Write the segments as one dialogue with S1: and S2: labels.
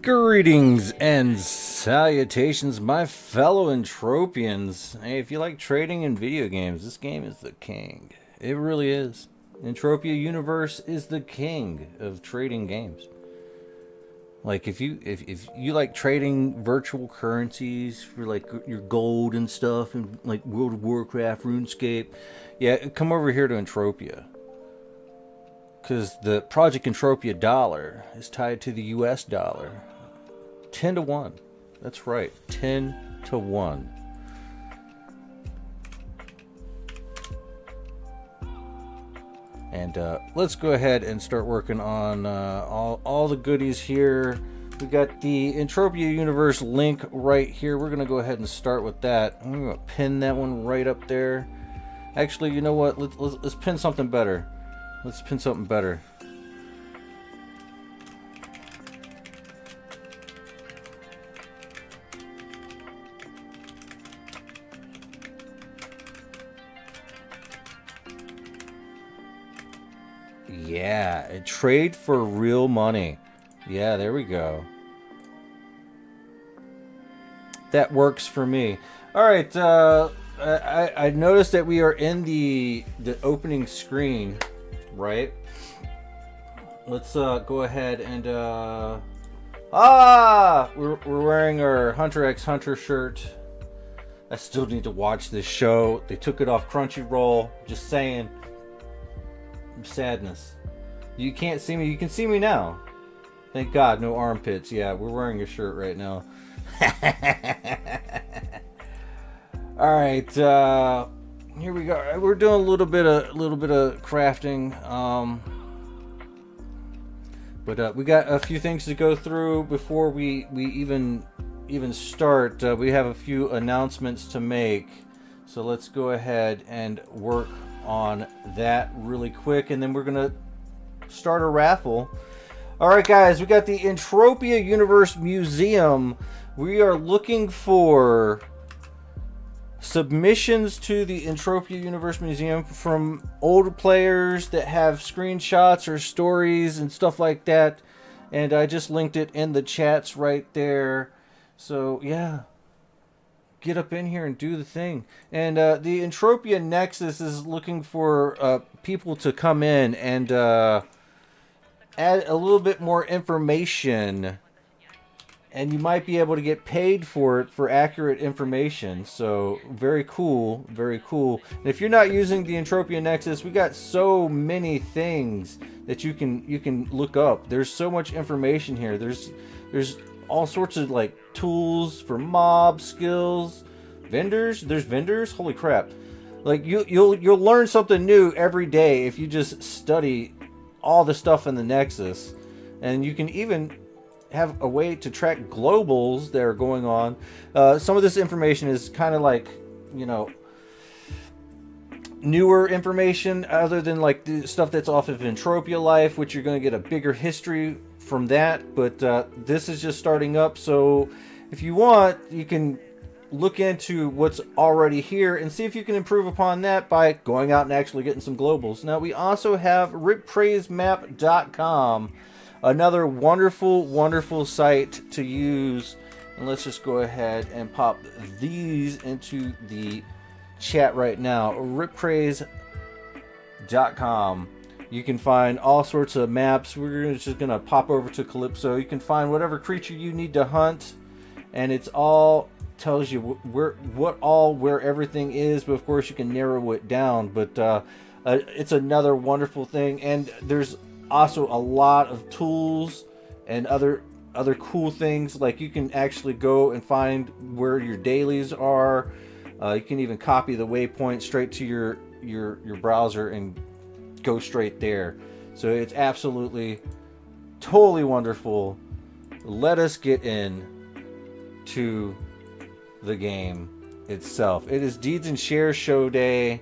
S1: Greetings and salutations, my fellow Entropians. Hey, if you like trading in video games, this game is the king. It really is. Entropia Universe is the king of trading games. Like if you like trading virtual currencies for like your gold and stuff, and like World of Warcraft, RuneScape, yeah, come over here to Entropia. Because the Project Entropia dollar is tied to the US dollar. 10 to 1. That's right. 10 to 1. And let's go ahead and start working on all the goodies here. We got the Entropia Universe link right here. We're going to go ahead and start with that. I'm going to pin that one right up there. Actually, you know what? Let's pin something better. Let's pin something better. Yeah, a trade for real money. Yeah, there we go. That works for me. All right, I noticed that we are in the opening screen. Right. Let's go ahead and we're wearing our Hunter x Hunter shirt. I still need to watch this show. They took it off Crunchyroll. Just saying. Sadness. You can't see me. You can see me now. Thank God, no armpits. Yeah, we're wearing a shirt right now. All right. Here we go. We're doing a little bit of crafting, but we got a few things to go through before we even start. We have a few announcements to make, so let's go ahead and work on that really quick, and then we're gonna start a raffle. All right, guys, we got the Entropia Universe Museum. We are looking for submissions to the Entropia Universe Museum from older players that have screenshots or stories and stuff like that, and I just linked it in the chats right there. So yeah, get up in here and do the thing. And the Entropia Nexus is looking for people to come in and add a little bit more information, and you might be able to get paid for it for accurate information. So very cool, very cool. And if you're not using the Entropia Nexus, we got so many things that you can look up. There's so much information here. There's all sorts of like tools for mob skills, vendors. There's vendors. Holy crap! Like you'll learn something new every day if you just study all the stuff in the Nexus, and you can even have a way to track globals that are going on. Some of this information is kind of like, you know, newer information other than like the stuff that's off of Entropia Life, which you're going to get a bigger history from that. But this is just starting up, so if you want, you can look into what's already here and see if you can improve upon that by going out and actually getting some globals. Now, we also have rippraisemap.com. Another wonderful site to use. And let's just go ahead and pop these into the chat right now. rippraise.com. You can find all sorts of maps. We're just going to pop over to Calypso. You can find whatever creature you need to hunt, and it's all tells you where everything is, but of course you can narrow it down. But it's another wonderful thing, and there's also a lot of tools and other cool things. Like you can actually go and find where your dailies are. You can even copy the waypoint straight to your browser and go straight there. So it's absolutely totally wonderful. Let us get in to the game itself. It is Deeds and Shares show day.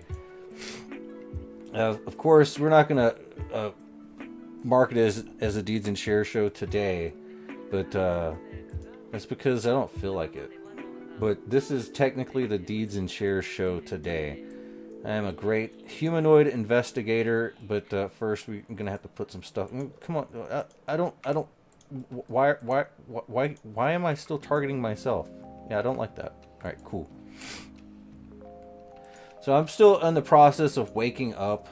S1: Of course, we're not gonna market it as a Deeds and Share show today, but that's because I don't feel like it. But this is technically the Deeds and Share show today. I am a great humanoid investigator, but first we're gonna have to put some stuff. Come on, I don't why am I still targeting myself? Yeah, I don't like that. All right, cool. So I'm still in the process of waking up,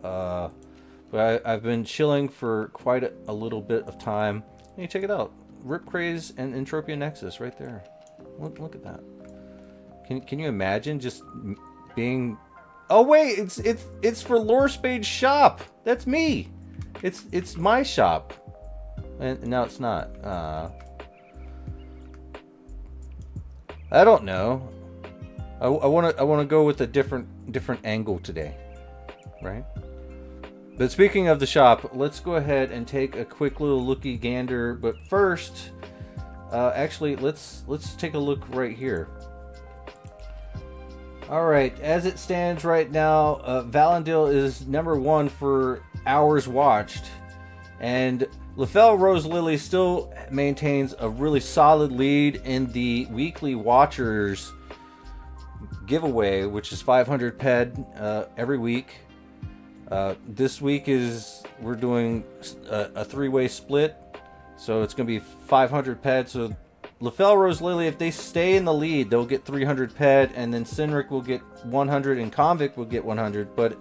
S1: but I've been chilling for quite a little bit of time. Hey, check it out, Rip Craze and Entropia Nexus right there. Look at that. Can you imagine just being? Oh wait, it's for Lorespade's shop. That's me. It's my shop, and now it's not. I don't know. I wanna go with a different angle today, right? But speaking of the shop, let's go ahead and take a quick little looky gander. But first, actually, let's take a look right here. All right, as it stands right now, Valandil is #1 for hours watched, and Lefel Rose Lily still maintains a really solid lead in the weekly watchers giveaway, which is 500 ped every week. This week we're doing a 3-way split, so it's gonna be 500 ped. So Lefel Rose Lily, if they stay in the lead, they'll get 300 ped, and then Sinric will get 100 and Convict will get 100. But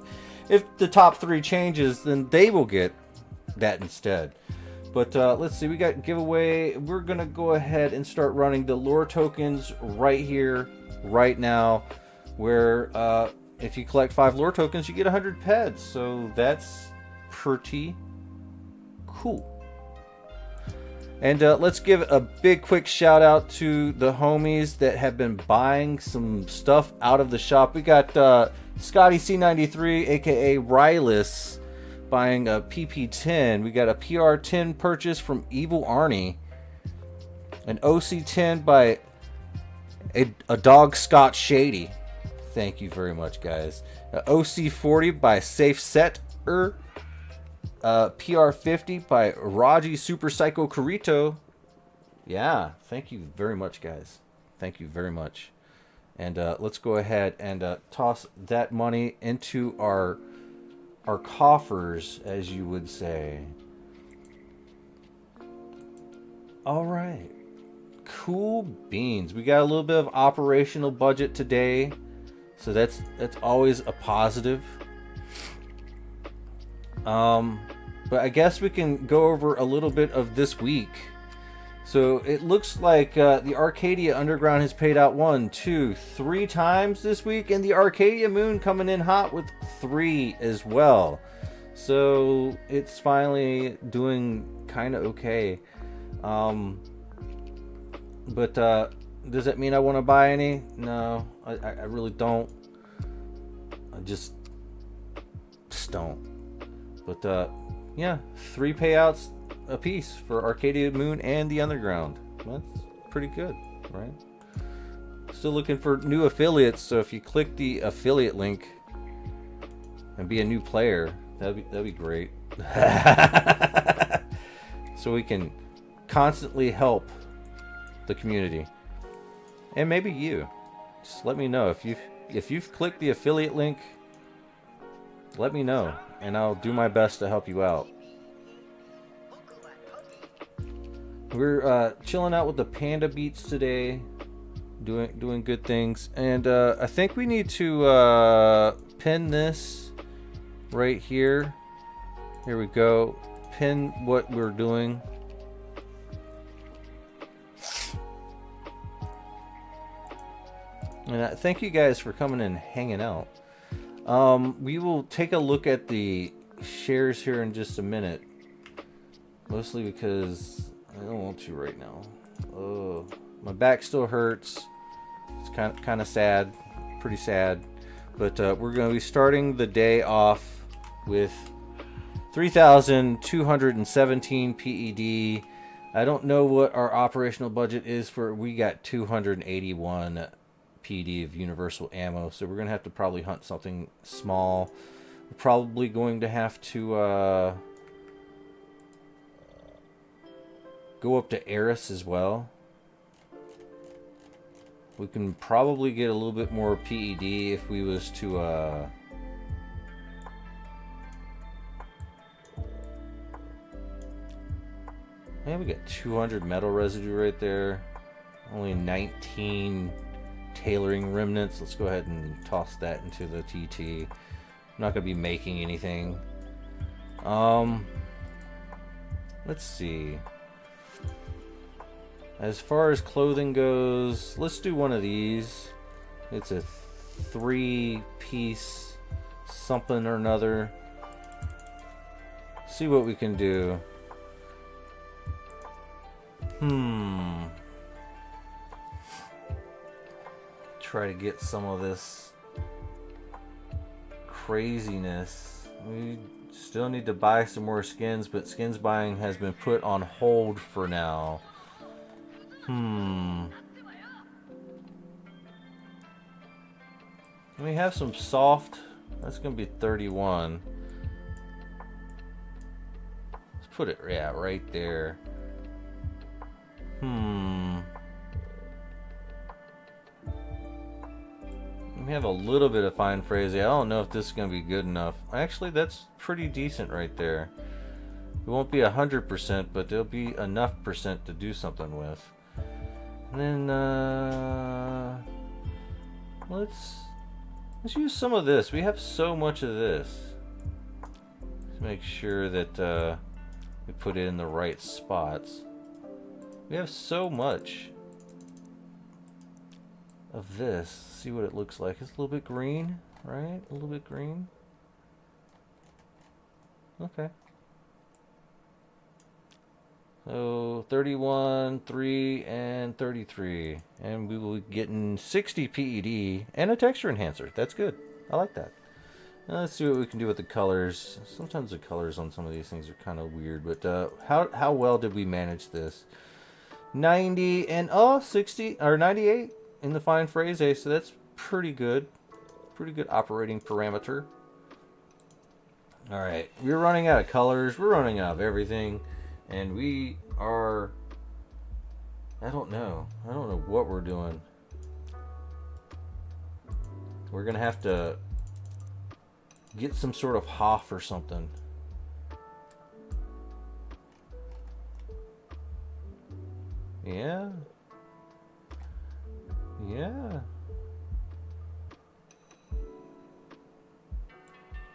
S1: if the top 3 changes, then they will get that instead. But let's see, we got giveaway. We're gonna go ahead and start running the lore tokens right here, right now, where if you collect 5 lore tokens, you get 100 peds. So that's pretty cool. And let's give a big quick shout out to the homies that have been buying some stuff out of the shop. We got Scotty C93, aka Rylus, buying a PP10. We got a PR10 purchase from Evil Arnie, an OC10 by a dog Scott Shady. Thank you very much, guys. OC40 by Safe Setter. PR50 by Raji Super Psycho Kurito. Yeah, thank you very much, guys. Thank you very much. And let's go ahead and toss that money into our coffers, as you would say. All right, cool beans. We got a little bit of operational budget today, so that's always a positive. But I guess we can go over a little bit of this week. So it looks like the Arcadia Underground has paid out 1, 2, 3 times this week, and the Arcadia Moon coming in hot with 3 as well. So it's finally doing kind of okay. But does that mean I want to buy any? No, I really don't. I just don't. But yeah, 3 payouts a piece for Arcadia Moon and the Underground. That's pretty good, right? Still looking for new affiliates, so if you click the affiliate link and be a new player, that'd be great. So we can constantly help the community. And maybe you. Just let me know if you've clicked the affiliate link. Let me know, and I'll do my best to help you out. We're chilling out with the Panda Beats today, doing good things, and I think we need to pin this right here. Here we go. Pin what we're doing. And thank you guys for coming and hanging out. We will take a look at the shares here in just a minute. Mostly because I don't want to right now. Oh, my back still hurts. It's kind of sad, pretty sad. But we're going to be starting the day off with 3,217 PED. I don't know what our operational budget is for. We got 281 PD of universal ammo, so we're gonna have to probably hunt something small. We're probably going to have to go up to Eris as well. We can probably get a little bit more PED if we was to Yeah, we got 200 metal residue right there. Only 19 tailoring remnants. Let's go ahead and toss that into the TT. I'm not going to be making anything. Let's see. As far as clothing goes, let's do one of these. It's a 3-piece something or another. See what we can do. Try to get some of this craziness. We still need to buy some more skins, but skins buying has been put on hold for now. We have some soft. That's gonna be 31. Let's put it, yeah, right there. We have a little bit of fine phrasing. I don't know if this is gonna be good enough. Actually, that's pretty decent right there. It won't be 100%, but there'll be enough percent to do something with. And then let's use some of this. We have so much of this. Let's make sure that we put it in the right spots. We have so much of this. See what it looks like. It's a little bit green, right? A little bit green. Okay. So 31, 3, and 33. And we will be getting 60 PED and a texture enhancer. That's good. I like that. Now let's see what we can do with the colors. Sometimes the colors on some of these things are kind of weird, but how well did we manage this? 90 and 60 or 98 in the fine phrase, so that's pretty good. Pretty good operating parameter. All right, we're running out of colors. We're running out of everything. And we are, I don't know what we're doing. We're gonna have to get some sort of Hoff or something. Yeah.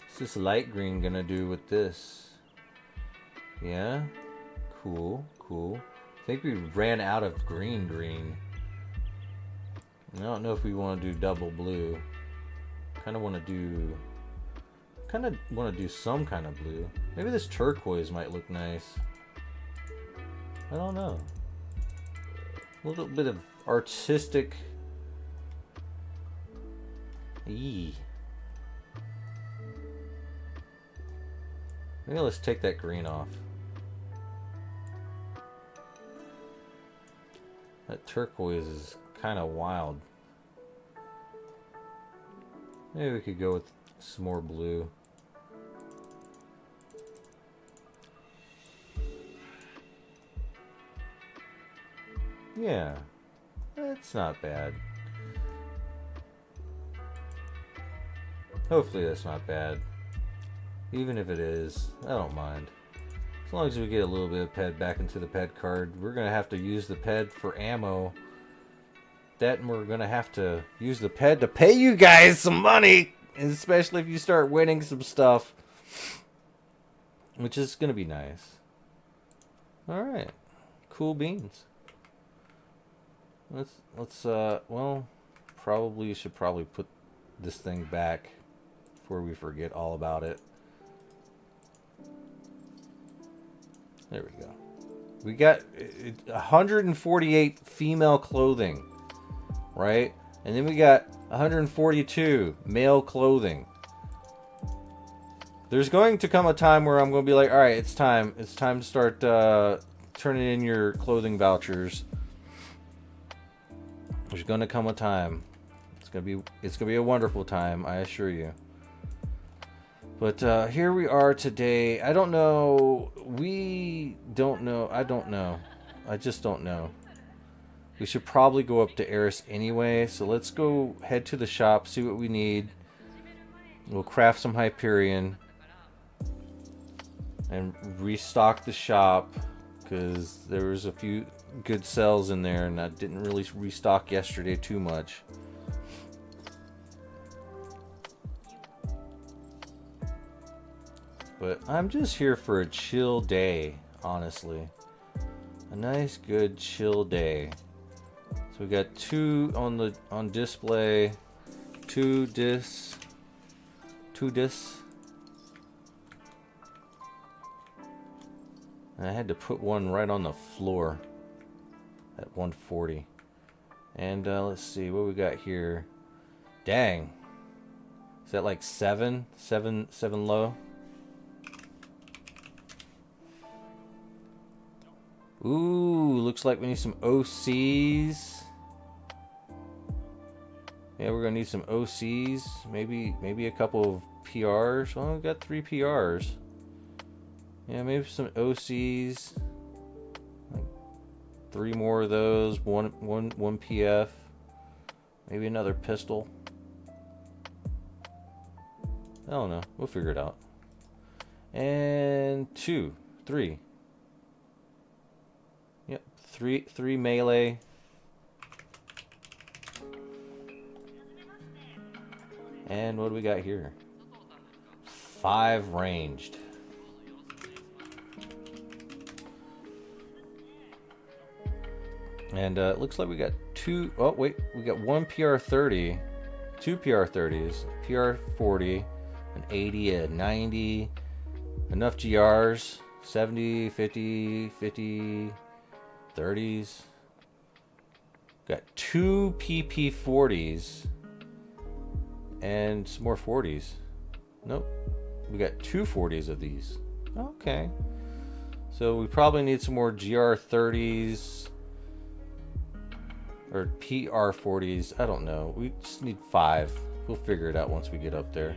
S1: What's this light green gonna do with this? Yeah. Cool. I think we ran out of green. I don't know if we want to do double blue. Kind of want to do some kind of blue. Maybe this turquoise might look nice. I don't know. A little bit of artistic. Maybe let's take that green off. That turquoise is kind of wild. Maybe we could go with some more blue. Yeah, that's not bad. Hopefully that's not bad. Even if it is, I don't mind. As long as we get a little bit of PED back into the PED card. We're going to have to use the PED for ammo. And we're going to have to use the PED to pay you guys some money. Especially if you start winning some stuff. Which is going to be nice. Alright. Cool beans. Let's well, should probably put this thing back before we forget all about it. There we go. We got 148 female clothing, right? And then we got 142 male clothing. There's going to come a time where I'm going to be like, all right, it's time. It's time to start turning in your clothing vouchers. There's going to come a time. It's going to be a wonderful time, I assure you. But here we are today. I don't know. We don't know. I don't know. I just don't know. We should probably go up to Eris anyway. So let's go head to the shop, see what we need. We'll craft some Hyperion. And restock the shop. because there was a few good sells in there, and I didn't really restock yesterday too much. But I'm just here for a chill day, honestly. A nice, good, chill day. So we got 2 on display, 2 discs. And I had to put one right on the floor at 140. And let's see what we got here. Dang, is that like 7 low? Ooh, looks like we need some OCs. Yeah, we're gonna need some OCs. Maybe a couple of PRs. Well, we got 3 PRs. Yeah, maybe some OCs. Like 3 more of those. One PF. Maybe another pistol. I don't know. We'll figure it out. And 3. Yep, 3 melee. And what do we got here? 5 ranged. And it looks like we got 2. Oh wait, we got 1 PR30, 2 PR30s, PR40, an 80, a 90, enough GRs, 70, 50, 50, 30s. Got 2 PP40s and some more 40s. Nope, we got 2 40s of these. Okay, so we probably need some more GR30s. Or PR40s, I don't know. We just need 5. We'll figure it out once we get up there.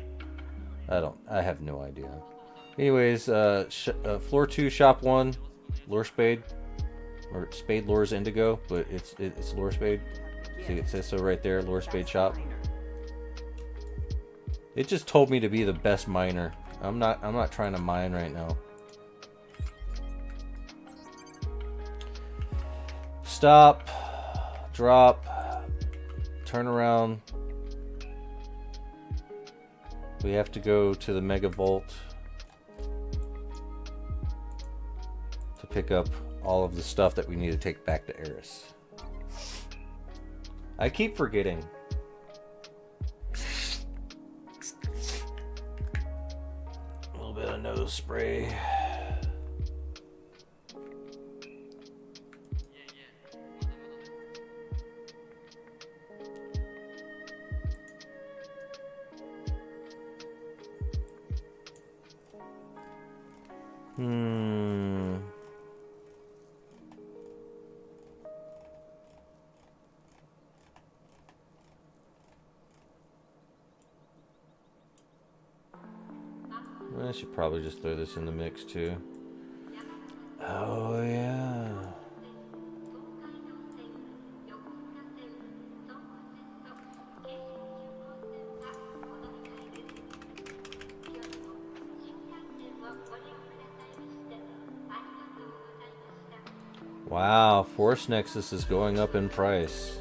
S1: I have no idea. Anyways, floor 2, shop 1, Lorespade, or Spade Lores Indigo, but it's Lorespade. See, it says so right there, Lorespade shop. It just told me to be the best miner. I'm not trying to mine right now. Stop. Drop, turn around. We have to go to the Mega Vault to pick up all of the stuff that we need to take back to Eris. I keep forgetting. A little bit of nose spray. I should probably just throw this in the mix too. Oh yeah. Wow, Force Nexus is going up in price.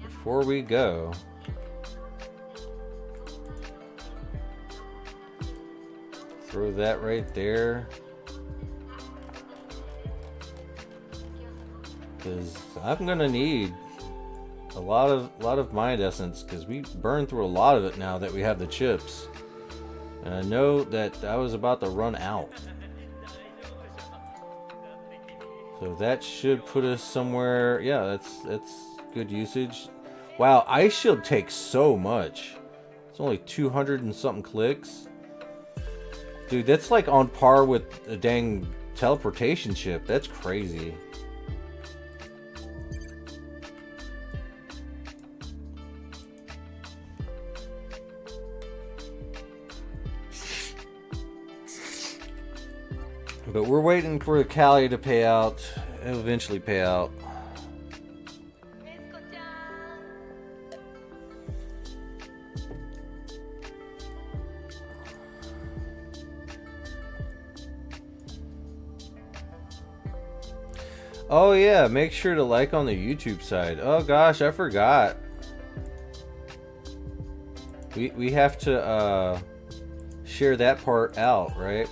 S1: Before we go, throw that right there, because I'm gonna need a lot of mind essence, because we burned through a lot of it now that we have the chips, and I know that I was about to run out. So that should put us somewhere. Yeah, that's good usage. Wow, Ice Shield takes so much. It's only 200 and something clicks. Dude, that's like on par with a dang teleportation chip. That's crazy. But we're waiting for the Cali to pay out. It'll eventually pay out. Oh yeah, make sure to like on the YouTube side. Oh gosh, I forgot. We have to share that part out, right?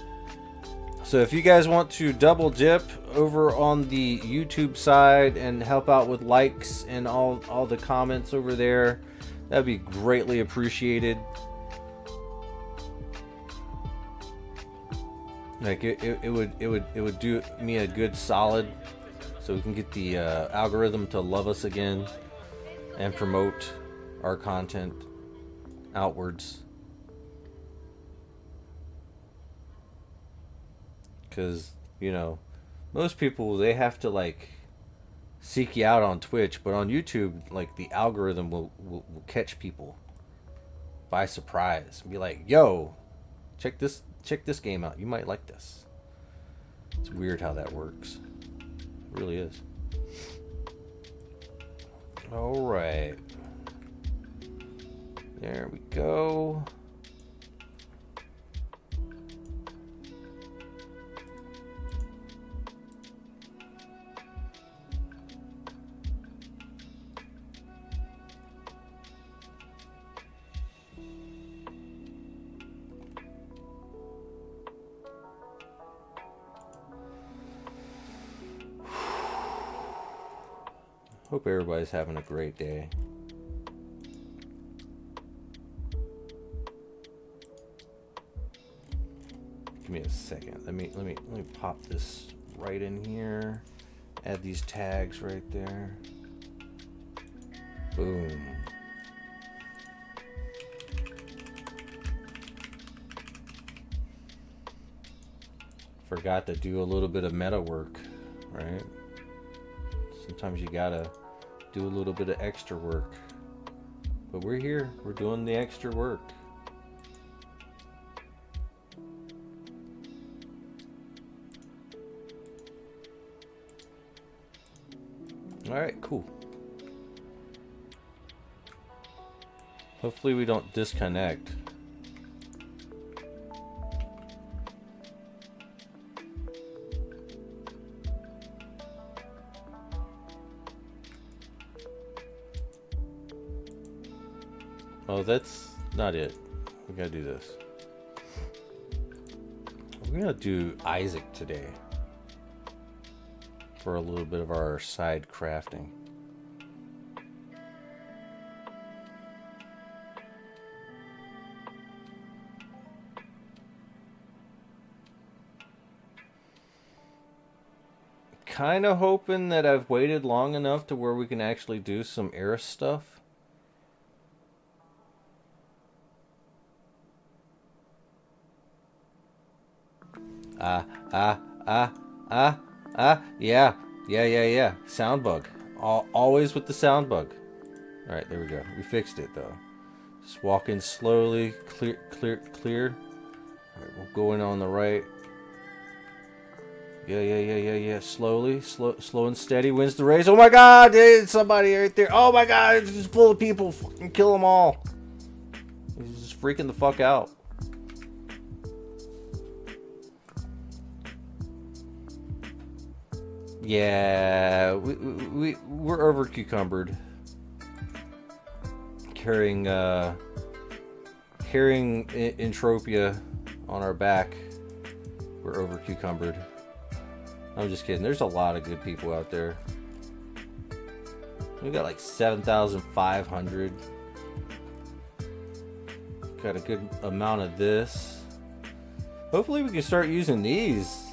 S1: So if you guys want to double dip over on the YouTube side and help out with likes and all the comments over there, that'd be greatly appreciated. Like it would do me a good solid, so we can get the algorithm to love us again and promote our content outwards. Because, you know, most people, they have to like seek you out on Twitch, but on YouTube, like the algorithm will catch people by surprise and be like, yo, check this game out, you might like this. It's weird how that works. It really is. All right, there we go. Hope everybody's having a great day. Give me a second. Let me pop this right in here. Add these tags right there. Boom. Forgot to do a little bit of meta work, right? Sometimes you gotta do a little bit of extra work. But we're here. We're doing the extra work. Alright, cool. Hopefully we don't disconnect. Oh, that's not it. We gotta do this. We're gonna do Isaac today for a little bit of our side crafting. Kind of hoping that I've waited long enough to where we can actually do some Eris stuff. Yeah. Sound bug. Always with the sound bug. Alright, there we go. We fixed it though. Just walk in slowly. Clear. Alright, we'll go in on the right. Yeah. Slowly. Slow and steady wins the race. Oh my god! There's somebody right there. Oh my god! It's just full of people. Fucking kill them all. He's just freaking the fuck out. Yeah, we're over cucumbered. Carrying Entropia on our back. We're over cucumbered. I'm just kidding. There's a lot of good people out there. We got like 7,500. Got a good amount of this. Hopefully we can start using these.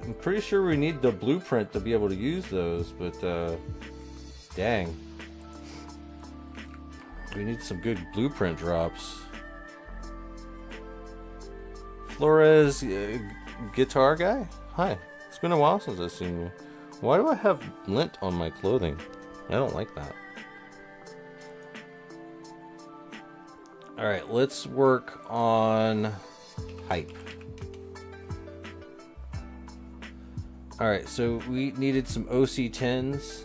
S1: I'm pretty sure we need the blueprint to be able to use those, but dang. We need some good blueprint drops. Flores, guitar guy? Hi. It's been a while since I've seen you. Why do I have lint on my clothing? I don't like that. Alright, let's work on hype. Alright, so we needed some OC10s.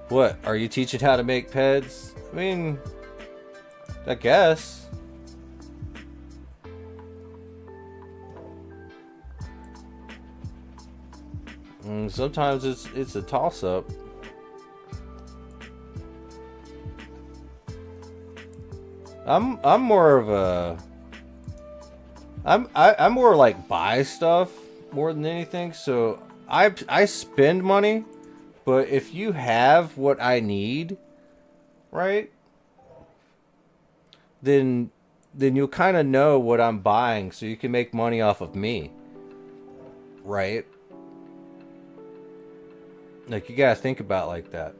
S1: What? Are you teaching how to make PEDs? I mean, I guess. Sometimes it's a toss-up. I'm more of a I'm more like buy stuff more than anything. So I spend money, but if you have what I need, right? Then you'll kind of know what I'm buying, so you can make money off of me, right? Like, you gotta think about it like that.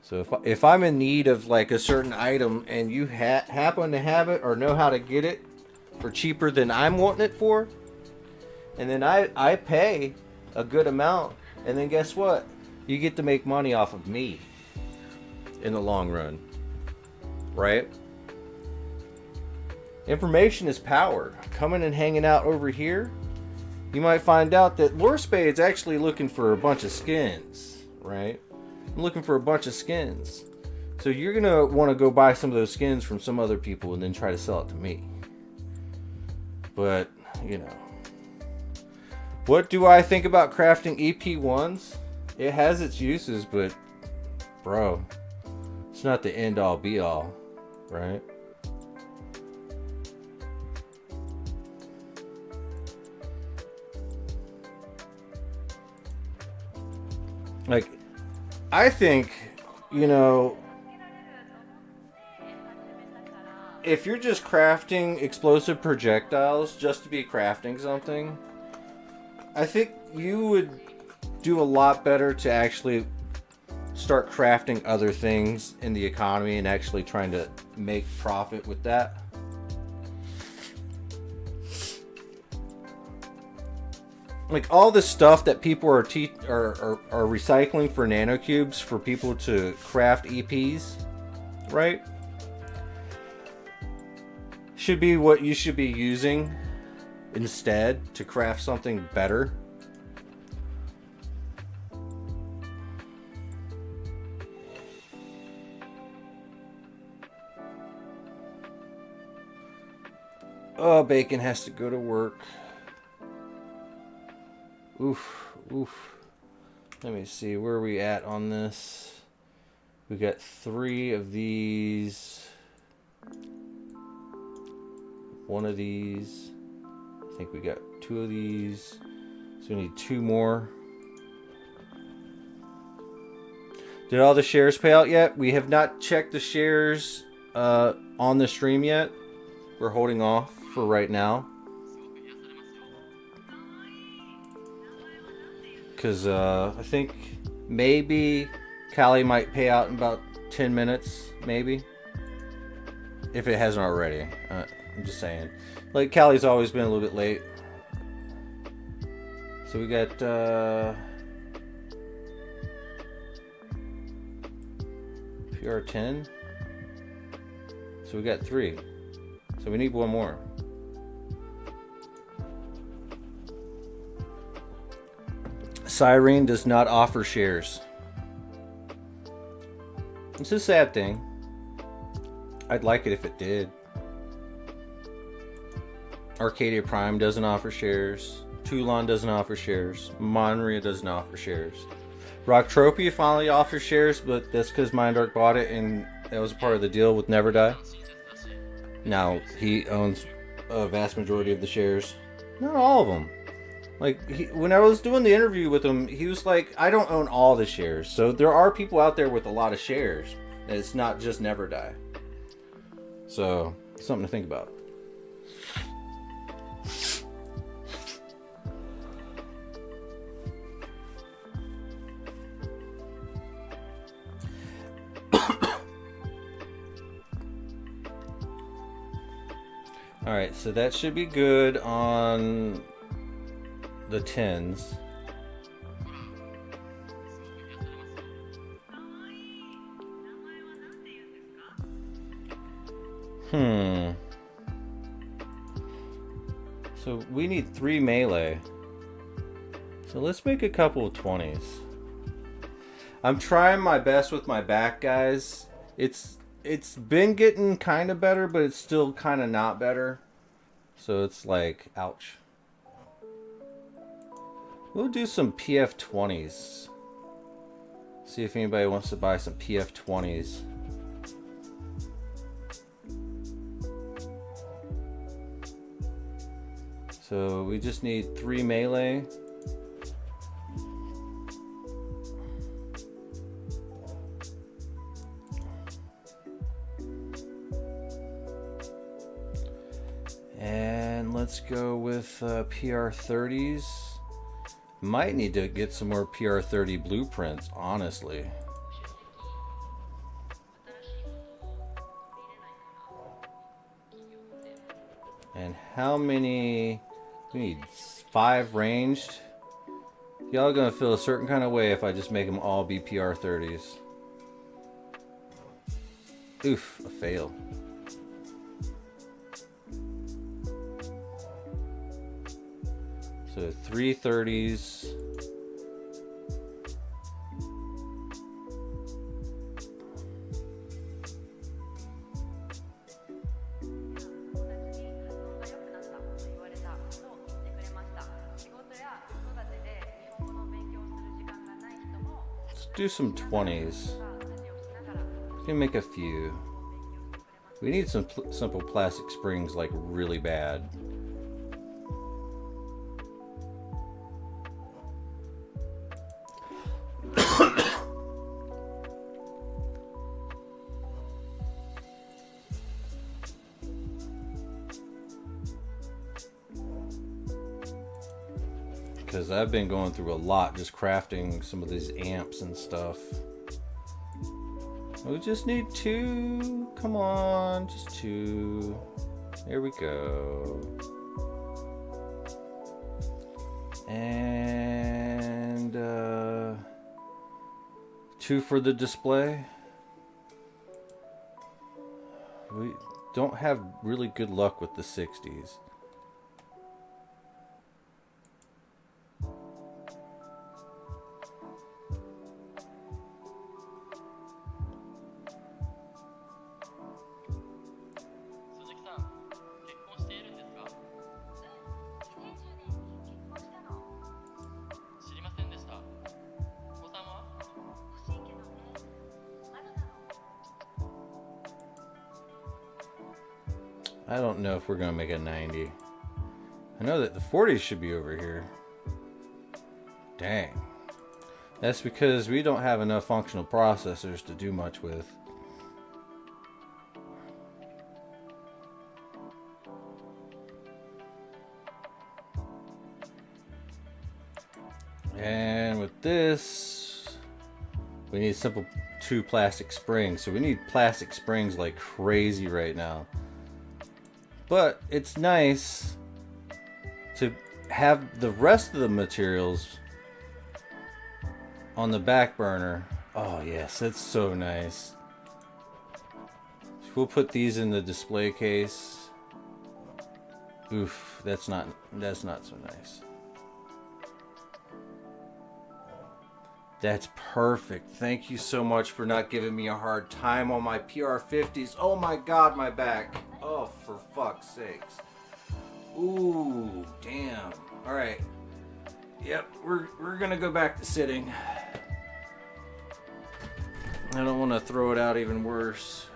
S1: So if I'm in need of like a certain item and you happen to have it or know how to get it for cheaper than I'm wanting it for, and then I pay a good amount, and then guess what? You get to make money off of me in the long run, right? Information is power. Coming and hanging out over here, you might find out that Lorespade is actually looking for a bunch of skins, right? I'm looking for a bunch of skins. So you're going to want to go buy some of those skins from some other people and then try to sell it to me. But, you know. What do I think about crafting EP1s? It has its uses, but, bro, it's not the end-all be-all, right? Like, I think, you know, if you're just crafting explosive projectiles just to be crafting something, I think you would do a lot better to actually start crafting other things in the economy and actually trying to make profit with that. Like, all the stuff that people are recycling for nanocubes for people to craft EPs, right? Should be what you should be using instead to craft something better. Oh, Bacon has to go to work. Oof, oof. Let me see, where are we at on this? We got 3 of these. 1 of these. I think we got 2 of these. So we need 2 more. Did all the shares pay out yet? We have not checked the shares on the stream yet. We're holding off for right now. Because I think maybe Callie might pay out in about 10 minutes, maybe. If it hasn't already. I'm just saying. Like, Callie's always been a little bit late. So we got... PR10. So we got 3. So we need 1 more. Cyrene does not offer shares. It's a sad thing. I'd like it if it did. Arcadia Prime doesn't offer shares. Toulon doesn't offer shares. Monria doesn't offer shares. Rocktropia finally offers shares, but that's because Mindark bought it and that was a part of the deal with Never Die. Now, he owns a vast majority of the shares. Not all of them. Like, when I was doing the interview with him, he was like, I don't own all the shares. So there are people out there with a lot of shares. And it's not just Never Die. So, something to think about. Alright, so that should be good on the 10s. So we need 3 melee. So let's make a couple of 20s. I'm trying my best with my back, guys. It's been getting kind of better, but it's still kind of not better. So it's like, ouch. We'll do some PF20s. See if anybody wants to buy some PF20s. So we just need 3 melee. And let's go with PR30s. Might need to get some more PR30 blueprints, honestly. And how many? We need 5 ranged. Y'all gonna feel a certain kind of way if I just make them all be PR30s. Oof, a fail. So 3 30s. Let's do some 20s. Can make a few. We need some simple plastic springs like really bad. Because I've been going through a lot just crafting some of these amps and stuff. We just need 2. Come on, just 2. There we go. And 2 for the display. We don't have really good luck with the 60s. I don't know if we're gonna make a 90. I know that the 40s should be over here. Dang. That's because we don't have enough functional processors to do much with. And with this, we need simple 2 plastic springs. So we need plastic springs like crazy right now. But it's nice to have the rest of the materials on the back burner. Oh yes, that's so nice. We'll put these in the display case. Oof, that's not so nice. That's perfect. Thank you so much for not giving me a hard time on my PR50s. Oh my god, my back. Oh, for fuck's sakes. Ooh, damn. Alright. Yep, we're gonna go back to sitting. I don't want to throw it out even worse.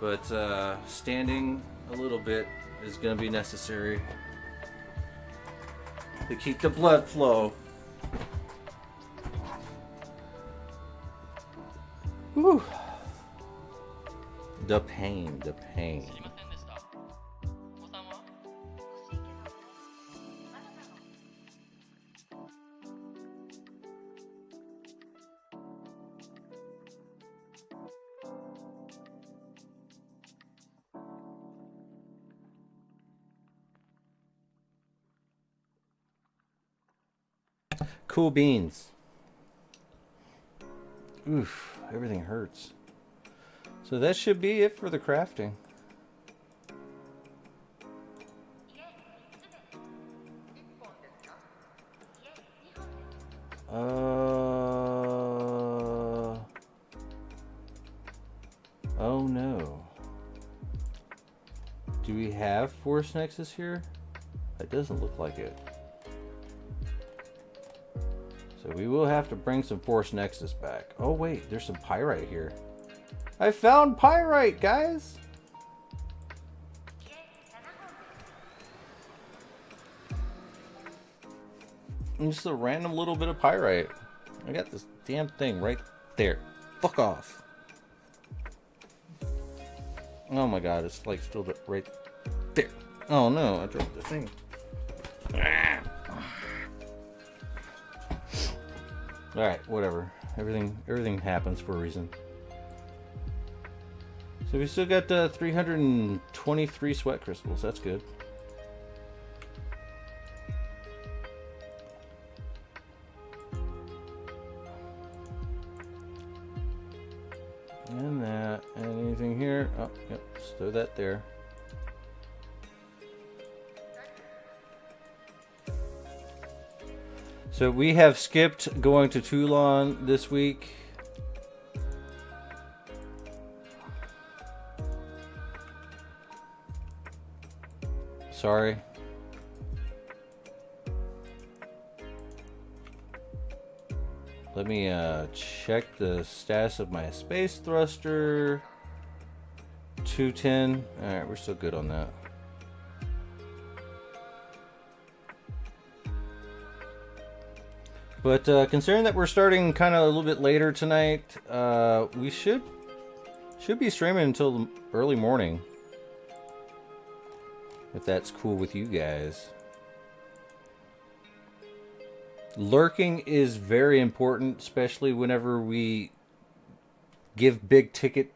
S1: But standing a little bit is gonna be necessary to keep the blood flow. Whew. The pain, the pain. Cool beans. Oof, everything hurts. So that should be it for the crafting. Oh no. Do we have Force Nexus here? It doesn't look like it. we will have to bring some Force Nexus back. Oh wait, there's some pyrite here. I found pyrite, guys! Just a random little bit of pyrite. I got this damn thing right there. Fuck off. Oh my god, it's like still right there. Oh no, I dropped the thing. Alright, whatever. Everything happens for a reason. So we still got 323 sweat crystals. That's good. And that. And anything here? Oh, yep. Just throw that there. So we have skipped going to Toulon this week. Sorry. Let me check the status of my space thruster. 210. Alright, we're still good on that. But considering that we're starting kind of a little bit later tonight, we should be streaming until early morning. If that's cool with you guys. Lurking is very important, especially whenever we give big ticket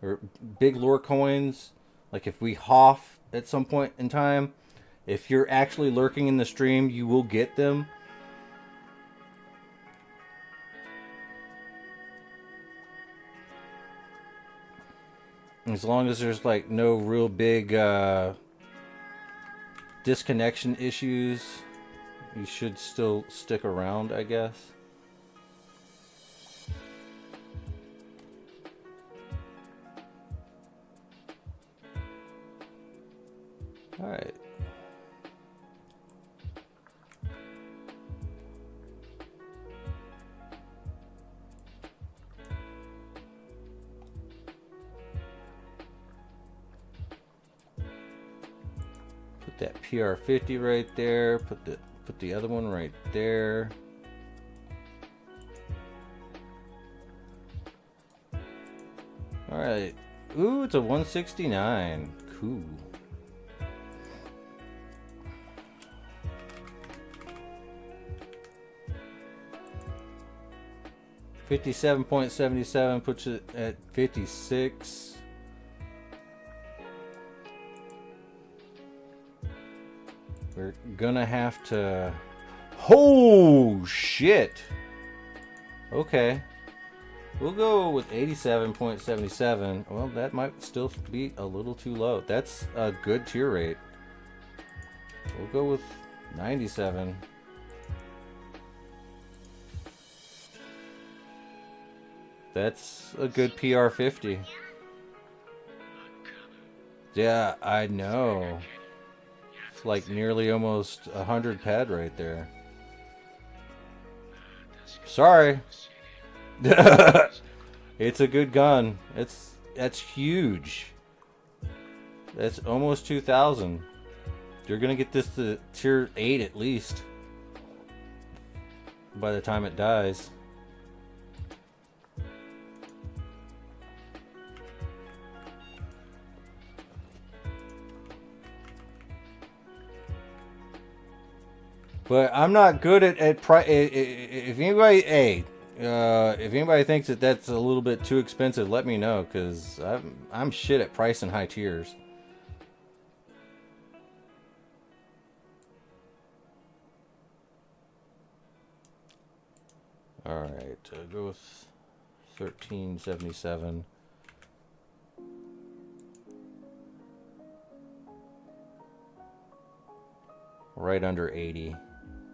S1: or big lore coins. Like if we HOF at some point in time, if you're actually lurking in the stream, you will get them. As long as there's like no real big disconnection issues, you should still stick around, I guess. All right. Put that PR50 right there. Put the other one right there. All right. Ooh, it's a 169. Cool. $57.77 puts it at 56. We're gonna have to... Oh, shit! Okay. We'll go with 87.77. Well, that might still be a little too low. That's a good tier rate. We'll go with 97. That's a good PR50. Yeah, I know. It's like nearly almost 100 pad right there. Sorry. It's a good gun. That's huge. That's almost 2,000. You're gonna get this to tier 8 at least by the time it dies. But I'm not good at price. If anybody, if anybody thinks that that's a little bit too expensive, let me know, because I'm shit at price and high tiers. All right, go with 1377. Right under 80.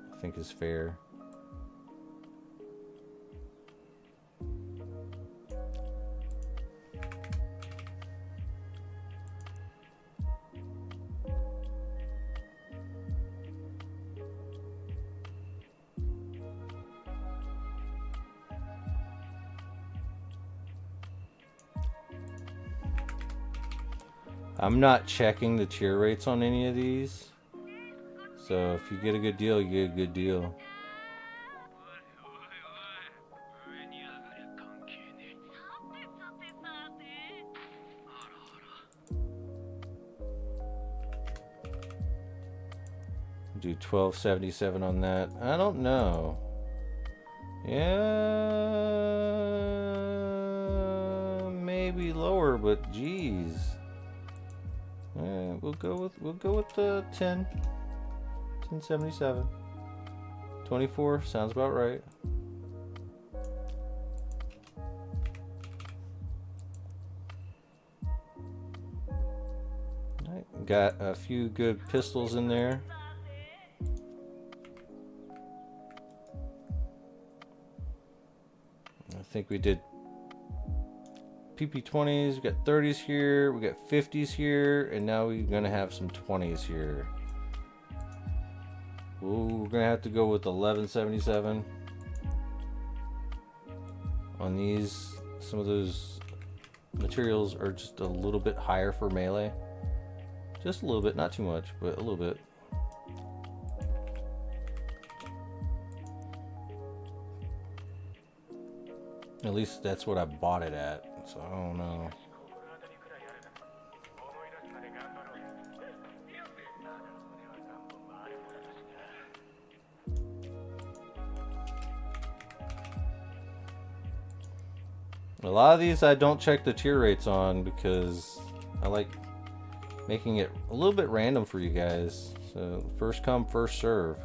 S1: I think is fair. I'm not checking the tier rates on any of these. So if you get a good deal, you get a good deal. Do 1277 on that. I don't know. Yeah, maybe lower, but geez. We'll go with the 1077. 24 sounds about right. Alright, got a few good pistols in there. I think we did PP20s, we got 30s here, we got 50s here, and now we're gonna have some 20s here. Ooh, we're gonna have to go with 1177 on these. Some of those materials are just a little bit higher for melee. Just a little bit, not too much, but a little bit. At least that's what I bought it at, so I don't know. A lot of these I don't check the tier rates on because I like making it a little bit random for you guys. So first come, first serve.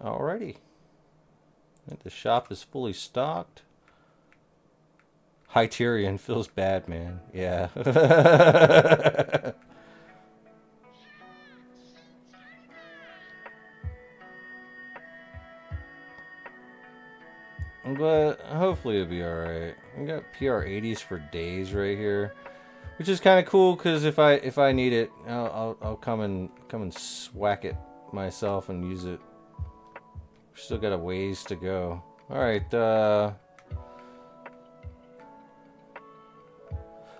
S1: Alrighty. I think the shop is fully stocked. Hyterion feels bad, man. Yeah. But hopefully it'll be alright. We got PR 80s for days right here, which is kind of cool because if I need it, I'll come and swack it myself and use it. Still got a ways to go. Alright,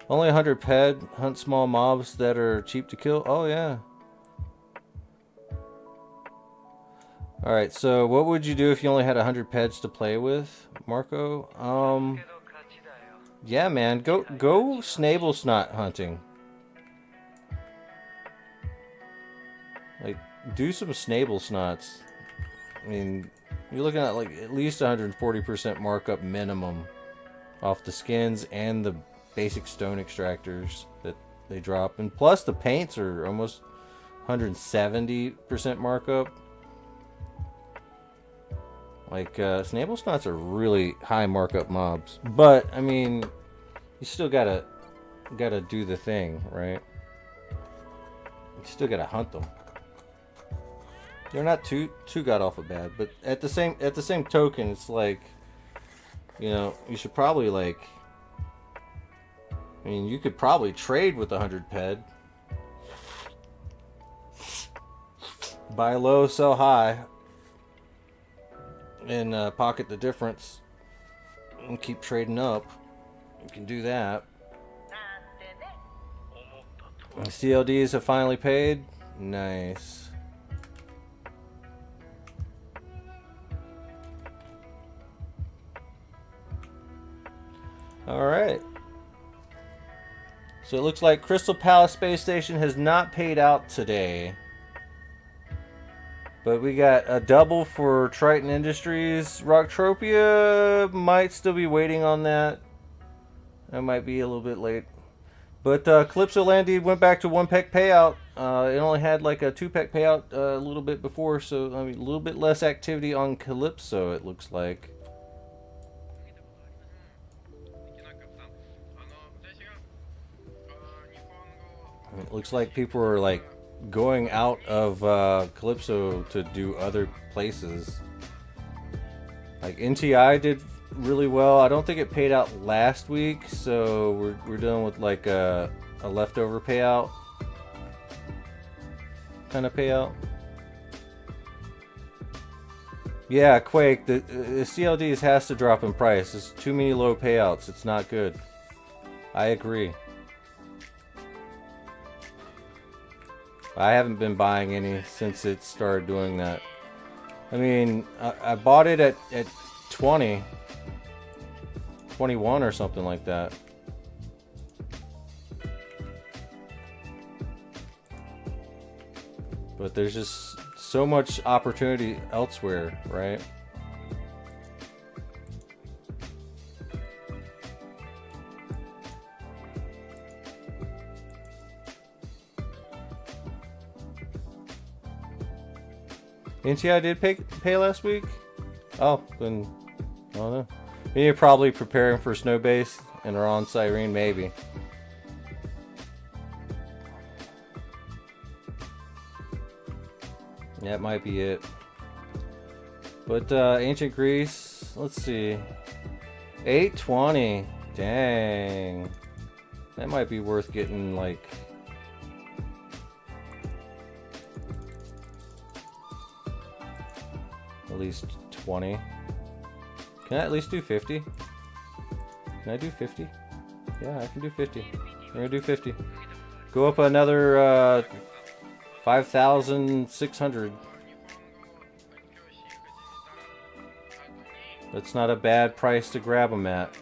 S1: only 100 ped, hunt small mobs that are cheap to kill. Oh yeah. Alright, so what would you do if you only had 100 peds to play with, Marco? Yeah man, go snable snot hunting. Like, do some snable snots. I mean, you're looking at like at least 140% markup minimum off the skins and the basic stone extractors that they drop, and plus the paints are almost 170% markup. Like snable snots are really high markup mobs, but I mean, you still gotta do the thing, right? You still gotta hunt them. They're not too god awful bad, but at the same token, it's like, you know, you should probably like, I mean, you could probably trade with 100 ped, buy low, sell high, and pocket the difference, and keep trading up. You can do that. The CLDs have finally paid. Nice. Alright. So it looks like Crystal Palace Space Station has not paid out today. But we got a double for Triton Industries. Rocktropia might still be waiting on that. That might be a little bit late. But Calypso Landy went back to 1-pec payout. It only had like a 2-pec payout a little bit before. So I mean, a little bit less activity on Calypso, it looks like. It looks like people are like going out of Calypso to do other places. Like NTI did really well. I don't think it paid out last week, so we're dealing with like a leftover payout kind of payout. Yeah, Quake, the CLDs has to drop in price. There's too many low payouts. It's not good. I agree. I haven't been buying any since it started doing that. I mean, I bought it at 20, 21 or something like that. But there's just so much opportunity elsewhere, right? NTI did pay last week? Oh, then I don't know. You're probably preparing for snow base and are on Cyrene, maybe. That might be it. But Ancient Greece, let's see. 820. Dang. That might be worth getting like at least 20. Can I at least do 50? Can I do 50? Yeah, I can do 50. I'm gonna do 50. Go up another 5,600. That's not a bad price to grab them at.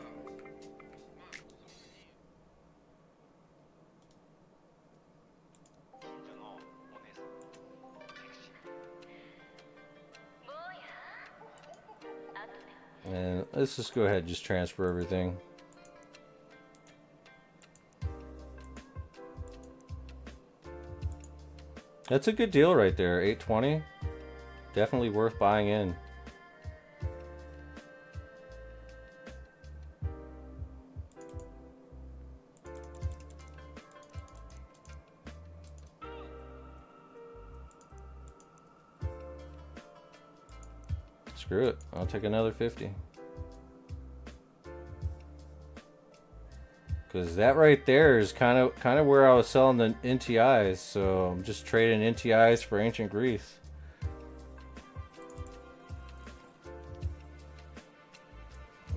S1: And let's just go ahead and just transfer everything. That's a good deal right there. 820. Definitely worth buying in. Screw it. I'll take another 50. Because that right there is kind of where I was selling the NTIs, so I'm just trading NTIs for Ancient Greece.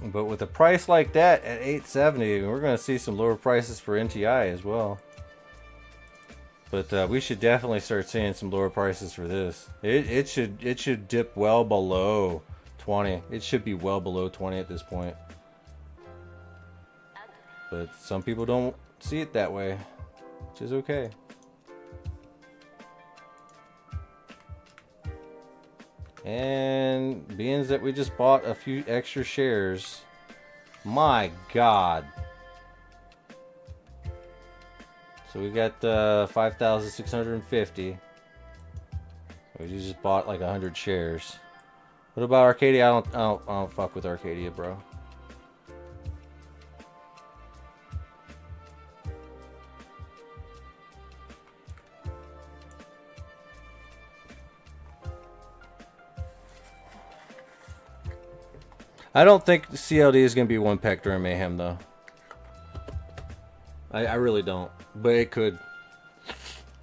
S1: But with a price like that at 870, we're going to see some lower prices for NTI as well. But we should definitely start seeing some lower prices for this. It should dip well below 20. It should be well below 20 at this point. But some people don't see it that way, which is okay. And being that we just bought a few extra shares, my God. So we got 5,650. We just bought like 100 shares. What about Arcadia? I don't fuck with Arcadia, bro. I don't think the CLD is going to be one peck during Mayhem, though. I really don't. But it could.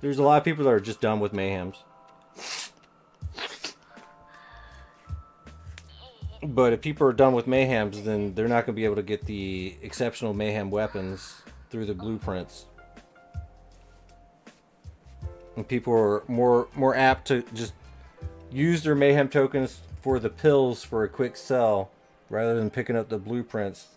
S1: There's a lot of people that are just done with Mayhems. But if people are done with Mayhems, then they're not going to be able to get the exceptional Mayhem weapons through the blueprints. And people are more apt to just use their Mayhem tokens for the pills for a quick sell, rather than picking up the blueprints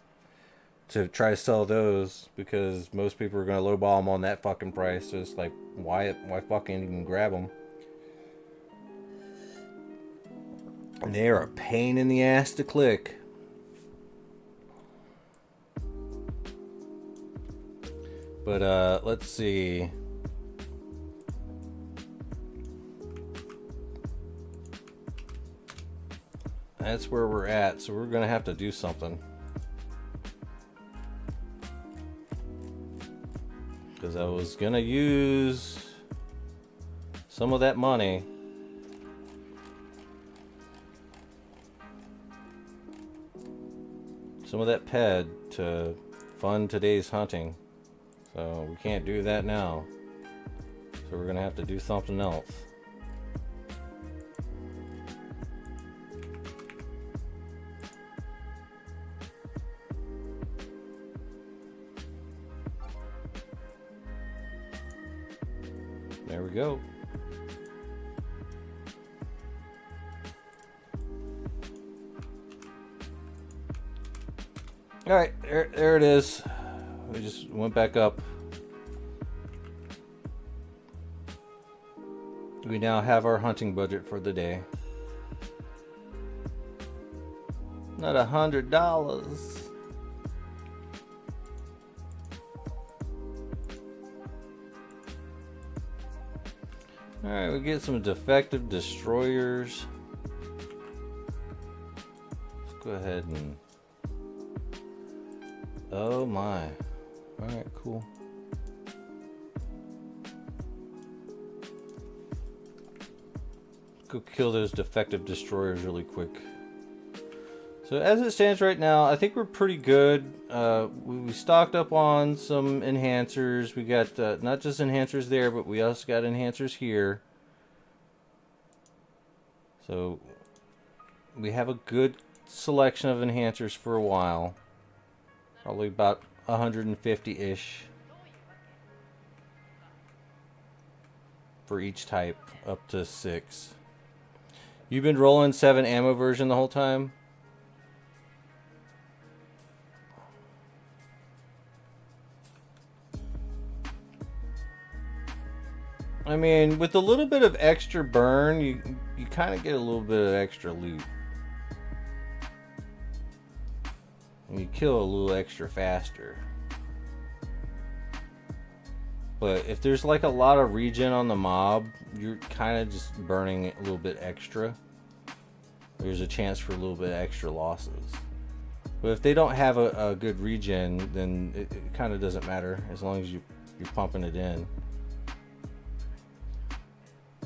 S1: to try to sell those, because most people are going to lowball them on that fucking price. So it's like, why fucking even grab them? And they are a pain in the ass to click. But let's see. That's where we're at, so we're gonna have to do something. Because because I was gonna use some of that money some of that PED to fund today's hunting. So we can't do that now. So we're gonna have to do something else. There we go. All right, there it is. We just went back up. We now have our hunting budget for the day. Not $100. Alright, we get some defective destroyers. Let's go ahead and... Oh my. Alright, cool. Go kill those defective destroyers really quick. So as it stands right now, I think we're pretty good. We stocked up on some enhancers. We got not just enhancers there, but we also got enhancers here. So we have a good selection of enhancers for a while. Probably about 150-ish for each type, up to 6. You've been rolling 7 ammo version the whole time? I mean, with a little bit of extra burn, you kind of get a little bit of extra loot. And you kill a little extra faster. But if there's like a lot of regen on the mob, you're kind of just burning it a little bit extra. There's a chance for a little bit extra losses. But if they don't have a good regen, then it kind of doesn't matter as long as you're pumping it in.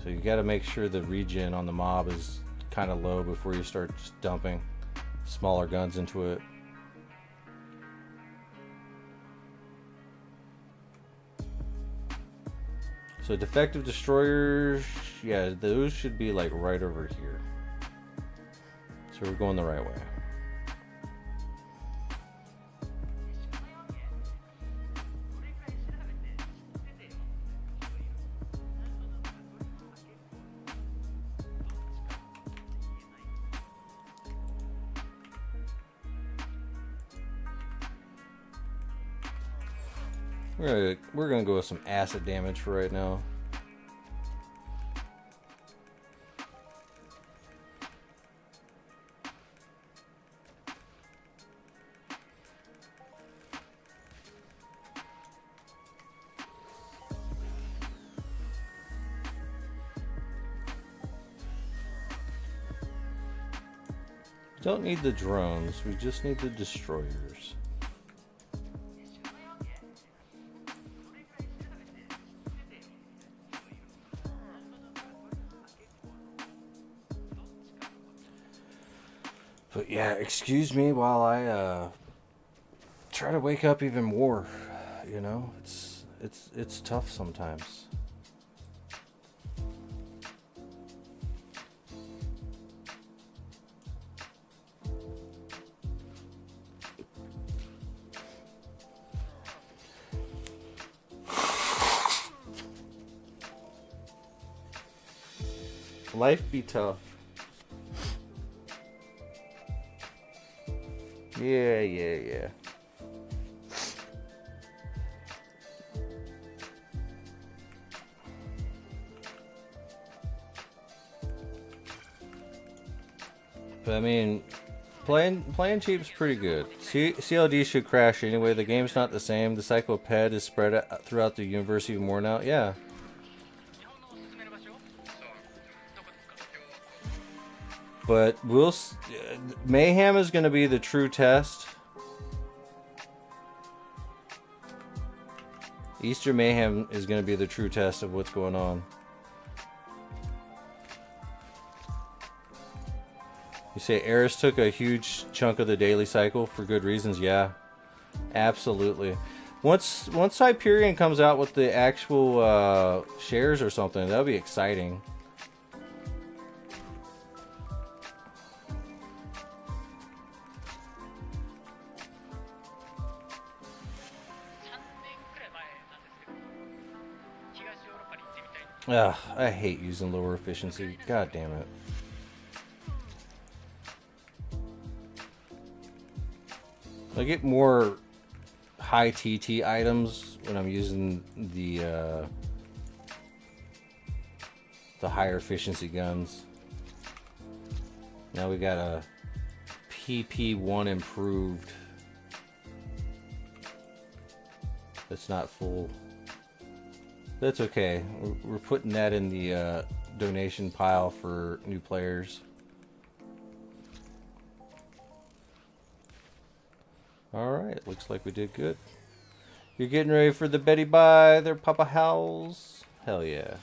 S1: So you got to make sure the regen on the mob is kind of low before you start just dumping smaller guns into it. So defective destroyers, yeah, those should be like right over here. So we're going the right way. We're gonna go with some acid damage for right now. Don't need the drones, we just need the destroyers. But yeah, excuse me while I try to wake up even more. You know, it's tough sometimes. Life be tough. Yeah. But I mean, playing cheap's pretty good. CLD should crash anyway. The game's not the same. The cycle of PED is spread out throughout the universe even more now. Yeah. But mayhem is going to be the true test. Easter Mayhem is going to be the true test of what's going on. You say Eris took a huge chunk of the daily cycle for good reasons. Yeah, absolutely. Once Hyperion comes out with the actual shares or something, that'll be exciting. Ugh, I hate using lower efficiency. God damn it. I get more high TT items when I'm using the higher efficiency guns. Now we got a PP1 improved. That's not full. That's okay. We're putting that in the donation pile for new players. Alright, looks like we did good. You're getting ready for the Betty Bye there, Papa Howls? Hell yeah.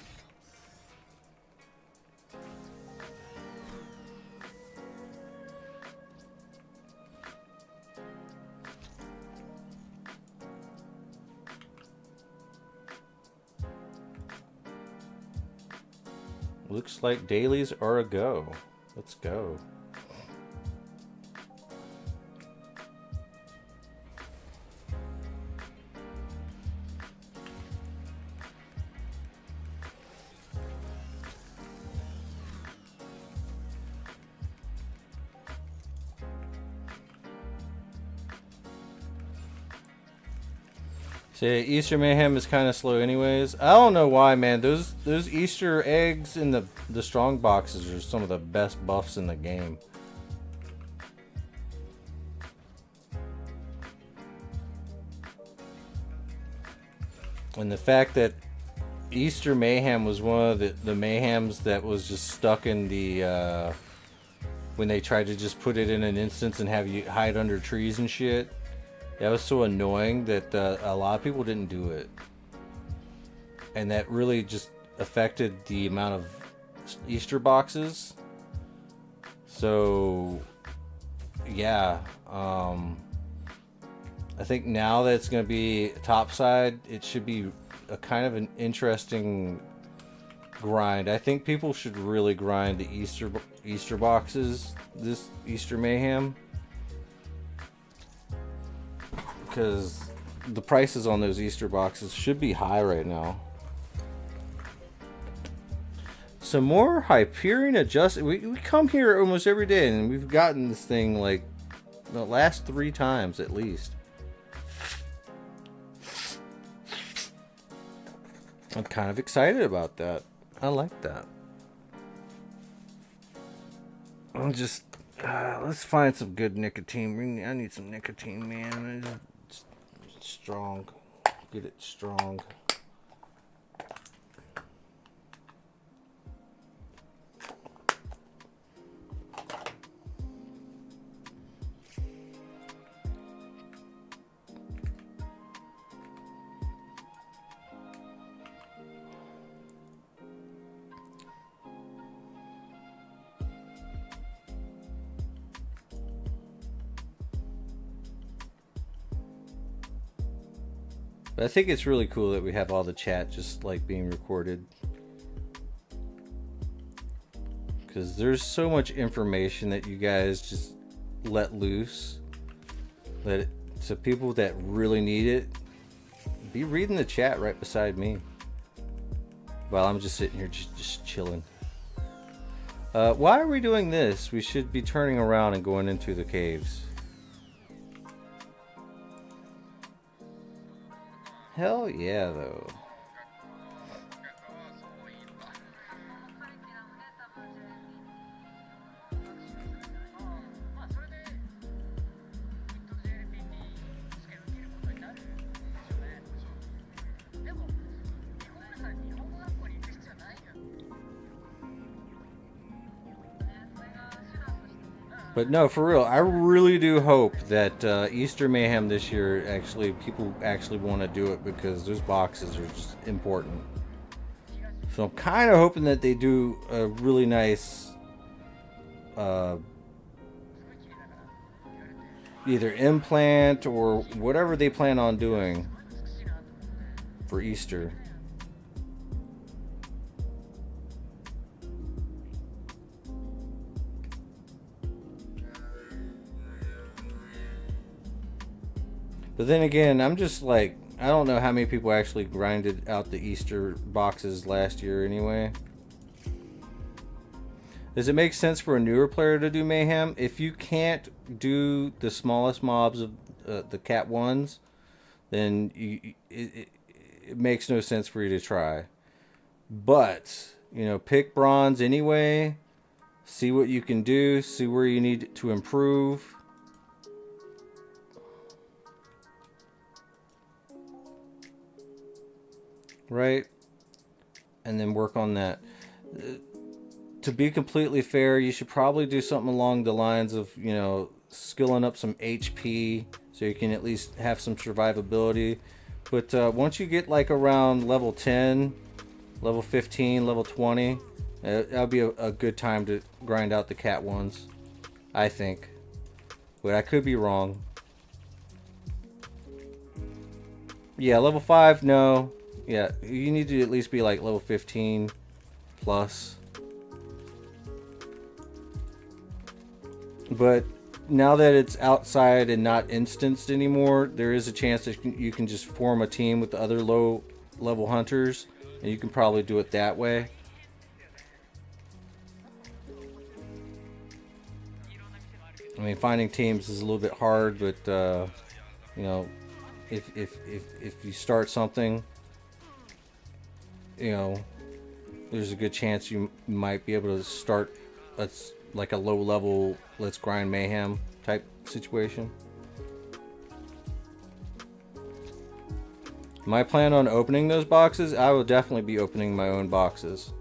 S1: Looks like dailies are a go. Let's go. Say Easter Mayhem is kind of slow anyways. I don't know why, man. Those Easter eggs in the strong boxes are some of the best buffs in the game. And the fact that Easter Mayhem was one of the mayhems that was just stuck in the when they tried to just put it in an instance and have you hide under trees and shit. That was so annoying that a lot of people didn't do it. And that really just affected the amount of Easter boxes. So, yeah. I think now that it's going to be topside, it should be a kind of an interesting grind. I think people should really grind the Easter boxes this Easter Mayhem. Because the prices on those Easter boxes should be high right now. Some more Hyperion adjusted. We come here almost every day and we've gotten this thing like the last 3 times at least. I'm kind of excited about that. I like that. I'll just let's find some good nicotine. I need some nicotine, man. It's strong. Get it strong. But I think it's really cool that we have all the chat just like being recorded. Because there's so much information that you guys just let loose. That so people that really need it, be reading the chat right beside me. While I'm just sitting here just chilling. Why are we doing this? We should be turning around and going into the caves. Hell yeah, though. But no, for real, I really do hope that Easter Mayhem this year, actually, people actually want to do it because those boxes are just important. So I'm kind of hoping that they do a really nice either implant or whatever they plan on doing for Easter. But then again, I'm just like, I don't know how many people actually grinded out the Easter boxes last year anyway. Does it make sense for a newer player to do Mayhem? If you can't do the smallest mobs of the Cat 1s, then it makes no sense for you to try. But, you know, pick bronze anyway. See what you can do. See where you need to improve. Right? And then work on that. To be completely fair, you should probably do something along the lines of, you know, skilling up some HP so you can at least have some survivability. But once you get like around level 10, level 15, level 20, that'll be a good time to grind out the Cat 1s, I think. But I could be wrong. Yeah, level 5, no. Yeah, you need to at least be like level 15 plus. But now that it's outside and not instanced anymore, there is a chance that you can just form a team with the other low level hunters, and you can probably do it that way. I mean, finding teams is a little bit hard, but you know, if you start something, you know, there's a good chance you might be able to start like a low level let's grind mayhem type situation. My plan on opening those boxes, I will definitely be opening my own boxes.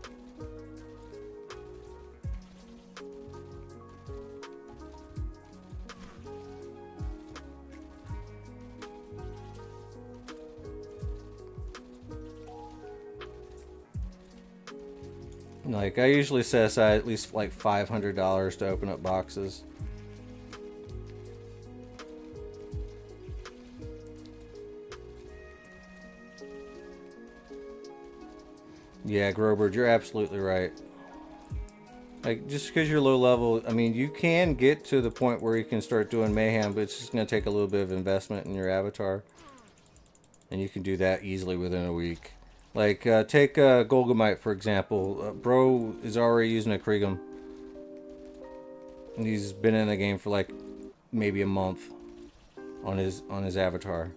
S1: Like, I usually set aside at least like $500 to open up boxes. Yeah, Grobird, you're absolutely right. Like, just because you're low level, I mean, you can get to the point where you can start doing mayhem, but it's just going to take a little bit of investment in your avatar. And you can do that easily within a week. Like, take Golgamite, for example. Bro is already using a Kriegum. And he's been in the game for like maybe a month on his avatar.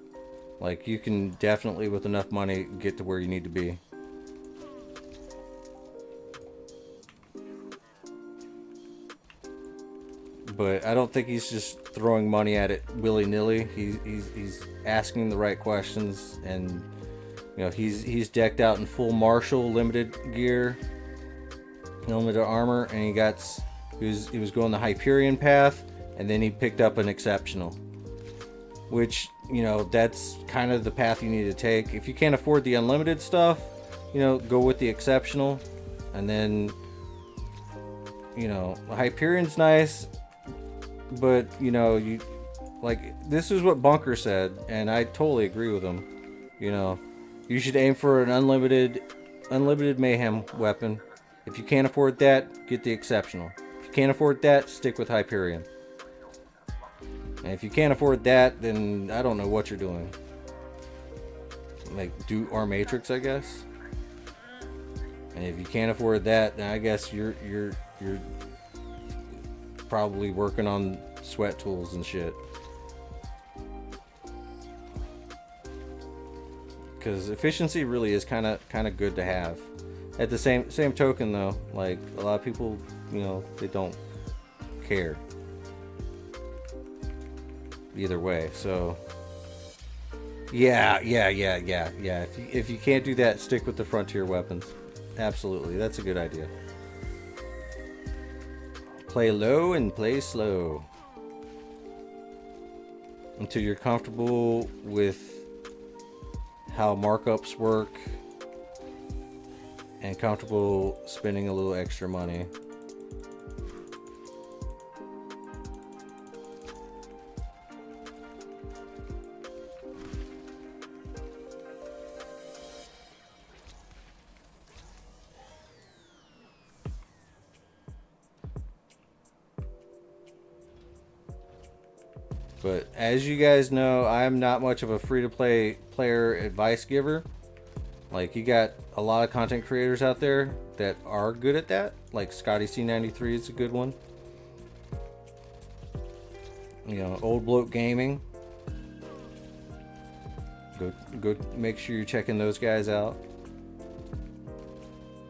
S1: Like, you can definitely, with enough money, get to where you need to be. But I don't think he's just throwing money at it willy-nilly. He's asking the right questions, and you know, he's decked out in full Marshall limited gear, limited armor, and he was going the Hyperion path, and then he picked up an exceptional, which, you know, that's kind of the path you need to take. If you can't afford the unlimited stuff, you know, go with the exceptional, and then, you know, the Hyperion's nice. But, you know, you like, this is what Bunker said, and I totally agree with him. You know, you should aim for an unlimited mayhem weapon. If you can't afford that, get the exceptional. If you can't afford that, stick with Hyperion. And if you can't afford that, then I don't know what you're doing. Like, do Armatrix, I guess. And if you can't afford that, then I guess you're probably working on sweat tools and shit. Because efficiency really is kind of good to have. At the same token, though, like, a lot of people, you know, they don't care either way. So yeah. If you can't do that, stick with the frontier weapons. Absolutely, that's a good idea. Play low and play slow until you're comfortable with how markups work and comfortable spending a little extra money. But as you guys know, I'm not much of a free-to-play player advice giver. Like, you got a lot of content creators out there that are good at that. Like Scotty C93 is a good one. You know, Old Bloke Gaming. Go make sure you're checking those guys out.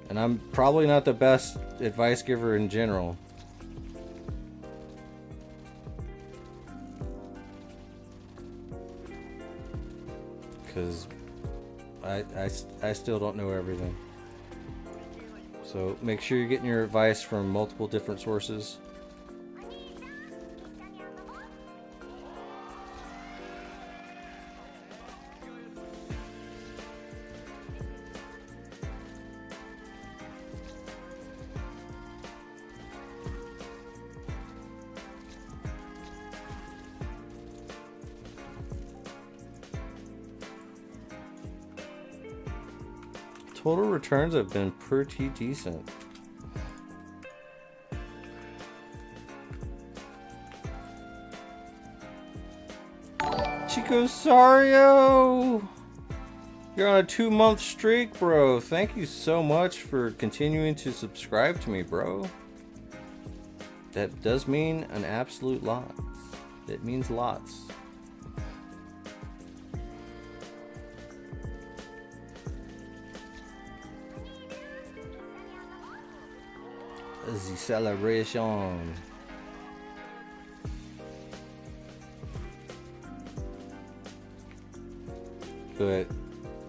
S1: And I'm probably not the best advice giver in general. Because I still don't know everything. So make sure you're getting your advice from multiple different sources. Total returns have been pretty decent. Chico Sario! You're on a 2-month streak, bro. Thank you so much for continuing to subscribe to me, bro. That does mean an absolute lot. It means lots. The celebration. But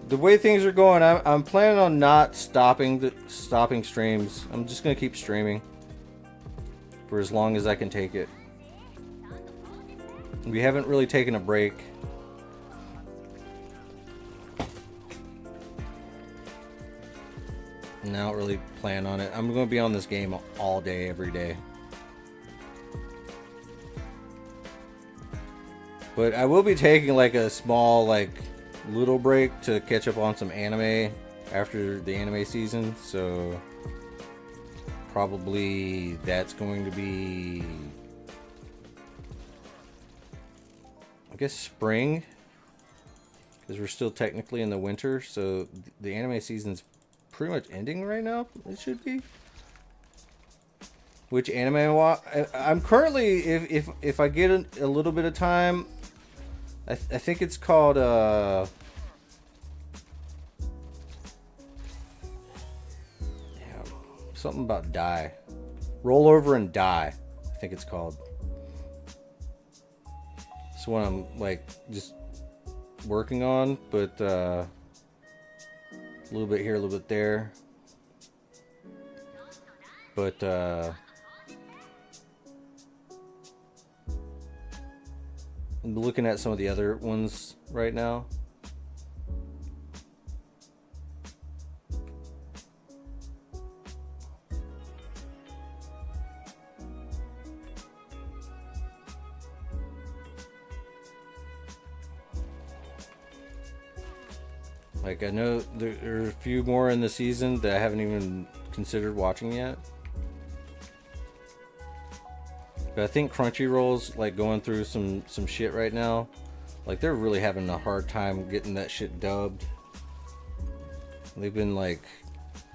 S1: the way things are going, I'm planning on not stopping streams. I'm just gonna keep streaming for as long as I can take it. We haven't really taken a break. And I don't really plan on it. I'm going to be on this game all day, every day. But I will be taking like a small, like, little break to catch up on some anime after the anime season. So probably that's going to be, I guess, spring. Because we're still technically in the winter. So the anime season's pretty much ending right now. It should be. Which anime I'm currently, if I get a little bit of time, I think it's called something about die, roll over and die, I think it's called. It's one I'm like just working on, but a little bit here, a little bit there. But I'm looking at some of the other ones right now. Like, I know there are a few more in the season that I haven't even considered watching yet. But I think Crunchyroll's like going through some shit right now. Like, they're really having a hard time getting that shit dubbed. They've been like,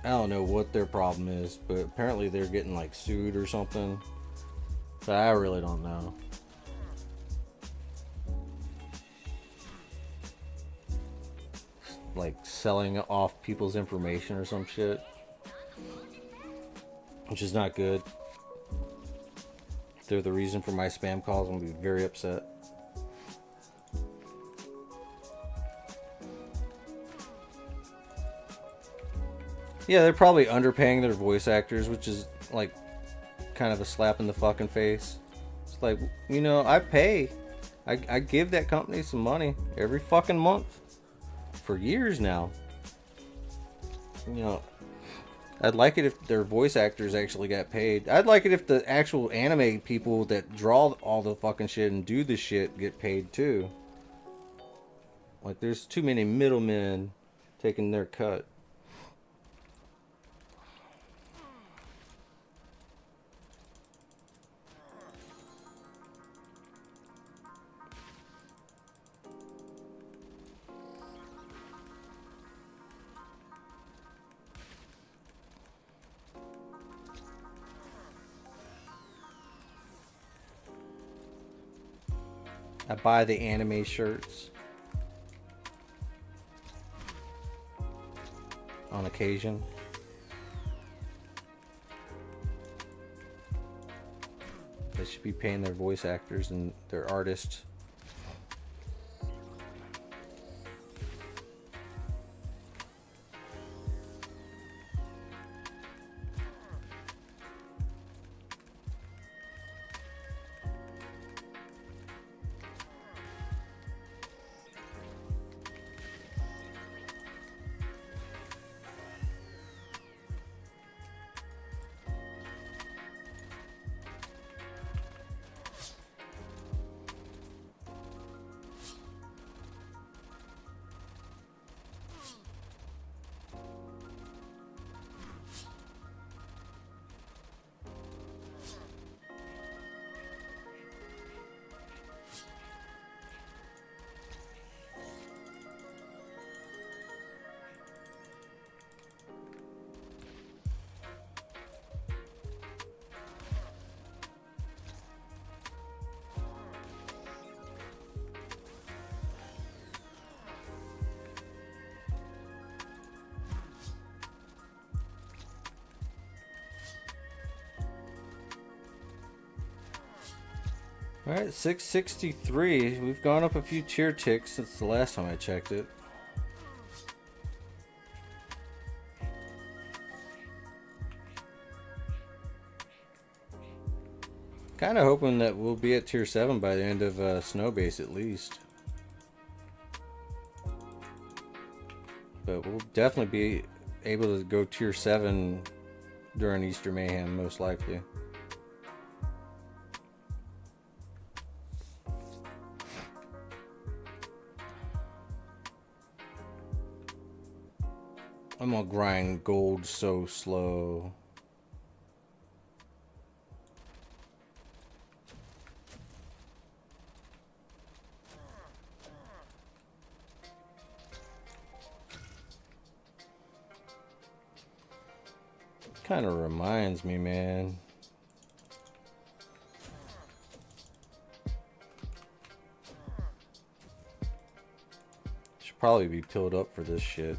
S1: I don't know what their problem is, but apparently they're getting like sued or something. So I really don't know. Like selling off people's information or some shit, which is not good. If they're the reason for my spam calls, I'm gonna be very upset. Yeah, they're probably underpaying their voice actors, which is like kind of a slap in the fucking face. It's like, you know, I pay. I give that company some money every fucking month for years now. You know, I'd like it if their voice actors actually got paid. I'd like it if the actual anime people that draw all the fucking shit and do the shit get paid too. Like, there's too many middlemen taking their cut. I buy the anime shirts on occasion. They should be paying their voice actors and their artists. Alright, 663. We've gone up a few tier ticks since the last time I checked it. Kind of hoping that we'll be at tier 7 by the end of Snowbase at least. But we'll definitely be able to go tier 7 during Easter Mayhem, most likely. I'm gonna grind gold so slow. Kind of reminds me, man. Should probably be pilled up for this shit.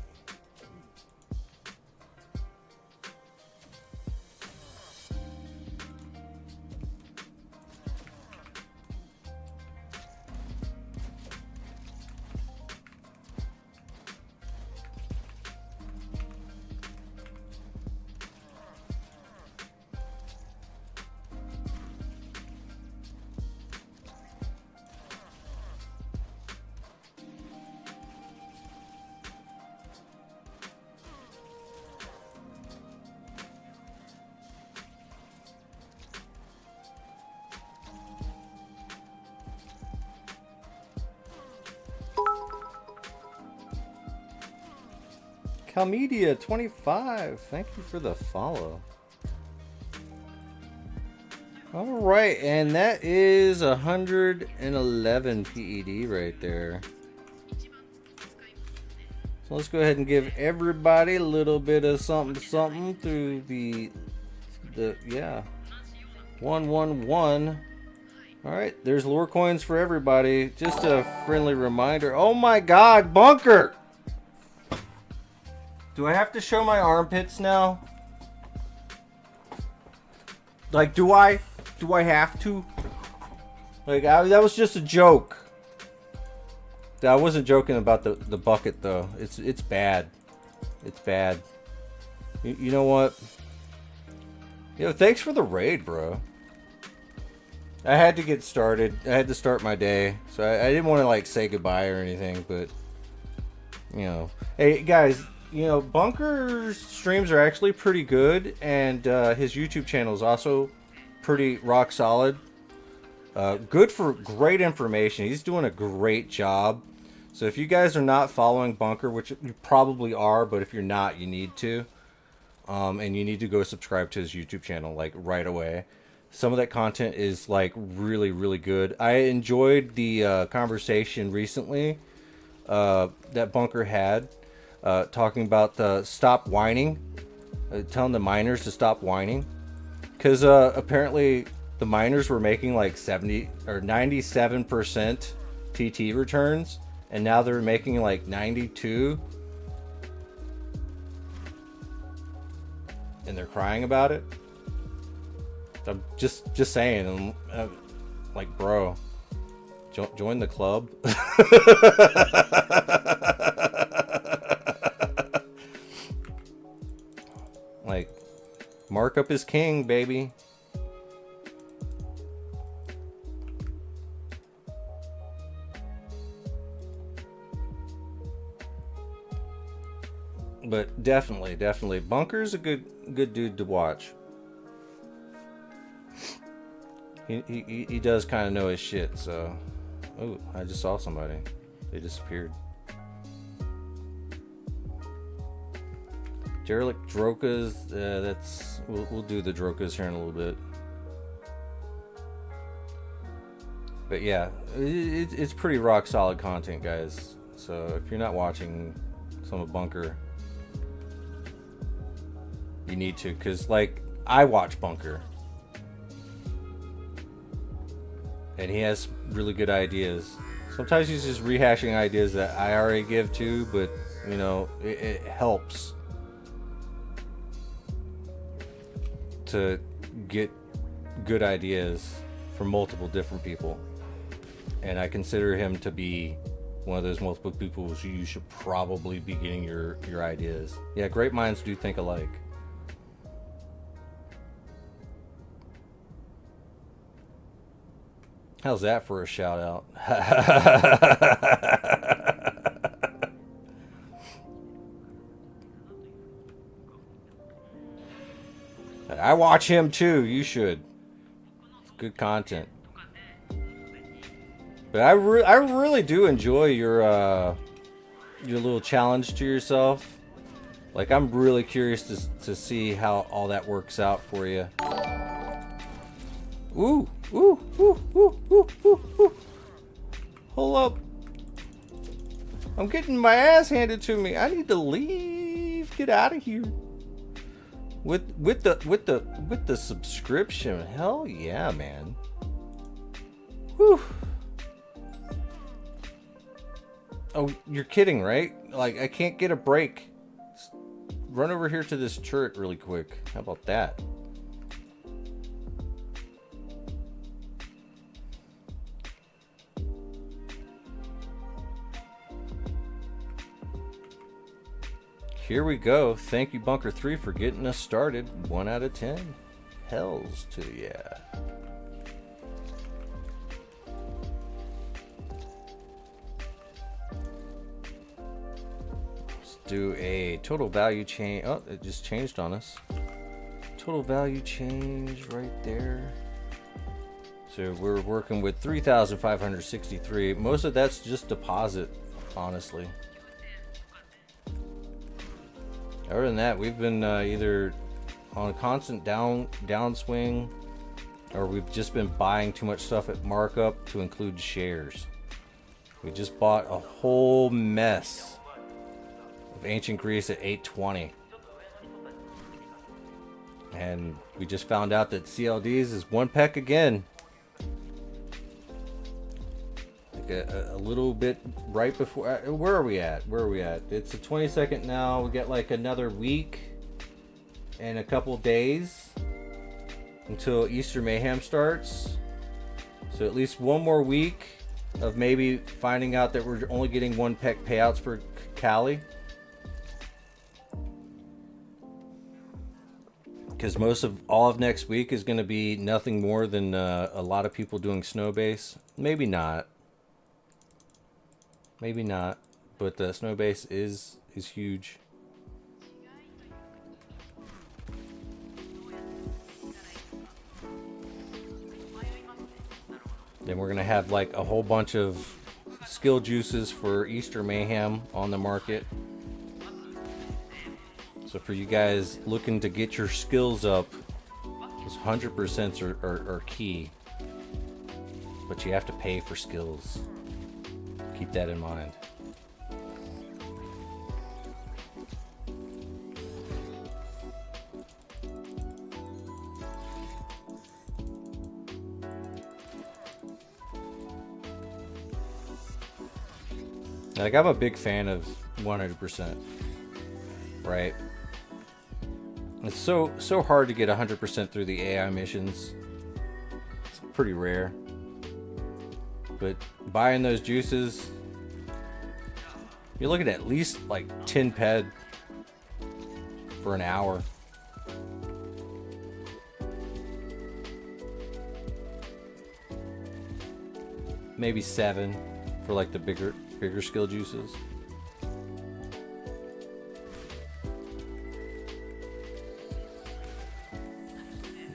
S1: Calmedia 25, thank you for the follow. Alright, and that is 111 PED right there. So let's go ahead and give everybody a little bit of something through the yeah. 111. Alright, there's lore coins for everybody. Just a friendly reminder. Oh my god, Bunker! Do I have to show my armpits now? Like, do I have to? Like, that was just a joke. I wasn't joking about the bucket though. It's bad. It's bad. You know what? Yo, thanks for the raid, bro. I had to get started. I had to start my day, so I didn't want to like say goodbye or anything, but you know, hey guys, you know, Bunker's streams are actually pretty good, and his YouTube channel is also pretty rock solid. Good for great information. He's doing a great job. So if you guys are not following Bunker, which you probably are, but if you're not, you need to, and you need to go subscribe to his YouTube channel like right away. Some of that content is like really, really good. I enjoyed the conversation recently that Bunker had, talking about the stop whining, telling the miners to stop whining, because apparently the miners were making like 70 or 97% TT returns, and now they're making like 92, and they're crying about it. I'm just saying, like, bro, join the club. Like, markup is king, baby. But definitely, Bunker's a good dude to watch. He does kind of know his shit, so... Oh, I just saw somebody. They disappeared. Derelict Drokas, that's... We'll do the Drokas here in a little bit. But yeah, it's pretty rock solid content, guys. So if you're not watching some of Bunker, you need to, because, like, I watch Bunker. And he has really good ideas. Sometimes he's just rehashing ideas that I already give to, but, you know, it helps to get good ideas from multiple different people. And I consider him to be one of those multiple people who you should probably be getting your ideas. Yeah, great minds do think alike. How's that for a shout out? I watch him too. You should. It's good content. But I really do enjoy your little challenge to yourself. Like, I'm really curious to see how all that works out for you. Ooh, ooh, ooh, ooh, ooh, ooh, ooh. Hold up. I'm getting my ass handed to me. I need to leave. Get out of here. With the subscription. Hell yeah, man. Whew. Oh, you're kidding, right? Like, I can't get a break. Run over here to this turret really quick. How about that? Here we go. Thank you, Bunker 3, for getting us started. 1 out of 10. Hells to ya. Let's do a total value change. Oh, it just changed on us. Total value change right there. So we're working with 3,563. Most of that's just deposit, honestly. Other than that, we've been either on a constant downswing, or we've just been buying too much stuff at markup to include shares. We just bought a whole mess of ancient Greece at 820. And we just found out that CLDs is 1 peck again. A little bit right before. Where are we at? It's the 22nd now. We got like another week and a couple days until Easter Mayhem starts. So at least one more week of maybe finding out that we're only getting 1 peck payouts for Cali. because most of all of next week is going to be nothing more than a lot of people doing snow base. Maybe not. Maybe not. But snow base is huge. Then we're going to have like a whole bunch of skill juices for Easter Mayhem on the market. So for you guys looking to get your skills up, those 100% are key. But you have to pay for skills. Keep that in mind. Like, I'm a big fan of 100%, right? It's so hard to get 100% through the AI missions. It's pretty rare. But buying those juices, you're looking at least like 10 ped for an hour. Maybe 7 for like the bigger skill juices.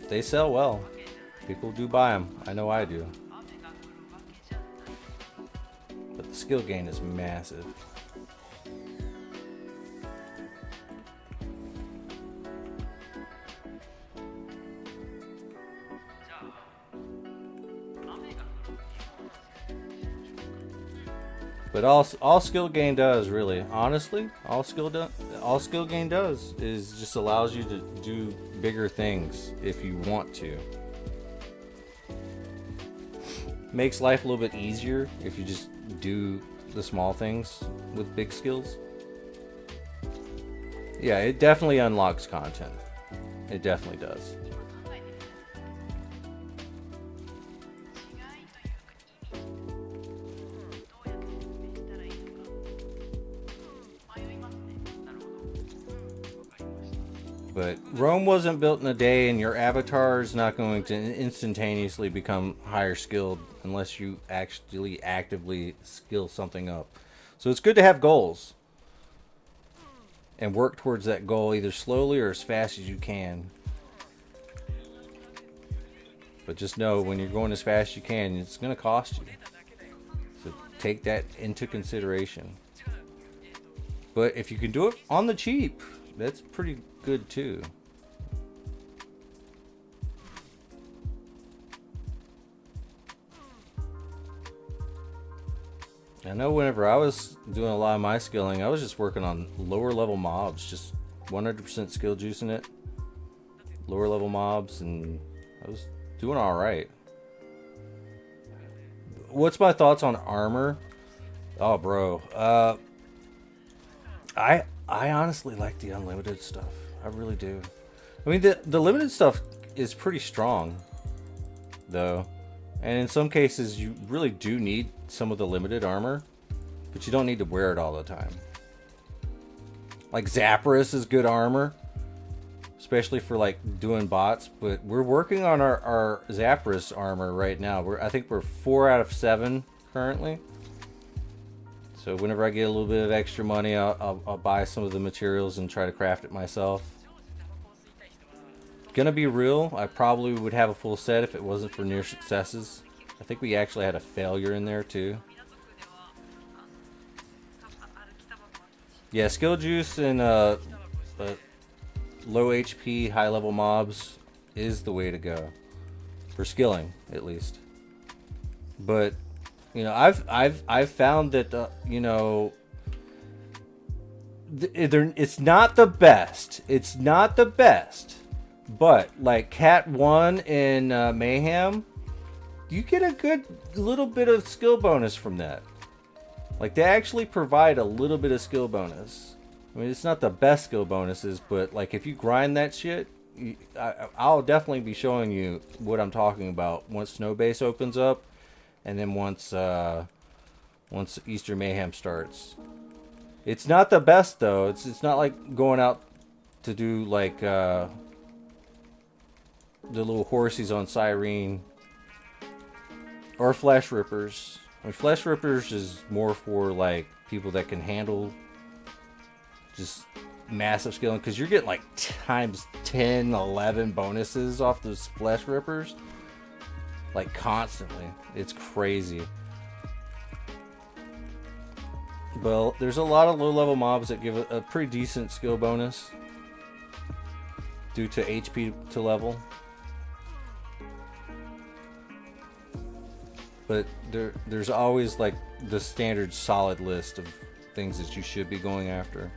S1: They sell well. People do buy them. I know I do. But the skill gain is massive. But all skill gain does, really, honestly, all skill gain does is just allows you to do bigger things if you want to. Makes life a little bit easier if you just do the small things with big skills. Yeah, it definitely unlocks content. It definitely does. But Rome wasn't built in a day, and your avatar is not going to instantaneously become higher skilled unless you actually actively skill something up. So it's good to have goals and work towards that goal either slowly or as fast as you can. But just know when you're going as fast as you can, it's going to cost you. So take that into consideration. But if you can do it on the cheap, that's pretty good too. I know whenever I was doing a lot of my skilling, I was just working on lower level mobs, just 100% skill juicing it. Lower level mobs, and I was doing alright. What's my thoughts on armor? Oh, bro. I honestly like the unlimited stuff. I really do. I mean, the limited stuff is pretty strong, though. And in some cases, you really do need some of the limited armor, but you don't need to wear it all the time. Like, Zapparus is good armor, especially for, like, doing bots. But we're working on our Zapparus armor right now. I think we're 4 out of 7 currently. So whenever I get a little bit of extra money, I'll buy some of the materials and try to craft it myself. Gonna be real, I probably would have a full set if it wasn't for near successes. I think we actually had a failure in there too. Yeah, skill juice and low HP, high level mobs is the way to go. For skilling, at least. But you know, I've found that you know, it's not the best. It's not the best. But like Cat 1 in Mayhem, you get a good little bit of skill bonus from that. Like, they actually provide a little bit of skill bonus. I mean, it's not the best skill bonuses, but like if you grind that shit, I'll definitely be showing you what I'm talking about once Snow Base opens up, and then once Easter Mayhem starts. It's not the best though. It's not like going out to do like the little horsies on Cyrene, or Flesh Rippers. I mean, Flesh Rippers is more for like people that can handle just massive scaling, because you're getting like times 10, 11 bonuses off those Flesh Rippers, like constantly. It's crazy. Well, there's a lot of low-level mobs that give a pretty decent skill bonus due to HP to level. But there's always like the standard solid list of things that you should be going after.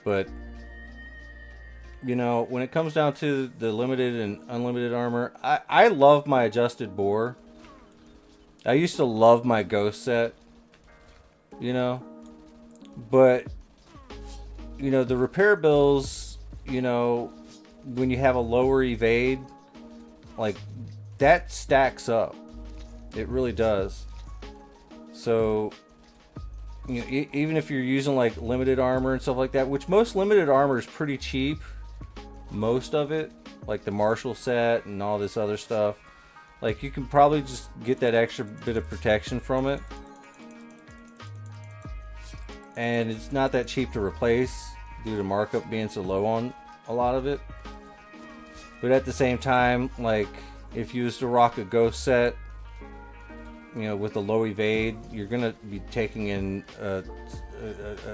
S1: But you know, when it comes down to the limited and unlimited armor, I love my adjusted bore. I used to love my ghost set, you know, but you know, the repair bills, you know, when you have a lower evade, like that stacks up. It really does. So you know, even if you're using like limited armor and stuff like that, which most limited armor is pretty cheap, most of it, like the Marshall set and all this other stuff, like you can probably just get that extra bit of protection from it, and it's not that cheap to replace due to markup being so low on a lot of it. But at the same time, like if you was to rock a ghost set, you know, with a low evade, you're gonna be taking in a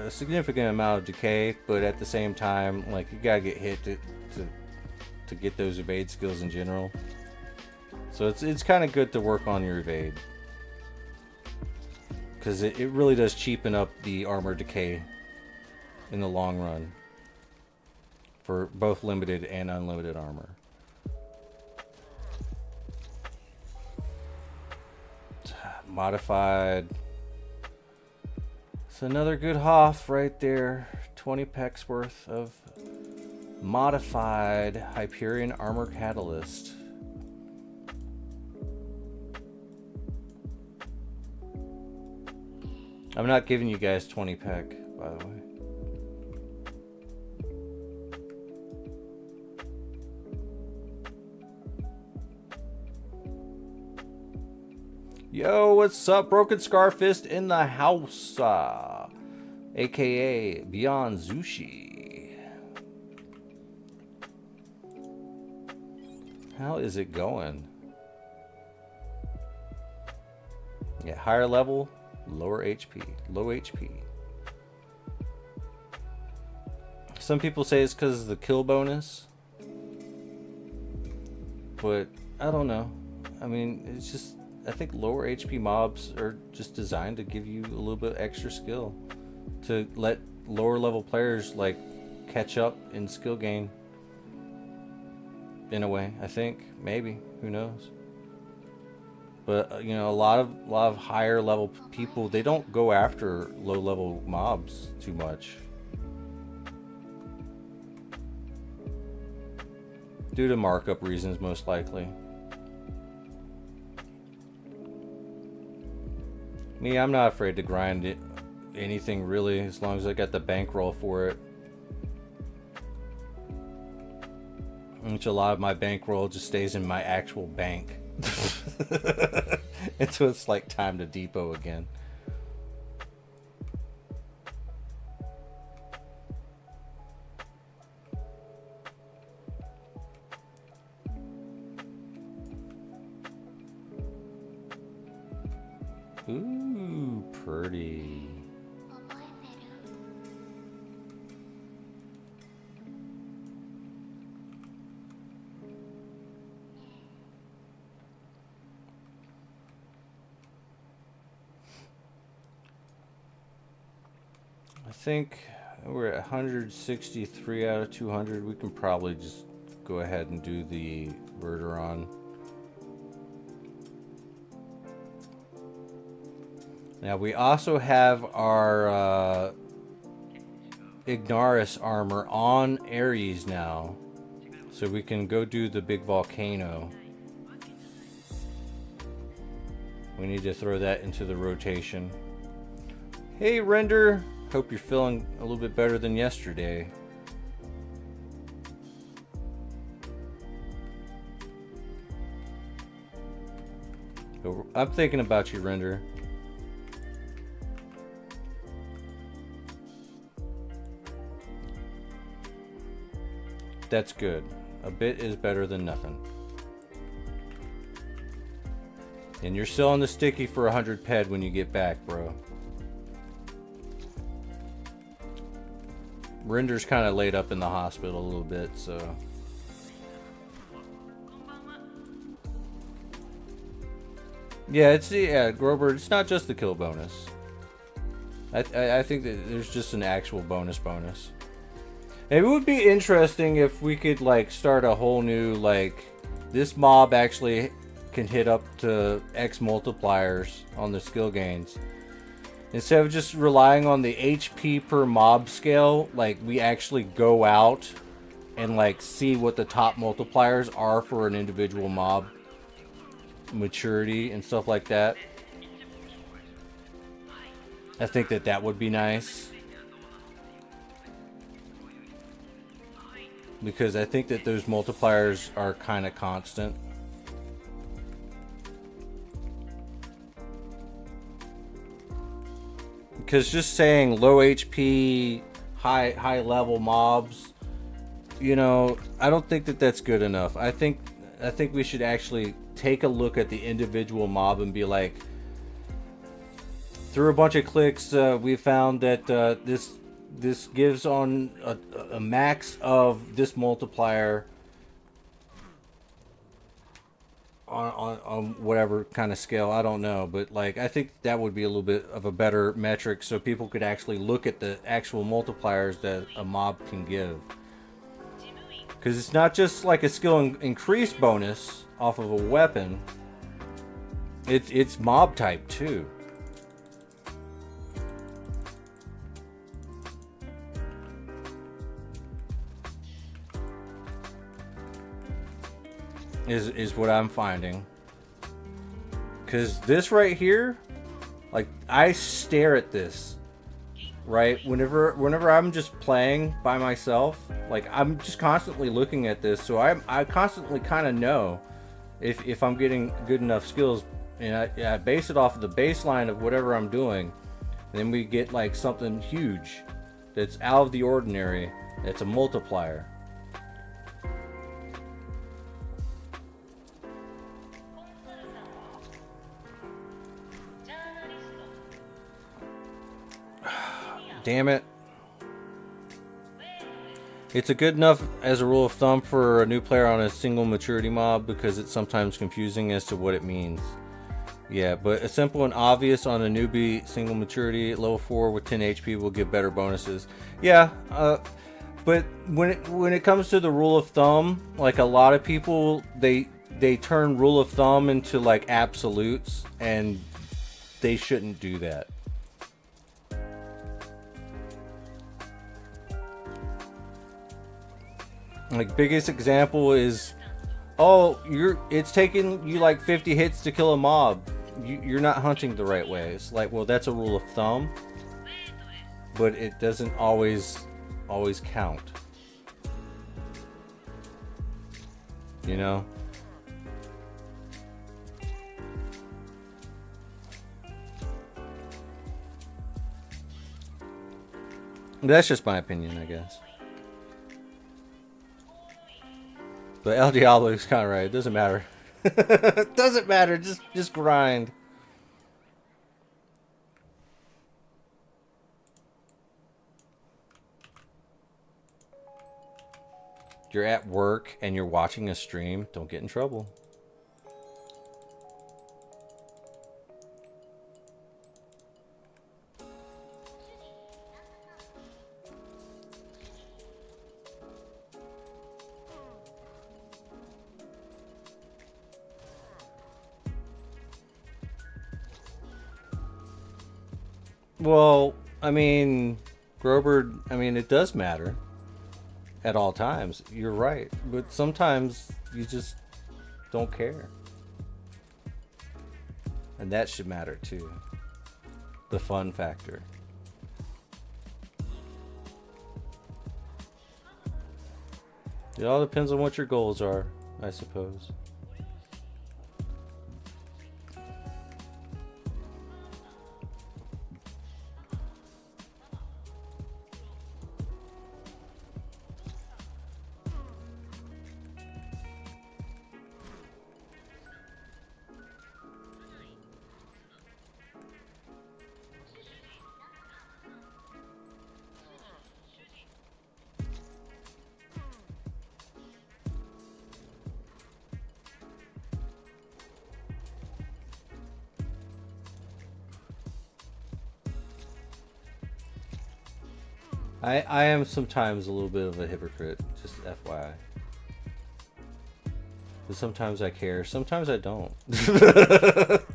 S1: significant amount of decay, but at the same time, like you gotta get hit to get those evade skills in general. So it's kind of good to work on your evade, because it really does cheapen up the armor decay in the long run for both limited and unlimited armor. Modified. It's another good Hoff right there. 20 pecks worth of modified Hyperion Armor Catalyst. I'm not giving you guys 20 peck, by the way. Yo, what's up? Broken Scarfist in the house, aka Beyond Zushi. How is it going? Yeah, higher level, lower HP, low HP. Some people say it's because of the kill bonus, but I don't know. I mean, it's just, I think lower HP mobs are just designed to give you a little bit extra skill, to let lower level players like catch up in skill gain. In a way, I think, maybe, who knows. But you know, a lot of higher level people, they don't go after low level mobs too much, due to markup reasons, most likely. Me, I'm not afraid to grind it, anything really, as long as I got the bankroll for it. Which a lot of my bankroll just stays in my actual bank until it's like time to depot again. Ooh, pretty. I think we're at 163 out of 200. We can probably just go ahead and do the Verderon. Now we also have our Ignaris armor on Ares now, so we can go do the big volcano. We need to throw that into the rotation. Hey, Render. Hope you're feeling a little bit better than yesterday. I'm thinking about you, Render. That's good. A bit is better than nothing. And you're still on the sticky for 100 ped when you get back, bro. Render's kind of laid up in the hospital a little bit, so... Yeah, Grover, it's not just the kill bonus. I think that there's just an actual bonus. It would be interesting if we could, like, start a whole new, like, this mob actually can hit up to X multipliers on the skill gains. Instead of just relying on the HP per mob scale, like, we actually go out and, like, see what the top multipliers are for an individual mob. Maturity and stuff like that. I think that would be nice. Because I think that those multipliers are kind of constant. Because just saying low HP, high level mobs, you know, I don't think that that's good enough. I think we should actually take a look at the individual mob and be like, through a bunch of clicks, we found that this gives on a max of this multiplier on whatever kind of scale. I don't know, but like I think that would be a little bit of a better metric so people could actually look at the actual multipliers that a mob can give. Because it's not just like a skill increase bonus off of a weapon. It's mob type too. Is what I'm finding. Because this right here, like, I stare at this, right? Whenever I'm just playing by myself, like, I'm just constantly looking at this, so I constantly kind of know if I'm getting good enough skills, and I base it off of the baseline of whatever I'm doing. And then we get like something huge that's out of the ordinary, that's a multiplier. Damn it. It's a good enough as a rule of thumb for a new player on a single maturity mob because it's sometimes confusing as to what it means. Yeah, but a simple and obvious on a newbie single maturity level 4 with 10 HP will give better bonuses. Yeah, but when it comes to the rule of thumb, like a lot of people, they turn rule of thumb into like absolutes, and they shouldn't do that. Like, biggest example is, oh, it's taking you like 50 hits to kill a mob. You're not hunting the right way. It's like, well, that's a rule of thumb, but it doesn't always count. You know? That's just my opinion, I guess. But El Diablo's kind of right. It doesn't matter. It doesn't matter. Just grind. You're at work and you're watching a stream. Don't get in trouble. Well, I mean, Grover, I mean, it does matter at all times. You're right. But sometimes you just don't care. And that should matter too. The fun factor. It all depends on what your goals are, I suppose. I am sometimes a little bit of a hypocrite, just FYI. But sometimes I care, sometimes I don't.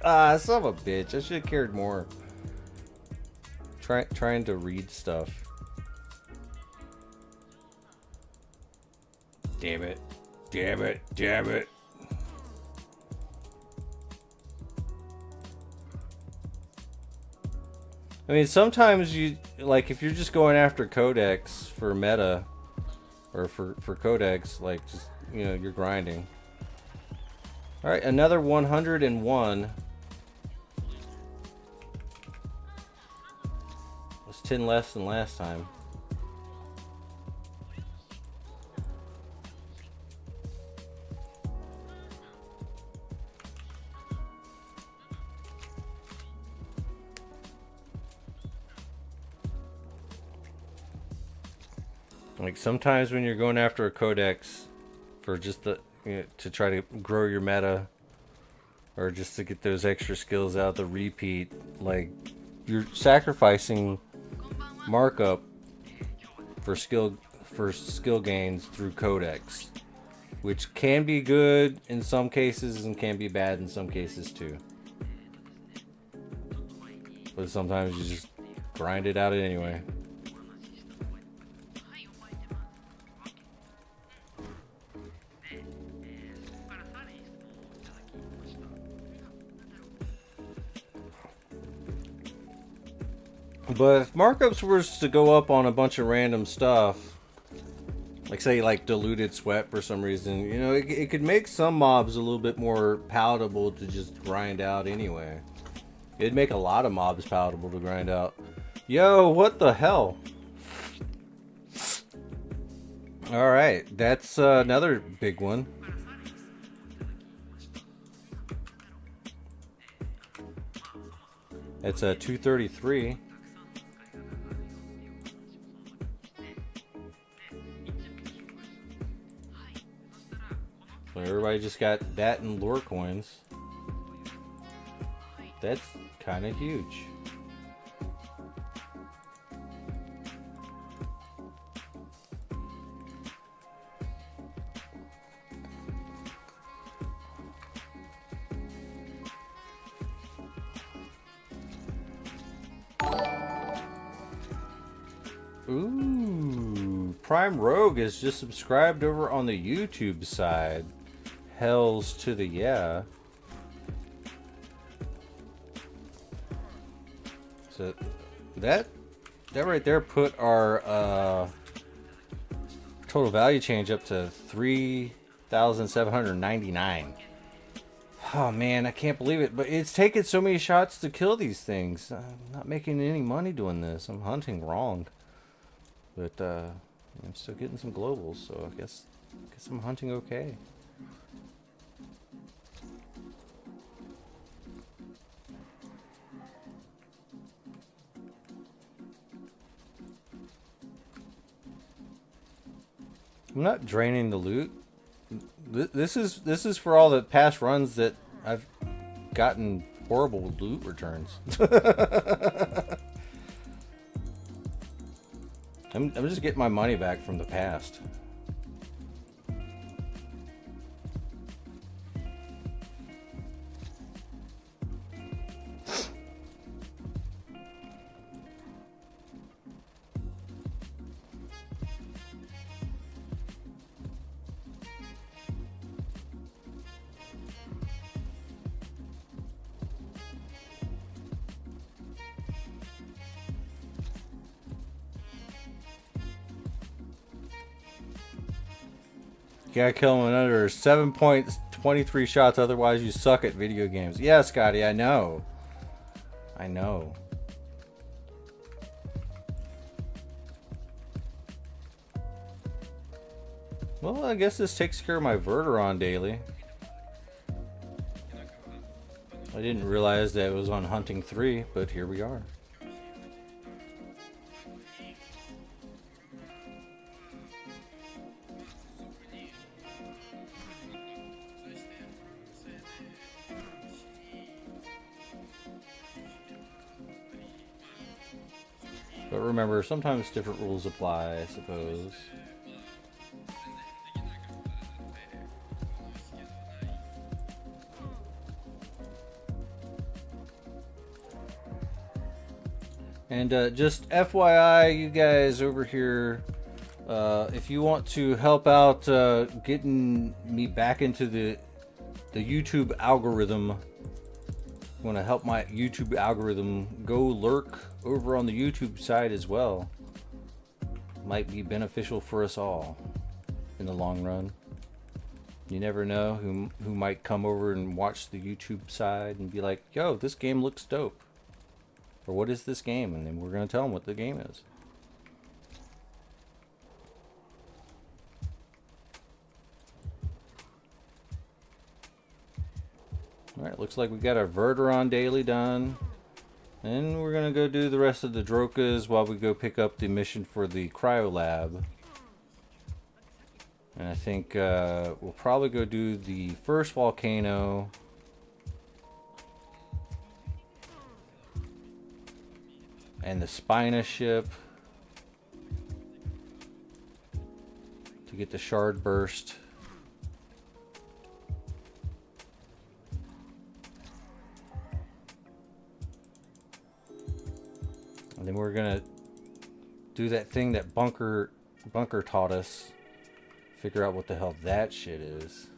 S1: Ah, son of a bitch. I should have cared more. Trying to read stuff. Damn it. Damn it. Damn it. I mean, sometimes you, like, if you're just going after codex for meta, or for codex, like, just, you know, you're grinding. Alright, another 101. That's 10 less than last time. Like sometimes when you're going after a codex for just the, you know, to try to grow your meta, or just to get those extra skills out, the repeat, like you're sacrificing markup for skill gains through codex, which can be good in some cases and can be bad in some cases too. But sometimes you just grind it out anyway. But if markups were to go up on a bunch of random stuff, like say like diluted sweat for some reason, you know, it could make some mobs a little bit more palatable to just grind out anyway. It'd make a lot of mobs palatable to grind out. Yo, what the hell? Alright, that's another big one. It's a 233. So everybody just got that and lore coins. That's kind of huge. Ooh, Prime Rogue is just subscribed over on the YouTube side. Hells to the yeah. So that right there put our total value change up to 3,799. Oh man, I can't believe it. But it's taken so many shots to kill these things. I'm not making any money doing this. I'm hunting wrong. But I'm still getting some globals, so I guess I'm hunting okay. I'm not draining the loot. This is for all the past runs that I've gotten horrible loot returns. I'm just getting my money back from the past. gotta kill him in under 7.23 shots, otherwise you suck at video games. Yeah, Scotty, I know. I know. Well, I guess this takes care of my Verteron daily. I didn't realize that it was on Hunting 3, but here we are. But remember, sometimes different rules apply, I suppose. And just FYI, you guys over here, if you want to help out getting me back into the YouTube algorithm, want to help my YouTube algorithm, go lurk over on the YouTube side as well. Might be beneficial for us all in the long run. You never know who might come over and watch the YouTube side and be like, yo, this game looks dope. Or what is this game? And then we're going to tell them what the game is. Alright, looks like we got our Verteron daily done. And we're going to go do the rest of the Drokas while we go pick up the mission for the Cryo Lab. And I think we'll probably go do the first volcano. And the Spina ship to get the shard burst. And then we're gonna do that thing that Bunker taught us. Figure out what the hell that shit is.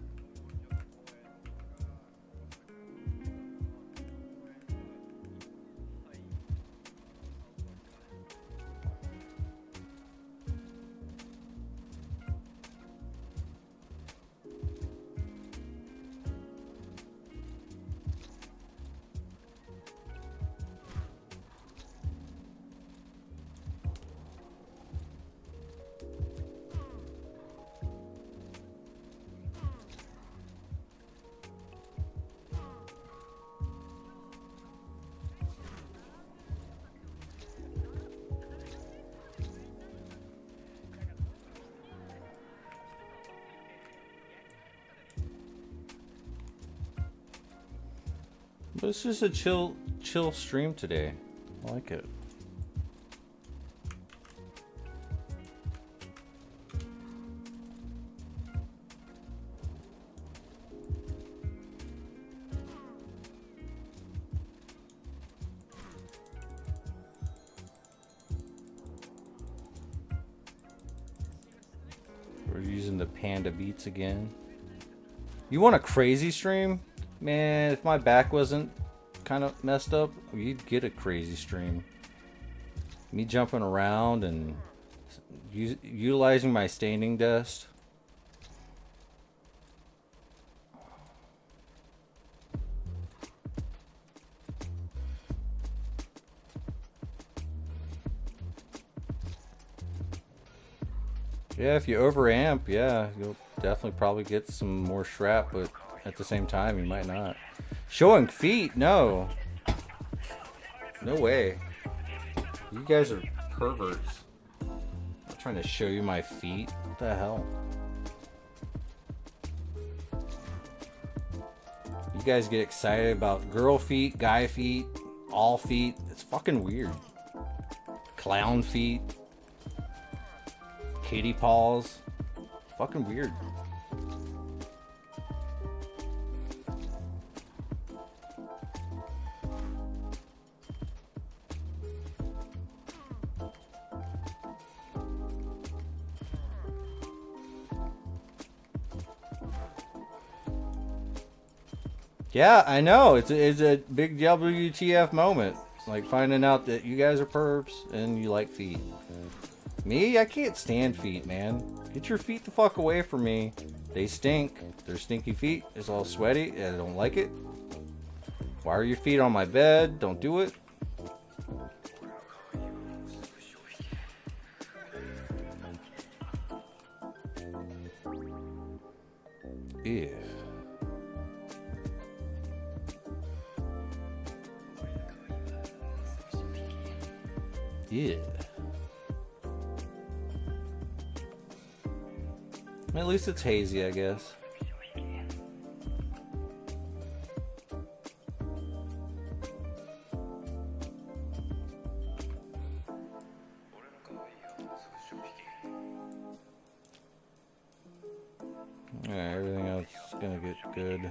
S1: But it's just a chill stream today. I like it. We're using the Panda Beats again. You want a crazy stream? Man, if my back wasn't kind of messed up, you'd get a crazy stream. Me jumping around and utilizing my standing desk. Yeah, if you overamp, yeah, you'll definitely probably get some more shrap, but at the same time, you might not. Showing feet? No. No way. You guys are perverts. I'm not trying to show you my feet. What the hell? You guys get excited about girl feet, guy feet, all feet. It's fucking weird. Clown feet. Kitty paws. Fucking weird. Yeah, I know. It's a big WTF moment. Like finding out that you guys are pervs and you like feet. Me? I can't stand feet, man. Get your feet the fuck away from me. They stink. Their stinky feet is all sweaty. I don't like it. Why are your feet on my bed? Don't do it. Ew. Yeah. At least it's hazy, I guess. Alright, everything else is gonna get good.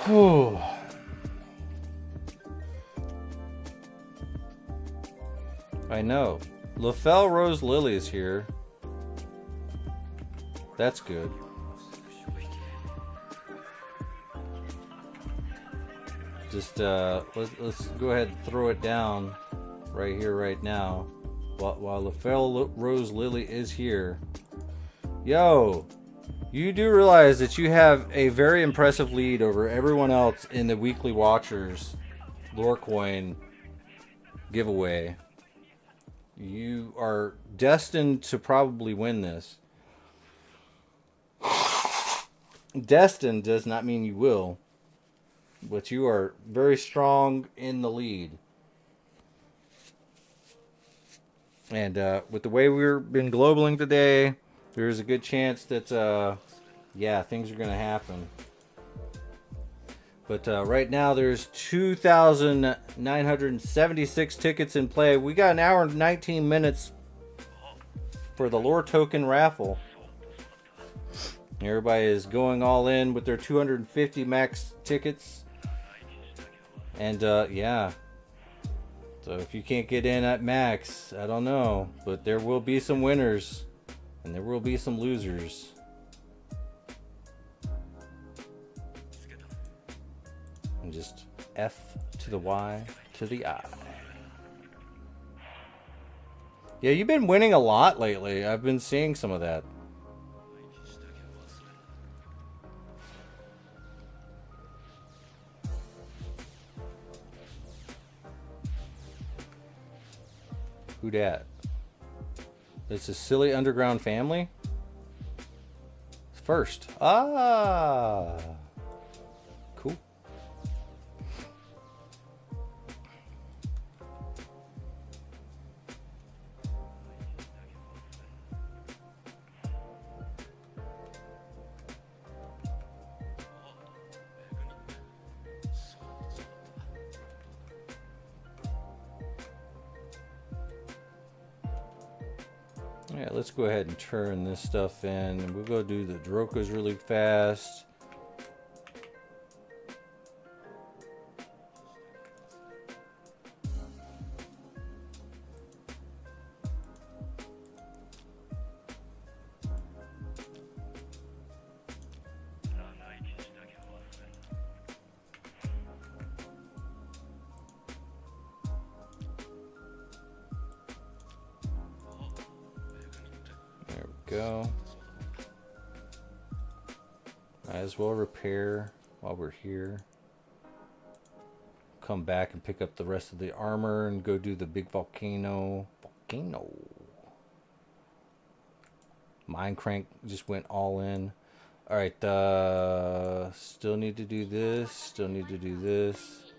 S1: Whew. I know. LaFell Rose Lily is here. That's good. Just let's go ahead and throw it down right here, right now. While LaFell Rose Lily is here. Yo, you do realize that you have a very impressive lead over everyone else in the weekly watchers lore coin giveaway. You are destined to probably win this. Destined does not mean you will, but you are very strong in the lead. And with the way we've been globaling today, there's a good chance that, yeah, things are going to happen. But right now, there's 2,976 tickets in play. We got an hour and 19 minutes for the lore token raffle. Everybody is going all in with their 250 max tickets. And, yeah. So if you can't get in at max, I don't know. But there will be some winners. And there will be some losers. And just F to the Y to the I. Yeah, you've been winning a lot lately. I've been seeing some of that. Who dat? It's a silly underground family? First. Ah. Cool. Yeah, let's go ahead and turn this stuff in. And we'll go do the Drokas really fast. Go. Might as well repair while we're here. Come back and pick up the rest of the armor and go do the big volcano. Mine crank just went all in. Alright, still need to do this. Still need to do this.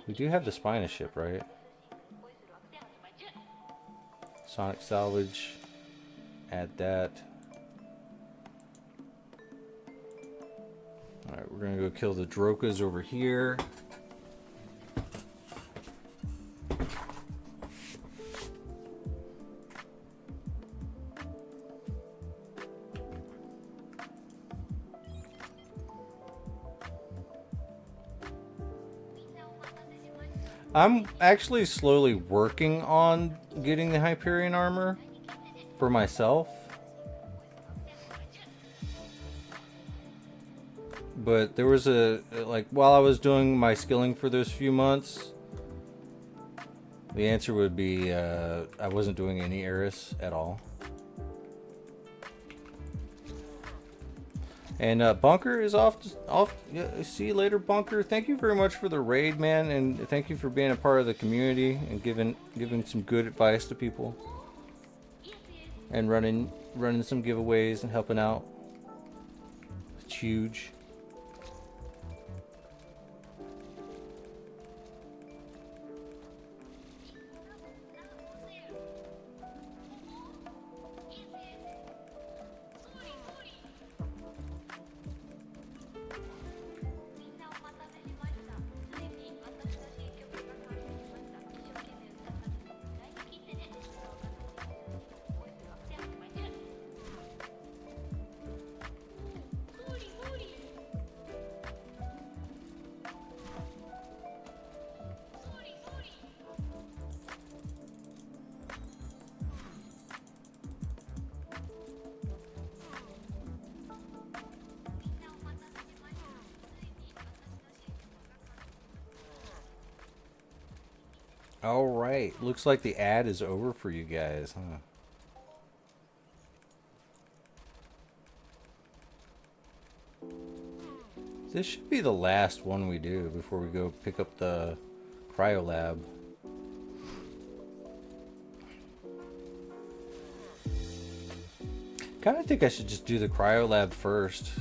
S1: We do have the Spina ship, right? Sonic salvage, add that. Alright, we're gonna go kill the Drokas over here. I'm actually slowly working on getting the Hyperion armor for myself. But there was while I was doing my skilling for those few months, The answer would be I wasn't doing any Eris at all. And Bunker is off. Yeah, see you later, Bunker. Thank you very much for the raid, man, and thank you for being a part of the community and giving some good advice to people, and running some giveaways and helping out. It's huge. All right, looks like the ad is over for you guys, huh? This should be the last one we do before we go pick up the cryo lab. Kind of think I should just do the cryo lab first.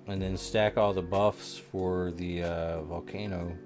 S1: And then stack all the buffs for the volcano.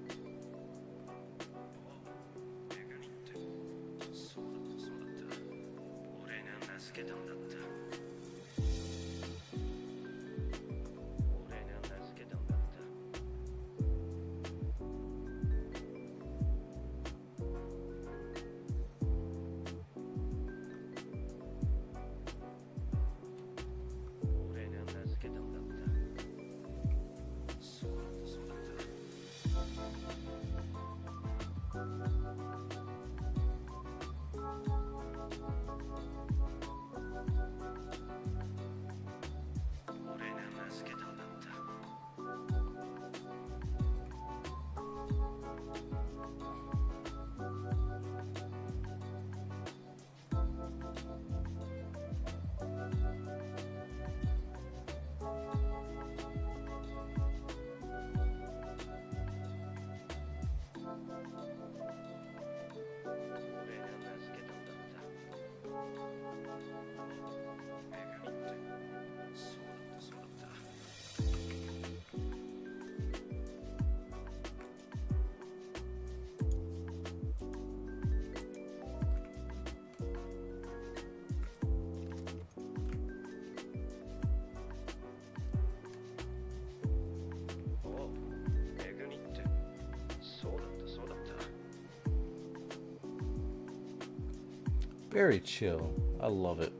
S1: Very chill. I love it.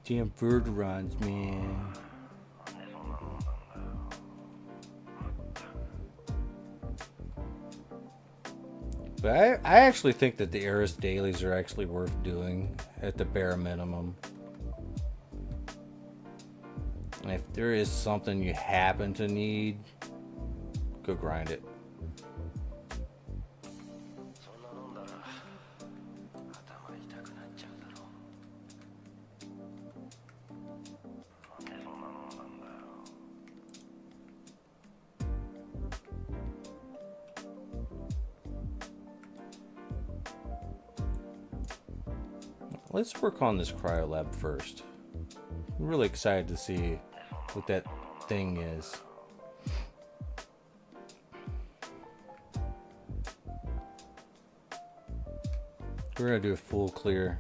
S1: Damn bird runs, man. But I actually think that the Eris dailies are actually worth doing at the bare minimum. And if there is something you happen to need, go grind it. Let's work on this cryo lab first. I'm really excited to see what that thing is. We're gonna do a full clear.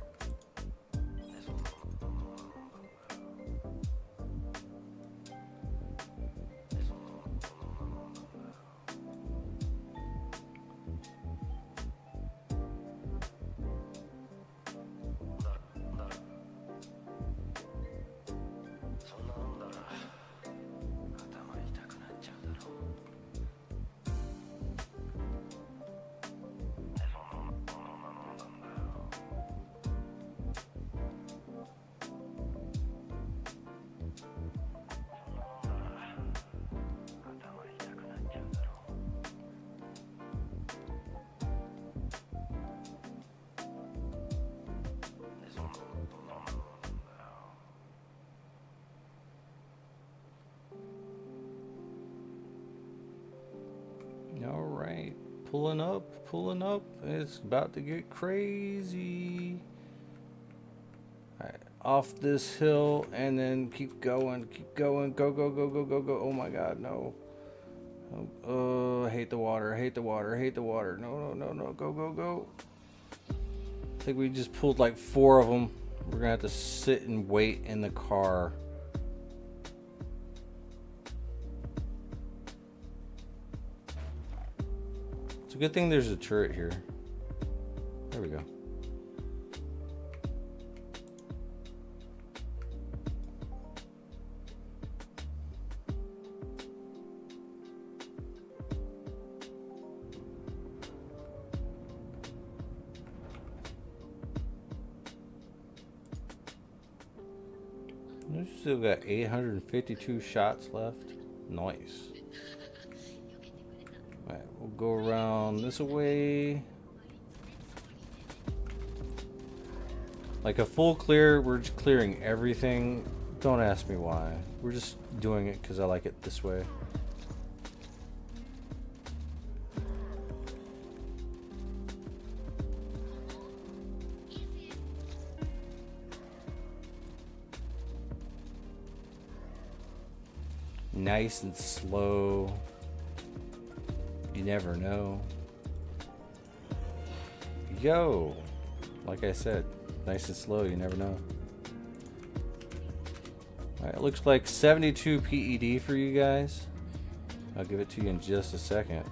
S1: All right, pulling up. It's about to get crazy. All right, off this hill and then keep going. Go, go, go, go, go. Oh my God, no. Oh, I hate the water. No. Go. I think we just pulled like 4 of them. We're gonna have to sit and wait in the car. It's a good thing there's a turret here. There we go. We've still got 852 shots left. Nice. Alright, we'll go around this way. Like a full clear, we're just clearing everything. Don't ask me why. We're just doing it because I like it this way. Nice and slow. You never know. Yo, like I said, nice and slow, you never know. Alright, it looks like 72 PED for you guys. I'll give it to you in just a second.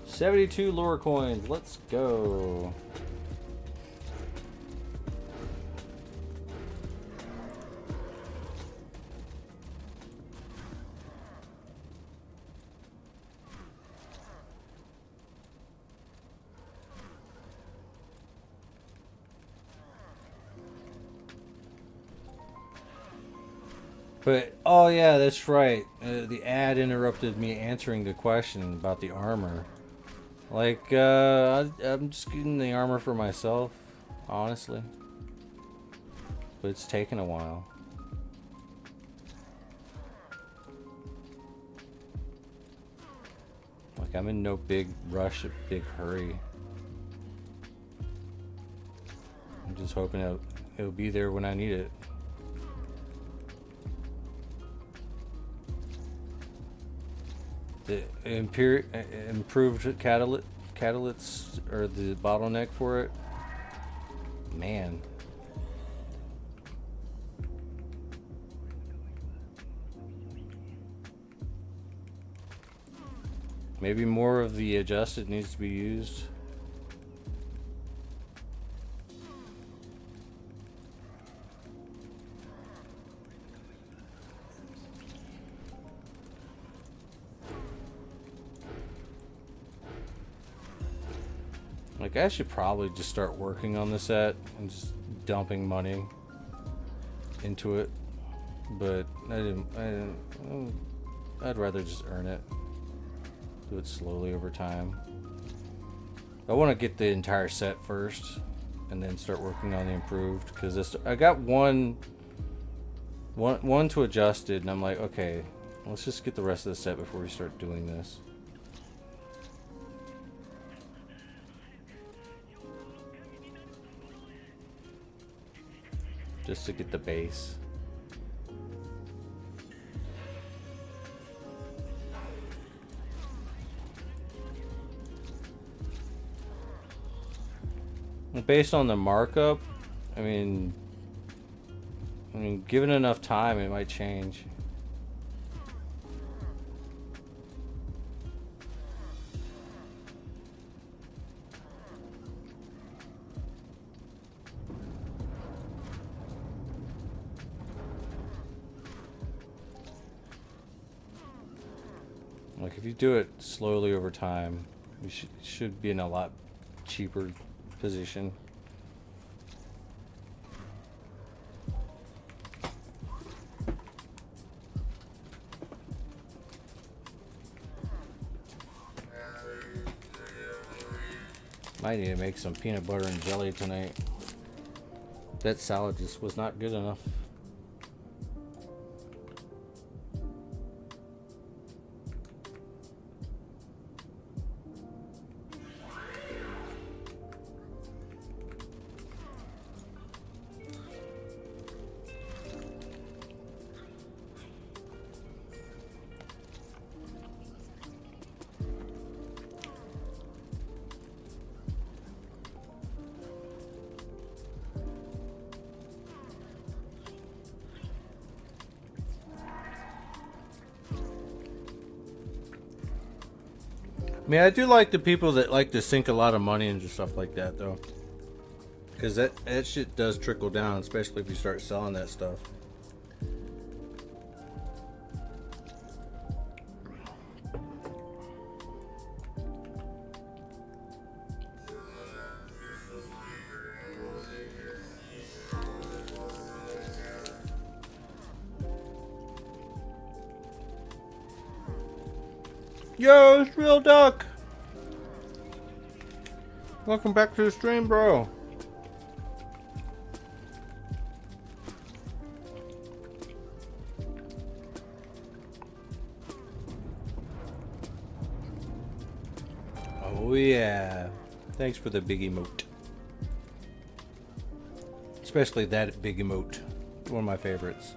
S1: $72 lore coins, let's go. But, oh yeah, that's right. The ad interrupted me answering the question about the armor. Like, I'm just getting the armor for myself, honestly. But it's taken a while. Like, I'm in no big rush, big hurry. I'm just hoping it'll be there when I need it. The improved catalysts or the bottleneck for it, man. Maybe more of the adjusted needs to be used. Like, I should probably just start working on the set and just dumping money into it, but I'd rather just earn it. Do it slowly over time. I want to get the entire set first and then start working on the improved, because I got one to adjusted, and I'm like, okay, let's just get the rest of the set before we start doing this. Just to get the base. based on the markup, I mean, given enough time, it might change. Like if you do it slowly over time, you should be in a lot cheaper position. Might need to make some peanut butter and jelly tonight. That salad just was not good enough. I mean, I do like the people that like to sink a lot of money into stuff like that, though. Because that shit does trickle down, especially if you start selling that stuff. Yo, it's Real Duck. Welcome back to the stream, bro. Oh yeah. Thanks for the big emote. Especially that big emote. One of my favorites.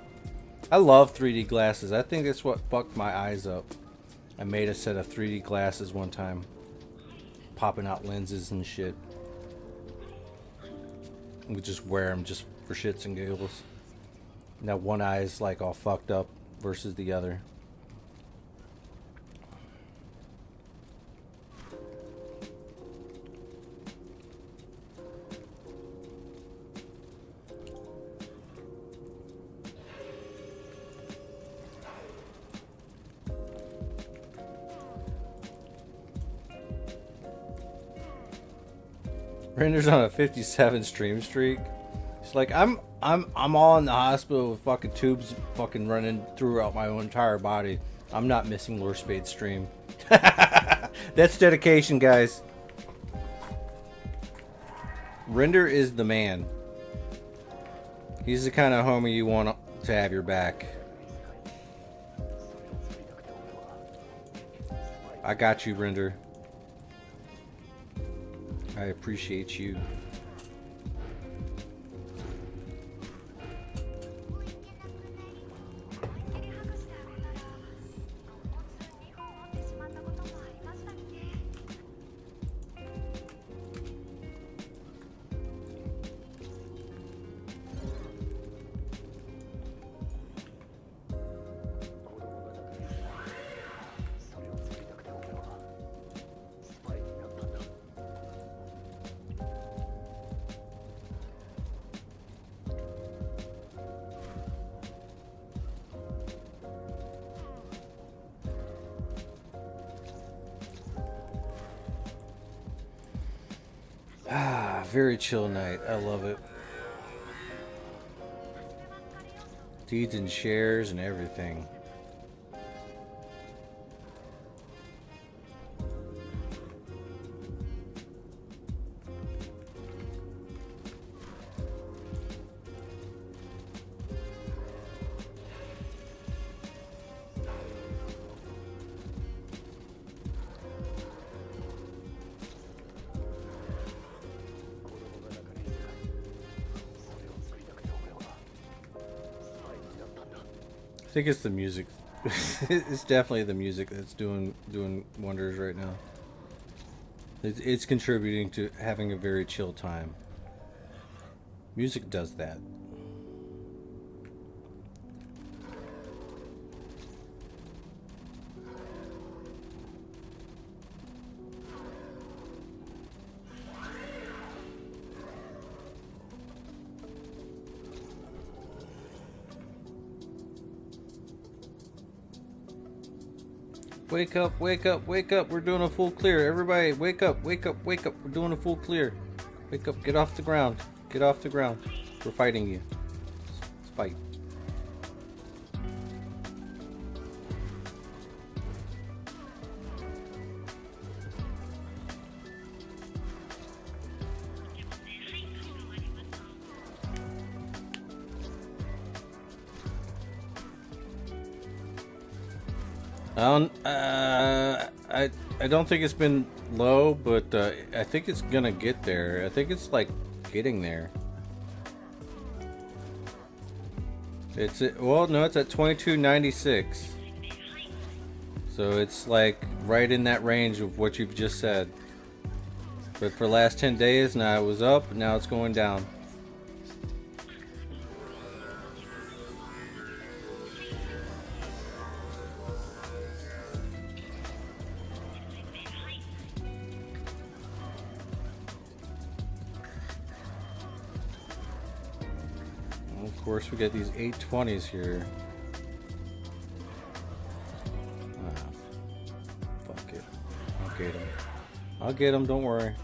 S1: I love 3D glasses. I think that's what fucked my eyes up. I made a set of 3D glasses one time, popping out lenses and shit. We just wear them just for shits and giggles. Now one eye is like all fucked up versus the other. Render's on a 57 stream streak. It's like I'm all in the hospital with fucking tubes fucking running throughout my entire body. I'm not missing Lorespade stream. That's dedication, guys. Render is the man. He's the kind of homie you want to have your back. I got you, Render. I appreciate you. Very chill night. I love it. Deeds and shares and everything. I think it's the music. It's definitely the music that's doing wonders right now. It's contributing to having a very chill time. Music does that. Wake up, wake up, wake up. We're doing a full clear. Everybody, wake up, wake up, wake up. We're doing a full clear. Wake up, get off the ground. Get off the ground. We're fighting you. Let's fight. I don't think it's been low, but I think it's gonna get there. I think it's like getting there. It's at, well, no, it's at 22.96. So it's like right in that range of what you've just said. But for the last 10 days, now it was up, now it's going down. Of course, we get these 820s here. Ah, fuck it. I'll get them. I'll get them, don't worry.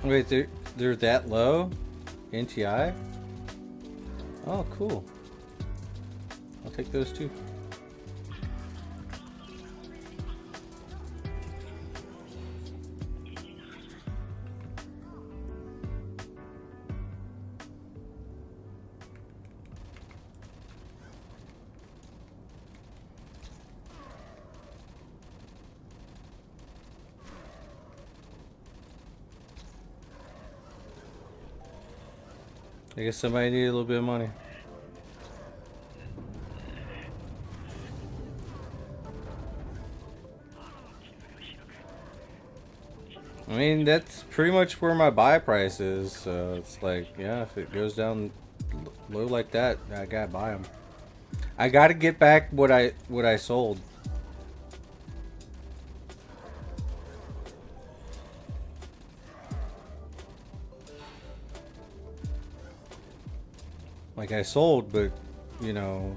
S1: Wait, they're that low? NTI? Oh, cool. I'll take those too. I guess somebody needed a little bit of money. I mean, that's pretty much where my buy price is. So it's like, yeah, if it goes down low like that, I gotta buy them. I gotta get back what I sold. Like I sold, but you know,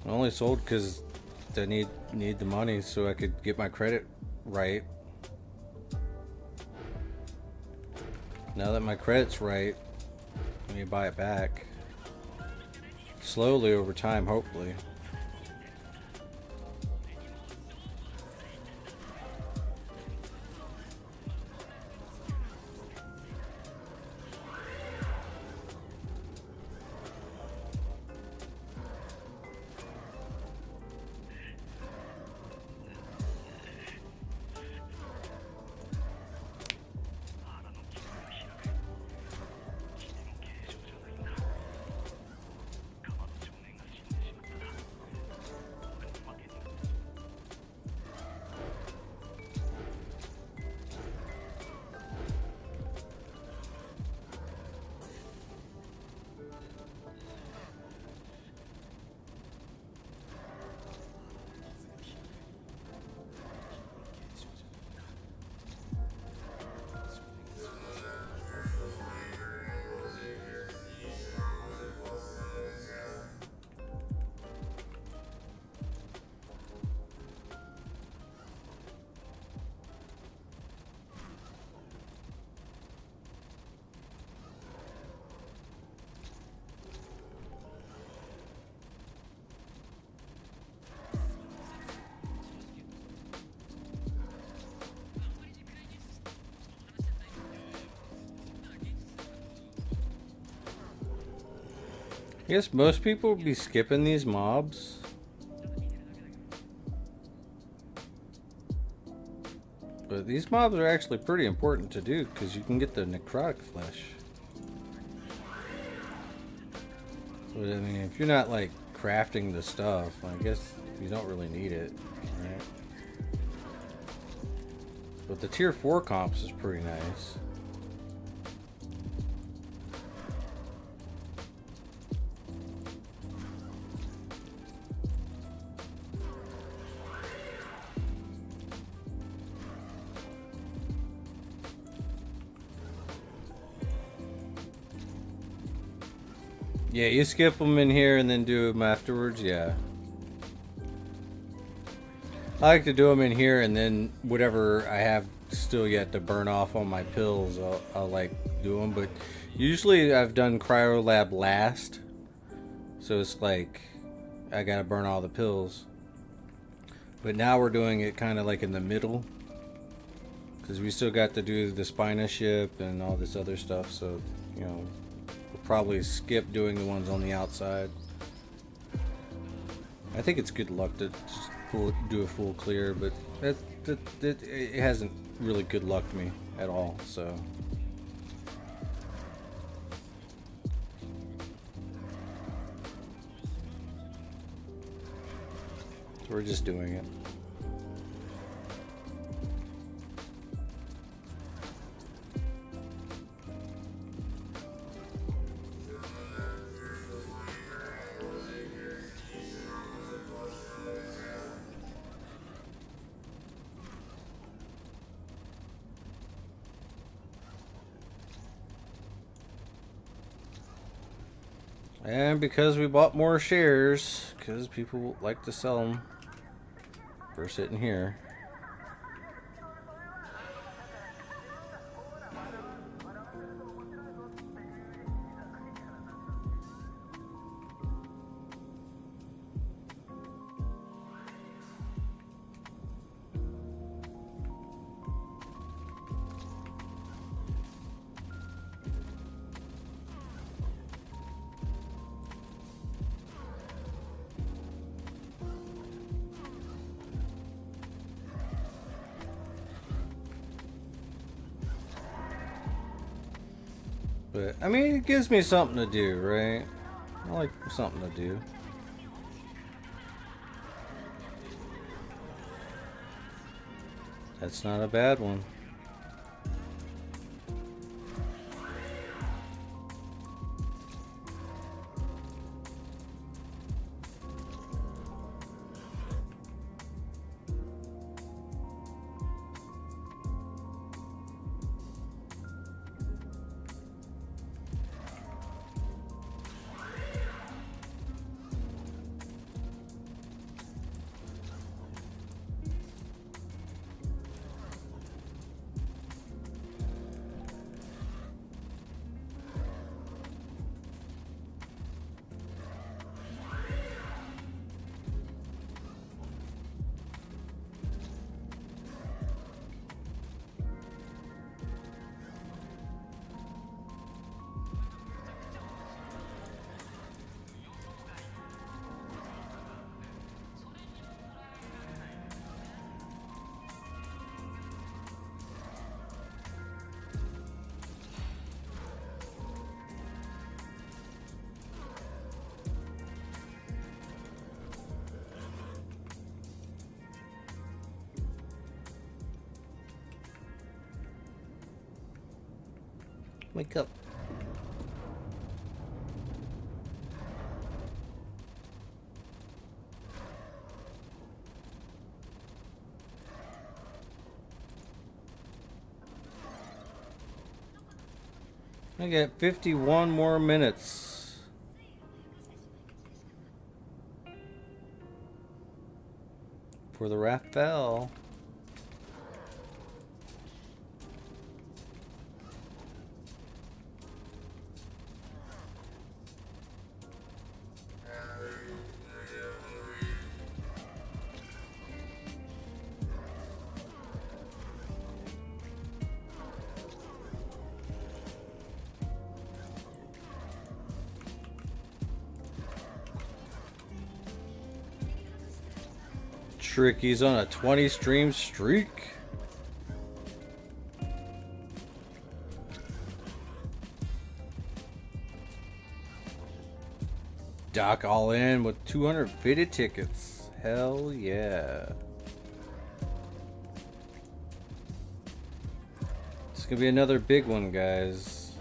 S1: I only sold because I need the money so I could get my credit right. Now that my credit's right, let me buy it back slowly over time, hopefully.
S2: I guess most people would be skipping these mobs. But these mobs are actually pretty important to do because you can get the necrotic flesh. But I mean, if you're not like crafting the stuff, I guess you don't really need it, right? But the tier 4 comps is pretty nice. Yeah, you skip them in here and then do them afterwards, yeah. I like to do them in here and then whatever I have still yet to burn off on my pills, I'll like do them. But usually I've done Cryolab last. So it's like I gotta burn all the pills. But now we're doing it kind of like in the middle. Because we still got to do the Spina ship and all this other stuff. So, you know, we'll probably skip doing the ones on the outside. I think it's good luck to just do a full clear, but it hasn't really good lucked me at all, so. So we're just doing it. And because we bought more shares, because people like to sell them, we're sitting here. But, I mean, it gives me something to do, right? I like something to do. That's not a bad one. Wake up. I got 51 more minutes. For the Raphael. Tricky's on a 20 stream streak. Doc all in with 250 tickets. Hell yeah. It's gonna be another big one, guys.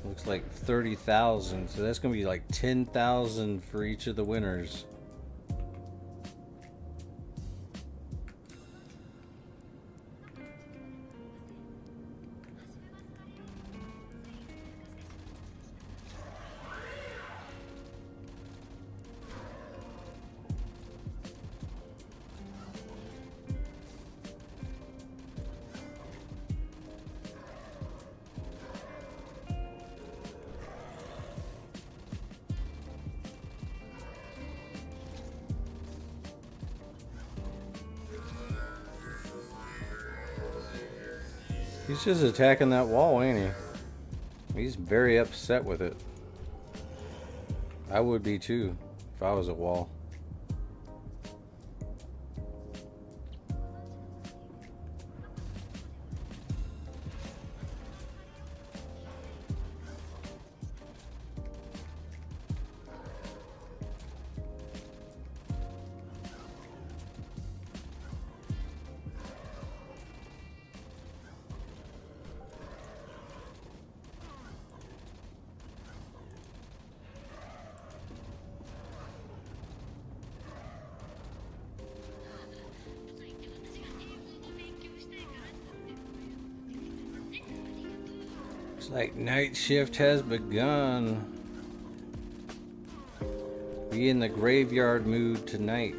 S2: Looks like 30,000, so that's gonna be like 10,000 for each of the winners. He's just attacking that wall, ain't he? He's very upset with it. I would be too, if I was a wall. It's like night shift has begun. Be in the graveyard mood tonight.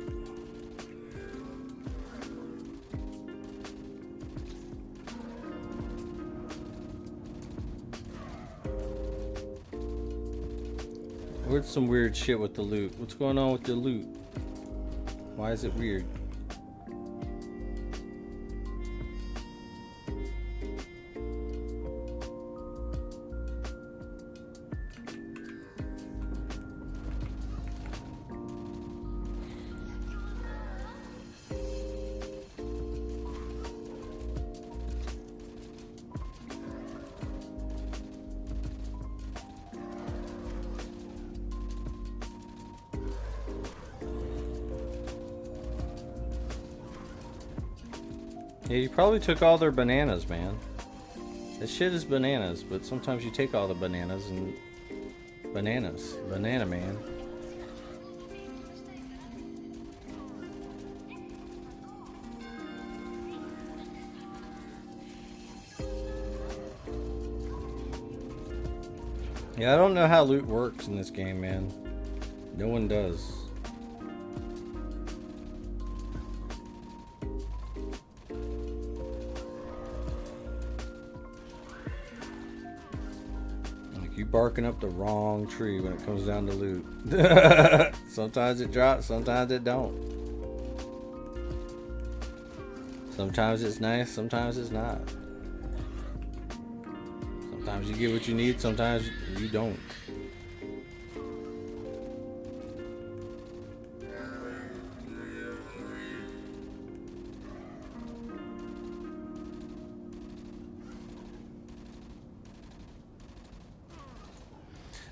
S2: Where's some weird shit with the loot? What's going on with the loot? Why is it weird? Yeah, you probably took all their bananas, man. This shit is bananas, but sometimes you take all the bananas and... Bananas. Banana man. Yeah, I don't know how loot works in this game, man. No one does. Barking up the wrong tree when it comes down to loot. Sometimes it drops, sometimes it don't. Sometimes it's nice, sometimes it's not. Sometimes you get what you need, sometimes you don't.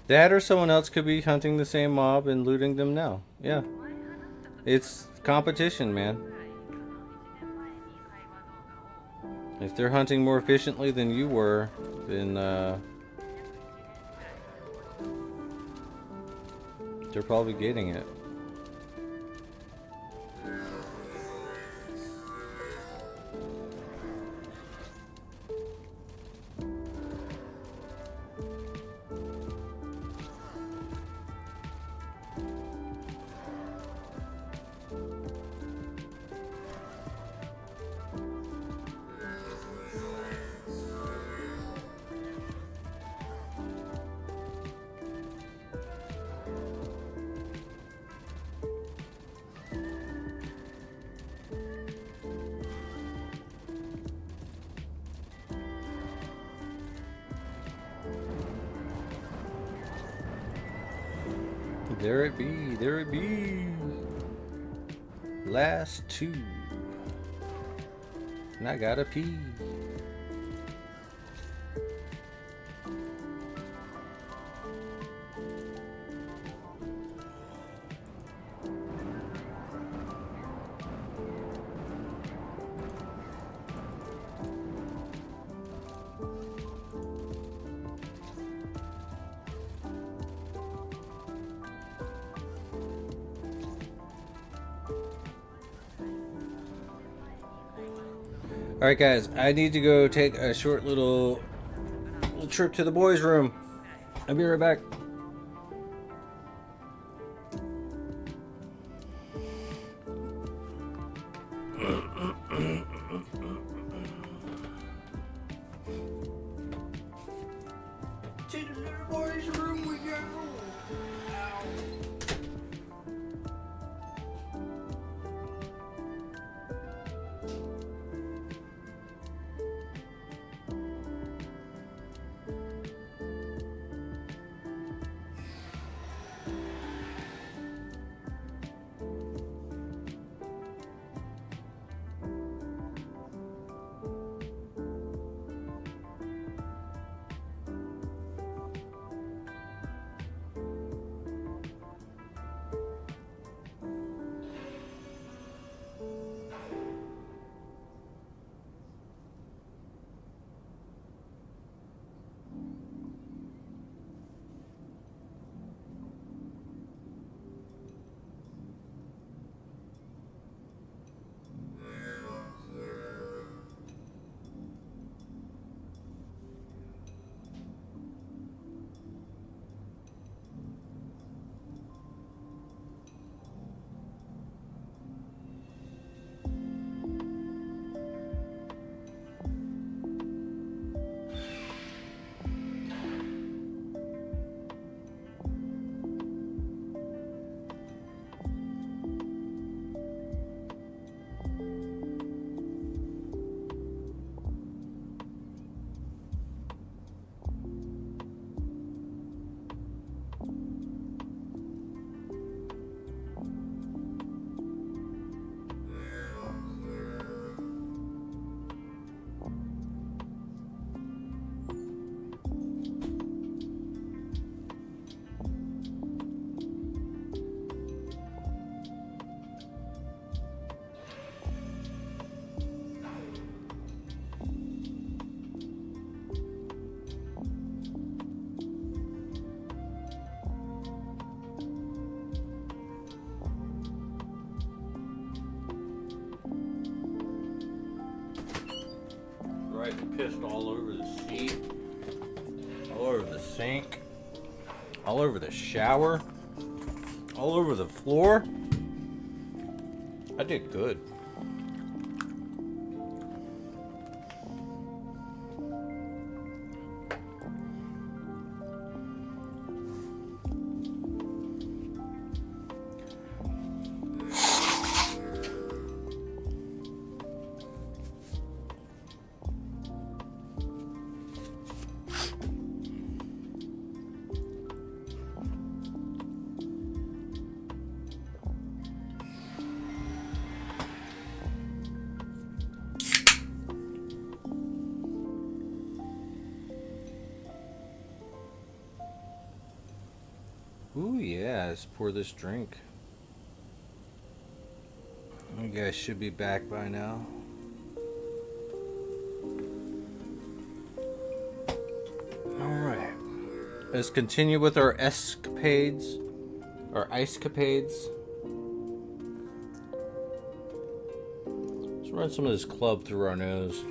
S2: That or someone else could be hunting the same mob and looting them now. Yeah. It's competition, man. If they're hunting more efficiently than you were, then they're probably getting it. There it be, there it be. last 2. And I gotta pee. Alright guys, I need to go take a short little trip to the boys' room. I'll be right back. To the little boys' room we go. Pissed all over the seat, all over the sink, all over the shower, all over the floor. I did good. Ooh, yeah, let's pour this drink. You guys should be back by now. Alright. Let's continue with our escapades. Our icecapades. Let's run some of this club through our nose.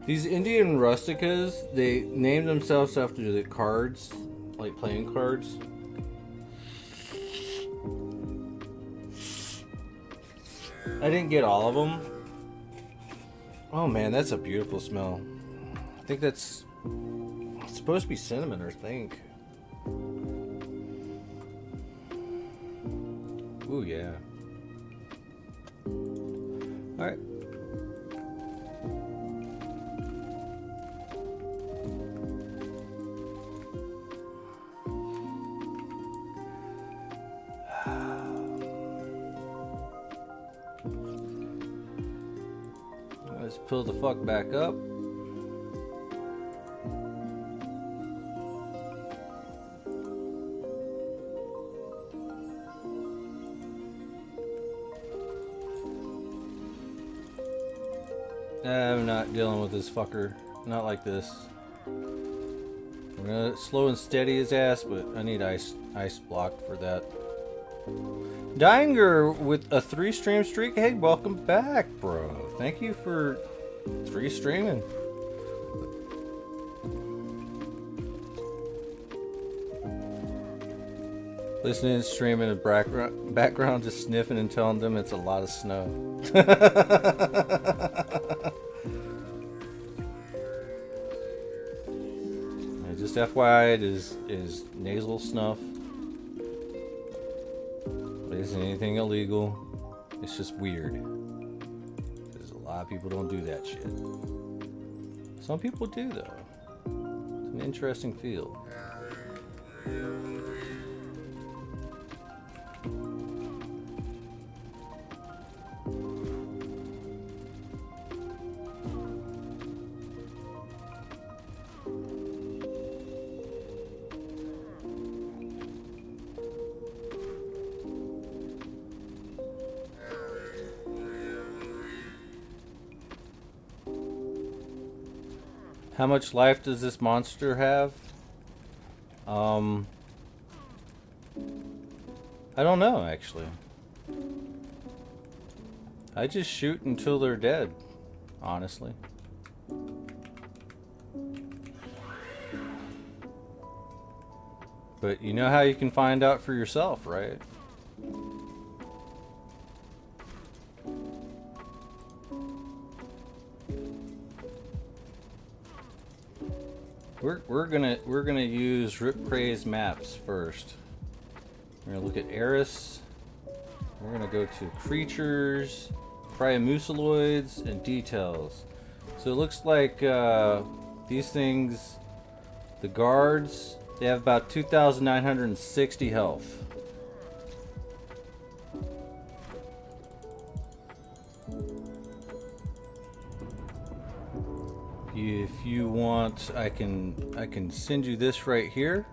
S2: These Indian rusticas, they name themselves after the cards. Like playing cards. I didn't get all of them. Oh man, that's a beautiful smell. I think it's supposed to be cinnamon, I think. Ooh yeah. All right. Let's pull the fuck back up. I'm not dealing with this fucker. Not like this. We're gonna slow and steady his ass, but I need ice block for that. Dyinger with a 3-stream streak. Hey, welcome back, bro. Thank you for 3 streaming. Listening and streaming in the background, just sniffing and telling them it's a lot of snow. Just FYI, it is nasal snuff. It isn't anything illegal. It's just weird. Because a lot of people don't do that shit. Some people do, though. It's an interesting field. How much life does this monster have? I don't know, actually. I just shoot until they're dead, honestly. But you know how you can find out for yourself, right? We're gonna use Rip Craze maps first. We're gonna look at Eris. We're gonna go to creatures, Priamuciloids, and details. So it looks like these things, the guards, they have about 2,960 health. If you want, I can send you this right here.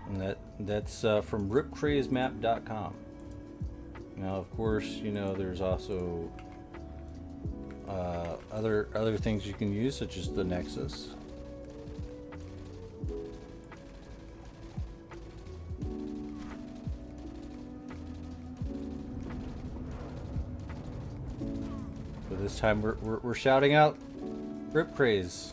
S2: And that's from ripcrazemap.com. Now, of course, you know there's also other things you can use, such as the Nexus. This time we're shouting out Rip Craze.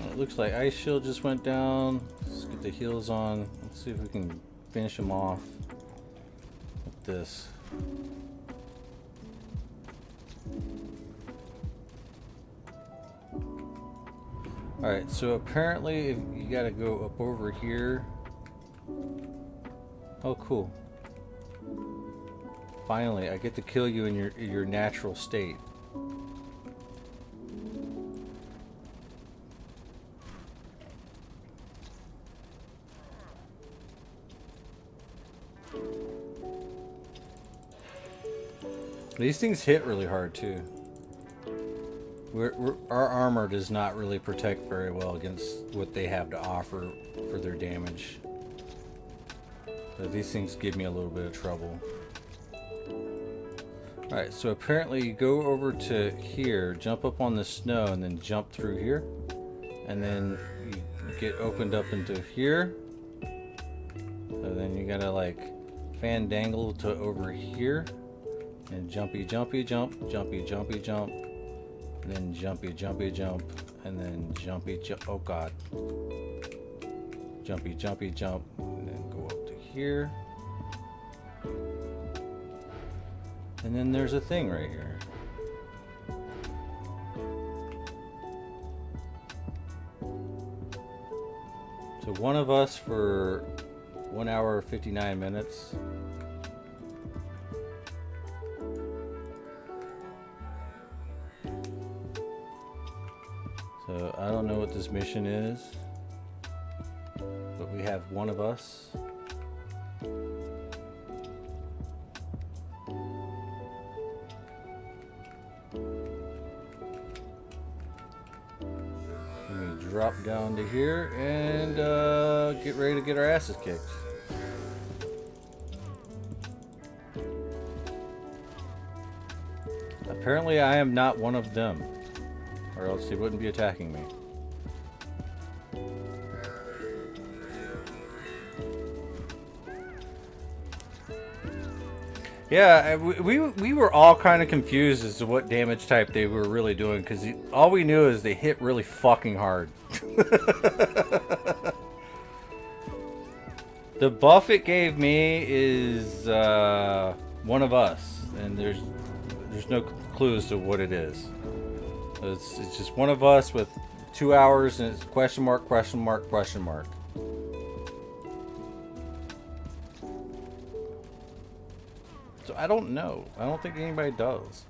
S2: It looks like Ice Shield just went down. Let's get the heals on. Let's see if we can finish him off with this. Alright, so apparently you gotta go up over here. Oh, cool. Finally, I get to kill you in your natural state. These things hit really hard too. Our armor does not really protect very well against what they have to offer for their damage. So these things give me a little bit of trouble. Alright, so apparently you go over to here, jump up on the snow, and then jump through here. And then you get opened up into here. So then you gotta like fandangle to over here. And jumpy jumpy jump, jumpy jumpy jump. And then jumpy jumpy jump, and then jumpy jump. Oh god. Jumpy jumpy jump, and then go up to here. And then there's a thing right here. So one of us for 1 hour 59 minutes. So I don't know what this mission is, but we have one of us. Drop down to here and get ready to get our asses kicked. Apparently I am not one of them, or else they wouldn't be attacking me. Yeah, we were all kind of confused as to what damage type they were really doing, because all we knew is they hit really fucking hard. The buff it gave me is one of us, and there's no clue as to what it is. It's just one of us with 2 hours, and it's question mark, question mark, question mark. So I don't know. I don't think anybody does.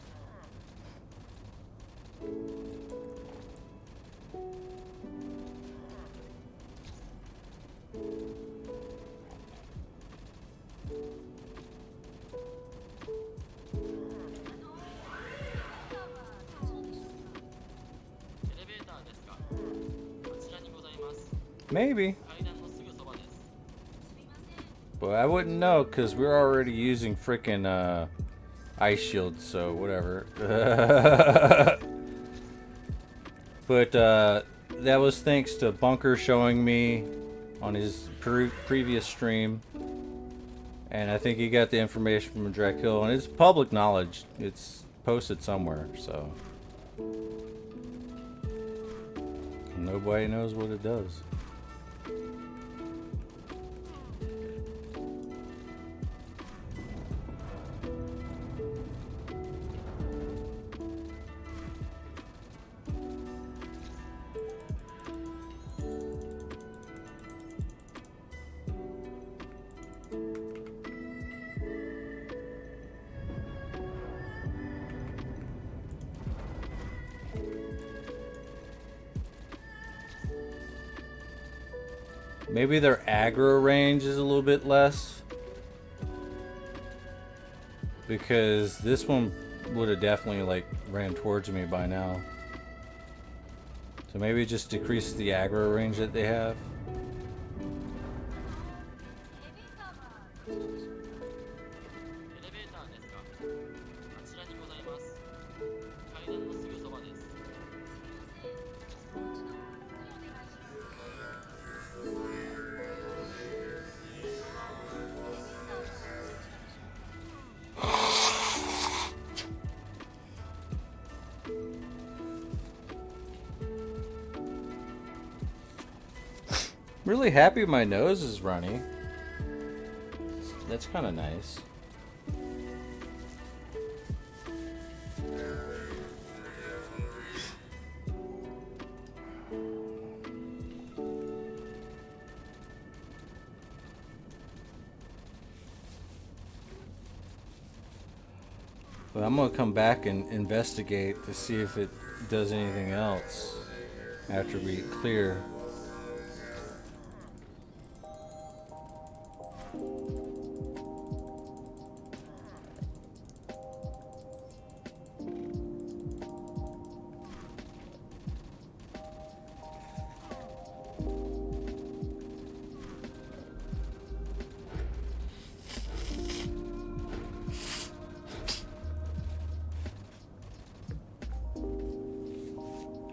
S2: Maybe. But I wouldn't know, because we're already using freaking ice shields, so whatever. But that was thanks to Bunker showing me on his previous stream. And I think he got the information from Dracul, and it's public knowledge. It's posted somewhere, so. Nobody knows what it does. Maybe their aggro range is a little bit less, because this one would have definitely like ran towards me by now. So maybe just decrease the aggro range that they have. Really happy my nose is runny. That's kind of nice. But I'm gonna come back and investigate to see if it does anything else after we clear.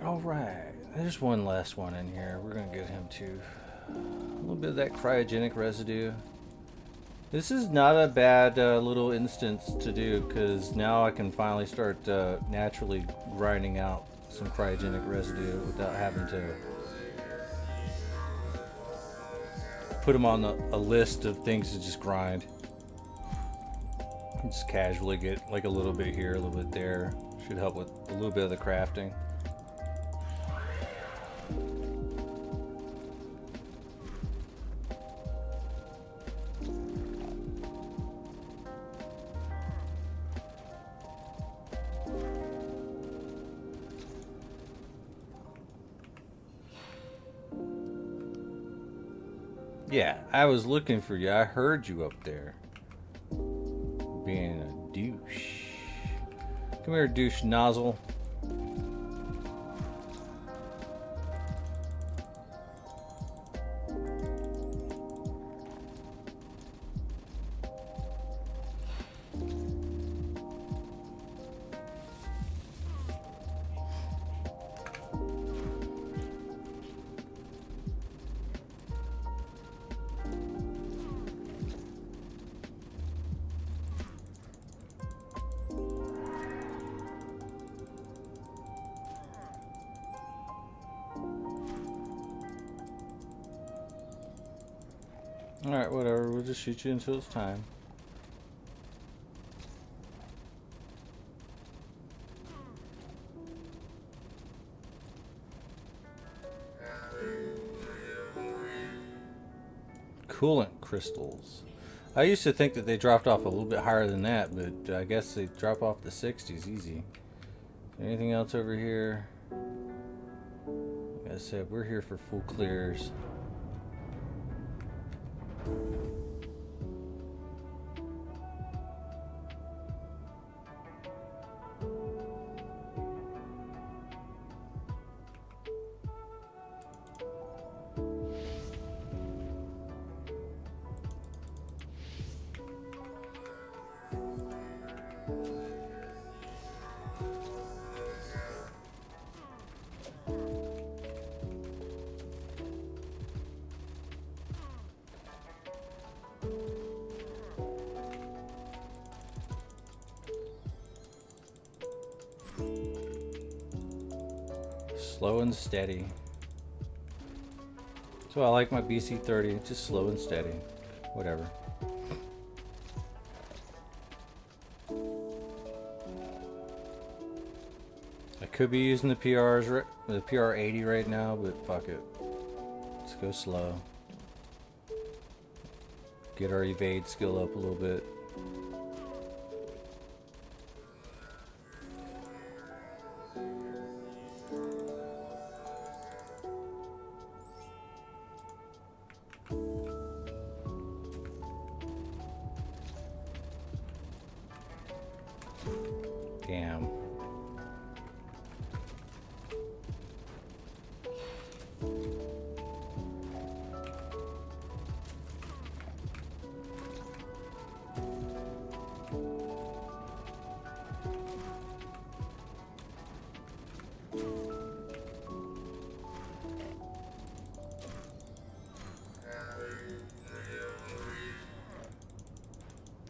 S2: Alright, there's one last one in here. We're gonna get him too. A little bit of that cryogenic residue. This is not a bad little instance to do, because now I can finally start naturally grinding out some cryogenic residue without having to put them on a list of things to just grind. Just casually get like a little bit here, a little bit there. Should help with a little bit of the crafting. Yeah, I was looking for you. I heard you up there. Being a douche. Come here, douche nozzle. Alright, whatever. We'll just shoot you until it's time. Coolant crystals. I used to think that they dropped off a little bit higher than that, but I guess they drop off the 60s easy. Anything else over here? Like I said, we're here for full clears. Slow and steady. So I like my BC30, just slow and steady. Whatever. I could be using the PRs, the PR80 right now, but fuck it. Let's go slow. Get our evade skill up a little bit. Damn.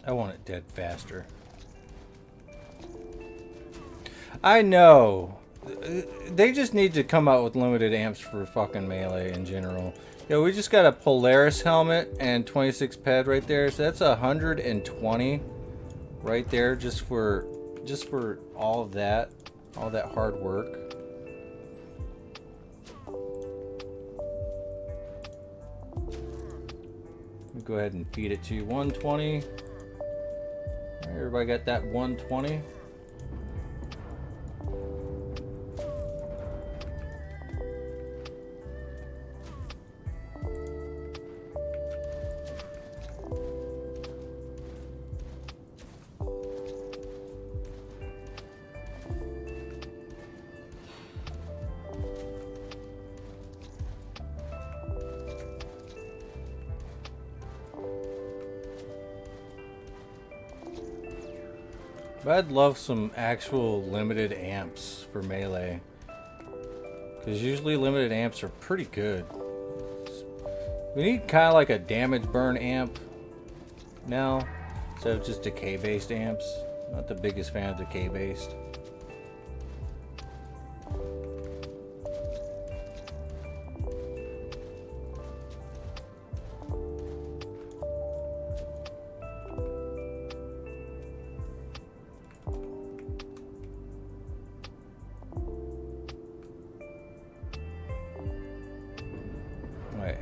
S2: I want it dead faster. I know. They just need to come out with limited amps for fucking melee in general. Yo, we just got a Polaris helmet and 26 ped right there, so that's 120 right there just for all of that hard work. Let me go ahead and feed it to you. 120. Everybody got that 120? But I'd love some actual limited amps for melee. Because usually limited amps are pretty good. We need kind of like a damage burn amp now, instead of just decay based amps. Not the biggest fan of decay based.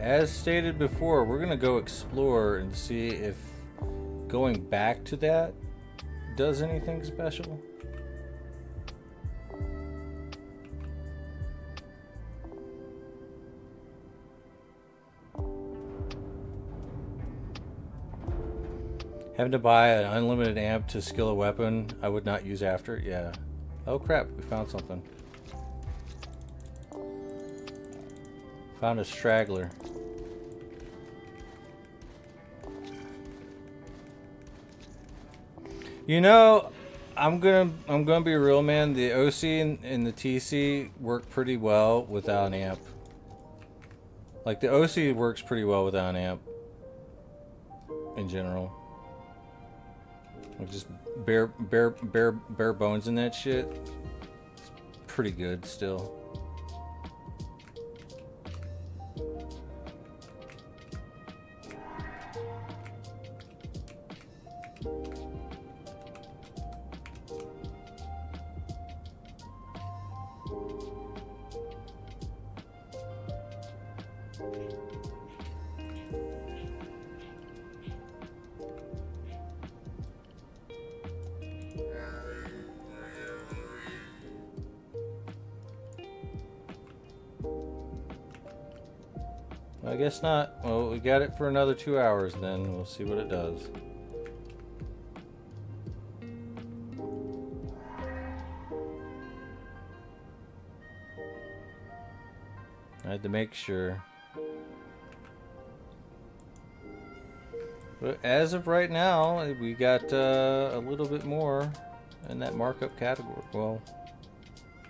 S2: As stated before, we're gonna go explore and see if going back to that does anything special. Having to buy an unlimited amp to skill a weapon I would not use after. Yeah. Oh crap, we found something. Found a straggler. You know, I'm gonna be real, man. The OC and the TC work pretty well without an amp. Like the OC works pretty well without an amp in general. Like just bare bones in that shit. It's pretty good still. I guess not. Well, we got it for another 2 hours then. We'll see what it does. I had to make sure. But as of right now, we got a little bit more in that markup category. Well,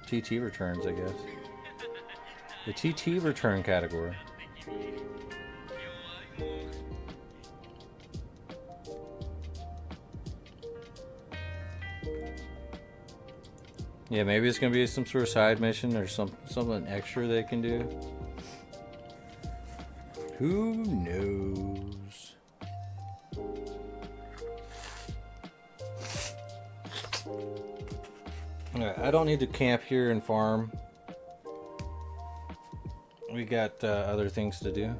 S2: TT returns, I guess. The TT return category. Yeah, maybe it's gonna be some sort of side mission or something extra they can do. Who knows? Alright, I don't need to camp here and farm. We got other things to do.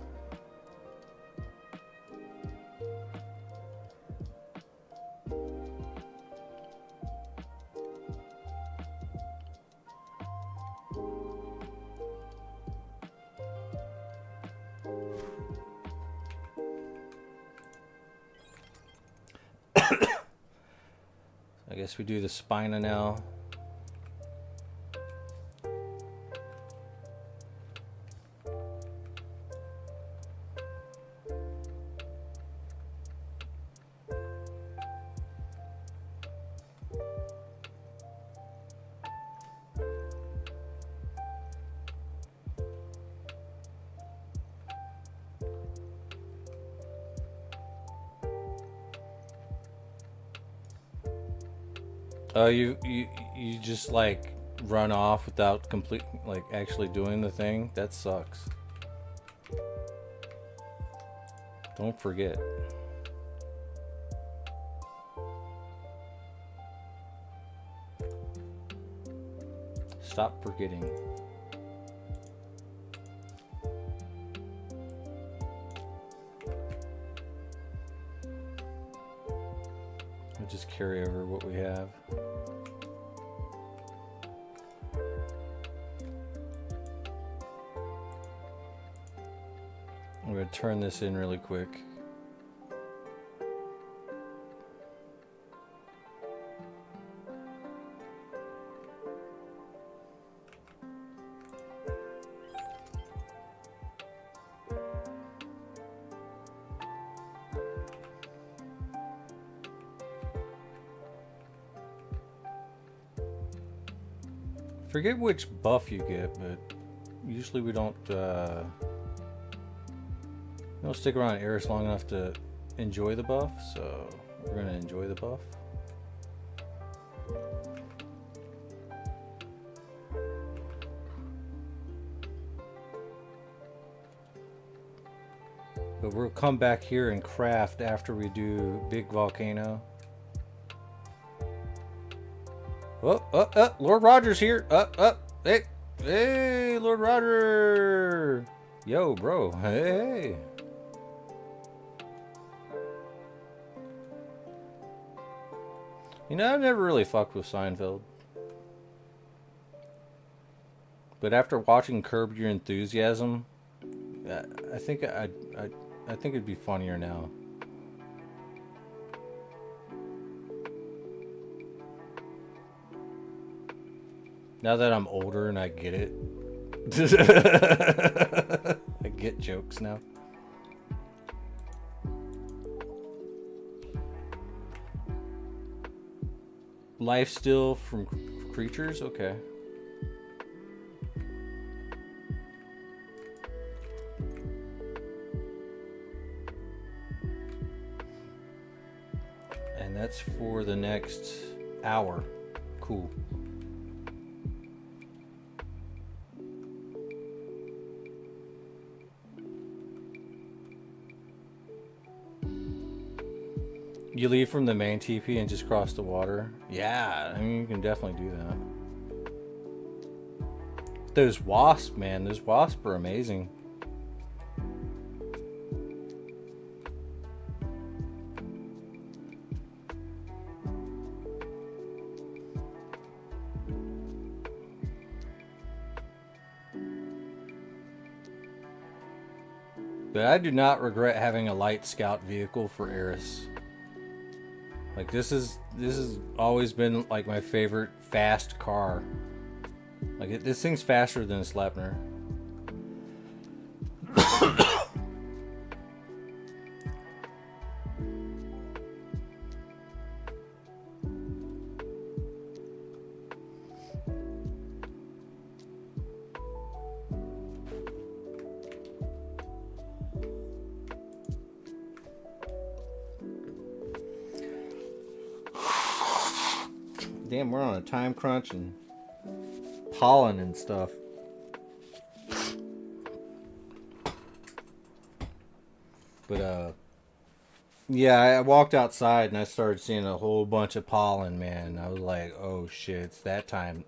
S2: I guess we do the spina now. Oh, you just like run off without actually doing the thing? That sucks. Don't forget. Stop forgetting. We'll just carry over what we have. I'm going to turn this in really quick. Forget which buff you get, but usually we don't stick around Eris long enough to enjoy the buff, so we're gonna enjoy the buff. But we'll come back here and craft after we do Big Volcano. Lord Roger's here. Hey, Lord Roger. Yo, bro. Hey. You know, I've never really fucked with Seinfeld. But after watching Curb Your Enthusiasm, I think it'd be funnier now. Now that I'm older and I get it. I get jokes now. Life steal from creatures? Okay. And that's for the next hour. Cool. You leave from the main TP and just cross the water? Yeah, I mean, you can definitely do that. Those wasps, man, those wasps are amazing. But I do not regret having a light scout vehicle for Eris. Like this has always been like my favorite fast car. Like this thing's faster than a Sleipnir. Damn, we're on a time crunch and pollen and stuff. But yeah, I walked outside and I started seeing a whole bunch of pollen, man. I was like, oh shit, it's that time.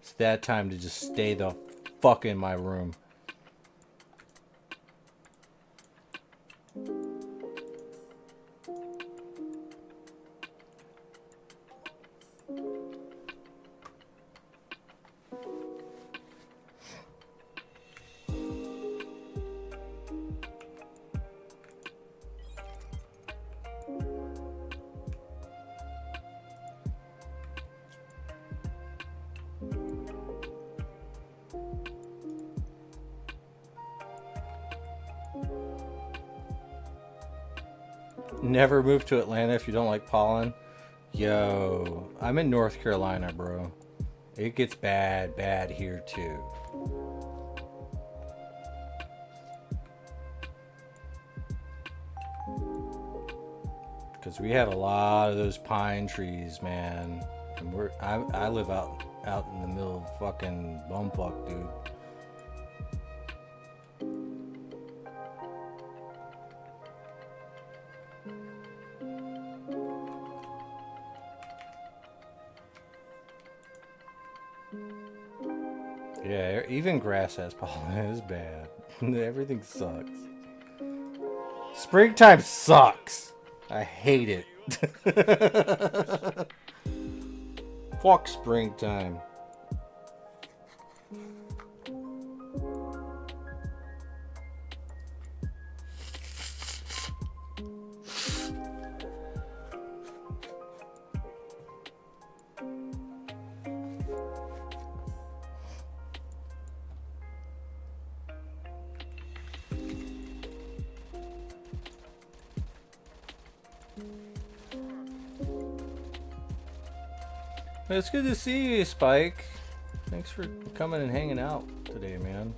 S2: It's that time to just stay the fuck in my room. Never move to Atlanta if you don't like pollen. Yo, I'm in North Carolina, bro. It gets bad here too. Because we have a lot of those pine trees, man. And I live out in the middle of fucking bumfuck, dude. Yeah, even grass has pollen. It's bad. Everything sucks. Springtime sucks. I hate it. Fuck springtime. It's good to see you, Spike. Thanks for coming and hanging out today, man.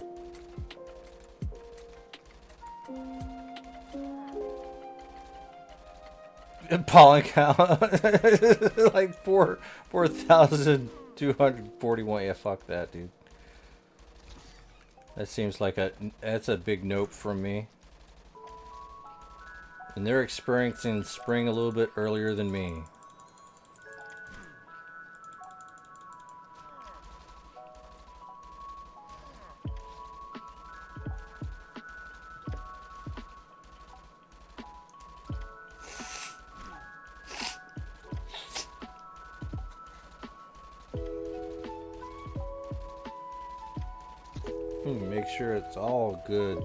S2: Pollen count like 4,241. Yeah, fuck that, dude. That seems like that's a big nope from me. And they're experiencing spring a little bit earlier than me. Make sure it's all good.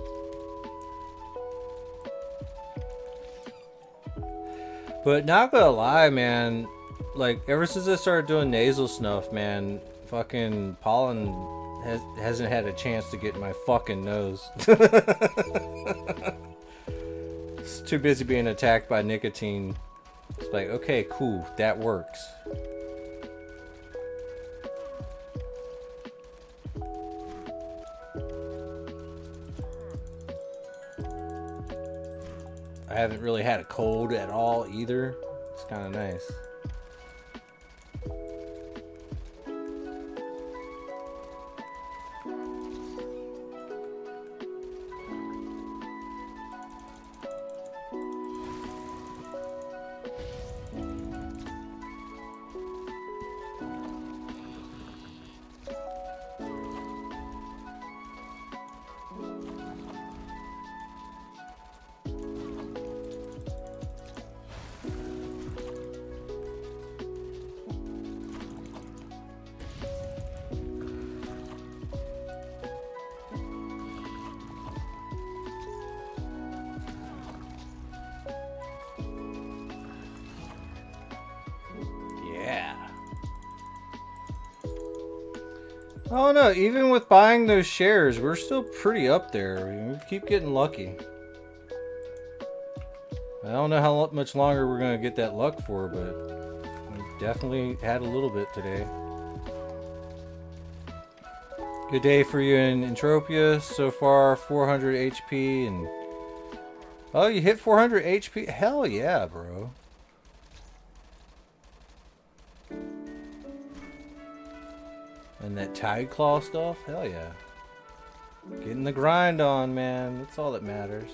S2: But not gonna lie, man, like ever since I started doing nasal snuff, man, fucking pollen hasn't had a chance to get in my fucking nose. It's too busy being attacked by nicotine. It's like, okay, cool, that works. I haven't really had a cold at all either. It's kind of nice. Oh no, even with buying those shares, we're still pretty up there. We keep getting lucky. I don't know how much longer we're going to get that luck for, but we definitely had a little bit today. Good day for you in Entropia. So far, 400 HP and... Oh, you hit 400 HP? Hell yeah, bro. And that Tide Claw stuff? Hell yeah. Getting the grind on, man. That's all that matters.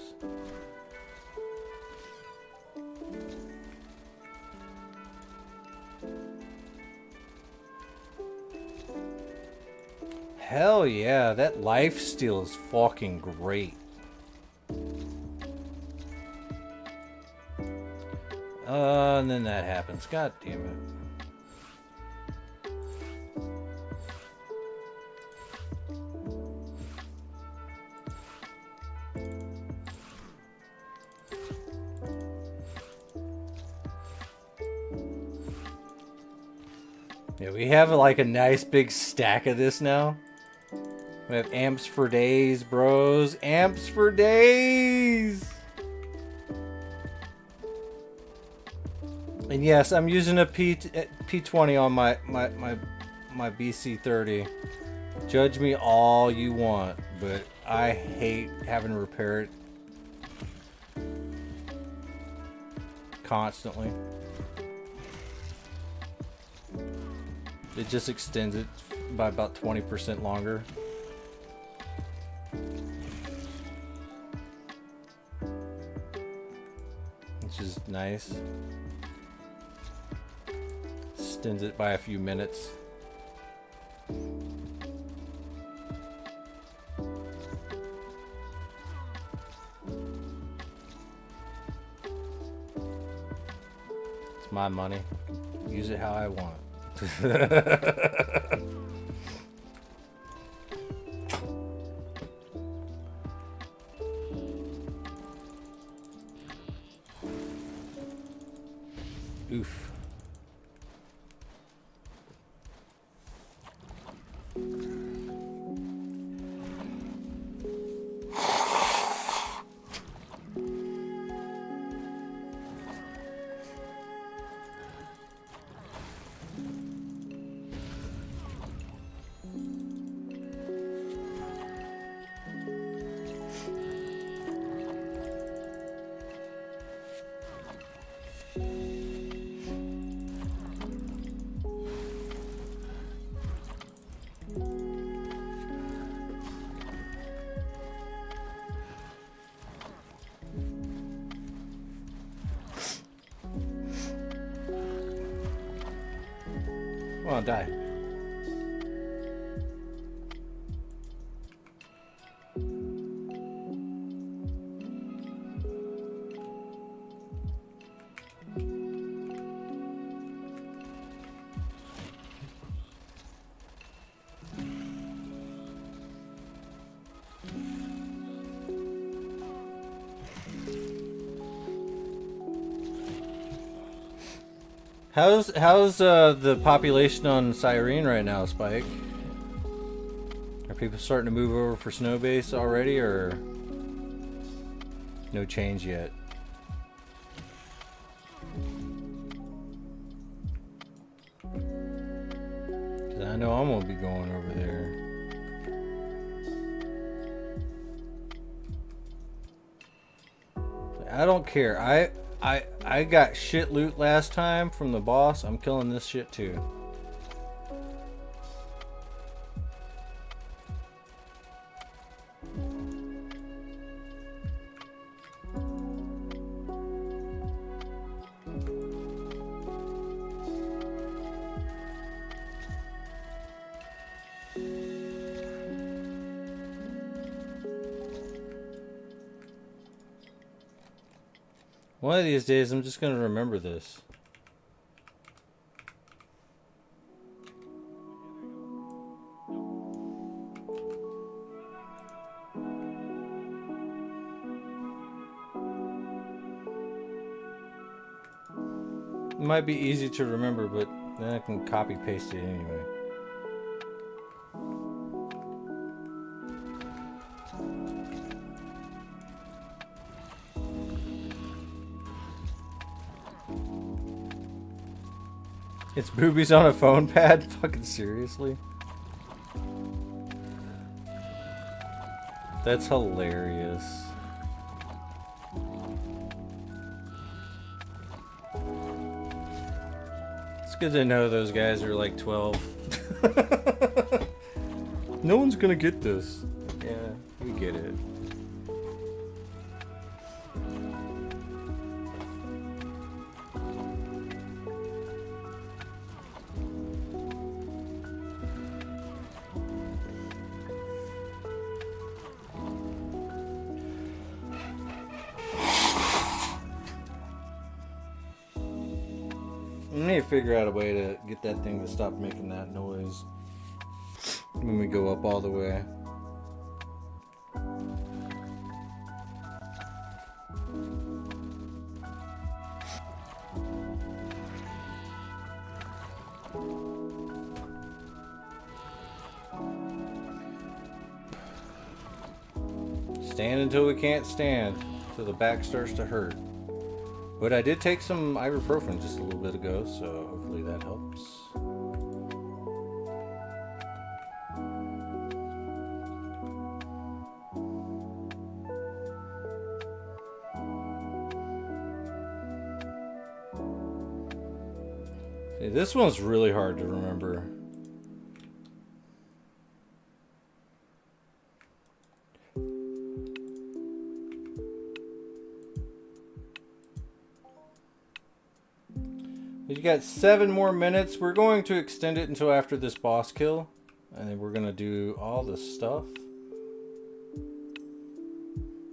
S2: Hell yeah, that lifesteal is fucking great. And then that happens. God damn it. Yeah, we have like a nice big stack of this now. We have amps for days, bros. Amps for days! And yes, I'm using a P20 on my BC30. Judge me all you want, but I hate having to repair it constantly. It just extends it by about 20% longer. Which is nice. Extends it by a few minutes. It's my money. Use it how I want. Oof. Come on, die. How's the population on Cyrene right now, Spike? Are people starting to move over for snow base already, or no change yet? Cause I know I'm gonna be going over there. I don't care. I got shit loot last time from the boss. I'm killing this shit too. One of these days, I'm just gonna remember this. It might be easy to remember, but then I can copy paste it anyway. It's boobies on a phone pad? Fucking seriously? That's hilarious. It's good to know those guys are like 12. No one's gonna get this. Yeah, we get it. I need to figure out a way to get that thing to stop making that noise when we go up all the way. Stand until we can't stand, till the back starts to hurt. But I did take some ibuprofen just a little bit ago, so hopefully that helps. See, this one's really hard to remember. You got 7 more minutes. We're going to extend it until after this boss kill. And then we're going to do all this stuff.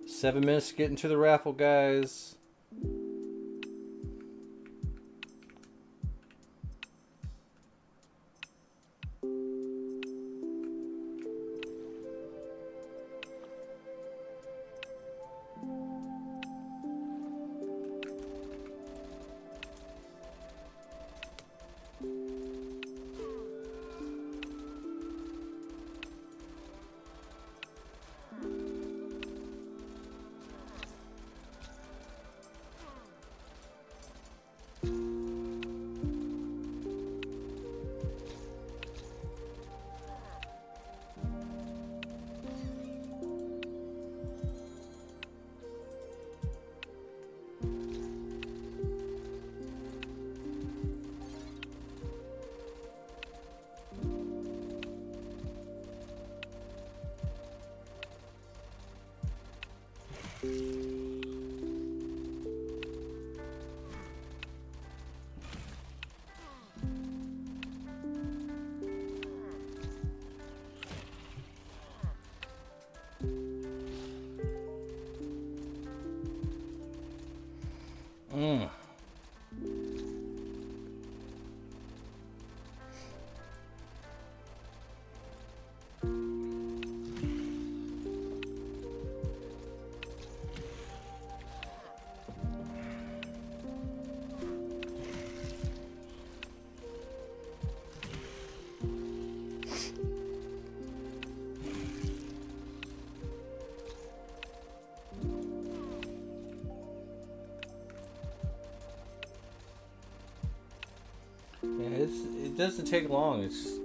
S2: 7 minutes to get into the raffle, guys. it doesn't take long. It's just,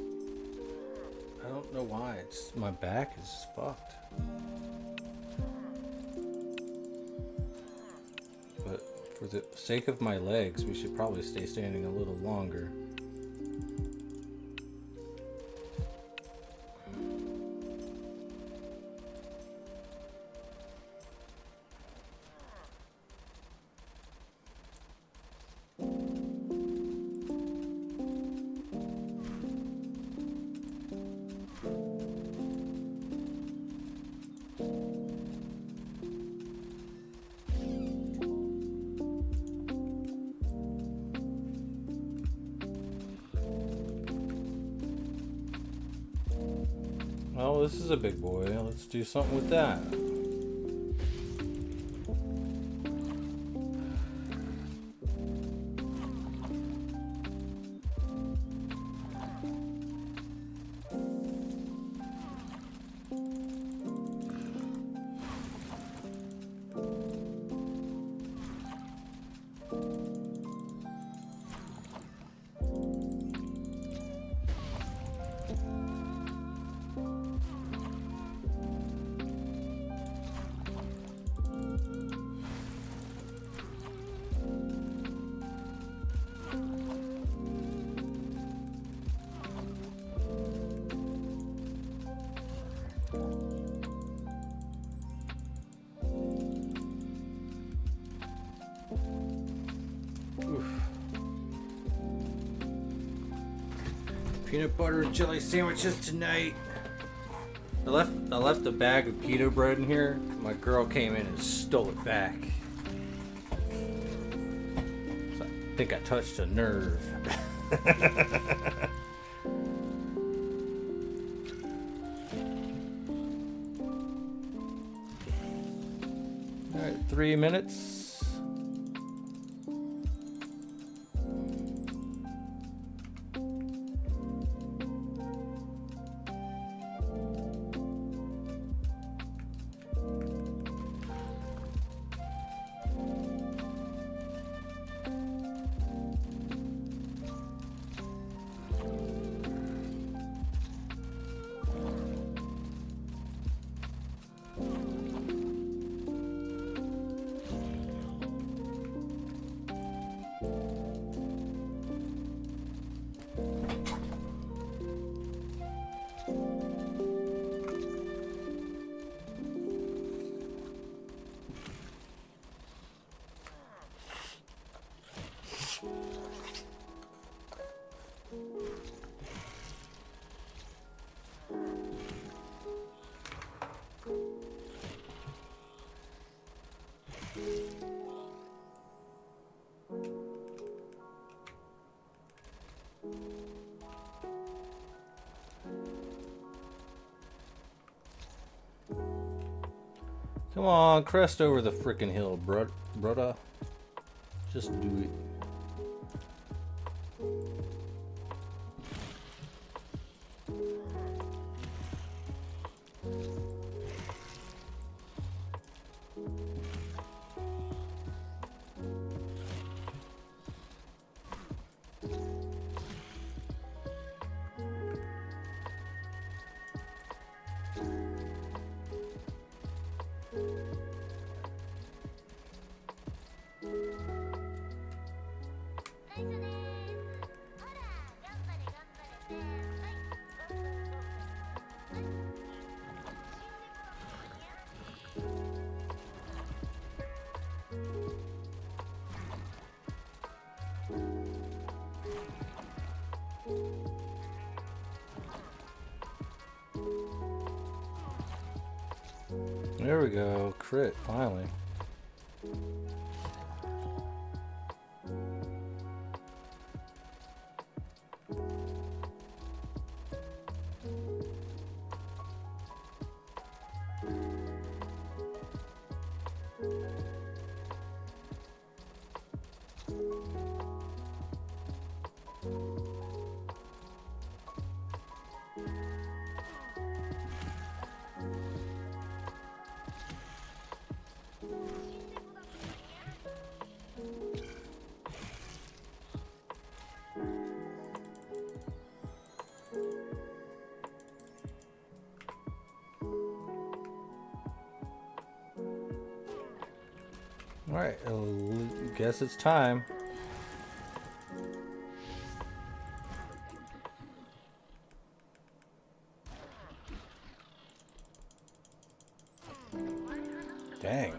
S2: I don't know why. It's my back is just fucked. But for the sake of my legs, we should probably stay standing a little longer. Oh, this is a big boy. Let's do something with that. Peanut butter and jelly sandwiches tonight. I left a bag of pita bread in here. My girl came in and stole it back. So I think I touched a nerve. All right, 3 minutes. Come on, crest over the frickin' hill, brudda. Just do it. There we go, crit, finally.
S1: Alright, guess it's time. Dang.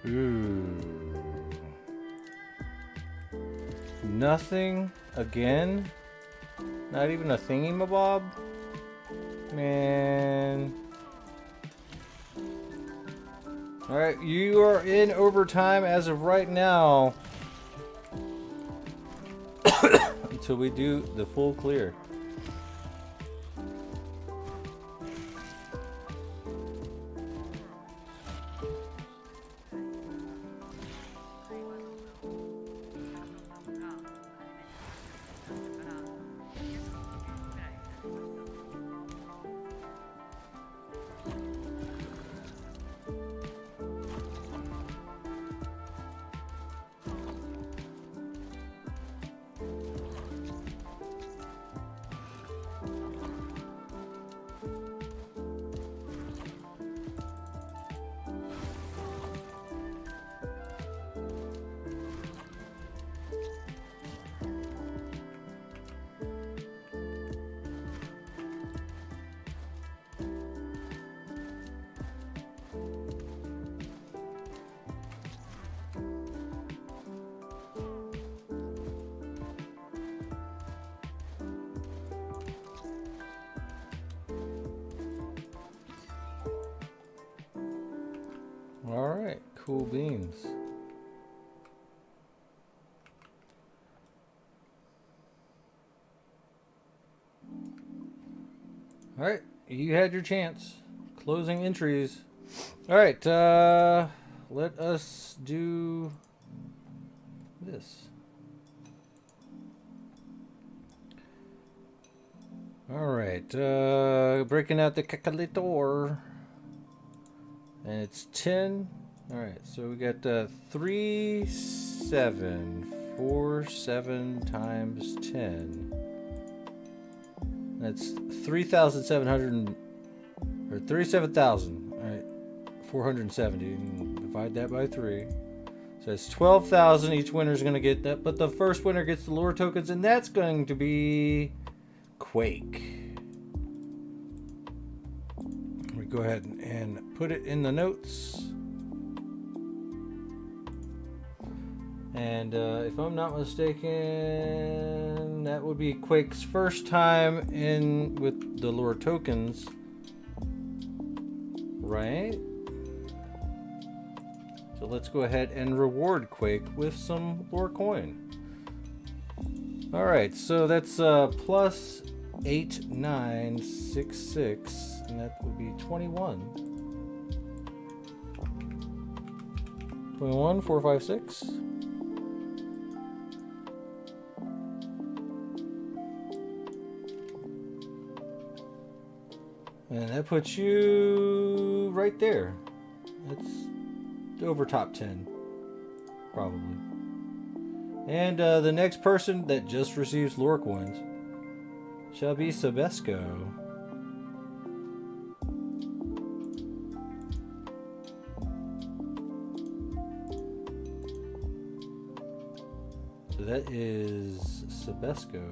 S1: Ooh. Nothing again? Not even a thingy-mabob? Man. Alright, you are in overtime as of right now. Until we do the full clear. Alright, cool beans. Alright, you had your chance. Closing entries. Alright, let us do this. Alright, breaking out the calculator. And it's 10. Alright, so we got 3747 times 10. That's 3,700 or 37,000. Alright, 470. Divide that by 3. So it's 12,000. Each winner's going to get that. But the first winner gets the lore tokens, and that's going to be Quake. We go ahead and put it in the notes. And if I'm not mistaken, that would be Quake's first time in with the lore tokens, right? So let's go ahead and reward Quake with some lore coin. All right, so that's plus 8966, and that would be 21. 21, 4, 5, 6. And that puts you right there. That's over top 10, probably. And the next person that just receives lore coins shall be Sabesco. So that is Sabesco.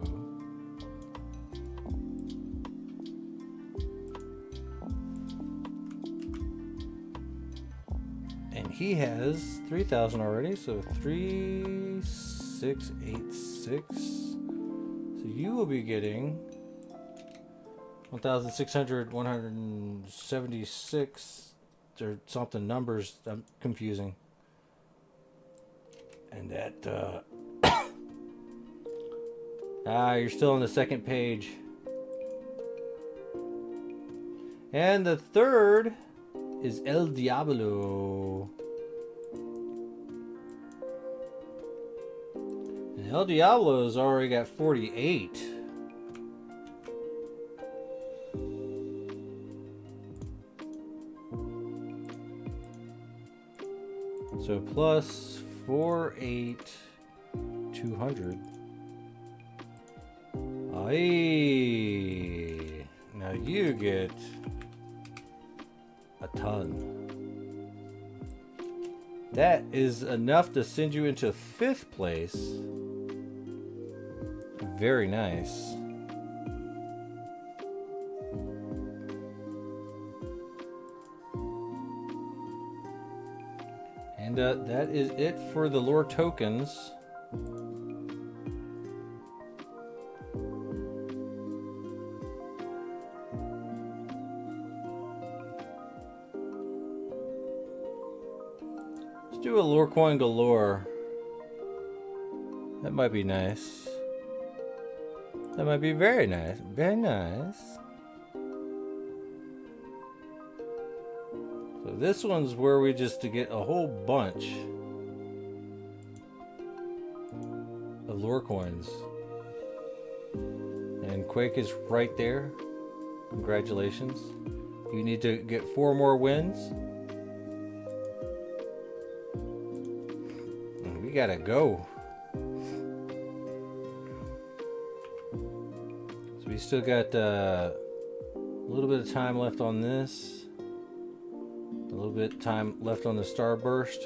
S1: And he has 3,000 already, so 3,686. So you will be getting 176 or something. Numbers, I'm confusing. And that you're still on the second page. And the third is El Diablo. And El Diablo's already got 48. So plus 4, 8, 200. Aye. Now you get a ton. That is enough to send you into 5th place. Very nice. And that is it for the lore tokens. Let's do a lore coin galore. That might be nice. That might be very nice. Very nice. So this one's where we just to get a whole bunch of lore coins. And Quake is right there. Congratulations. You need to get 4 more wins. And we gotta go. So we still got a little bit of time left on this. A little bit of time left on the starburst.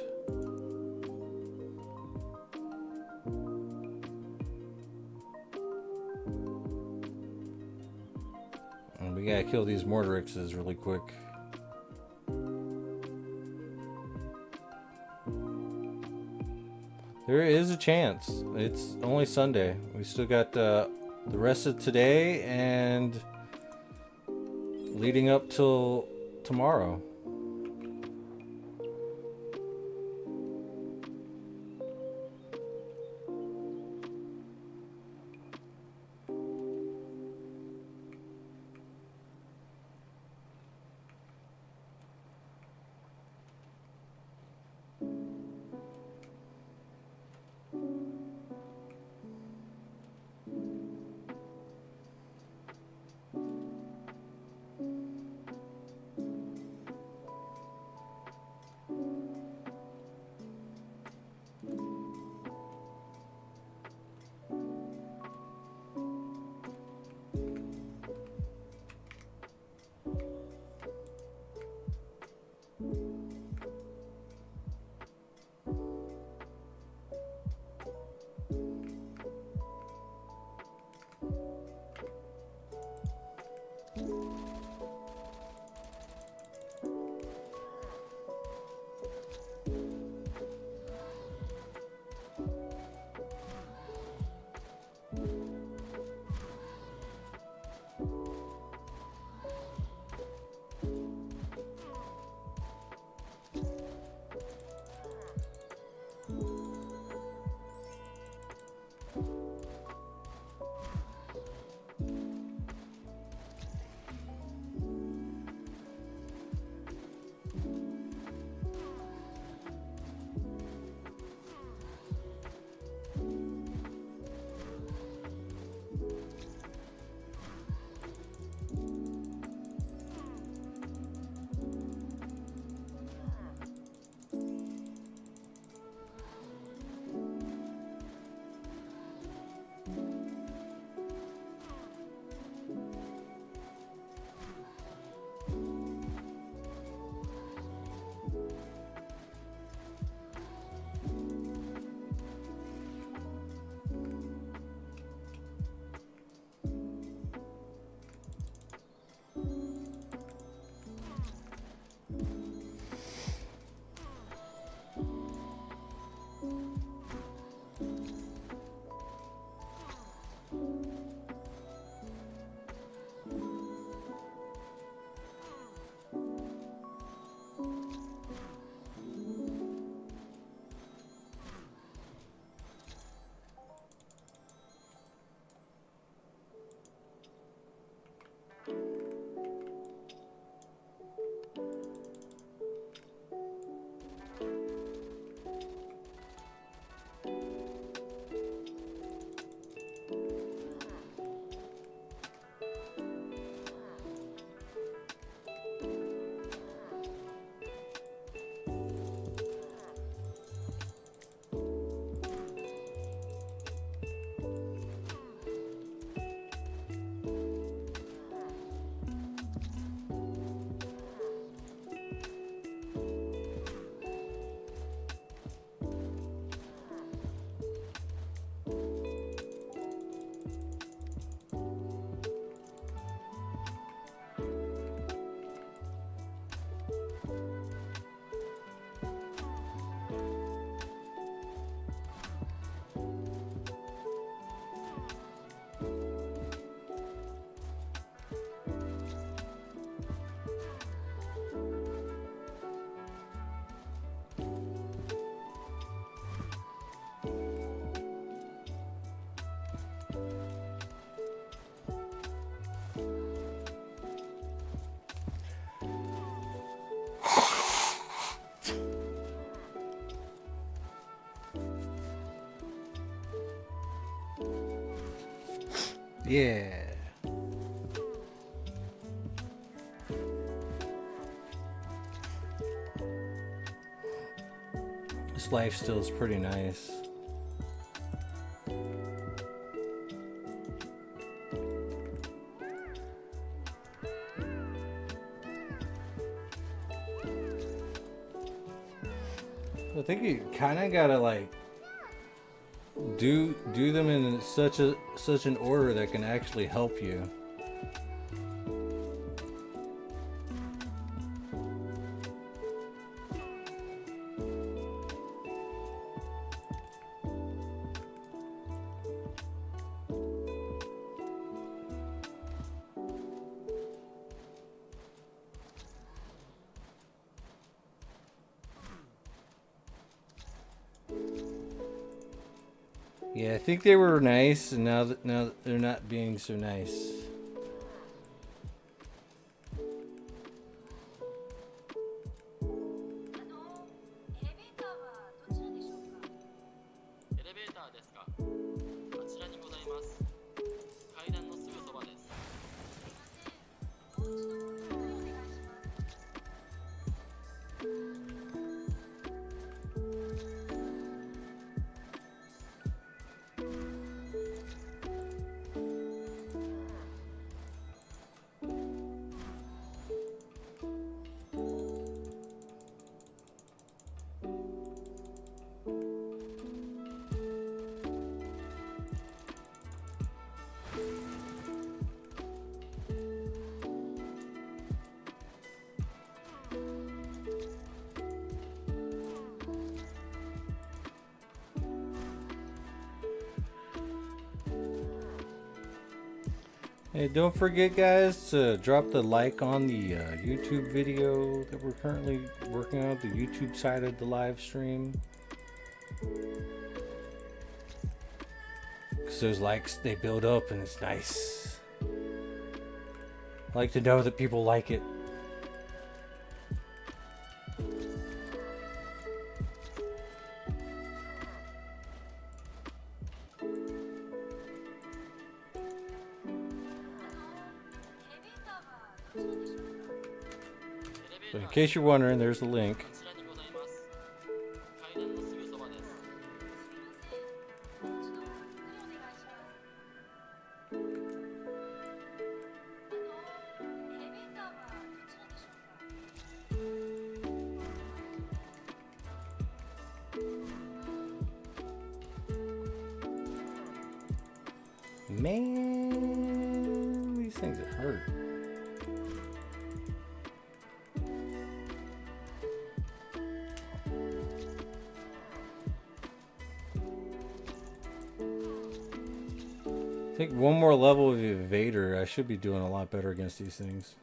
S1: And we gotta kill these Mortarixes really quick. There is a chance. It's only Sunday. We still got the rest of today and leading up till tomorrow.
S2: Yeah. This lifesteal is pretty nice. I think you kind of gotta like do them in such an order that can actually help you. Yeah, I think they were nice, and now they're not being so nice. Hey, don't forget, guys, to drop the like on the YouTube video that we're currently working on, the YouTube side of the live stream. Because those likes, they build up and it's nice. I like to know that people like it. But in case you're wondering, there's the link. Man, these things hurt. I think one more level of Evader, I should be doing a lot better against these things.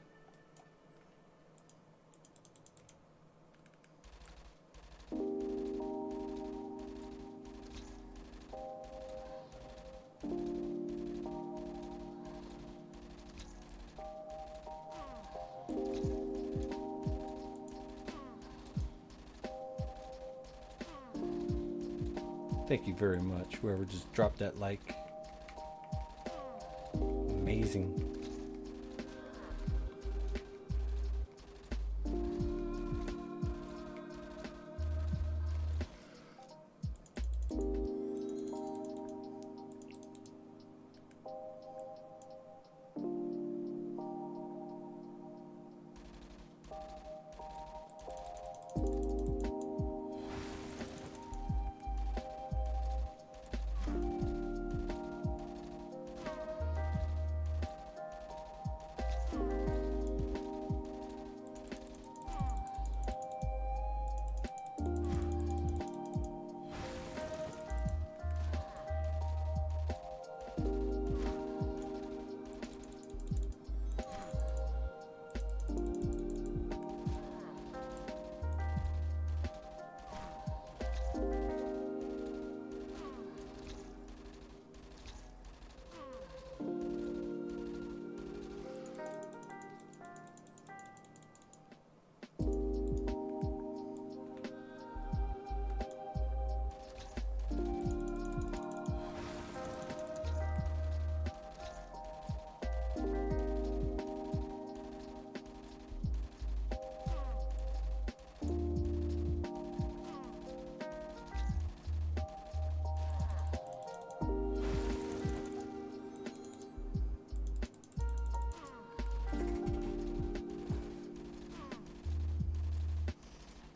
S2: Thank you very much, whoever just dropped that like. Amazing.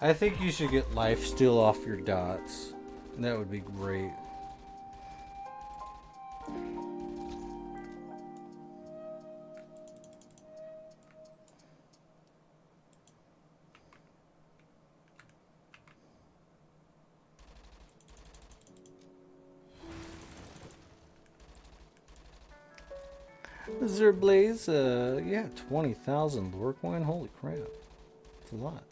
S2: I think you should get life steal off your dots. That would be great. Zerblaze, yeah, 20,000 lore coin. Holy crap. It's a lot.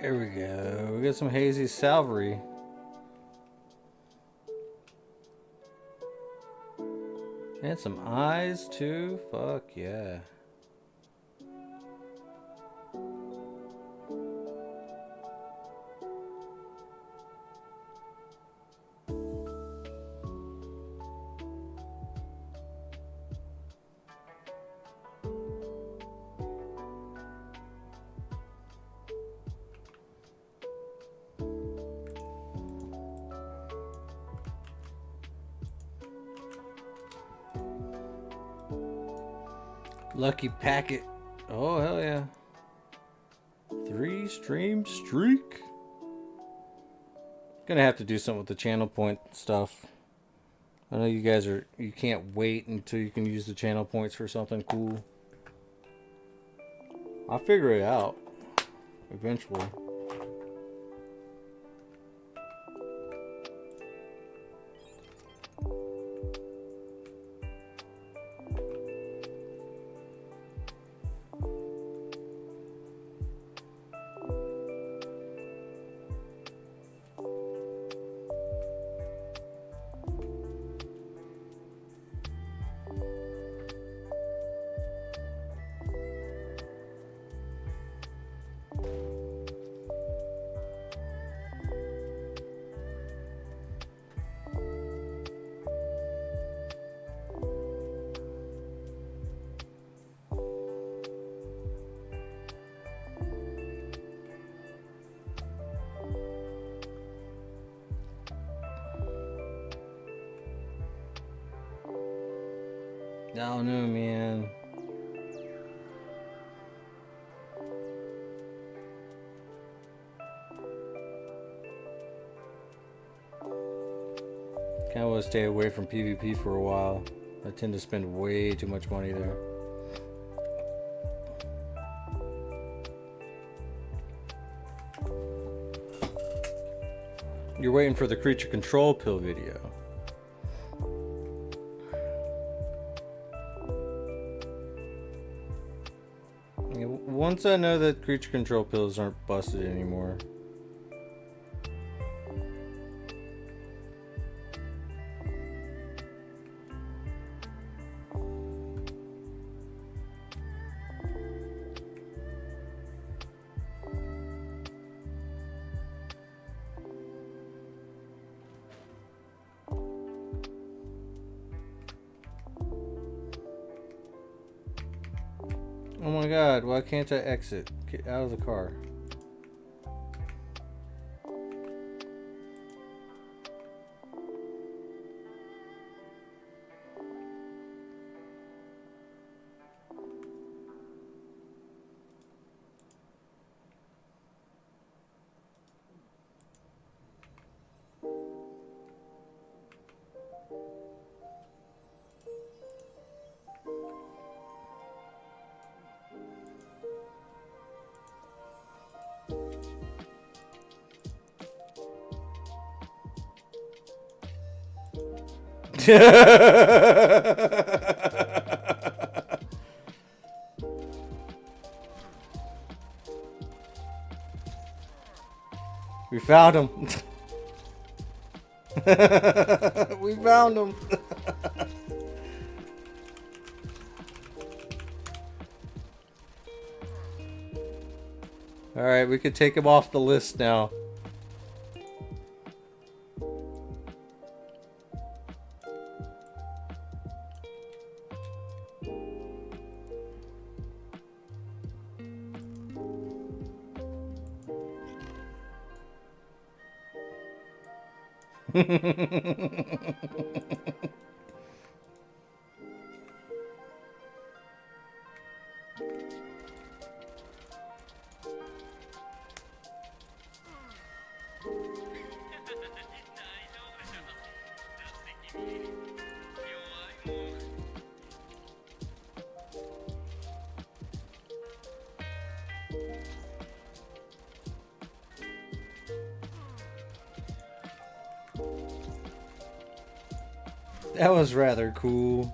S2: There we go. We got some hazy salvery. And some eyes too. Fuck yeah. Lucky packet. Oh, hell yeah. 3 stream streak. Gonna have to do something with the channel point stuff. I know you guys are, you can't wait until you can use the channel points for something cool. I'll figure it out eventually. I don't know, man. Kinda want to stay away from PvP for a while. I tend to spend way too much money there. You're waiting for the creature control pill video. Once I know that creature control pills aren't busted anymore. Oh my god, why can't I exit? Get out of the car. We found him. We found him. All right, we could take him off the list now. That was rather cool.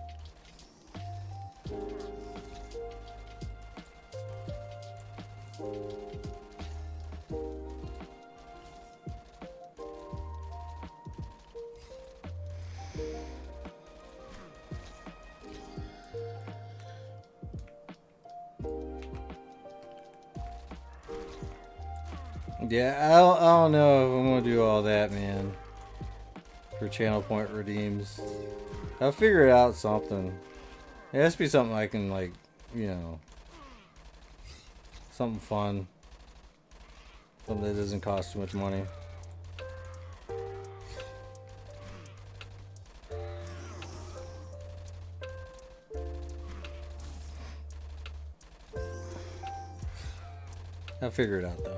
S2: Yeah, I don't know if I'm gonna do all that, man. For channel point redeems. I'll figure out something. It has to be something I can, like, you know, something fun. Something that doesn't cost too much money. I'll figure it out, though.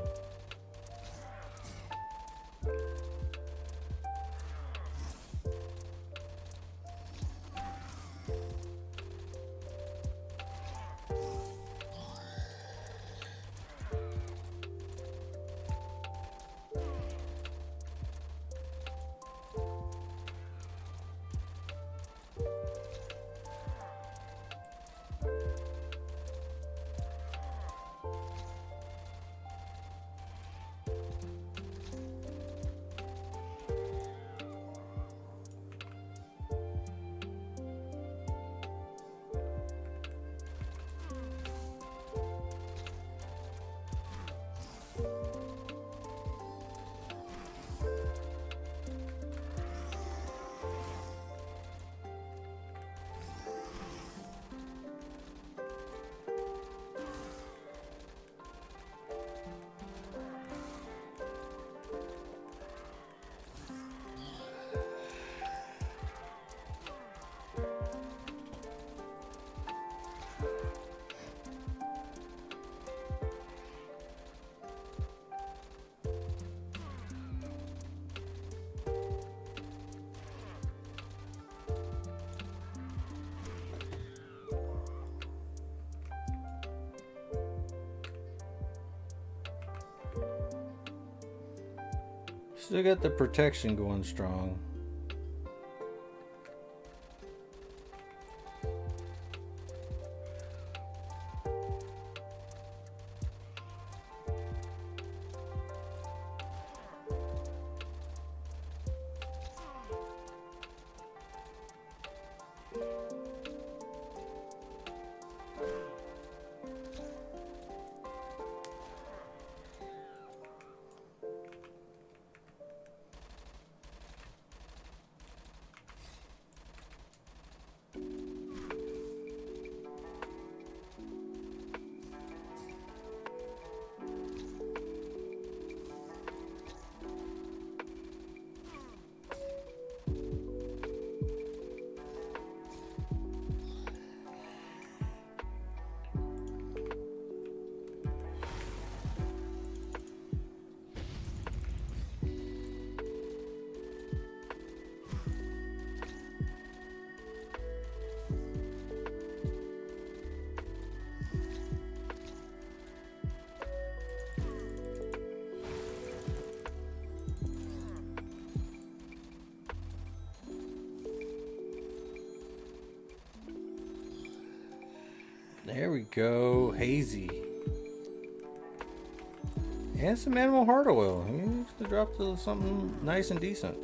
S2: Still got the protection going strong. There we go. Hazy. And some animal heart oil. You need to drop to something nice and decent.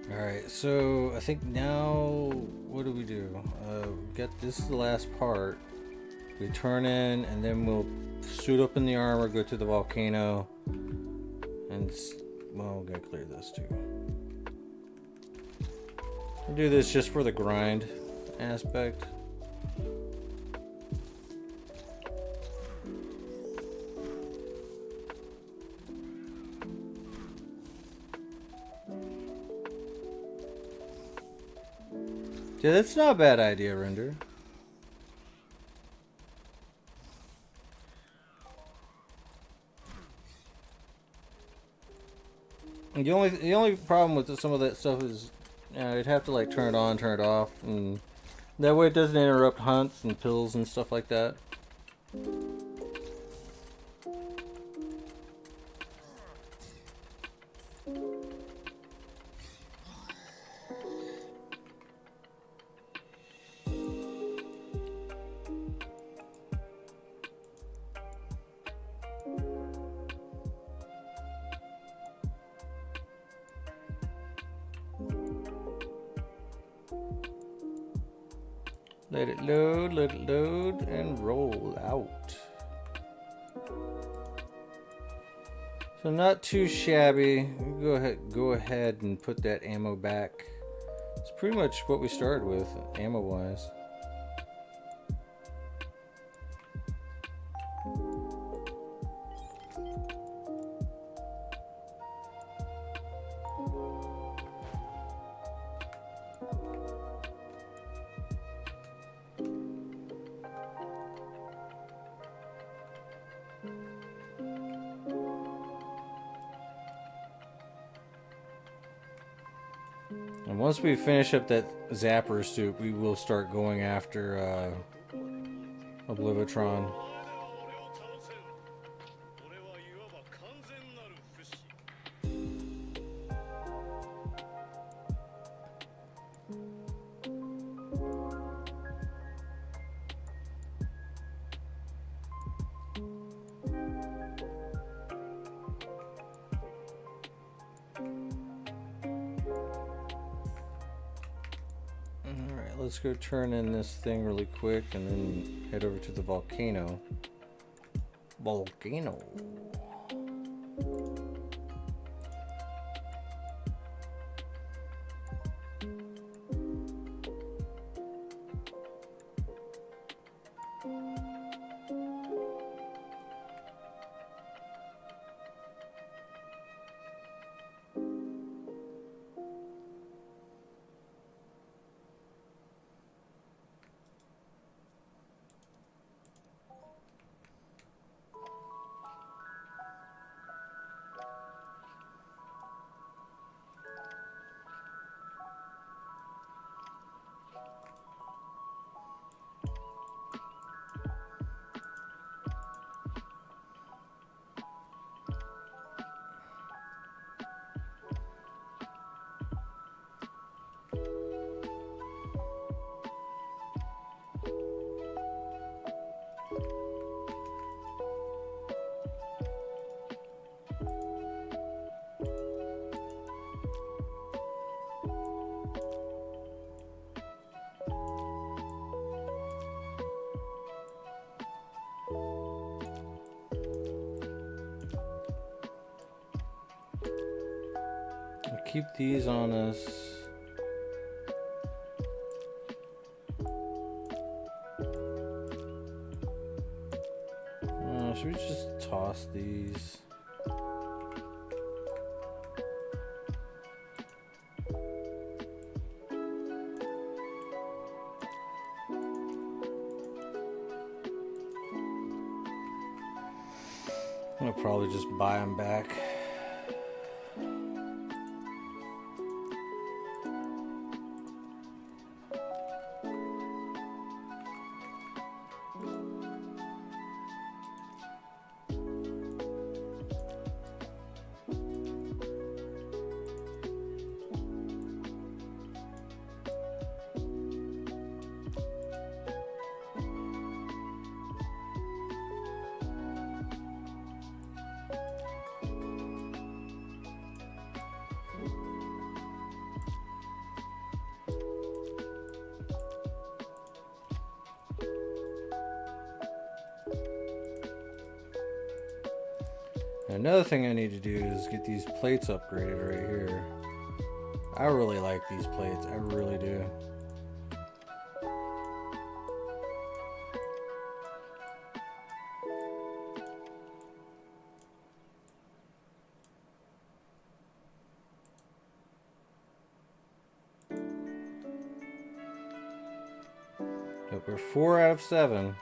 S2: Alright, so I think now, what do? This is the last part. We turn in and then we'll suit up in the armor, go to the volcano, and, well, we gotta clear this too. I'll do this just for the grind aspect. Yeah, that's not a bad idea, Render. The only problem with some of that stuff is you'd have to like turn it on, turn it off, and that way it doesn't interrupt hunts and pills and stuff like that. Let it load, and roll out. So not too shabby. Go ahead and put that ammo back. It's pretty much what we started with, ammo-wise. And once we finish up that zapper suit, we will start going after Oblivitron. Let's go turn in this thing really quick and then head over to the volcano. Keep these on us. Should we just toss these? I'm gonna probably just buy them back. Another thing I need to do is get these plates upgraded right here. I really like these plates. I really do. But we're 4 out of 7.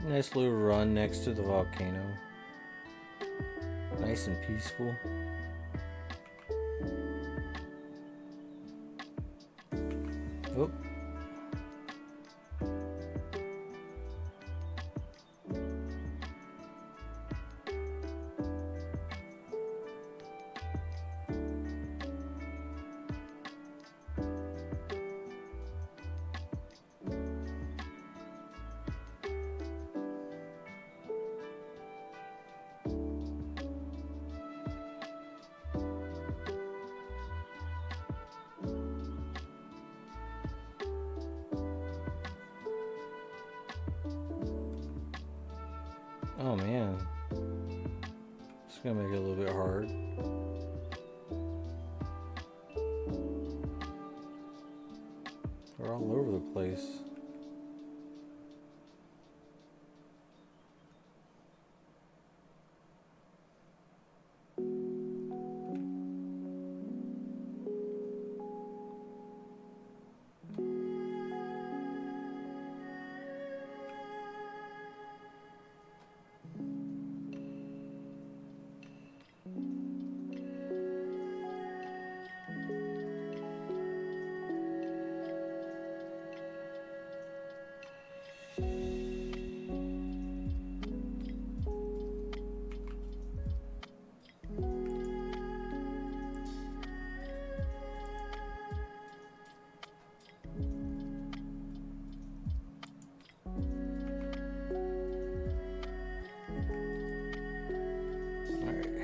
S2: Nice little run next to the volcano. Nice and peaceful. Oh. Oh man, it's gonna make it a little bit hard. We're all over the place.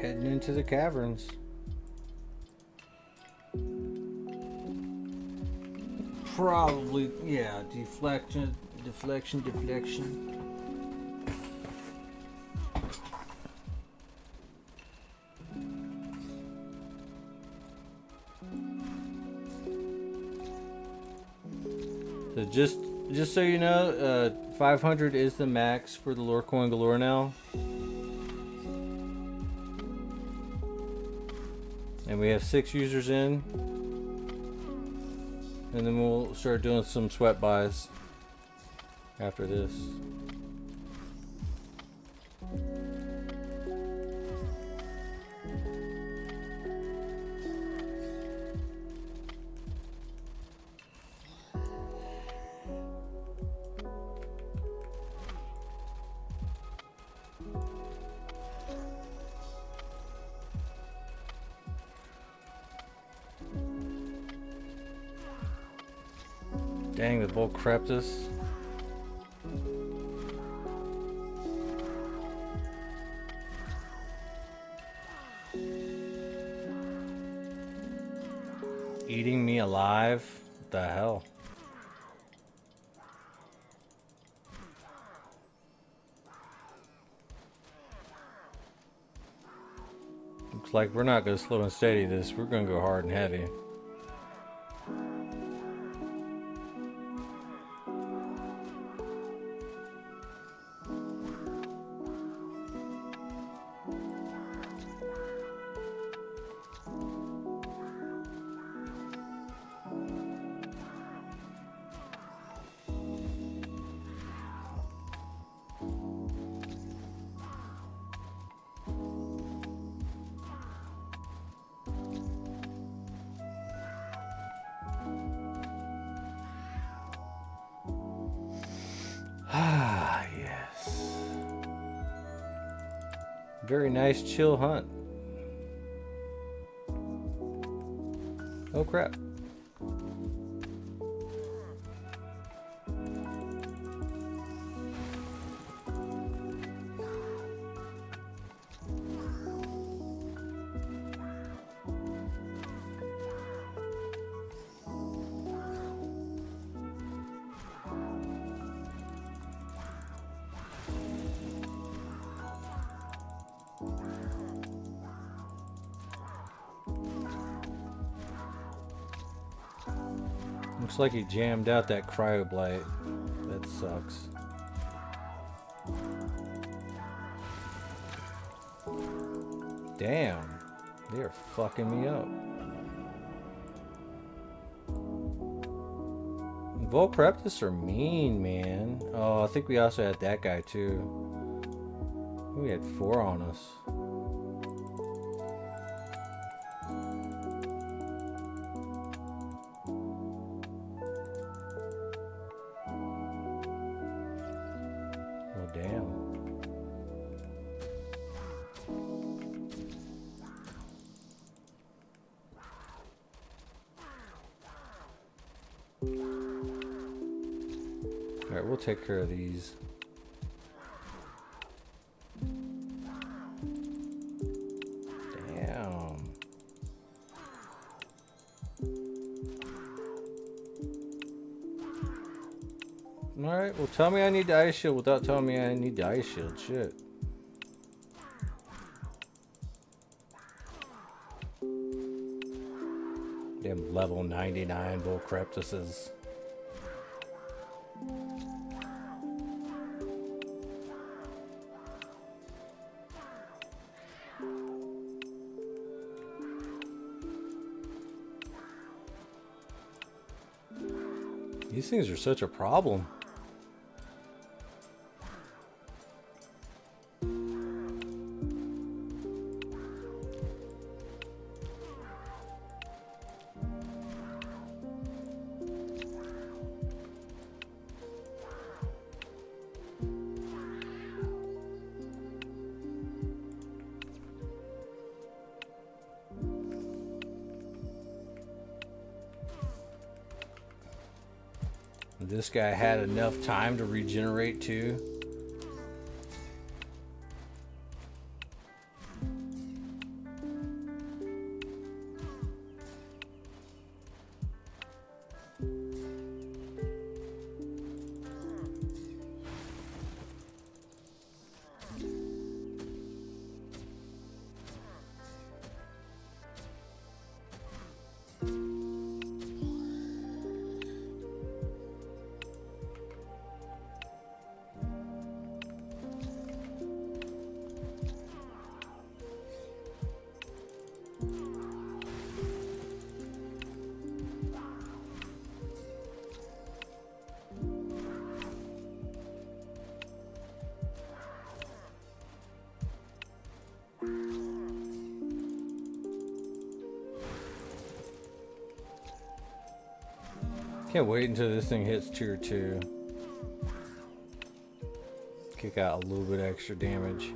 S2: Heading into the caverns. Probably, yeah, deflection. So just so you know, 500 is the max for the lore coin galore now. And we have 6 users in, and then we'll start doing some sweat buys after this. Dang, the Volcreptus. Eating me alive? What the hell? Looks like we're not going to slow and steady this. We're going to go hard and heavy. Ah, yes. Very nice chill hunt. Oh crap. Looks like he jammed out that cryoblight. That sucks. Damn. They're fucking me up. Volcreptus are mean, man. Oh, I think we also had that guy too. We had 4 on us. Oh, damn. Alright, we'll take care of these. Damn. Alright, well tell me I need the ice shield without telling me I need the ice shield. Shit. Damn level 99 Volcreptuses. These things are such a problem. This guy had enough time to regenerate too. Can't wait until this thing hits tier 2. Kick out a little bit extra damage.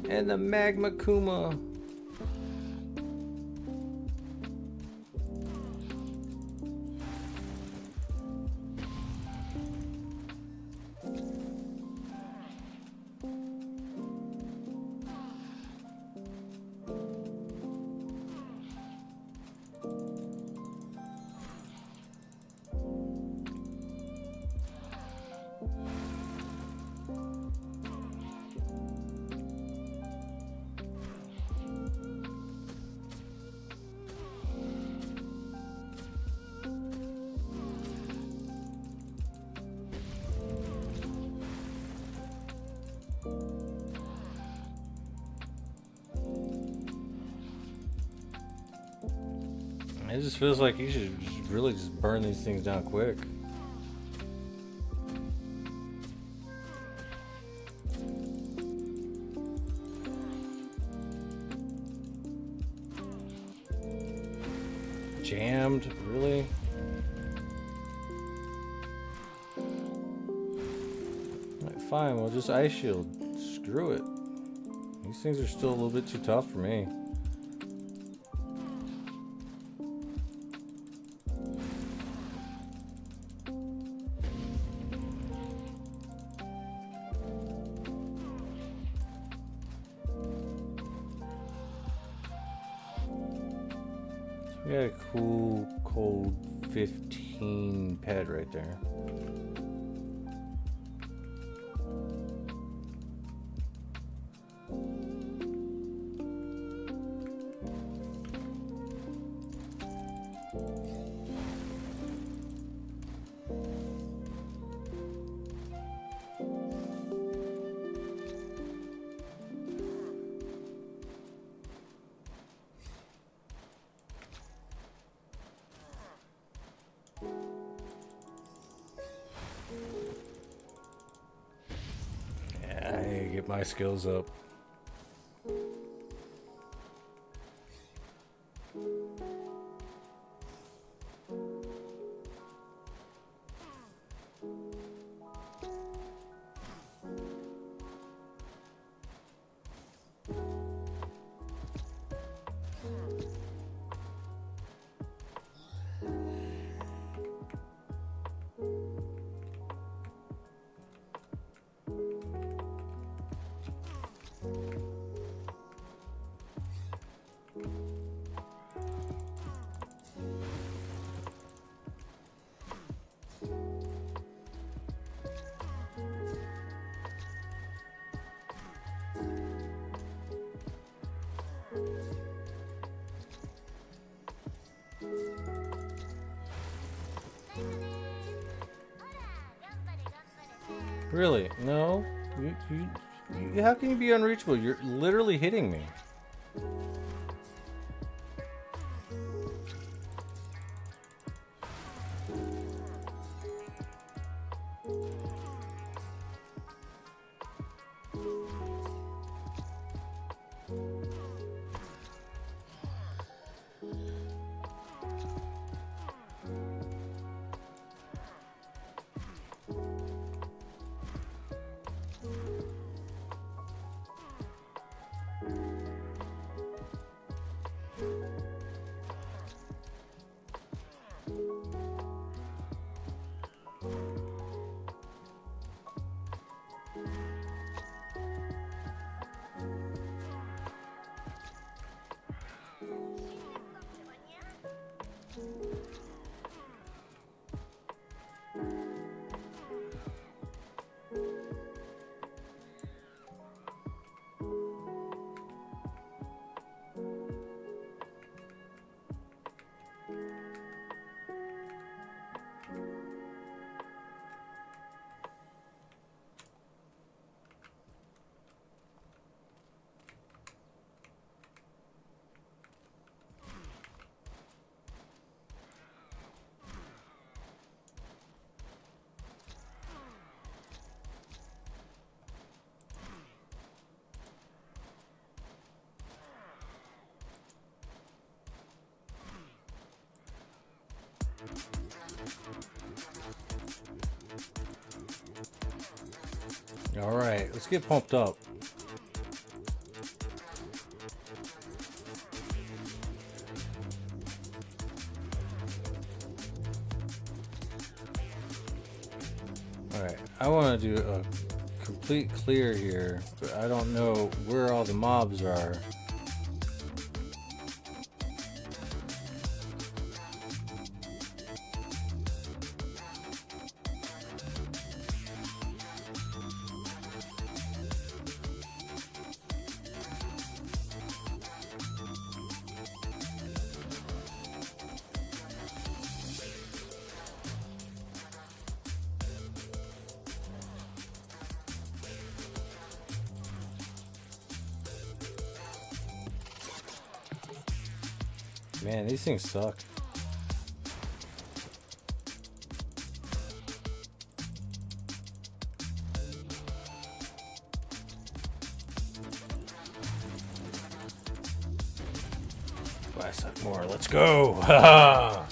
S2: And the Magma Kuma. It just feels like you should really just burn these things down quick. Jammed, really? Alright, fine, we'll just ice shield. Screw it. These things are still a little bit too tough for me. We got a cool cold 15 pad right there. Get my skills up. Really? No? How can you be unreachable? You're literally hitting me. All right, let's get pumped up. Alright, I want to do a complete clear here, but I don't know where all the mobs are. Man, these things suck. I suck more. Let's go. Ha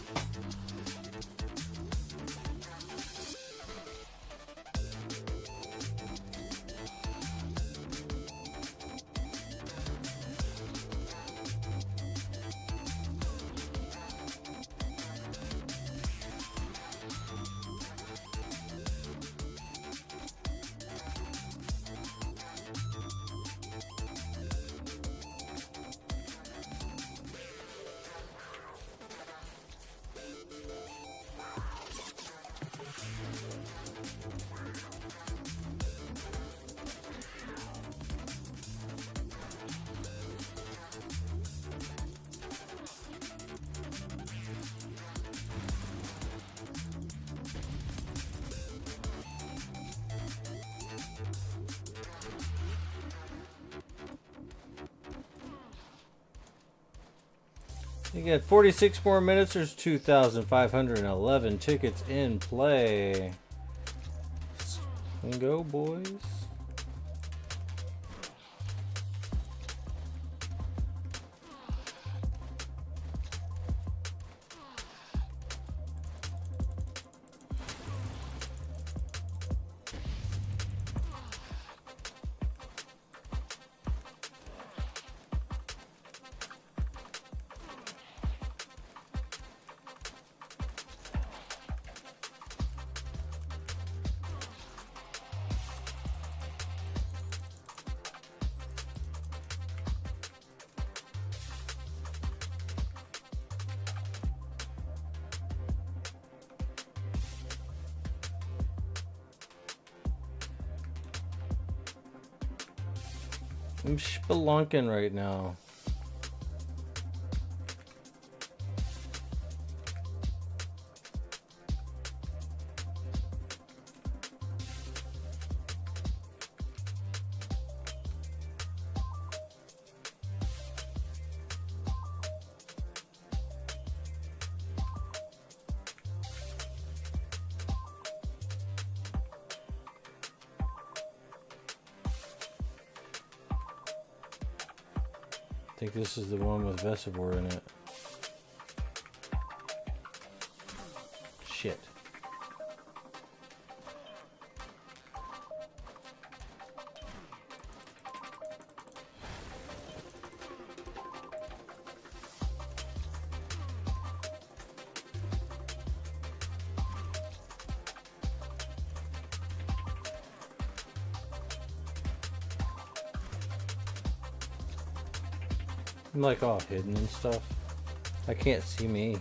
S2: You get 46 more minutes. There's 2,511 tickets in play. Let's go, boys. I'm spelunking right now. I think this is the one with Vesivore in it. Shit. I'm like all hidden and stuff. I can't see me.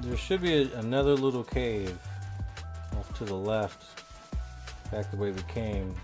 S2: There should be another little cave off to the left, back the way we came.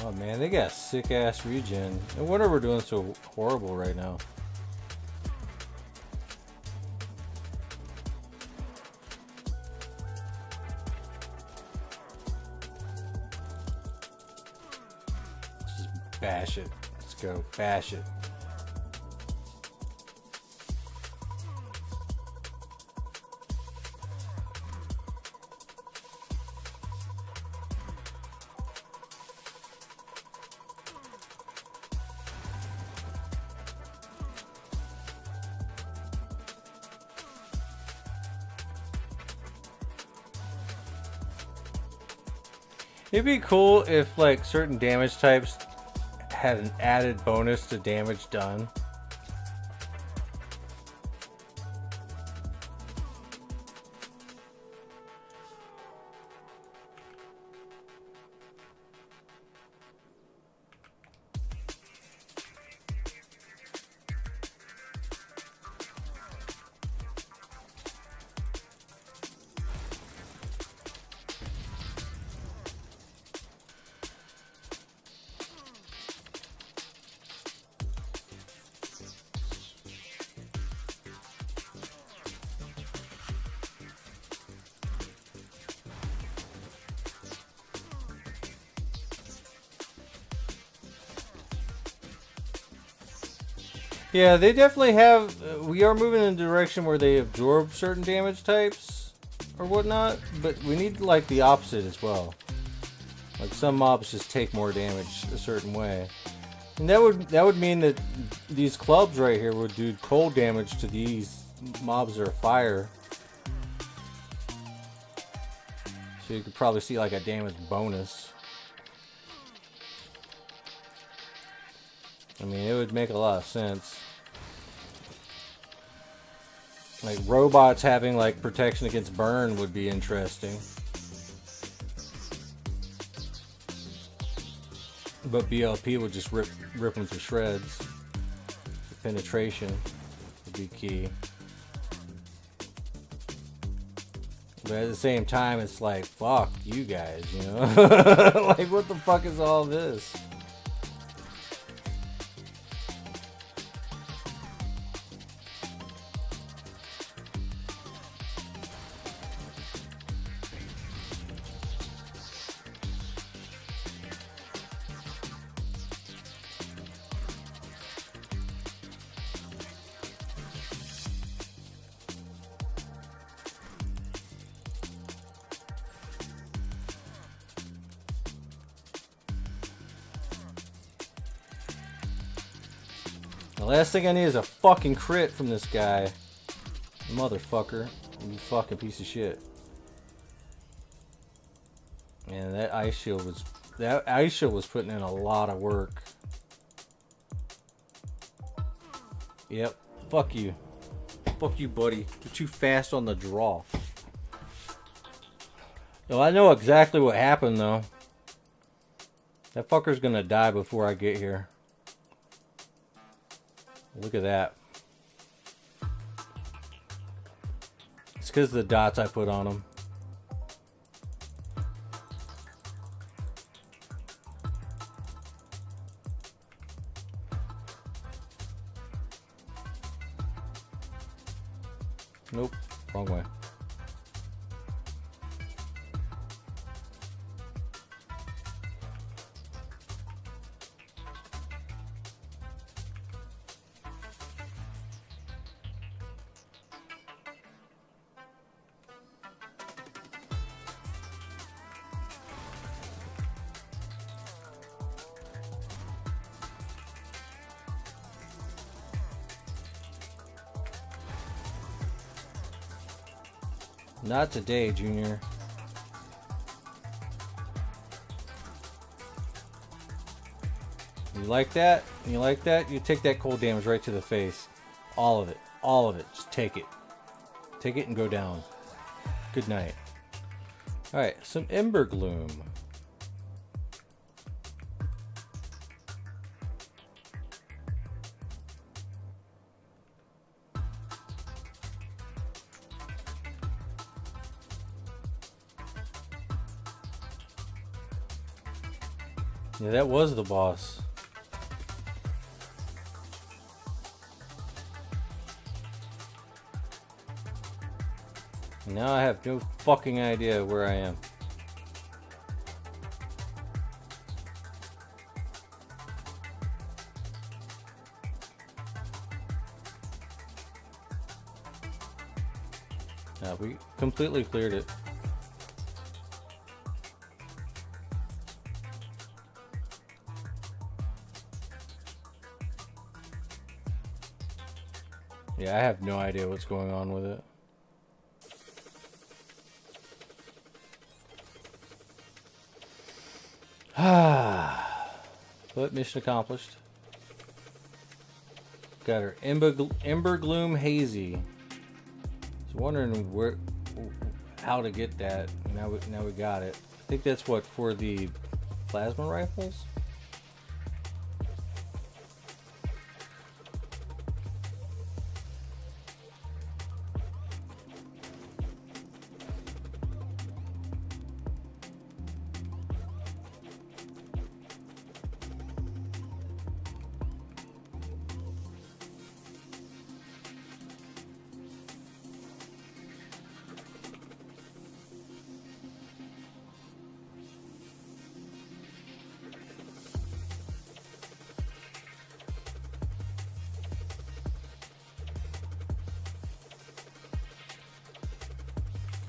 S2: Oh man, they got sick ass regen. No wonder we're doing so horrible right now. Just bash it. Let's go. Bash it. It'd be cool if like certain damage types had an added bonus to damage done. Yeah, they definitely have. We are moving in a direction where they absorb certain damage types or whatnot, but we need like the opposite as well. Like some mobs just take more damage a certain way, and that would mean that these clubs right here would do cold damage to these mobs that are fire. So you could probably see like a damage bonus. I mean, it would make a lot of sense. Like robots having like protection against burn would be interesting. But BLP would just rip them to shreds. The penetration would be key. But at the same time, it's like, fuck you guys, you know? Like, what the fuck is all this? The last thing I need is a fucking crit from this guy. Motherfucker. You fucking piece of shit. Man, that ice shield was putting in a lot of work. Yep. Fuck you. Fuck you, buddy. You're too fast on the draw. Oh, I know exactly what happened though. That fucker's gonna die before I get here. Look at that. It's because of the dots I put on them. Nope, wrong way. Not today, Junior. You like that? You like that? You take that cold damage right to the face. All of it. All of it. Just take it. Take it and go down. Good night. Alright, some Ember Gloom. Yeah, that was the boss. Now I have no fucking idea where I am. We completely cleared it. Yeah, I have no idea what's going on with it. But mission accomplished. Got her Ember Gloom Hazy. I was wondering how to get that. Now we got it. I think that's what, for the plasma rifles?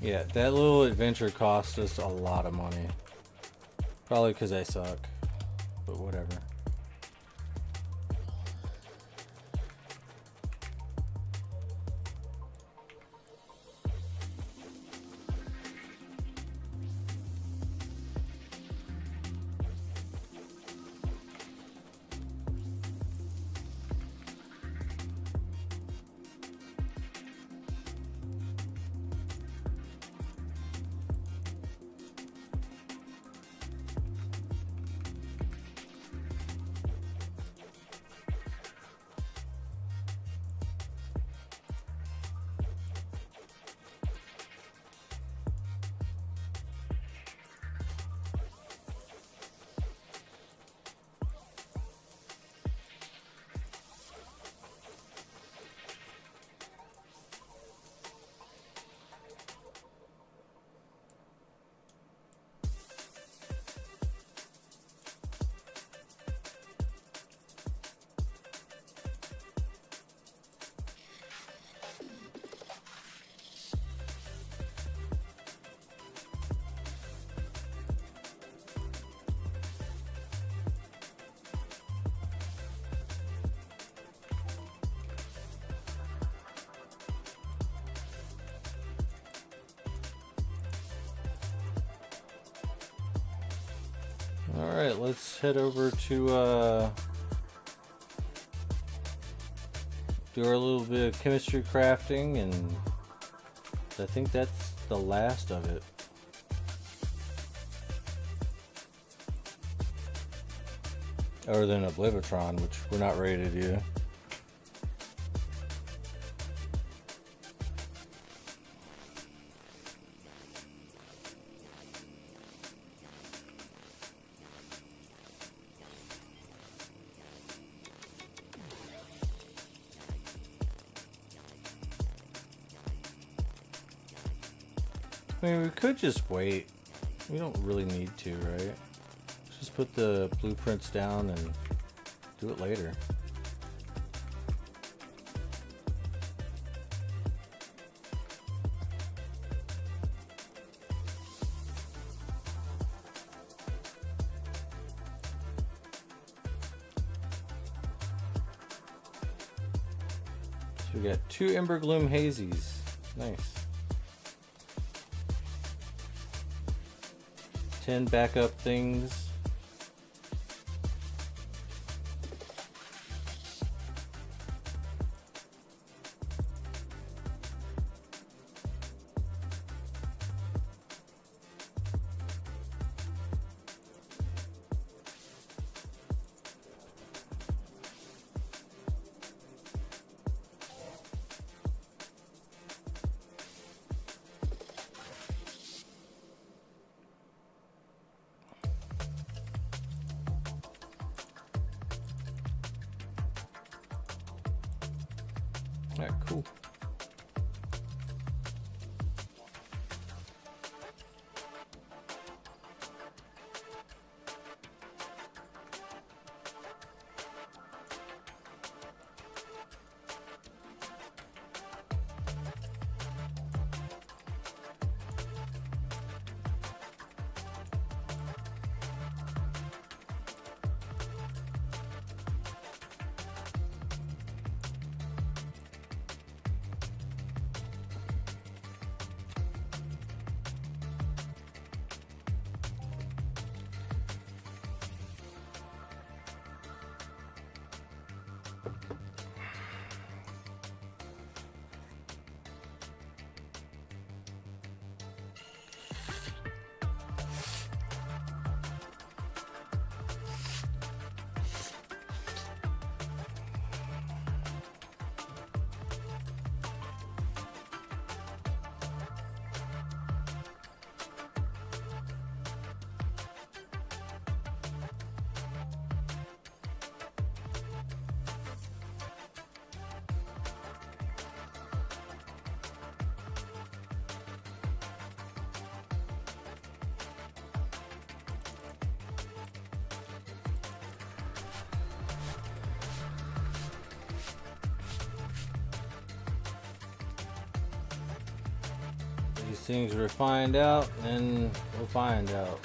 S2: Yeah, that little adventure cost us a lot of money. Probably because I suck. But whatever. Alright, let's head over to do our little bit of chemistry crafting, and I think that's the last of it. Other than Oblivitron, which we're not ready to do. I mean, we could just wait. We don't really need to, right? Let's just put the blueprints down and do it later. So we got 2 Ember Gloom Hazies. Nice. 10 backup things.
S1: Alright, cool. These things we'll find out, and we'll find out.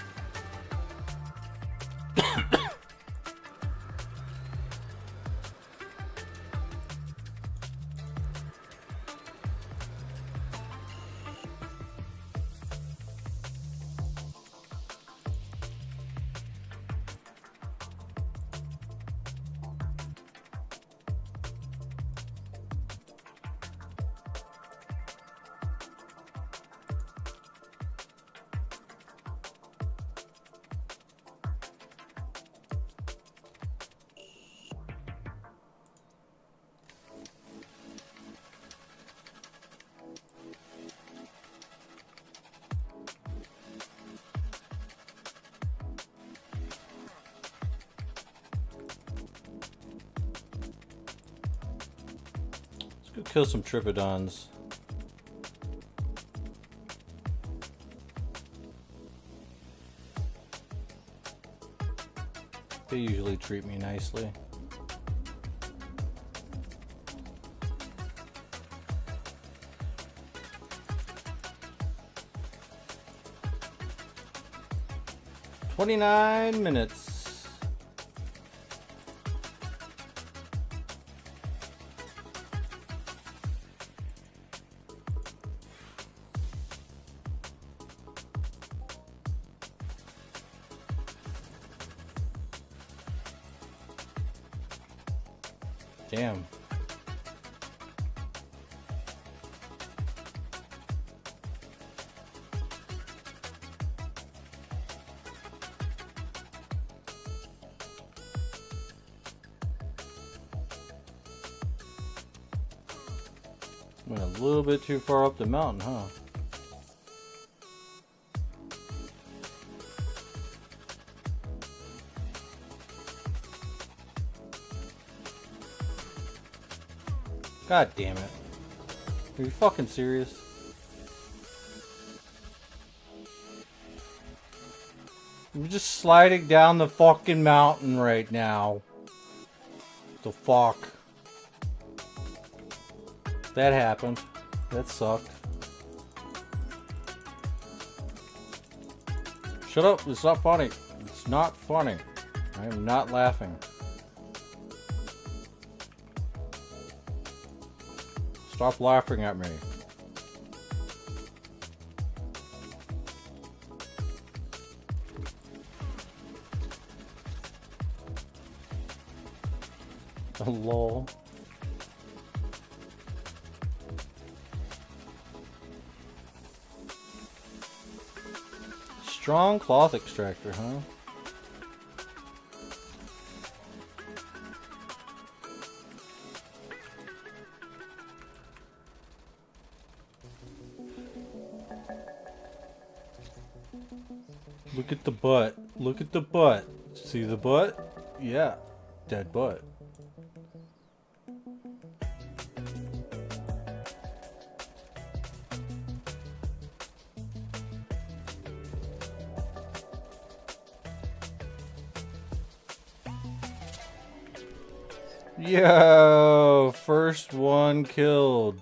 S1: Let's go kill some Tripodons. They usually treat me nicely. "29 minutes. Damn. Went a little bit too far up the mountain, huh? God damn it. Are you fucking serious? I'm just sliding down the fucking mountain right now. The fuck? That happened. That sucked. Shut up, it's not funny. It's not funny. I am not laughing. Stop laughing at me. Lol. Strong cloth extractor, huh? Look at the butt. Look at the butt. See the butt? Yeah. Dead butt. Yo, first one killed.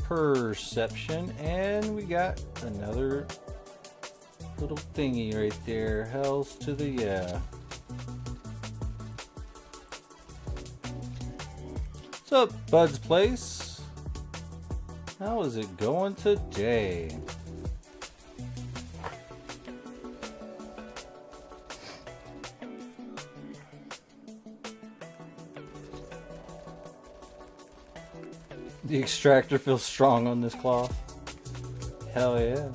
S1: Perception, and we got another little thingy right there. Hells to the yeah. What's up, Bud's Place? How is it going today? The extractor feels strong on this cloth. Hell yeah.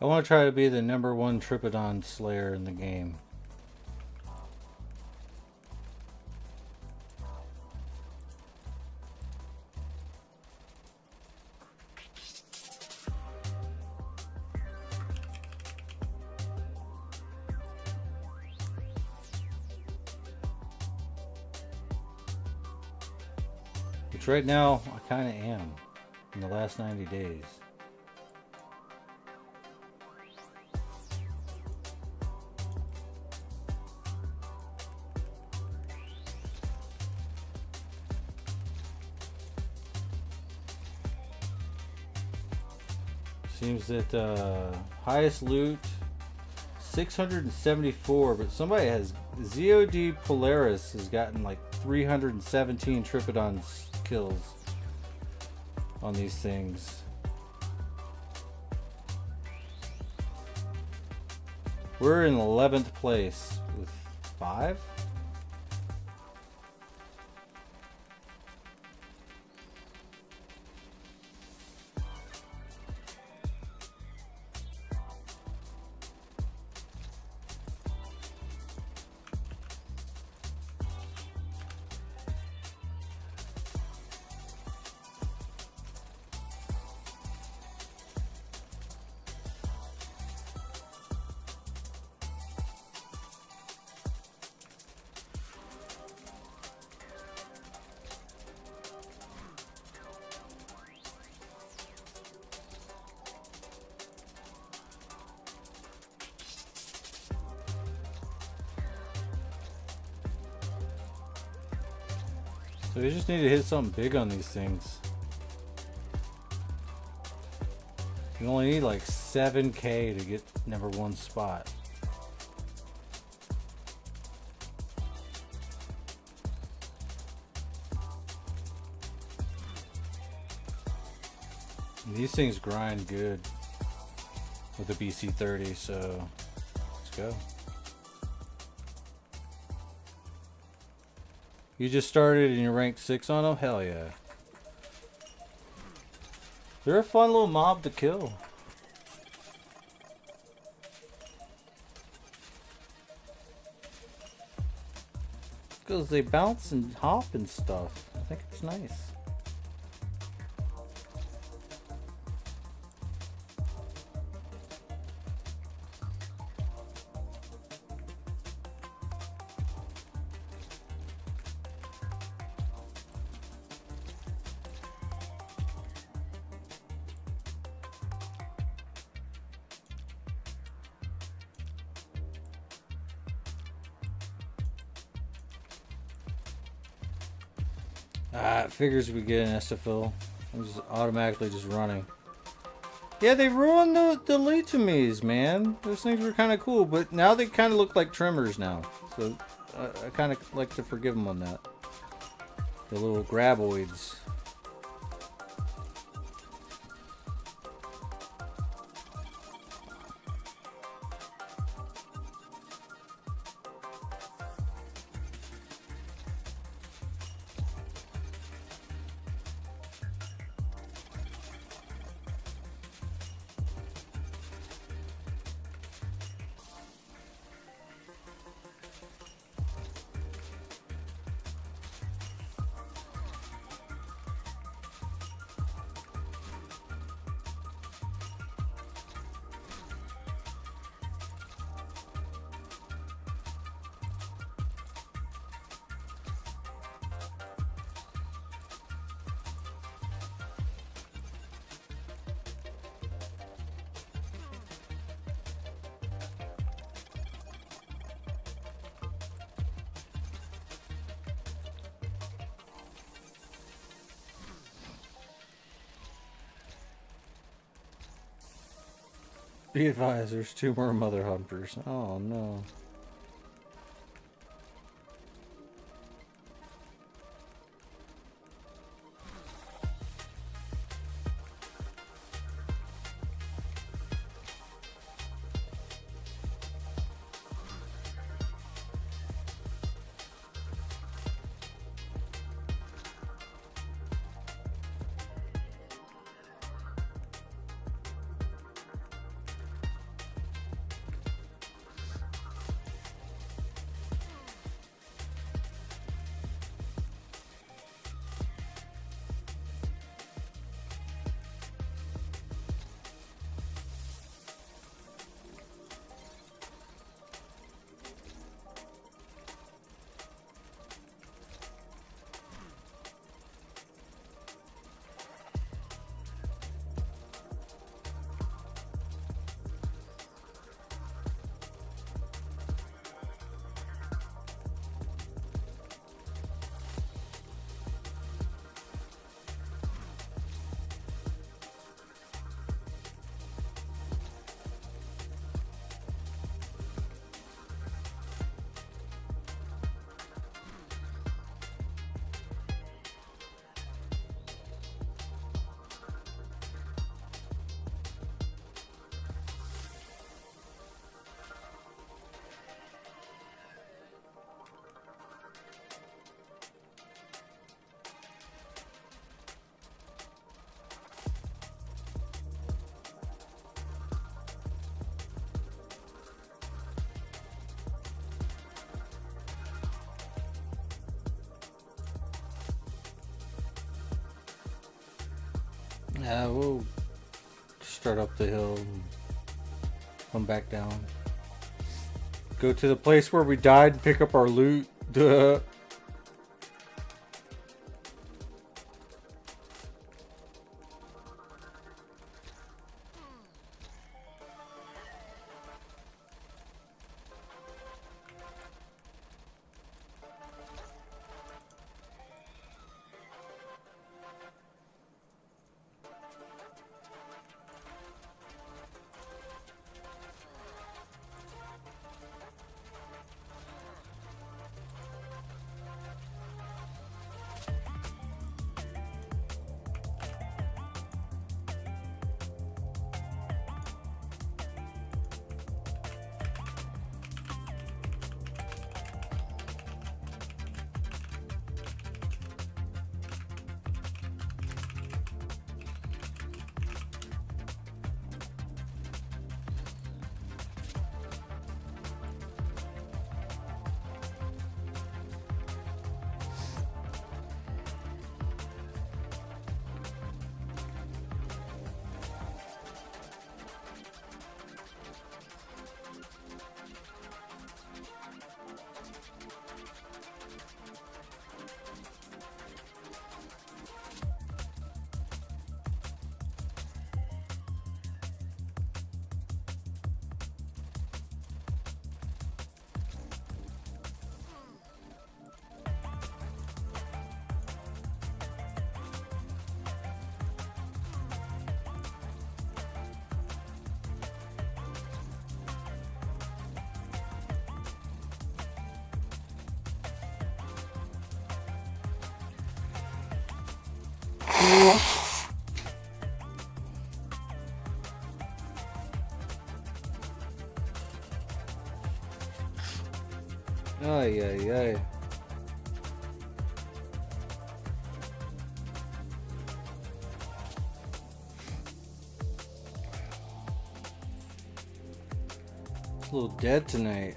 S1: I want to try to be the #1 Tripodon Slayer in the game. Which right now, I kind of am in the last 90 days. Seems that highest loot 674, but somebody has ZOD Polaris has gotten like 317 Tripodon kills on these things. We're in 11th place with 5. So we just need to hit something big on these things. You only need like 7k to get #1 spot. And these things grind good with the BC30, so let's go. You just started and you're ranked 6 on them? Hell yeah. They're a fun little mob to kill. Because they bounce and hop and stuff. I think it's nice.
S2: It figures we get an Estafil. I'm just automatically just running. Yeah, they ruined the Litumes, man. Those things were kind of cool, but now they kind of look like trimmers now. So I kind of like to forgive them on that. The little graboids. Be advised, there's 2 more mother hunters. Oh no. We'll start up the hill and come back down. Go to the place where we died and pick up our loot. Duh. Ay, ay, ay. It's a little dead tonight.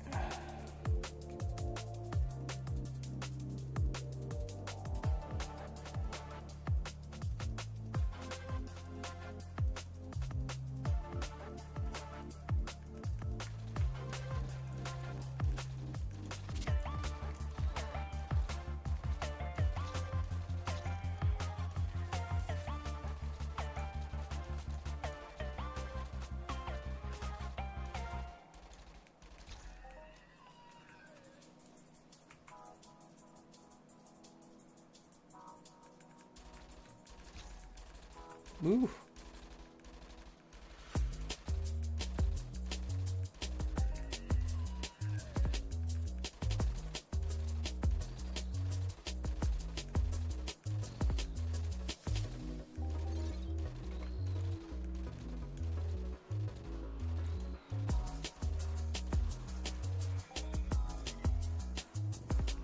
S2: Ooh.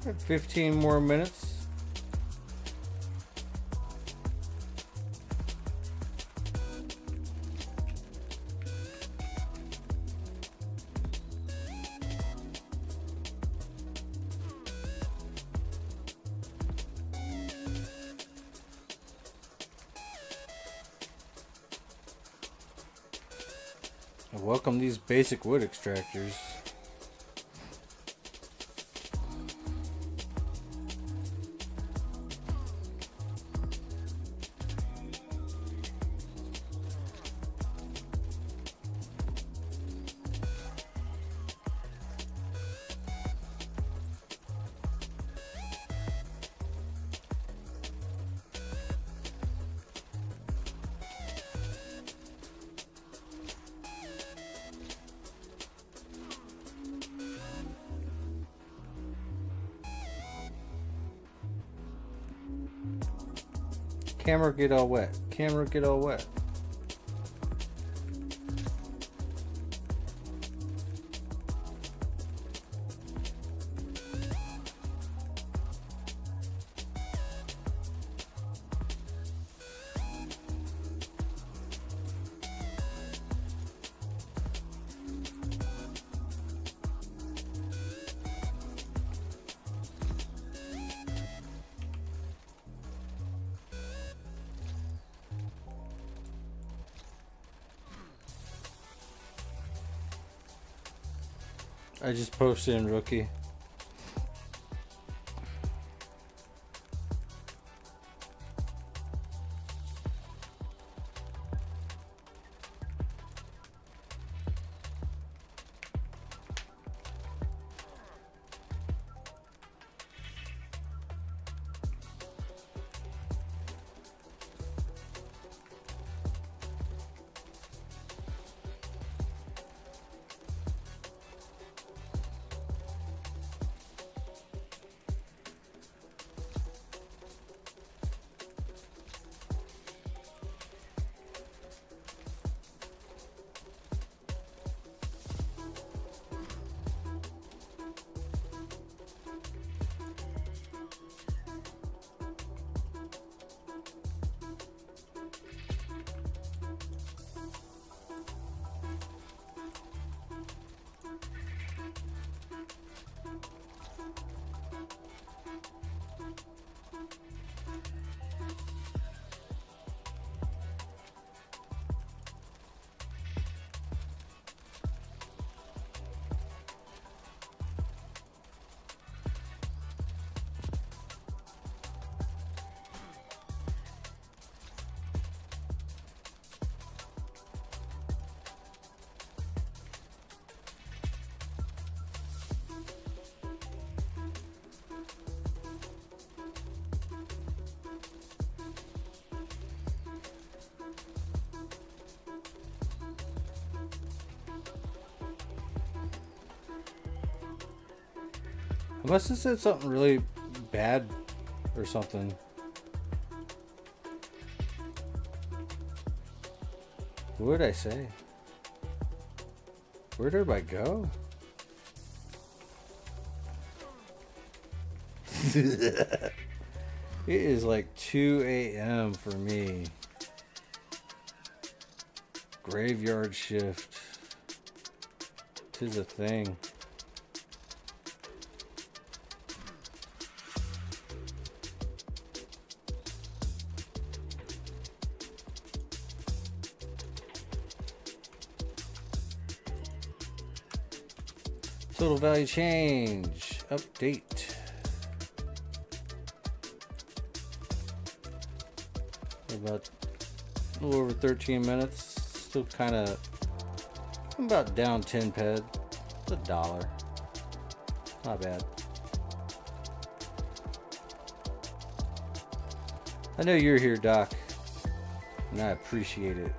S2: Got 15 more minutes. I welcome these basic wood extractors. Camera get all wet. Camera get all wet. I just posted in Rookie. I must have said something really bad or something. What did I say? Where'd everybody go? It is like 2 a.m. for me. Graveyard shift. 'Tis a thing. Total value change. Update. About a little over 13 minutes. Still kind of, I'm about down 10 ped. It's $1. Not bad. I know you're here, Doc, and I appreciate it.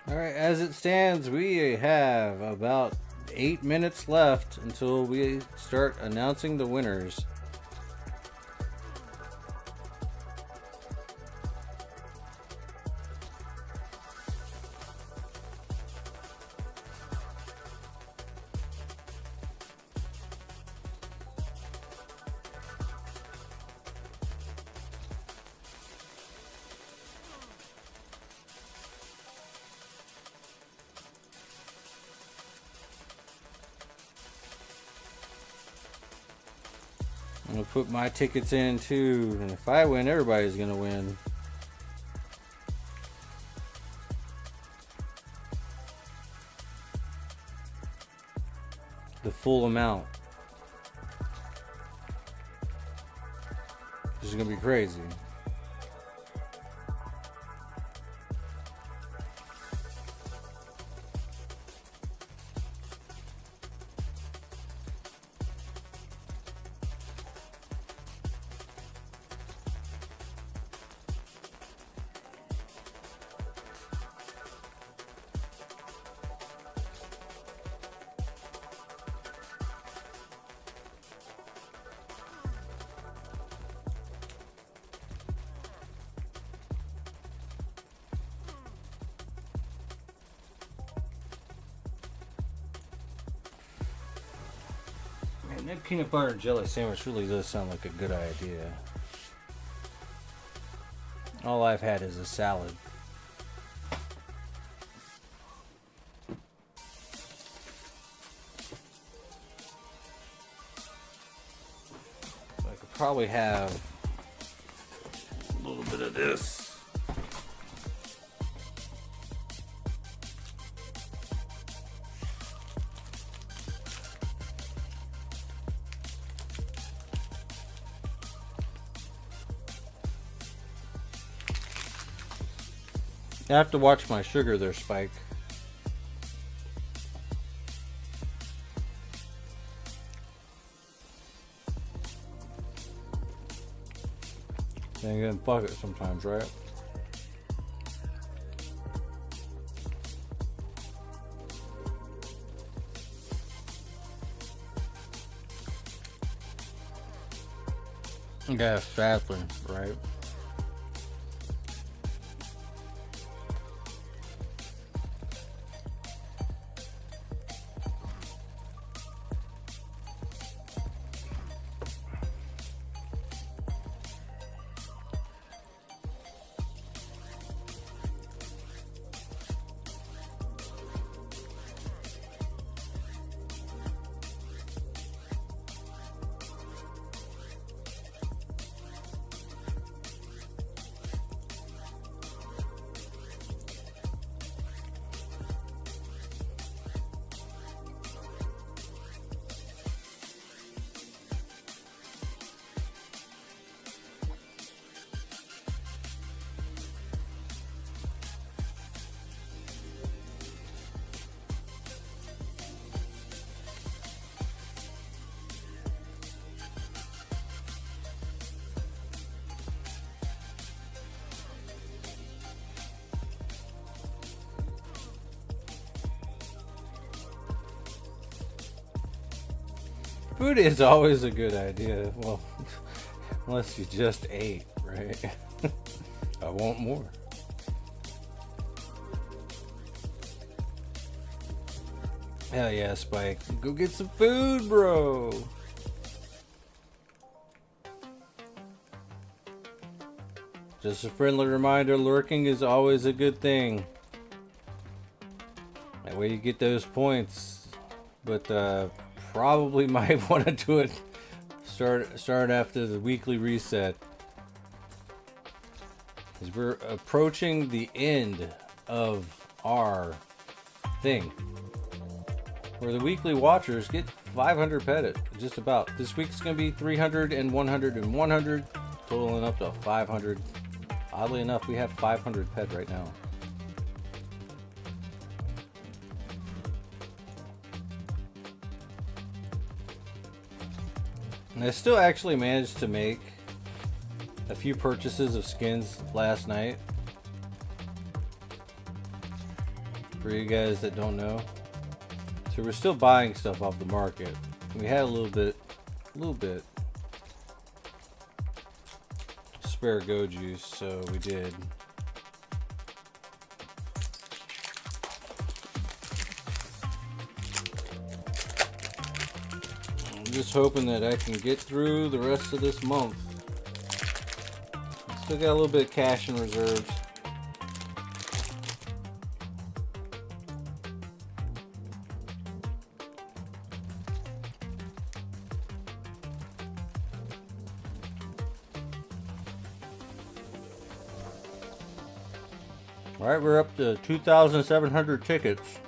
S2: Alright, as it stands, we have about 8 minutes left until we start announcing the winners. I'm gonna put my tickets in too, and if I win, everybody's gonna win. The full amount. This is gonna be crazy. That peanut butter and jelly sandwich really does sound like a good idea. All I've had is a salad. I could probably have a little bit of this. I have to watch my sugar there, Spike. Then you can fuck it sometimes, right? Yeah, sadly, right? Food is always a good idea. Well, unless you just ate, right? I want more. Hell yeah, Spike. Go get some food, bro. Just a friendly reminder, lurking is always a good thing. That way you get those points. But probably might want to do it start after the weekly reset. As we're approaching the end of our thing. Where the weekly watchers get 500 pet, just about. This week's going to be 300 and 100 and 100, totaling up to 500. Oddly enough, we have 500 pet right now. And I still actually managed to make a few purchases of skins last night. For you guys that don't know. So we're still buying stuff off the market. We had a little bit spare go juice, so we did. I'm just hoping that I can get through the rest of this month. Still got a little bit of cash in reserves. Alright, we're up to 2,700 tickets.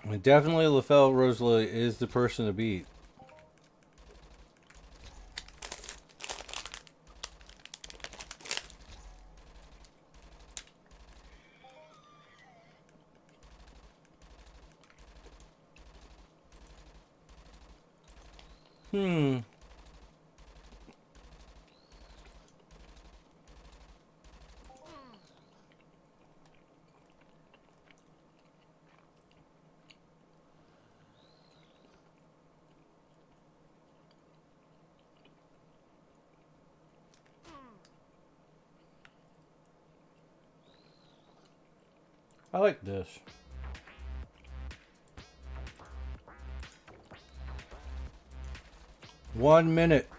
S2: And definitely LaFell Rosalie is the person to beat.
S1: I like this. One minute.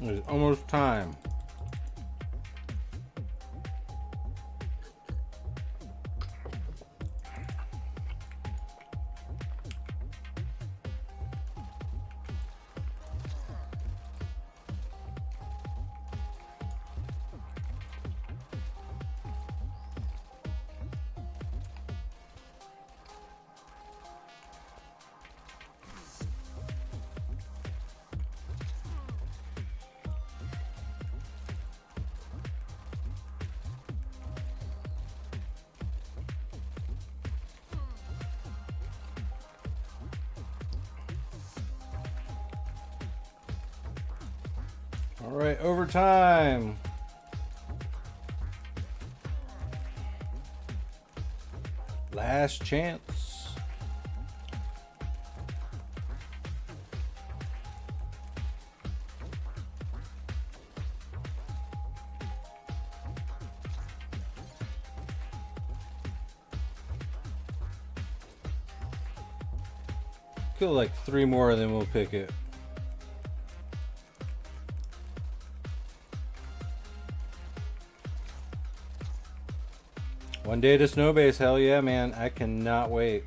S1: It's almost time. All right, overtime. Last chance. Kill like 3 more, then we'll pick it. One day to Snowbase, hell yeah, man. I cannot wait.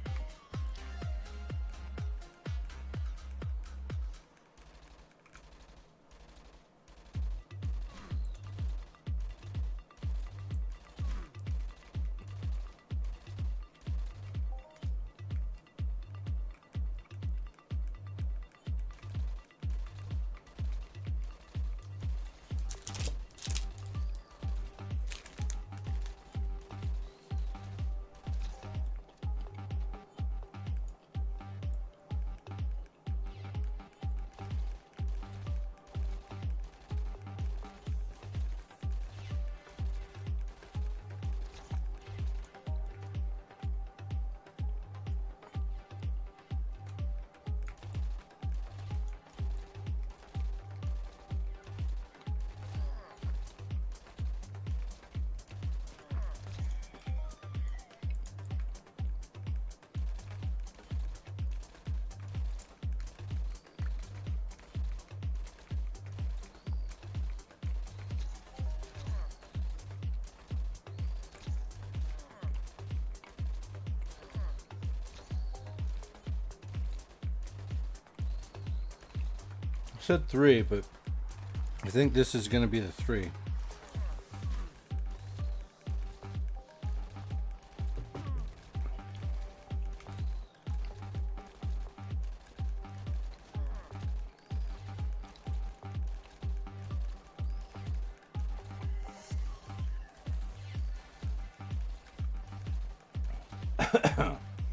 S1: I said 3, but I think this is going to be the 3.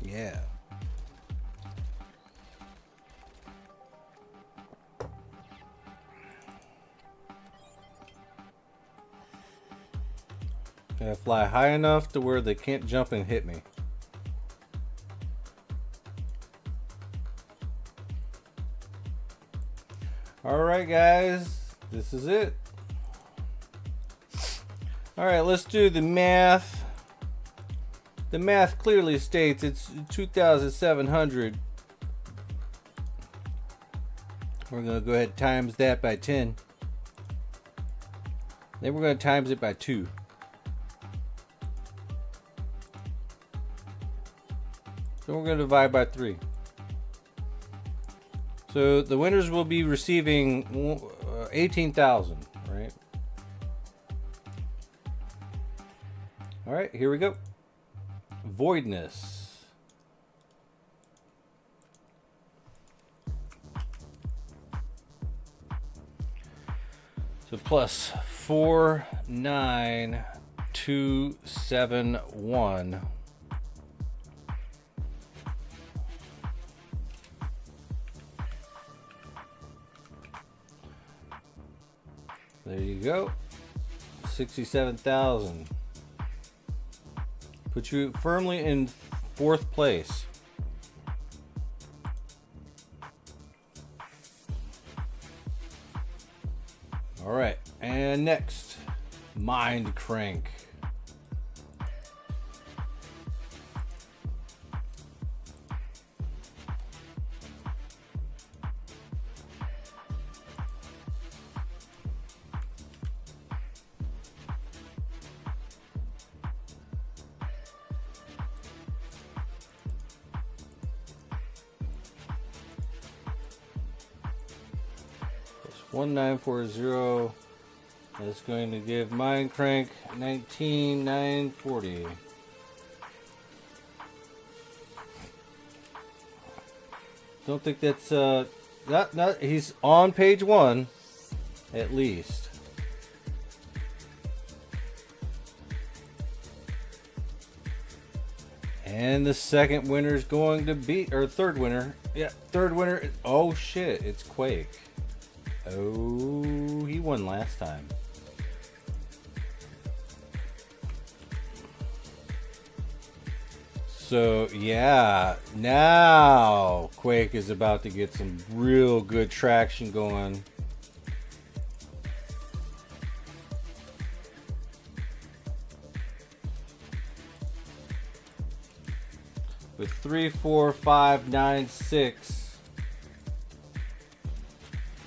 S1: Yeah. Gotta fly high enough to where they can't jump and hit me. Alright guys, this is it. Alright, let's do the math. The math clearly states it's 2,700. We're going to go ahead and times that by 10. Then we're going to times it by 2. Then we're going to divide by 3. So the winners will be receiving 18,000, right? All right, here we go. Voidness. So plus 49271. There you go. 67,000. Put you firmly in 4th place. All right, and next, Mind Crank. That's 1940. That's going to give Mind Crank 19,940. Don't think that's not he's on page 1 at least. And the second winner is going to be, or third winner. Yeah, third winner. Oh shit, it's Quake. Oh, he won last time. So yeah, now Quake is about to get some real good traction going. With 3, 4, 5, 9, 6,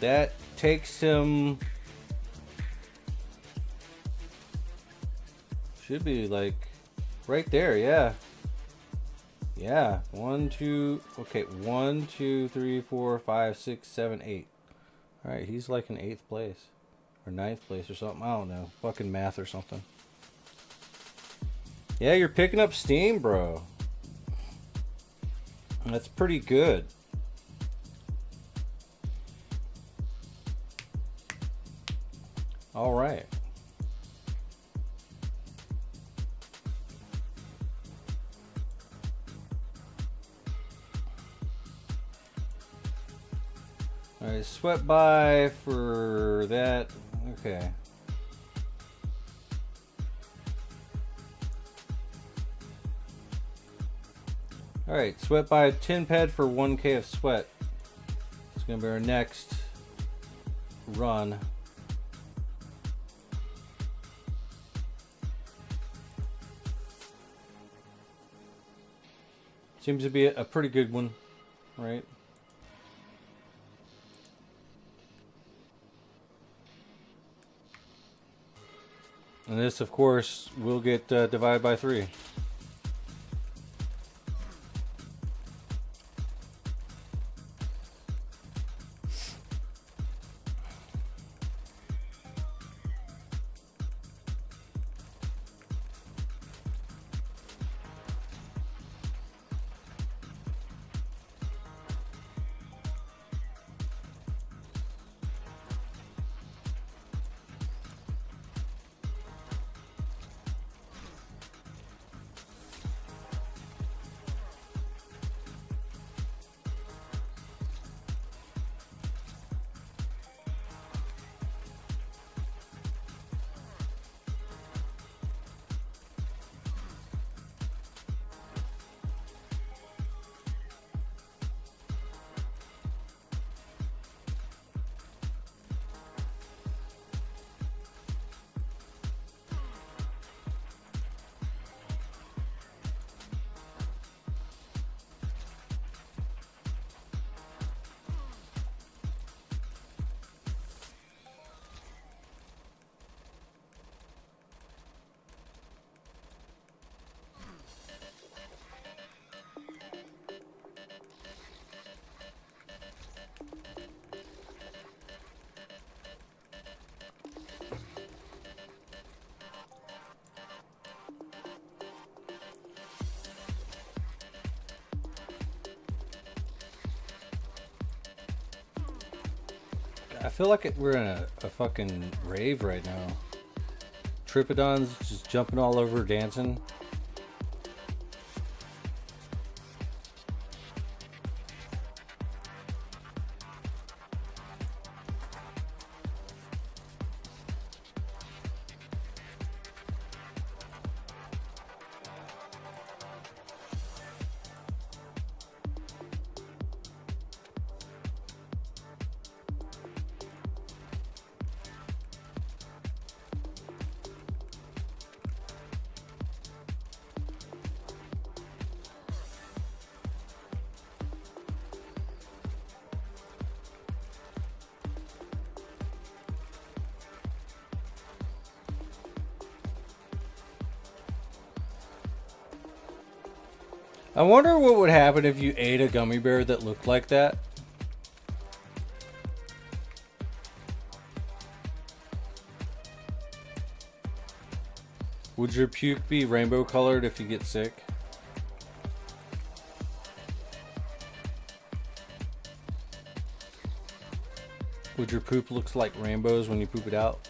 S1: that takes him, should be like right there, yeah. Yeah, 1, 2, okay, 1, 2, 3, 4, 5, 6, 7, 8. All right, he's like in 8th place or 9th place or something. I don't know, fucking math or something. Yeah, you're picking up steam, bro. That's pretty good. All right. All right, sweat by for that. Okay. All right, sweat by 10 ped for 1k of sweat. It's gonna be our next run. Seems to be a pretty good one, right? And this, of course, will get divided by 3.
S2: I feel like we're in a fucking rave right now. Tripodons just jumping all over, dancing. I wonder what would happen if you ate a gummy bear that looked like that. Would your puke be rainbow colored if you get sick? Would your poop look like rainbows when you poop it out?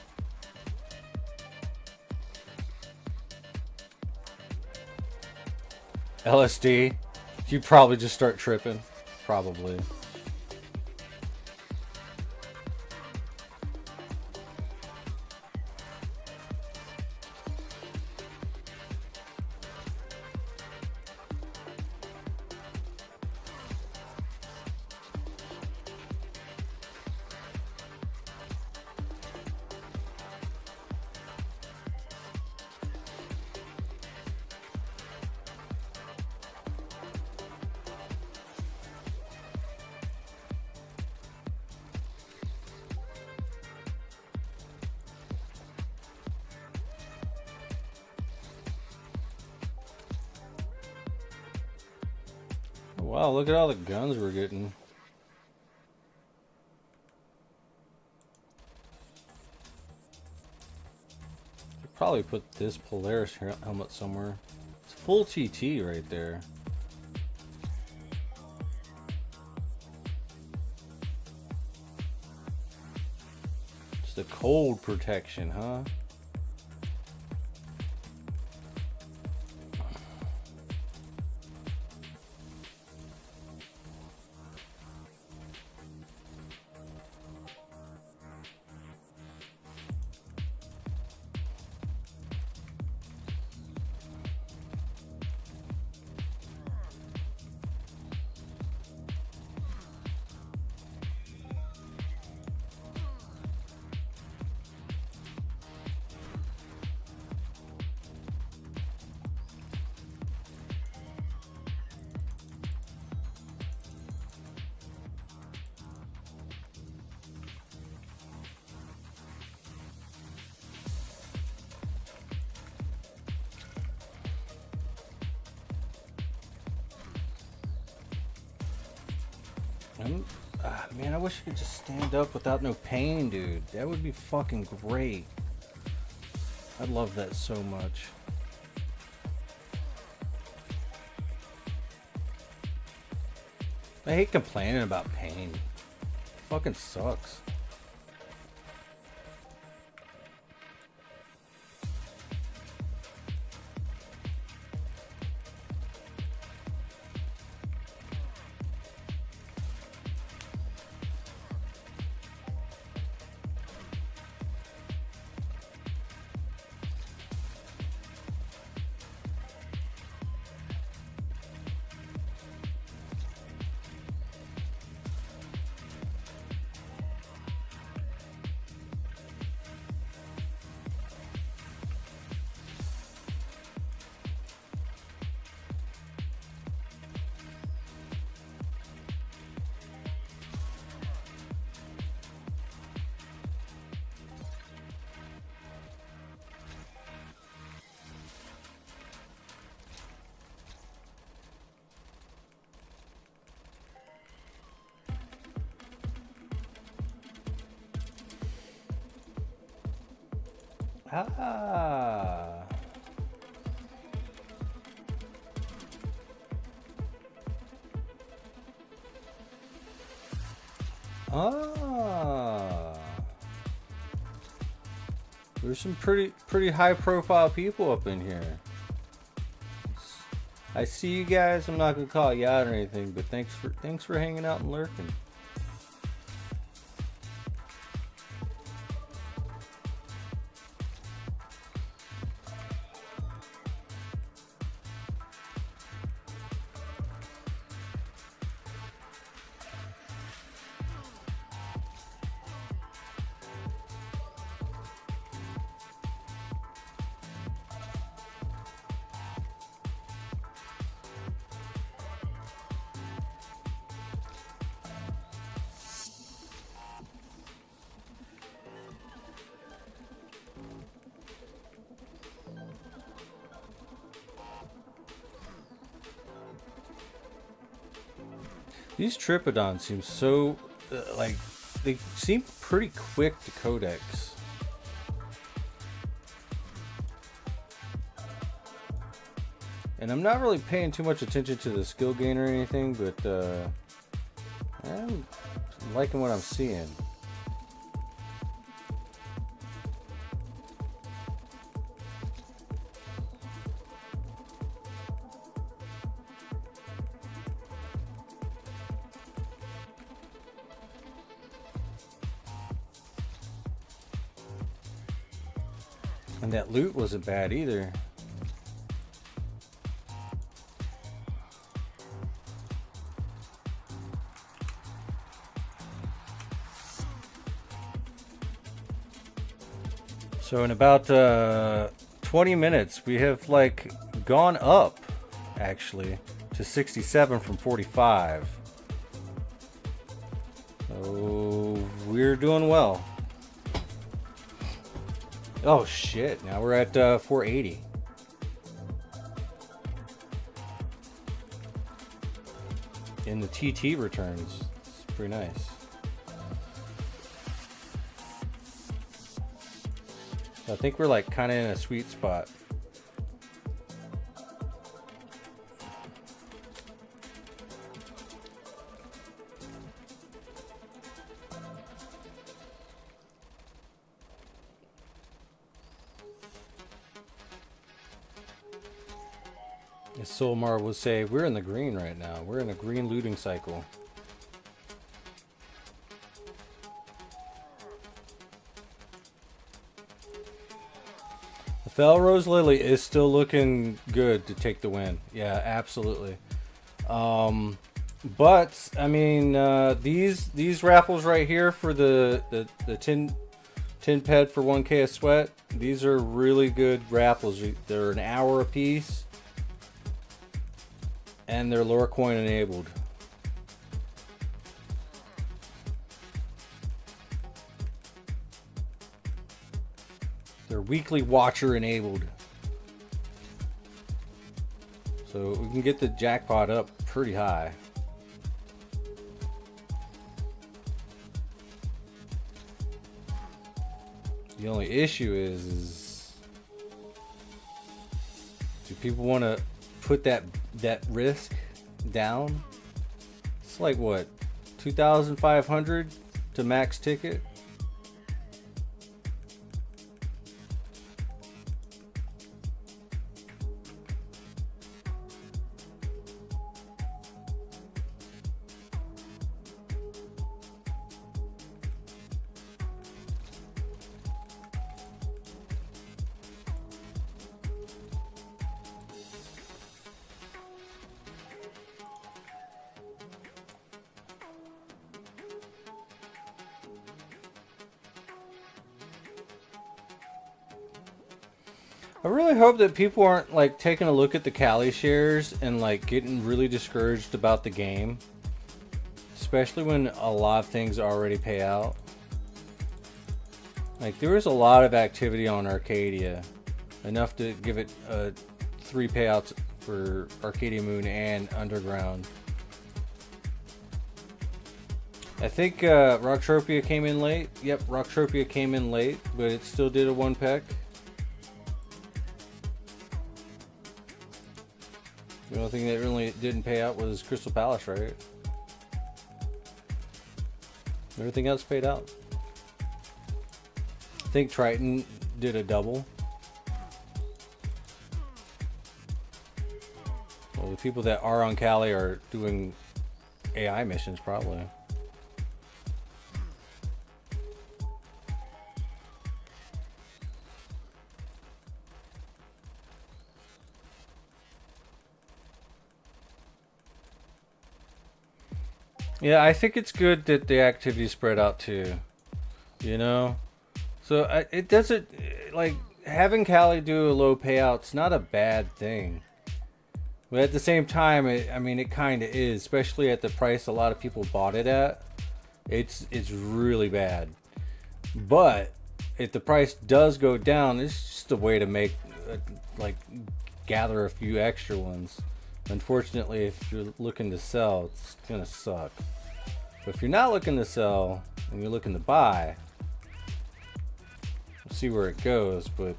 S2: LSD? You'd probably just start tripping. Probably. Wow, look at all the guns we're getting. Should probably put this Polaris helmet somewhere. It's full TT right there. It's the cold protection, huh? Man, I wish I could just stand up without no pain, dude. That would be fucking great. I'd love that so much. I hate complaining about pain. It fucking sucks. Ah. Ah. There's some pretty high profile people up in here. I see you guys. I'm not gonna call you out or anything, but thanks for hanging out and lurking. These Tripodons seem so, like, they seem pretty quick to codex. And I'm not really paying too much attention to the skill gain or anything, but I'm liking what I'm seeing. And that loot wasn't bad either. So in about 20 minutes, we have like gone up actually to 67 from 45. So we're doing well. Oh shit, now we're at 480. In the TT returns. It's pretty nice. I think we're like kind of in a sweet spot. As Solmar will say, we're in the green right now. We're in a green looting cycle. The Felrose Lily is still looking good to take the win. Yeah, absolutely. But I mean, these raffles right here for the tin ped for 1K of sweat. These are really good raffles. They're an hour a piece. And they're lore coin enabled. They're weekly watcher enabled. So we can get the jackpot up pretty high. The only issue is do people want to put that risk down? It's like what, 2,500 to max ticket? I really hope that people aren't like taking a look at the Cali shares and like getting really discouraged about the game, especially when a lot of things already pay out. Like there was a lot of activity on Arcadia, enough to give it 3 payouts for Arcadia Moon and Underground. I think Rocktropia came in late. Yep, Rocktropia came in late, but it still did a 1 peck. The only thing that really didn't pay out was Crystal Palace, right? Everything else paid out. I think Triton did a double. Well, the people that are on Cali are doing AI missions probably. Yeah, I think it's good that the activity spread out too. You know? So it doesn't, like, having Cali do a low payout's not a bad thing. But at the same time, I mean, it kind of is, especially at the price a lot of people bought it at. It's really bad. But if the price does go down, it's just a way to make, like, gather a few extra ones. Unfortunately, if you're looking to sell, it's gonna suck. But if you're not looking to sell and you're looking to buy, we'll see where it goes. But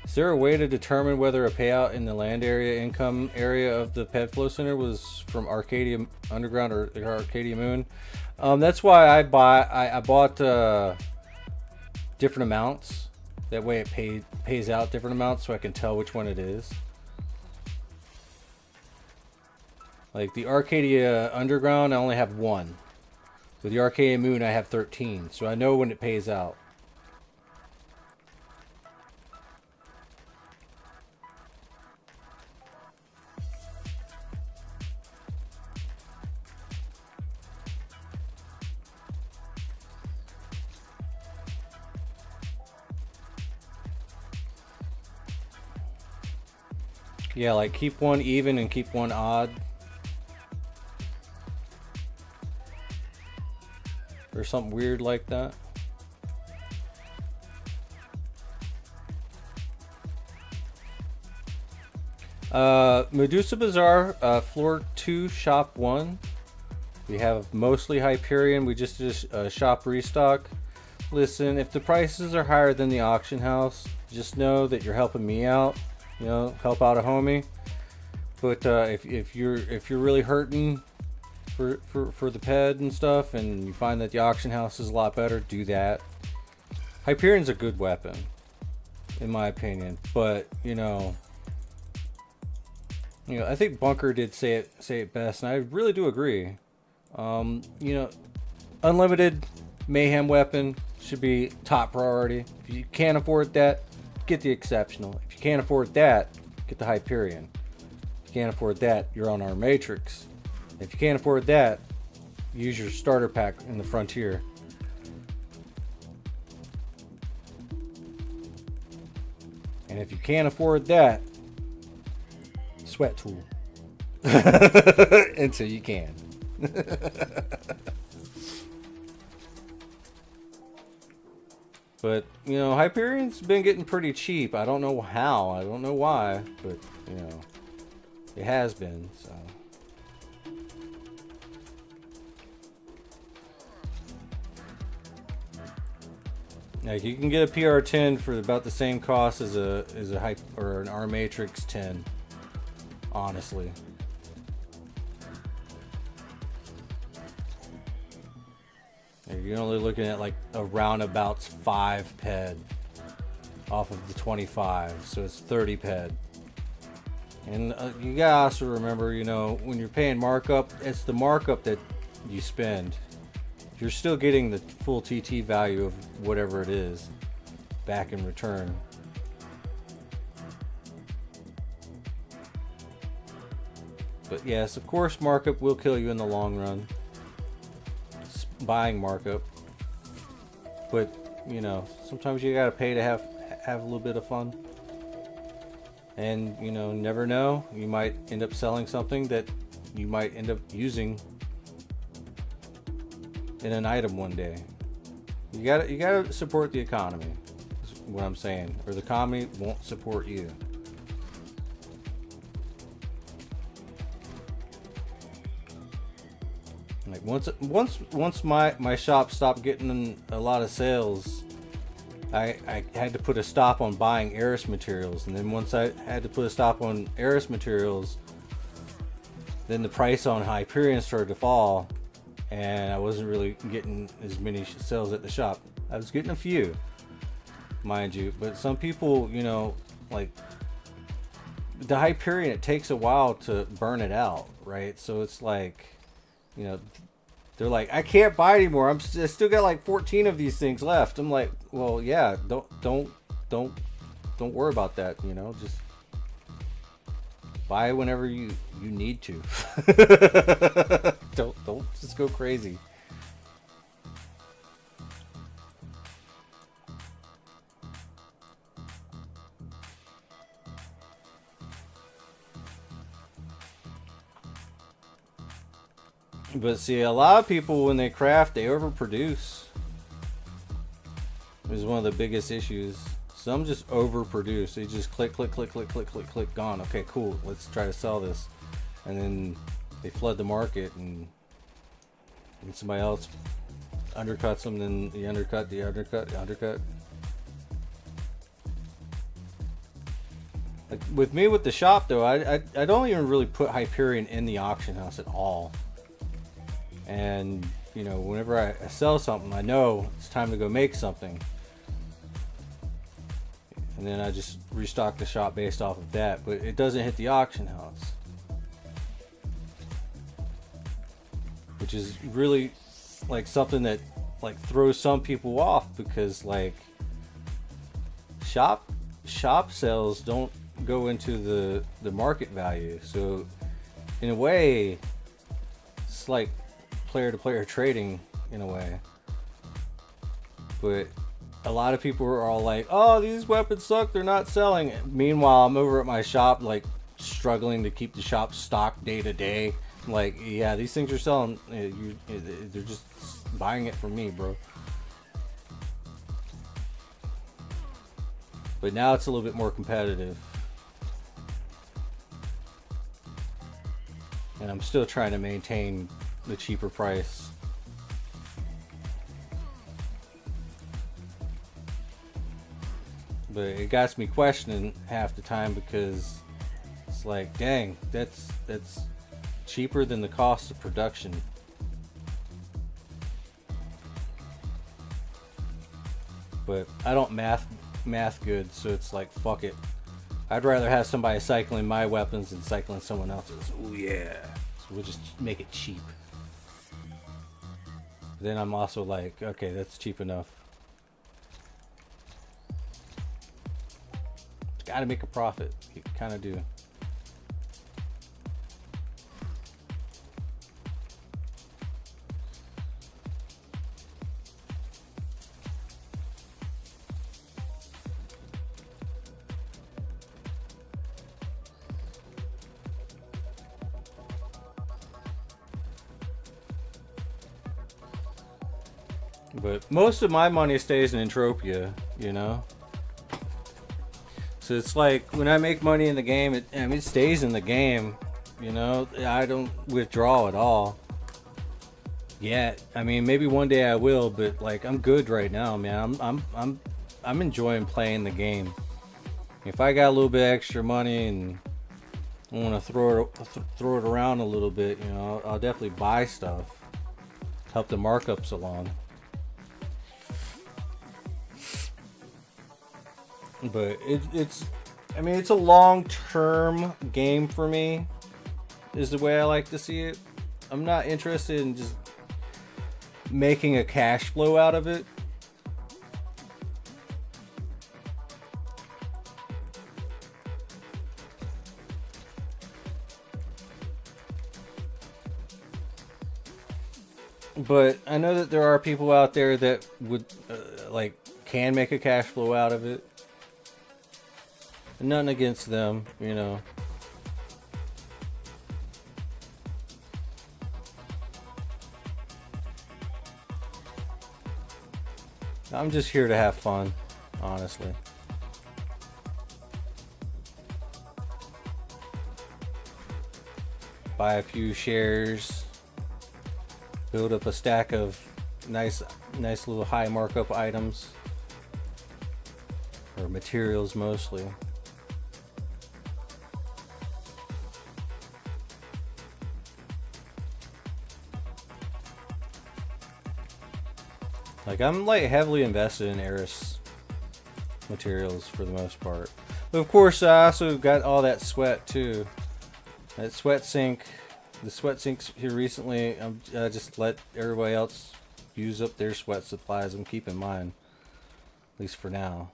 S2: is there a way to determine whether a payout in the land area income area of the Pet Flow Center was from Arcadia Underground or Arcadia Moon? That's why I bought different amounts. That way it pays out different amounts so I can tell which one it is. Like the Arcadia Underground, I only have 1. With the Arcadia Moon, I have 13. So I know when it pays out. Yeah, like keep one even and keep one odd. Or something weird like that. Medusa Bazaar, floor 2, shop 1. We have mostly Hyperion. We just did a shop restock. Listen, if the prices are higher than the auction house, just know that you're helping me out. You know, help out a homie. But if you're really hurting for the ped and stuff, and you find that the auction house is a lot better, do that. Hyperion's a good weapon, in my opinion. But you know, I think Bunker did say it best, and I really do agree. You know, unlimited mayhem weapon should be top priority. If you can't afford that, get the exceptional. If you can't afford that, get the Hyperion. If you can't afford that, you're on our Matrix. If you can't afford that, use your starter pack in the Frontier. And if you can't afford that, sweat tool. Until you can. But, you know, Hyperion's been getting pretty cheap. I don't know how. I don't know why. But, you know, it has been, so. Like, you can get a PR10 for about the same cost as an R Matrix 10. Honestly. You're only looking at like a roundabouts 5 ped off of the 25, so it's 30 ped. And you gotta also remember, you know, when you're paying markup, it's the markup that you spend. You're still getting the full TT value of whatever it is back in return. But yes, of course, markup will kill you in the long run. Buying markup, but you know, sometimes you gotta pay to have a little bit of fun. And you know, never know, you might end up selling something that you might end up using in an item one day. You gotta support the economy, is what I'm saying, or the economy won't support you. Like once my shop stopped getting a lot of sales, I had to put a stop on buying Eris materials, and then once I had to put a stop on Eris materials, then the price on Hyperion started to fall, and I wasn't really getting as many sales at the shop. I was getting a few, mind you, but some people, you know, like the Hyperion, it takes a while to burn it out, right? So it's like, you know, they're like, I can't buy anymore. I still got like 14 of these things left. I'm like, well, yeah, don't worry about that. You know, just buy whenever you need to. don't just go crazy. But see, a lot of people, when they craft, they overproduce. Is one of the biggest issues. Some just overproduce. They just click, gone. Okay, cool. Let's try to sell this. And then they flood the market, and somebody else undercuts them, then the undercut. Like with me with the shop though, I don't even really put Hyperion in the auction house at all. And you know, whenever I sell something, I know it's time to go make something, and then I just restock the shop based off of that. But it doesn't hit the auction house, which is really like something that like throws some people off, because like shop sales don't go into the market value. So in a way, it's like player to player trading in a way. But a lot of people are all like, oh, these weapons suck, they're not selling. Meanwhile, I'm over at my shop like struggling to keep the shop stocked day to day. Like, yeah, these things are selling. They're just buying it from me, bro. But now it's a little bit more competitive, and I'm still trying to maintain the cheaper price. But it got me questioning half the time, because it's like, dang, that's cheaper than the cost of production. But I don't math good, so it's like, fuck it. I'd rather have somebody cycling my weapons than cycling someone else's. Oh yeah. So we'll just make it cheap. Then I'm also like, okay, that's cheap enough. Gotta make a profit. You kind of do. But most of my money stays in Entropia, you know? So it's like, when I make money in the game, it stays in the game, you know? I don't withdraw at all. Yet. I mean, maybe one day I will, but like, I'm good right now, man. I'm enjoying playing the game. If I got a little bit extra money and I want to throw it around a little bit, you know, I'll definitely buy stuff. Help the markups along. But it's a long-term game for me, is the way I like to see it. I'm not interested in just making a cash flow out of it. But I know that there are people out there that would can make a cash flow out of it. Nothing against them, you know. I'm just here to have fun, honestly. Buy a few shares, build up a stack of nice little high markup items, or materials mostly. Like, I'm like heavily invested in Eris materials for the most part. But of course, I also got all that sweat too. That sweat sink. The sweat sinks here recently. I just let everybody else use up their sweat supplies. I'm keeping mine, at least for now.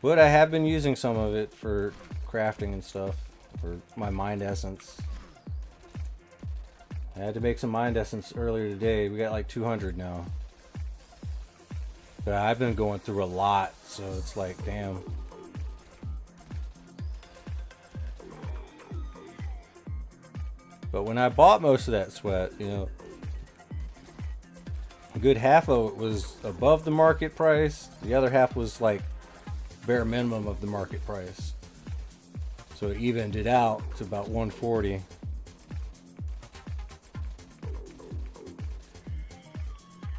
S2: But I have been using some of it for crafting and stuff, for my mind essence. I had to make some mind essence earlier today. We got like 200 now. But I've been going through a lot, so it's like, damn. But when I bought most of that sweat, you know, a good half of it was above the market price. The other half was like bare minimum of the market price. So it evened it out to about 140.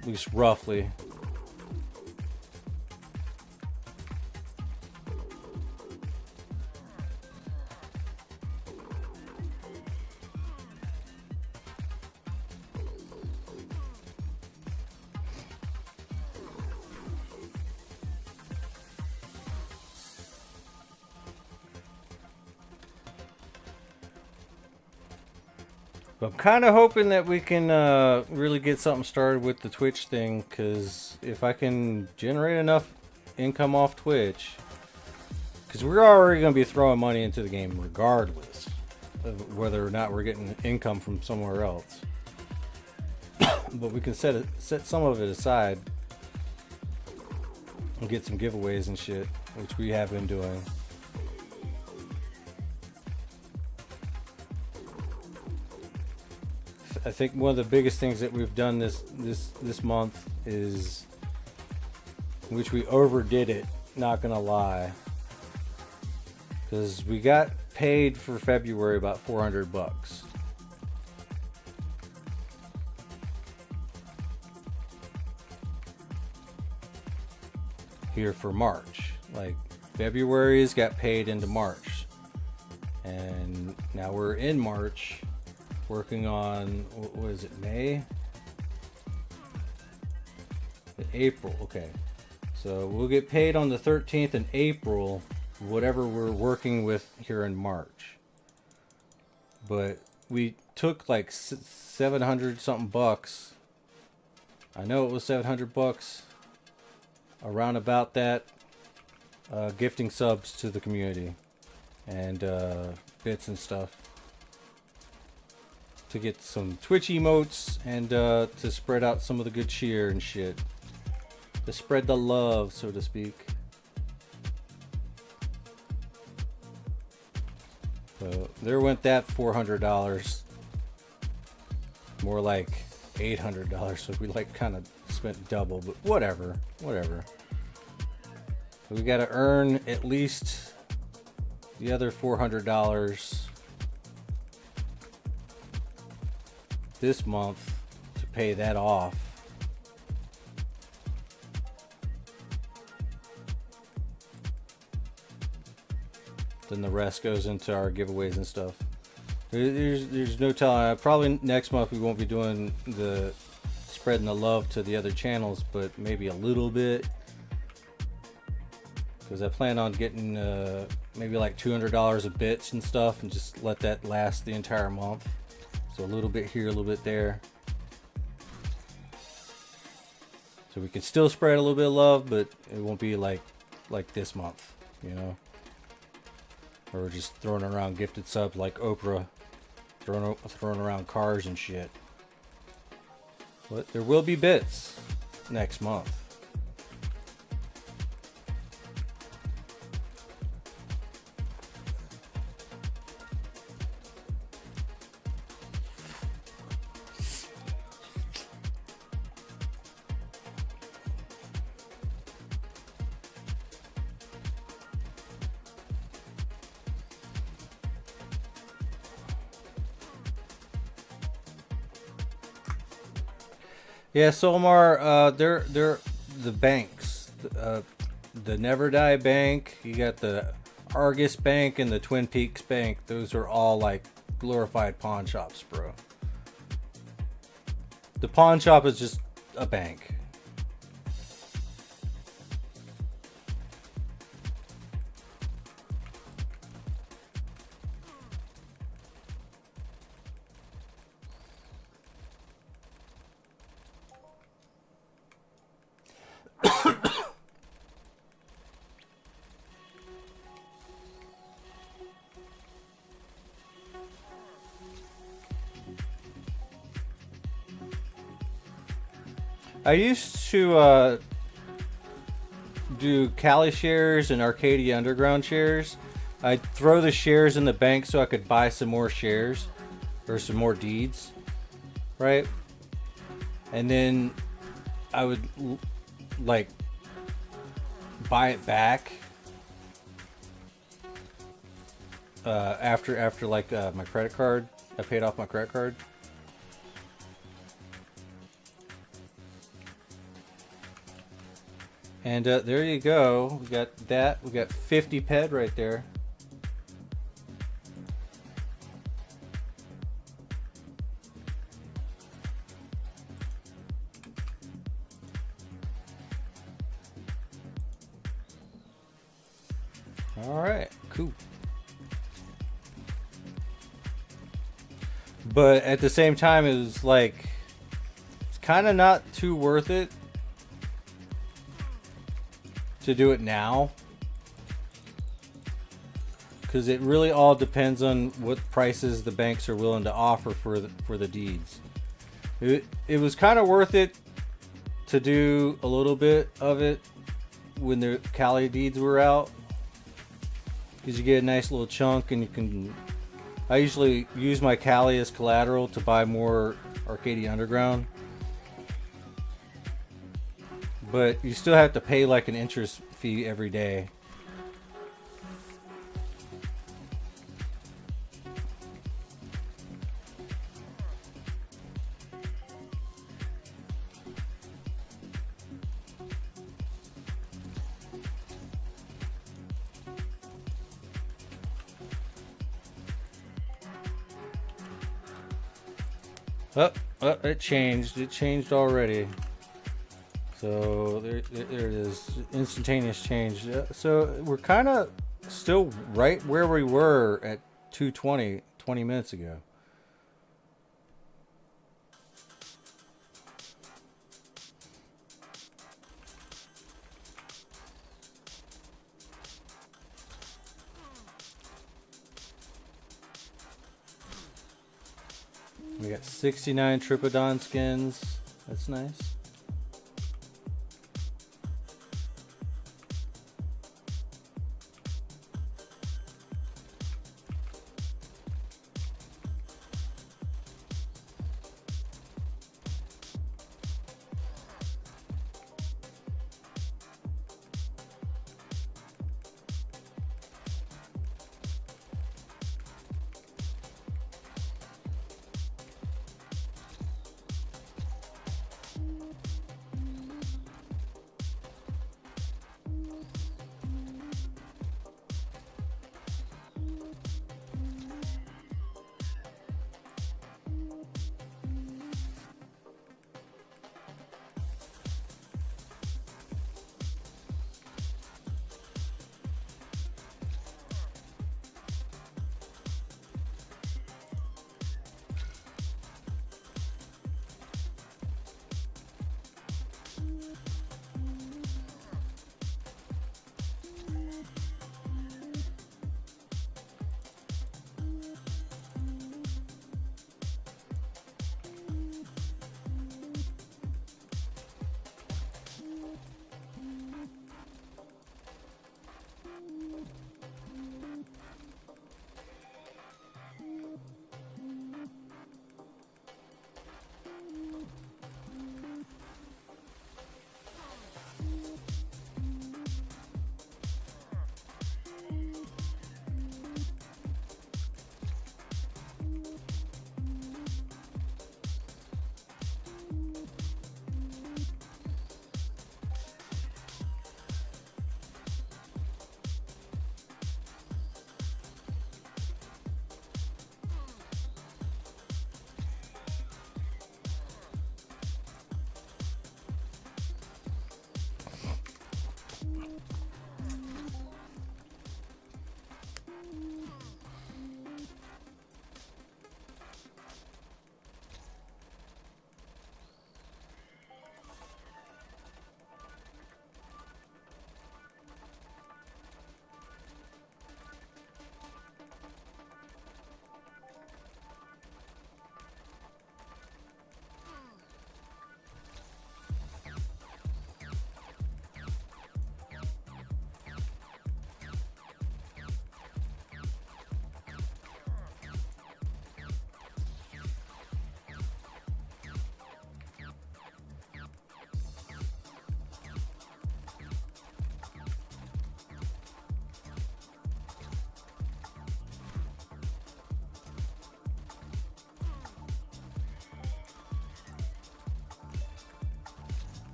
S2: At least roughly. But I'm kind of hoping that we can really get something started with the Twitch thing, because if I can generate enough income off Twitch, because we're already going to be throwing money into the game regardless of whether or not we're getting income from somewhere else. But we can set some of it aside and get some giveaways and shit, which we have been doing. I think one of the biggest things that we've done this month is, which we overdid it, not gonna lie, because we got paid for February about $400 here for March. Like, February's got paid into March, and now we're in March. Working on, what is it, May? April, okay. So we'll get paid on the 13th in April, whatever we're working with here in March. But we took like 700 something bucks. I know it was 700 bucks, around about that, gifting subs to the community and bits and stuff, to get some Twitch emotes and to spread out some of the good cheer and shit. To spread the love, so to speak. So there went that $400. More like $800, so we like kind of spent double, but whatever. So we gotta earn at least the other $400 this month to pay that off. Then the rest goes into our giveaways and stuff. There's no telling. Probably next month we won't be doing the spreading the love to the other channels, but maybe a little bit, because I plan on getting maybe like $200 of bits and stuff, and just let that last the entire month. So a little bit here, a little bit there. So we can still spread a little bit of love, but it won't be like this month, you know? Or we're just throwing around gifted subs like Oprah, throwing around cars and shit. But there will be bits next month. Yeah, Solmar, they're the banks, the Never Die Bank. You got the Argus Bank and the Twin Peaks Bank. Those are all like glorified pawn shops, bro. The pawn shop is just a bank. I used to do Cali shares and Arcadia Underground shares. I'd throw the shares in the bank so I could buy some more shares or some more deeds, right? And then I would like buy it back after like my credit card. I paid off my credit card. And there you go. We got that. We got 50 ped right there. All right, cool. But at the same time, it was like, it's kind of not too worth it to do it now, because it really all depends on what prices the banks are willing to offer for the deeds. It was kind of worth it to do a little bit of it when the Cali deeds were out, because you get a nice little chunk, and you can. I usually use my Cali as collateral to buy more Arcadia Underground. But you still have to pay like an interest fee every day. Oh, it changed. It changed already. So there it is, instantaneous change. So we're kind of still right where we were at 2:20 20 minutes ago. We got 69 Tripodon skins. That's nice.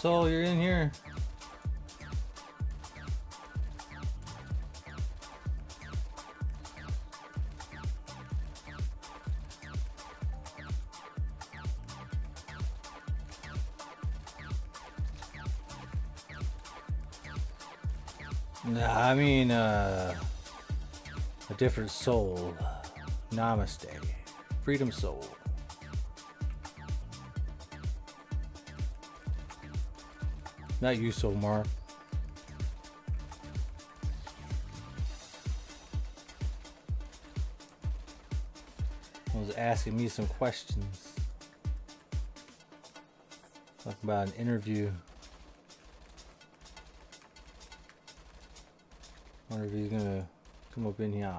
S1: Soul, you're in here. Nah, I mean, a different soul. Namaste. Freedom soul. Not you, Soul Mar. Was asking me some questions. Talking about an interview. Wonder if he's gonna come up in here.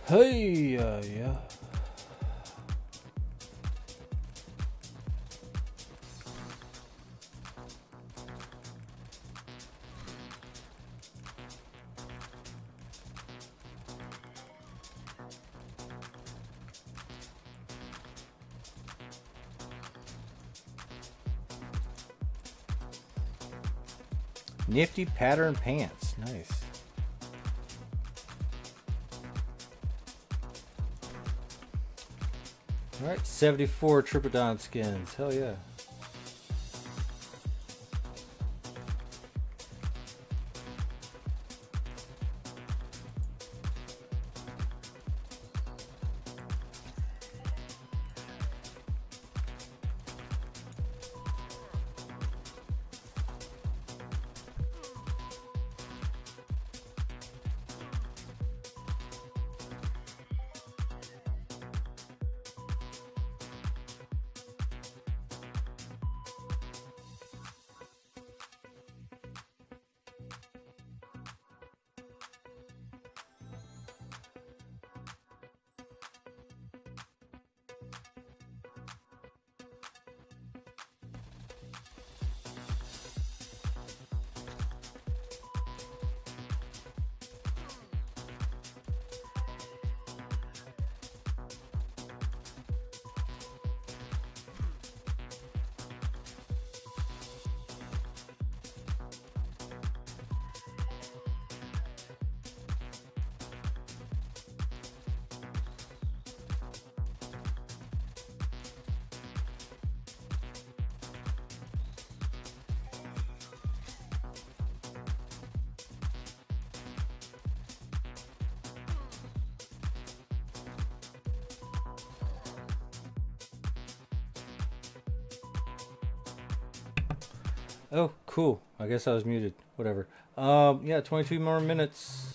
S1: Hey, yeah. Nifty pattern pants. Nice. Alright, 74 Tripodon skins. Hell yeah. Oh, cool. I guess I was muted. Whatever. Yeah, 22 more minutes.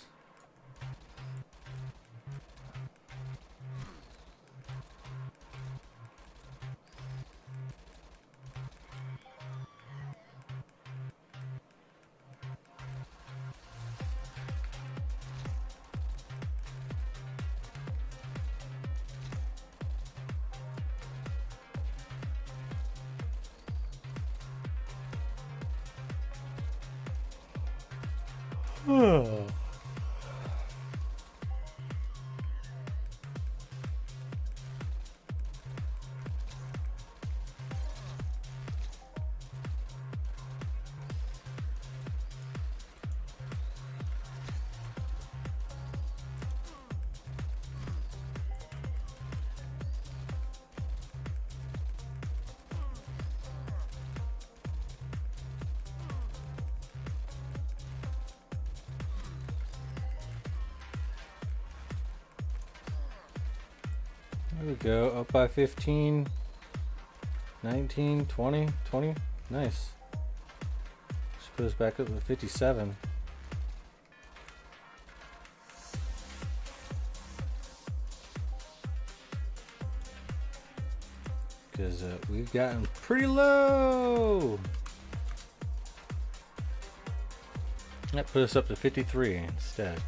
S1: There we go, up by 15, 19, 20, 20, nice. Just put us back up to 57. Because we've gotten pretty low.
S2: That put us up to 53 instead.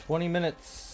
S2: $20.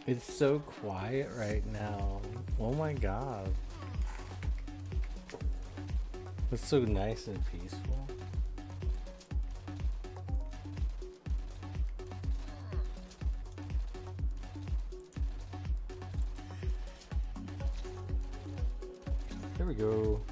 S2: It's so quiet right now. Oh my god. It's so nice and peaceful. There we go.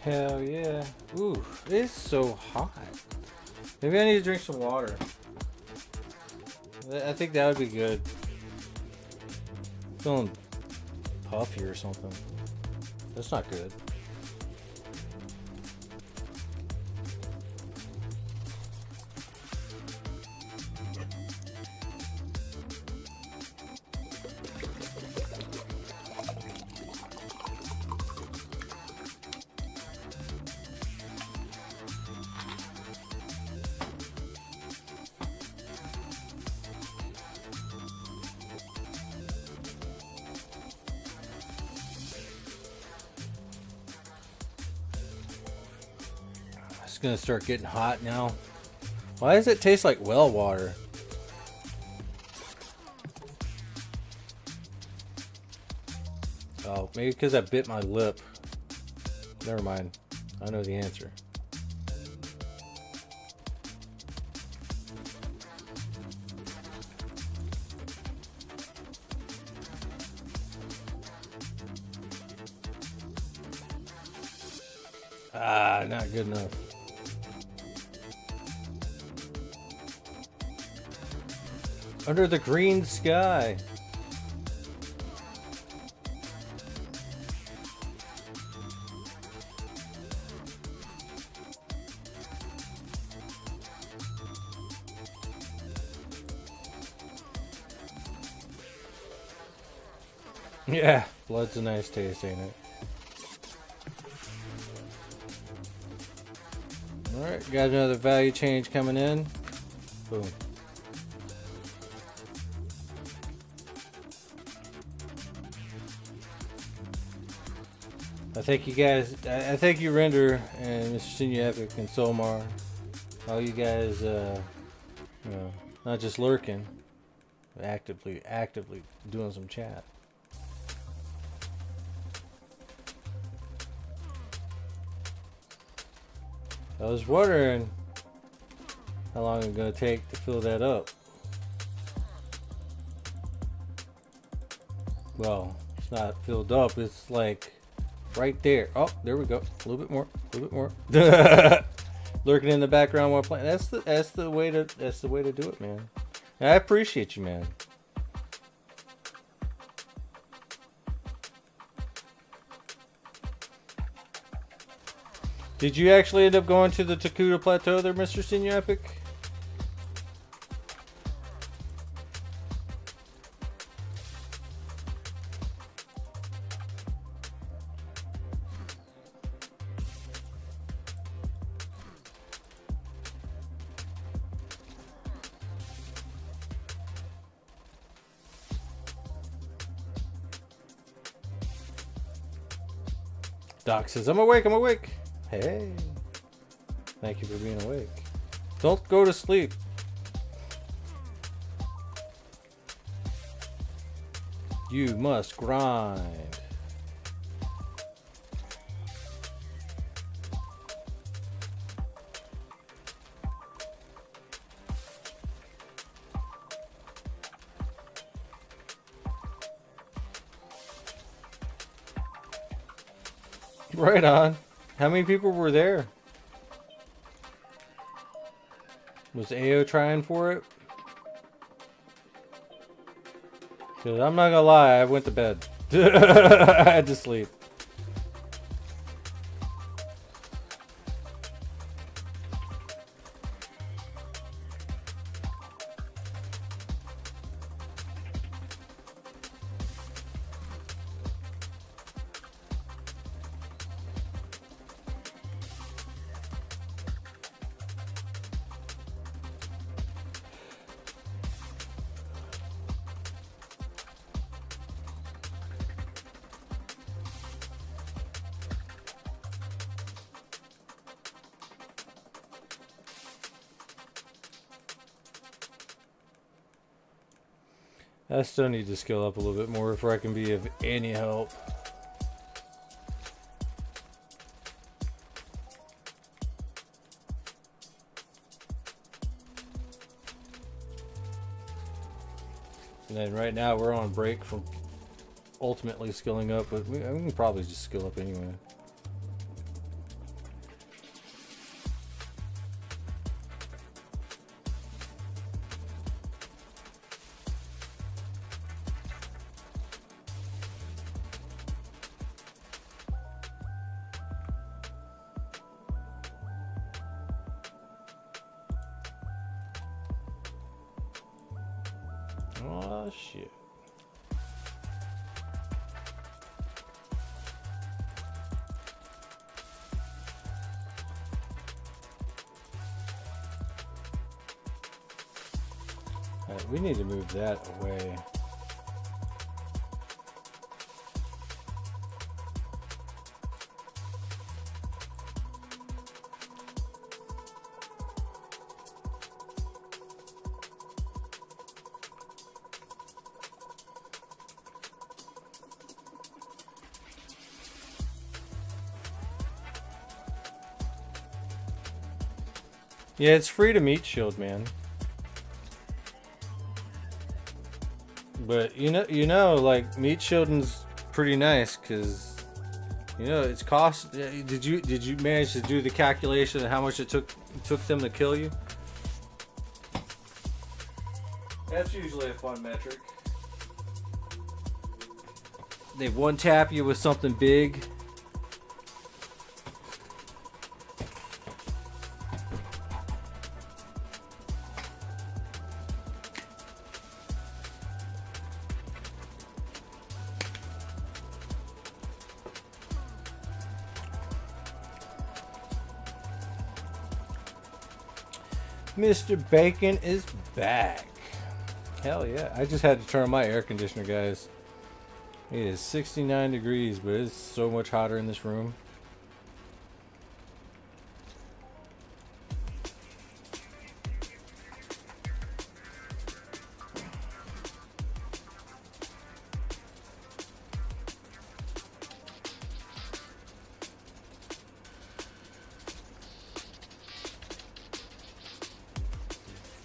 S2: Hell yeah. Ooh, it's so hot. Maybe I need to drink some water. I think that would be good. Feeling puffy or something. That's not good. gonna start getting hot now. Why does it taste like well water? Oh, maybe because I bit my lip. Never mind. I know the answer. Ah, not good enough. Under the green sky. Yeah, blood's a nice taste, ain't it? Alright, got another value change coming in. Boom. I thank you guys, I thank you Render and Mr. Senior Epic and Solmar. All you guys, you know, not just lurking, but actively doing some chat. I was wondering how long it's going to take to fill that up. Well, it's not filled up. It's like right there. Oh, there we go. A little bit more. A little bit more. Lurking in the background while playing. That's the way to do it, man. And I appreciate you, man. Did you actually end up going to the Takuda Plateau there, Mr. Senior Epic? Doc says, I'm awake, I'm awake. Hey, thank you for being awake. Don't go to sleep. You must grind. Right on. How many people were there? Was AO trying for it? Cause I'm not gonna lie, I went to bed. I had to sleep. I still need to skill up a little bit more before I can be of any help. And then right now we're on break from ultimately skilling up, but we can probably just skill up anyway. Oh shit. Alright, we need to move that away. Yeah, it's free to meat shield, man. But like meat shielding's pretty nice because it's cost. Did you manage to do the calculation of how much it took them to kill you? That's usually a fun metric. They one tap you with something big. Mr. Bacon is back. Hell yeah. I just had to turn on my air conditioner, guys. It is 69 degrees, but it's so much hotter in this room.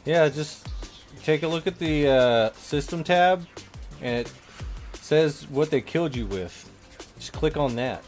S2: Yeah, just take a look at the system tab, and it says what they killed you with. Just click on that.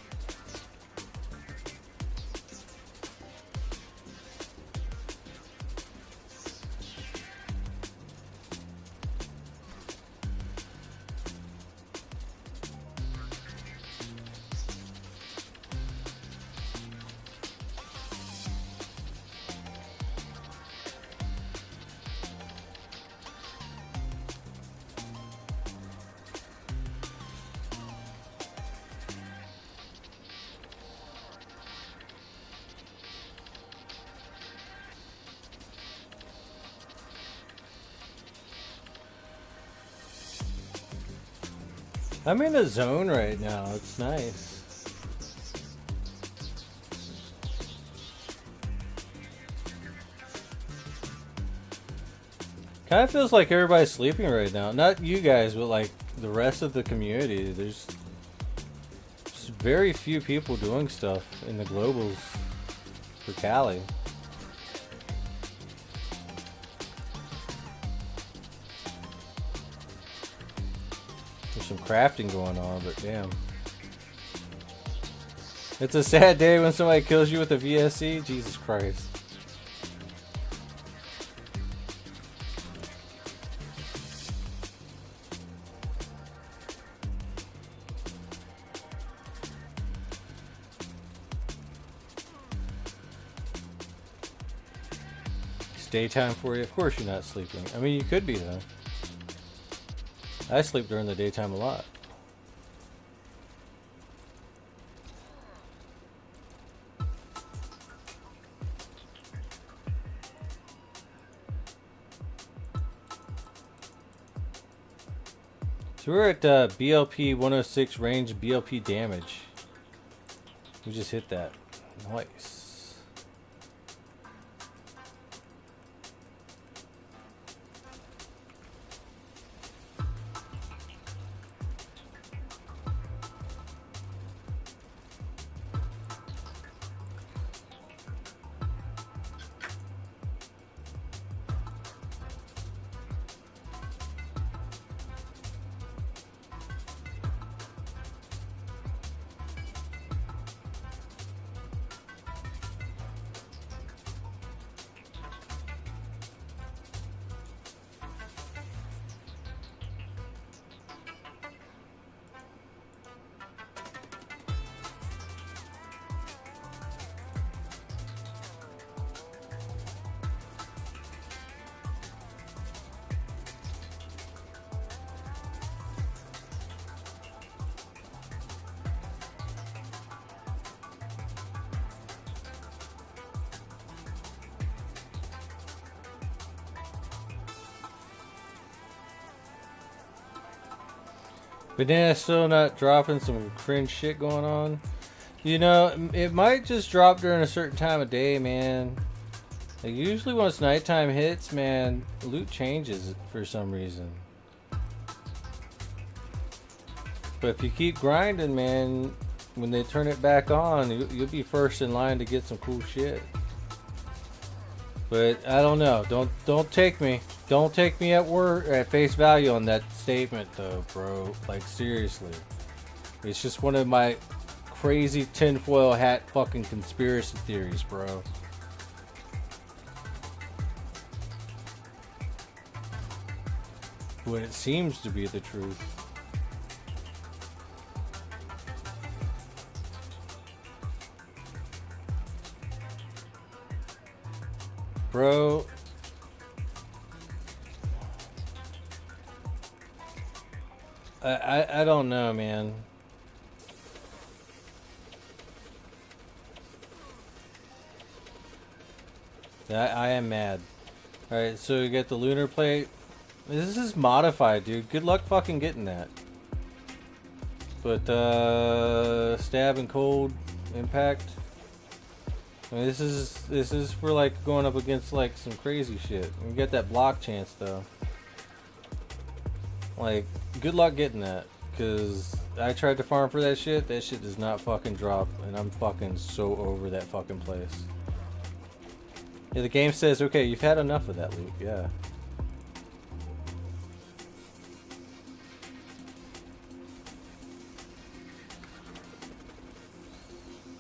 S2: I'm in a zone right now. It's nice. Kind of feels like everybody's sleeping right now. Not you guys, but like the rest of the community. There's just very few people doing stuff in the globals for Cali. Some crafting going on, but damn. It's a sad day when somebody kills you with a VSC. Jesus Christ. It's daytime for you? Of course you're not sleeping. I mean, you could be though. I sleep during the daytime a lot. So we're at BLP 106 range BLP damage. We just hit that. Nice. Banana's still not dropping, some cringe shit going on. You know, it might just drop during a certain time of day, man. Like usually once nighttime hits, man, loot changes for some reason. But if you keep grinding, man, when they turn it back on, you'll be first in line to get some cool shit. But I don't know. Don't take me. Don't take me at word at face value on that statement though, bro. Like seriously. It's just one of my crazy tinfoil hat fucking conspiracy theories, bro. When it seems to be the truth. Bro, I don't know, man. I am mad. Alright, so you get the lunar plate. This is modified, dude. Good luck fucking getting that. But, stab and cold impact. I mean, this is for like going up against like some crazy shit. You get that block chance though. Like, good luck getting that, cause I tried to farm for that shit. That shit does not fucking drop, and I'm fucking so over that fucking place. Yeah, the game says, okay, you've had enough of that loot. Yeah.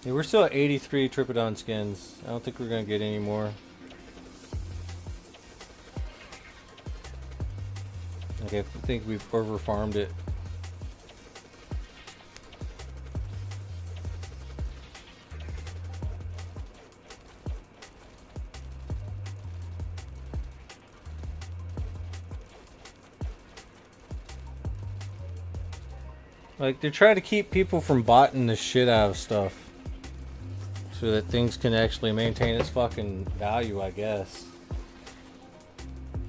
S2: Yeah, we're still at 83 Tripodon skins. I don't think we're gonna get any more. Okay, I think we've over farmed it. Like, they're trying to keep people from botting the shit out of stuff. So that things can actually maintain its fucking value, I guess.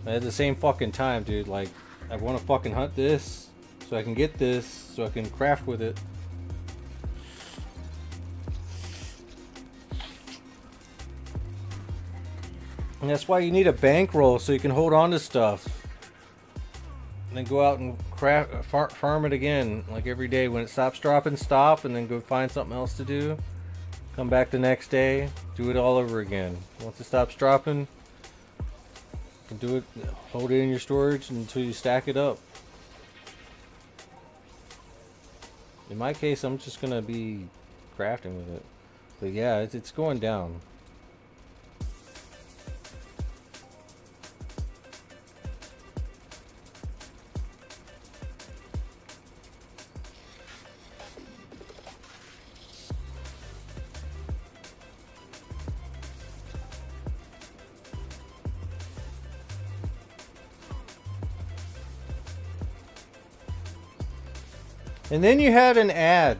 S2: But at the same fucking time, dude, like, I want to fucking hunt this, so I can get this, so I can craft with it. And that's why you need a bankroll, so you can hold on to stuff. And then go out and farm it again, like every day. When it stops dropping, stop, and then go find something else to do. Come back the next day, do it all over again. Once it stops dropping, you can do it, hold it in your storage until you stack it up. In my case, I'm just gonna be crafting with it. But yeah, it's going down. And then you had an ad.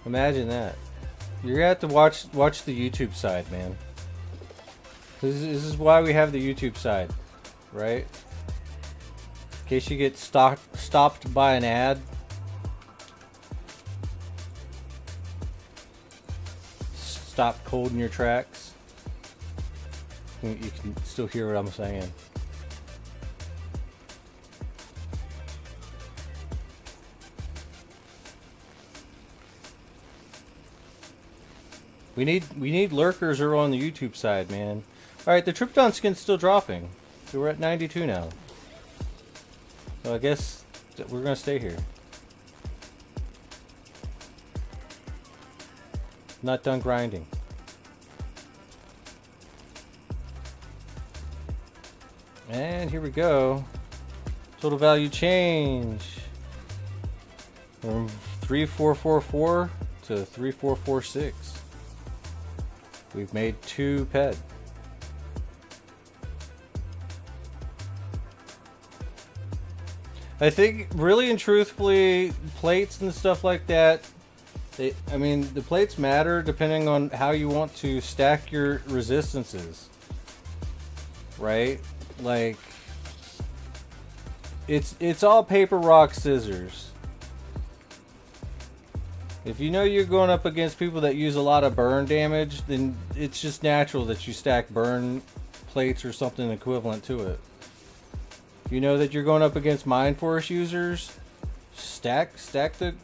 S2: Imagine that. You're gonna have to watch the YouTube side, man. This is why we have the YouTube side, right? In case you get stopped by an ad. Stop cold in your tracks. You can still hear what I'm saying. We need lurkers over on the YouTube side, man. Alright, the Tripodon skin's still dropping. So we're at 92 now. So I guess that we're gonna stay here. Not done grinding. And here we go. Total value change. From 3444 to 3446. We've made 2 ped. I think, really and truthfully, plates and stuff like that, I mean, the plates matter depending on how you want to stack your resistances. Right? Like, it's all paper, rock, scissors. If you know you're going up against people that use a lot of burn damage, then it's just natural that you stack burn plates or something equivalent to it. If you know that you're going up against Mind Force users, stack the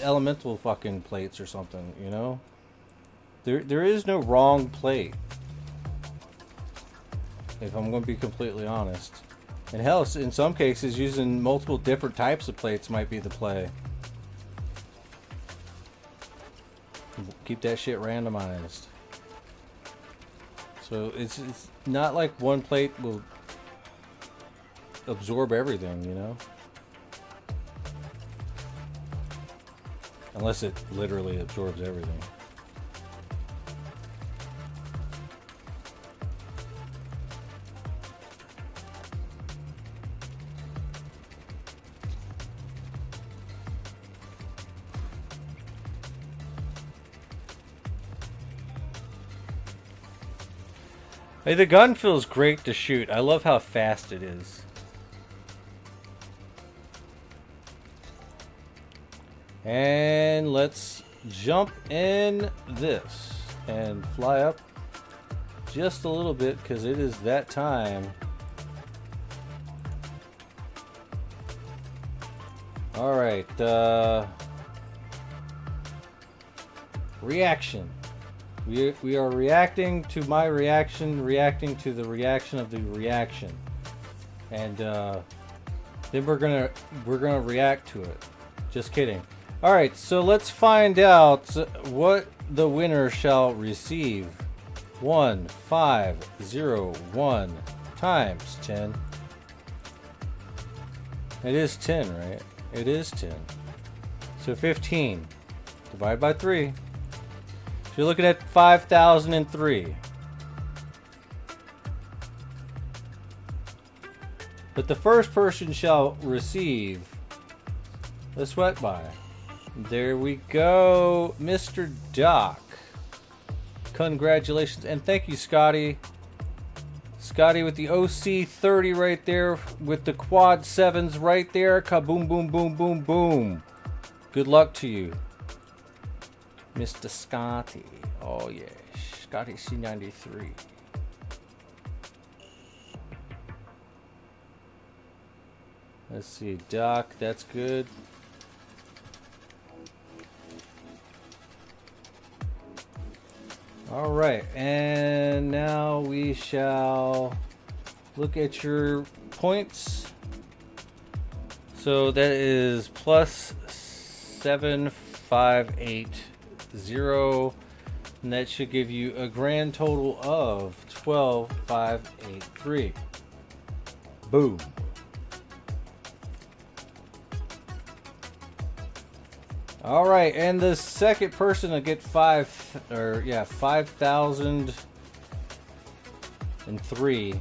S2: elemental fucking plates or something, you know?
S1: There is no wrong plate. If I'm going to be completely honest. And hell, in some cases, using multiple different types of plates might be the play. Keep that shit randomized. So it's not like one plate will absorb everything, you know? Unless it literally absorbs everything. Hey, the gun feels great to shoot. I love how fast it is. And let's jump in this and fly up just a little bit because it is that time. All right, reaction. We are reacting to my reaction, reacting to the reaction of the reaction, and then we're gonna react to it. Just kidding. All right, so let's find out what the winner shall receive. 1501 times 10. It is 10, right? It is 10. So 15 divided by 3. So you're looking at 5,003. But the first person shall receive the sweat buy. There we go, Mr. Doc. Congratulations, and thank you, Scotty. Scotty with the OC30 right there, with the quad 7s right there. Kaboom, boom, boom, boom, boom. Good luck to you, Mr. Scotty. Oh yeah, Scotty C93. Let's see, Doc, that's good. All right, and now we shall look at your points. So that is plus 7580, and that should give you a grand total of 12,583. Boom. All right, and the second person to get 5,003 is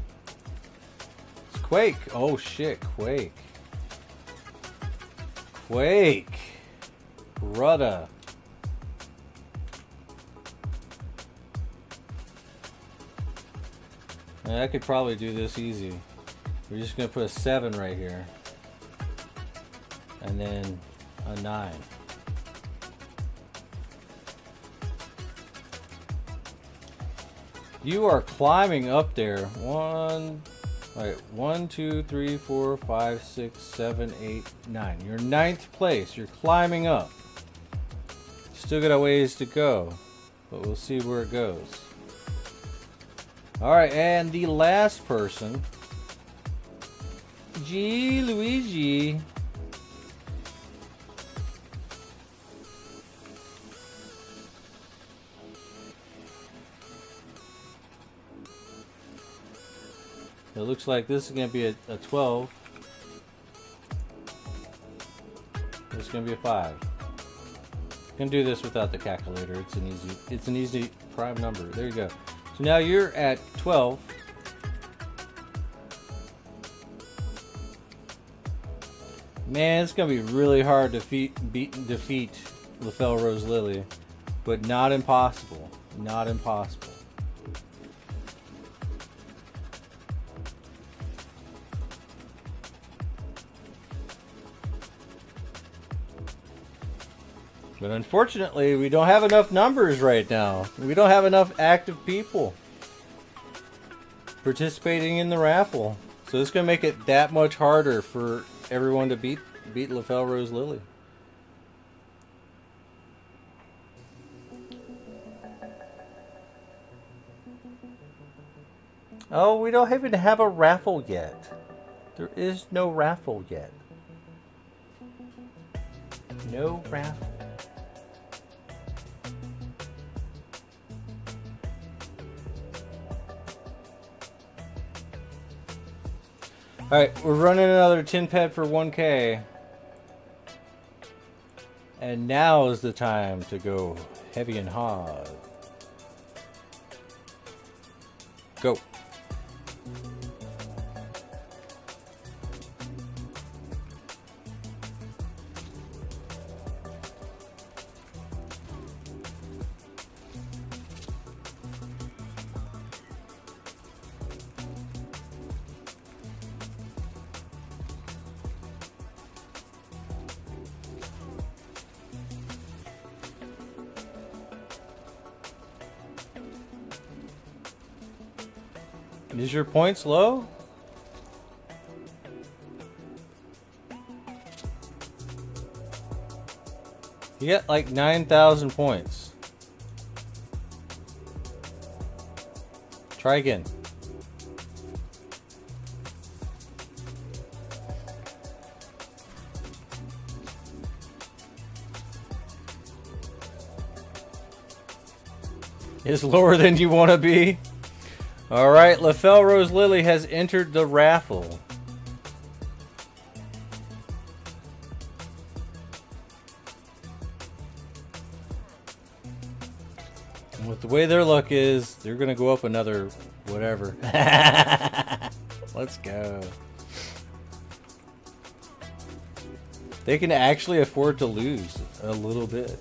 S1: Quake. Oh shit, Quake. Quake. Rudda. I could probably do this easy. We're just gonna put a 7 right here, and then a 9. You are climbing up there. 1, 2, 3, 4, 5, 6, 7, 8, 9. You're 9th place. You're climbing up. Still got a ways to go, but we'll see where it goes. All right, and the last person, G Luigi. It looks like this is going to be a 12. This is going to be a 5. You can do this without the calculator. It's an easy prime number. There you go. So now you're at 12. Man, it's going to be really hard to defeat LaFell Rose Lily, but not impossible. Not impossible. But unfortunately, we don't have enough numbers right now. We don't have enough active people participating in the raffle. So it's going to make it that much harder for everyone to beat LaFell Rose Lily. Oh, we don't even have a raffle yet. There is no raffle yet. No raffle. Alright, we're running another 10 pad for 1K. And now is the time to go heavy and hard. Go. Is your points low? You get like 9,000 points. Try again. Is lower than you want to be? Alright, LaFell Rose Lily has entered the raffle. And with the way their luck is, they're going to go up another whatever. Let's go. They can actually afford to lose a little bit.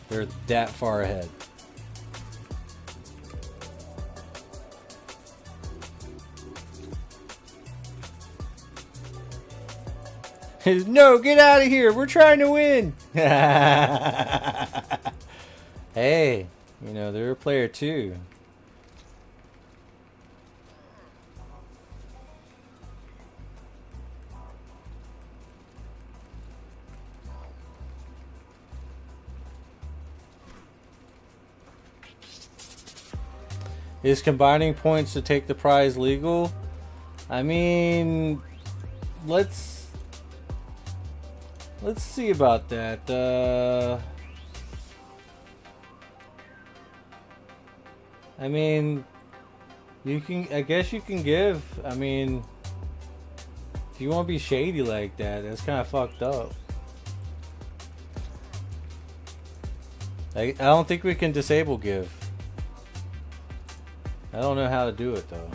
S1: They're that far ahead. No, get out of here. We're trying to win. Hey, you know, they're a player too. Is combining points to take the prize legal? I mean, let's see about that. I mean, you can. I guess you can give. I mean, if you want to be shady like that, that's kind of fucked up. I don't think we can disable give. I don't know how to do it though.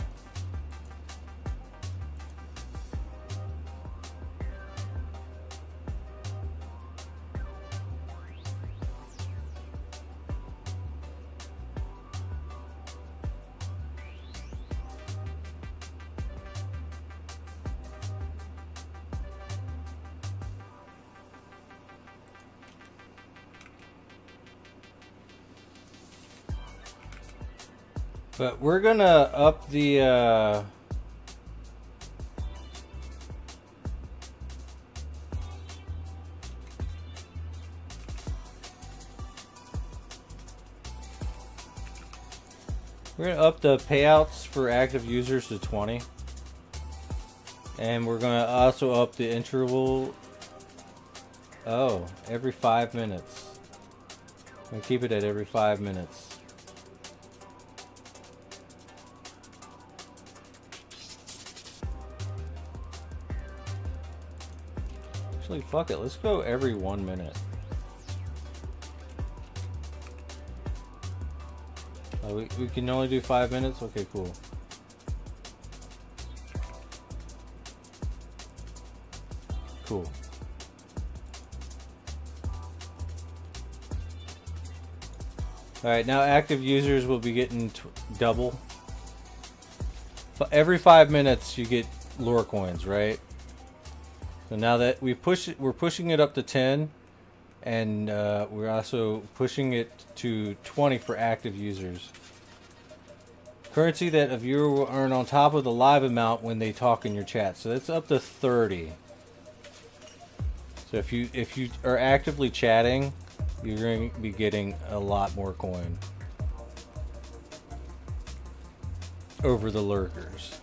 S1: But we're gonna up the payouts for active users to 20. And we're gonna also up the interval. Oh, every 5 minutes. And keep it at every 5 minutes. Actually, fuck it. Let's go every 1 minute. Oh, we can only do 5 minutes? Okay, cool. Cool. Alright, now active users will be getting double. Every 5 minutes you get lore coins, right? So now that we're pushing it up to 10, and we're also pushing it to 20 for active users. Currency that a viewer will earn on top of the live amount when they talk in your chat. So that's up to 30. So if you are actively chatting, you're going to be getting a lot more coin.
S2: over the lurkers.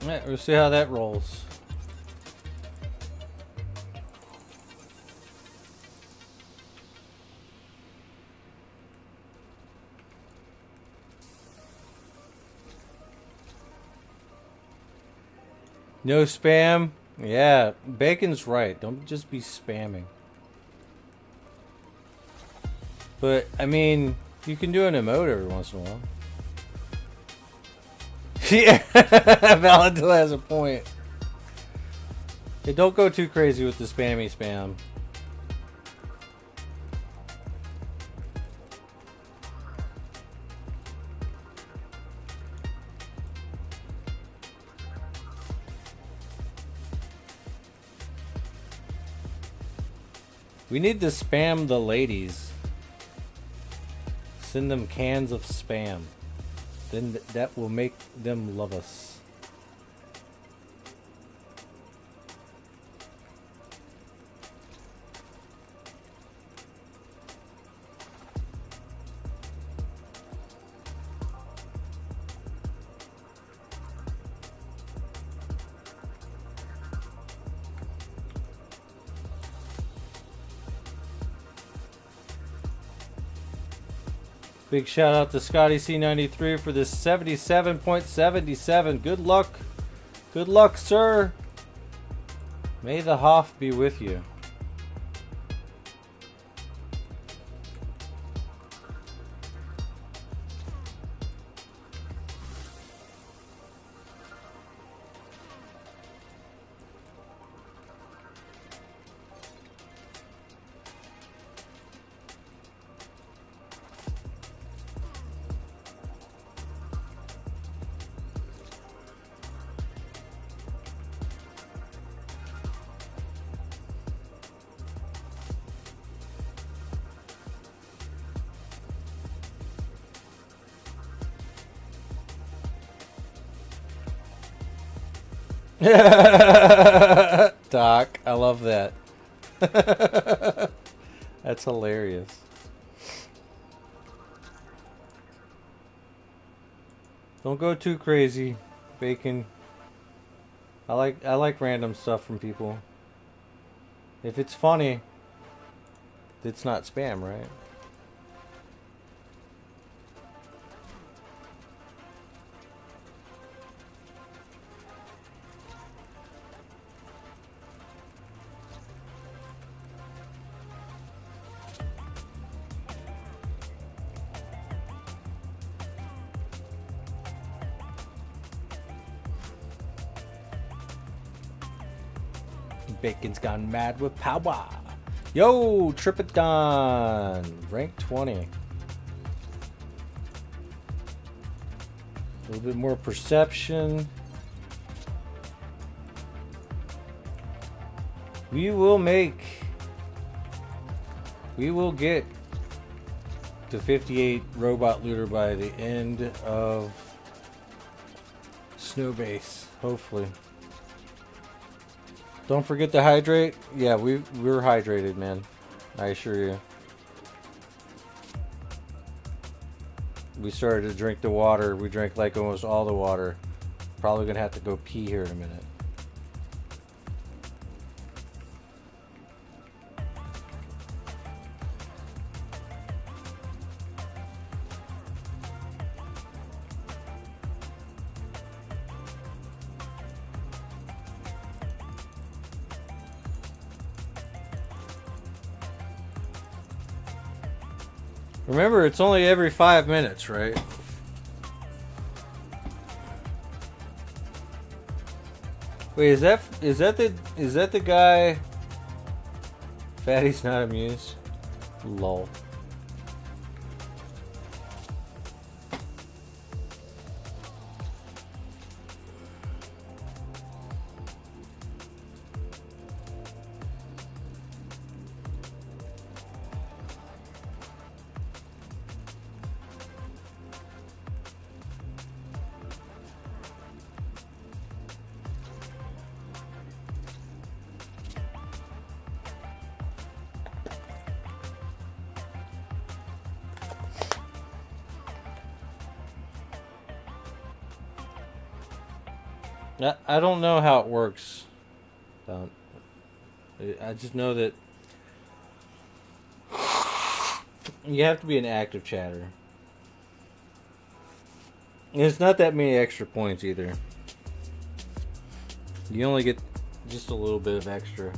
S2: Alright, we'll see how that rolls. No spam? Yeah, Bacon's right. Don't just be spamming. But, I mean, you can do an emote every once in a while. Yeah, Valentil has a point. Hey, don't go too crazy with the spammy spam. We need to spam the ladies. Send them cans of spam. Then that will make them love us. Big shout out to Scotty C93 for this 77.77. Good luck. Good luck, sir. May the Hoff be with you. Doc, I love that. That's hilarious. Don't go too crazy, Bacon. I like random stuff from people. If it's funny, it's not spam, right? Bacon's gone mad with power. Yo, Tripodon, rank 20. A little bit more perception. We will get to 58 robot looter by the end of Snow Base, hopefully. Don't forget to hydrate. Yeah, we're hydrated, man. I assure you. We started to drink the water. We drank like almost all the water. Probably gonna have to go pee here in a minute. Remember, it's only every 5 minutes, right? Wait, is that the guy? Fatty's not amused. Lol. I don't know how it works. I just know that you have to be an active chatter. And it's not that many extra points either. You only get just a little bit of extra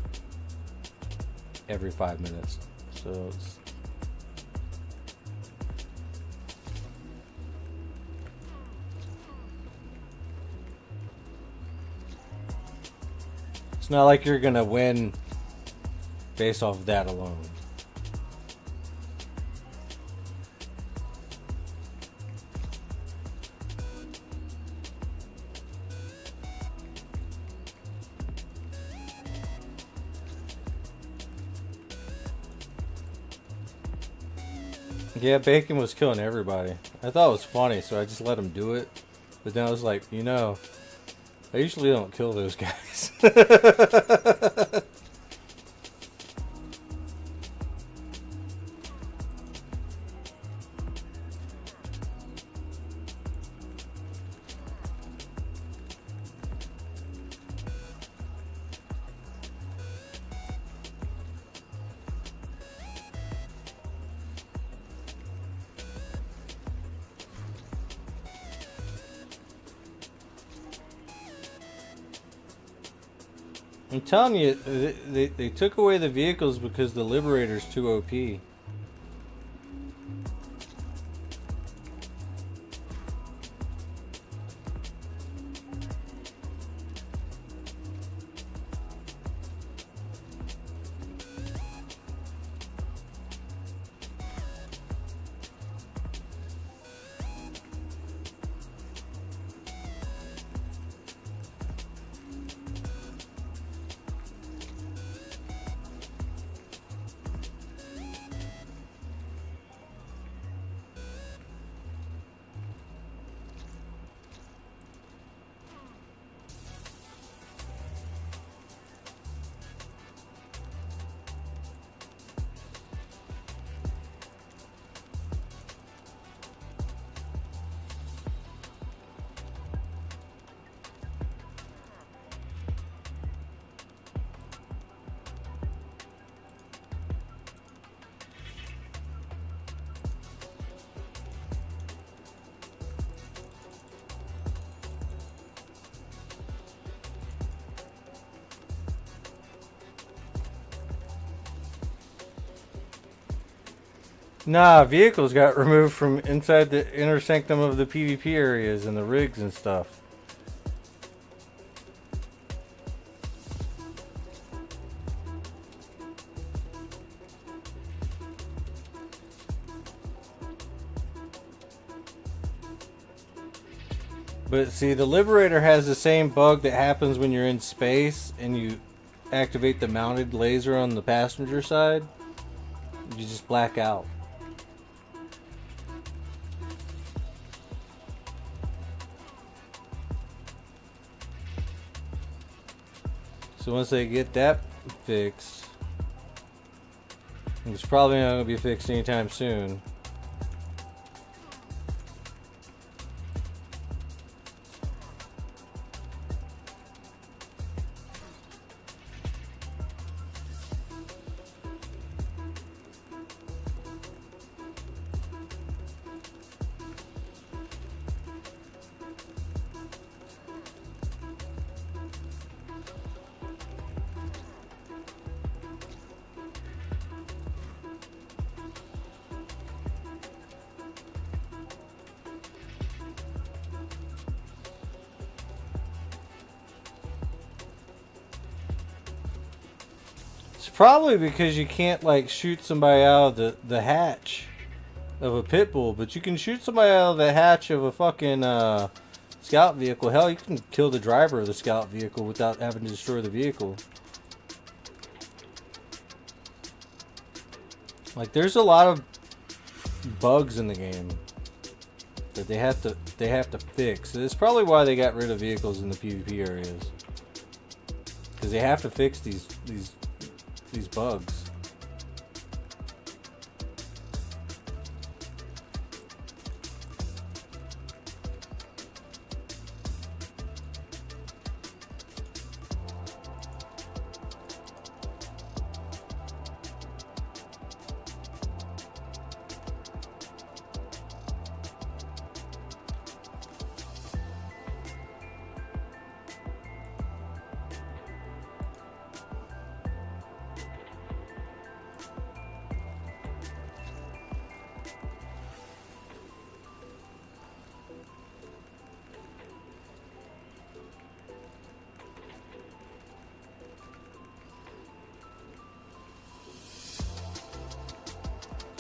S2: every 5 minutes. So it's not like you're gonna win based off of that alone. Yeah, Bacon was killing everybody. I thought it was funny, so I just let him do it. But then I was like, you know, I usually don't kill those guys. I'm telling you, they took away the vehicles because the Liberator's too OP. Nah, vehicles got removed from inside the inner sanctum of the PvP areas and the rigs and stuff. But see, the Liberator has the same bug that happens when you're in space and you activate the mounted laser on the passenger side. You just black out. So once they get that fixed, it's probably not going to be fixed anytime soon. Probably because you can't like shoot somebody out of the hatch of a pit bull, but you can shoot somebody out of the hatch of a fucking scout vehicle. Hell, you can kill the driver of the scout vehicle without having to destroy the vehicle. Like, there's a lot of bugs in the game that they have to fix. It's probably why they got rid of vehicles in the PvP areas, because they have to fix these bugs.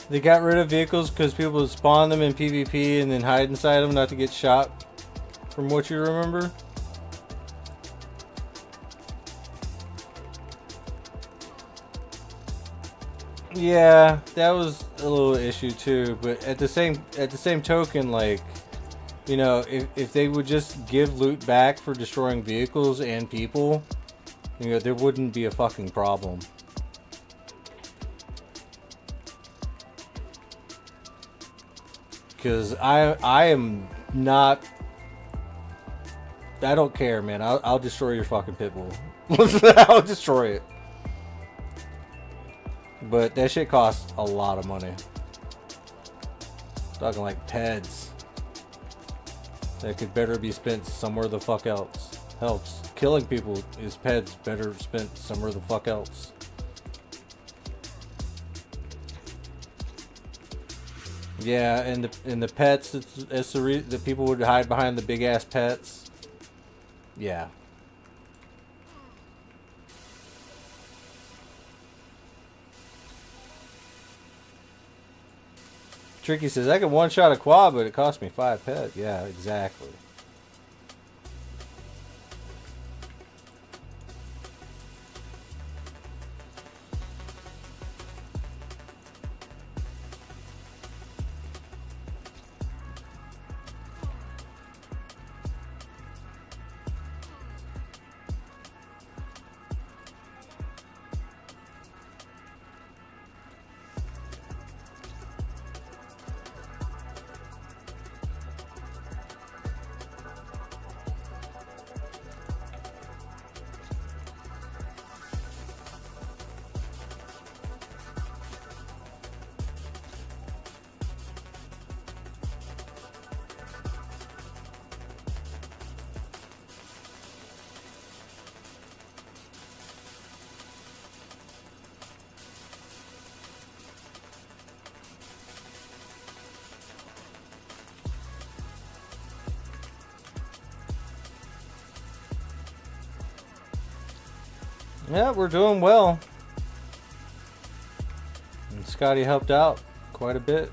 S2: They got rid of vehicles because people would spawn them in PvP and then hide inside them not to get shot, from what you remember. Yeah, that was a little issue too, but at the same token, like, you know, if they would just give loot back for destroying vehicles and people, you know, there wouldn't be a fucking problem. Because I am not. I don't care, man. I'll destroy your fucking pit bull. I'll destroy it. But that shit costs a lot of money. Talking like peds. That could better be spent somewhere the fuck else. Helps. Killing people is peds better spent somewhere the fuck else. Yeah, and the pets, it's the reason that people would hide behind the big ass pets. Yeah. Tricky says, I could one shot a quad, but it cost me 5 pet. Yeah, exactly. Yeah, we're doing well. And Scotty helped out quite a bit.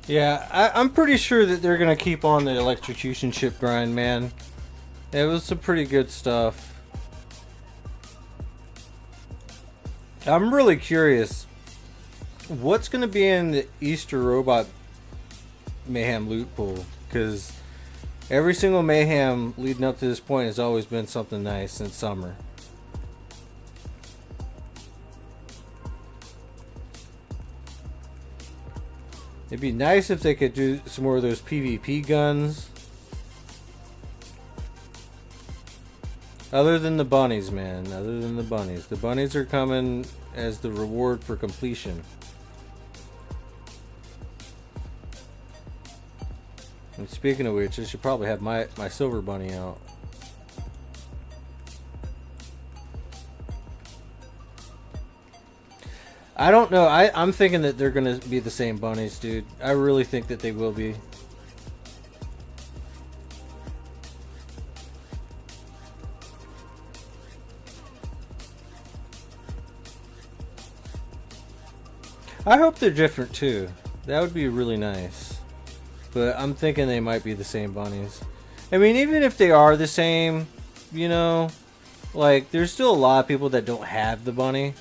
S2: Yeah, I'm pretty sure that they're gonna keep on the electrocution chip grind, man. It was some pretty good stuff. I'm really curious. What's gonna be in the Easter Robot Mayhem loot pool? Because every single Mayhem leading up to this point has always been something nice since summer. It'd be nice if they could do some more of those PvP guns. Other than the bunnies, man. Other than the bunnies. The bunnies are coming as the reward for completion. And speaking of which, I should probably have my silver bunny out. I don't know. I'm thinking that they're going to be the same bunnies, dude. I really think that they will be. I hope they're different too. That would be really nice. But I'm thinking they might be the same bunnies. I mean, even if they are the same, you know, like, there's still a lot of people that don't have the bunny.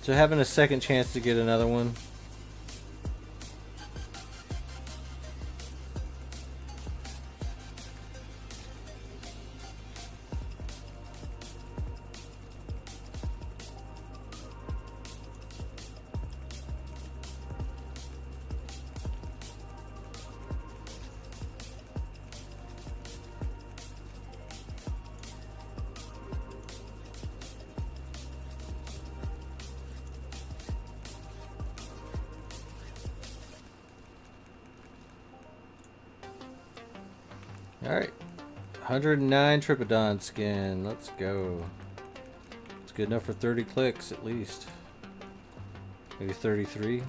S2: So having a second chance to get another one. Alright. 109 Tripodon skin. Let's go. It's good enough for 30 clicks at least. Maybe 33.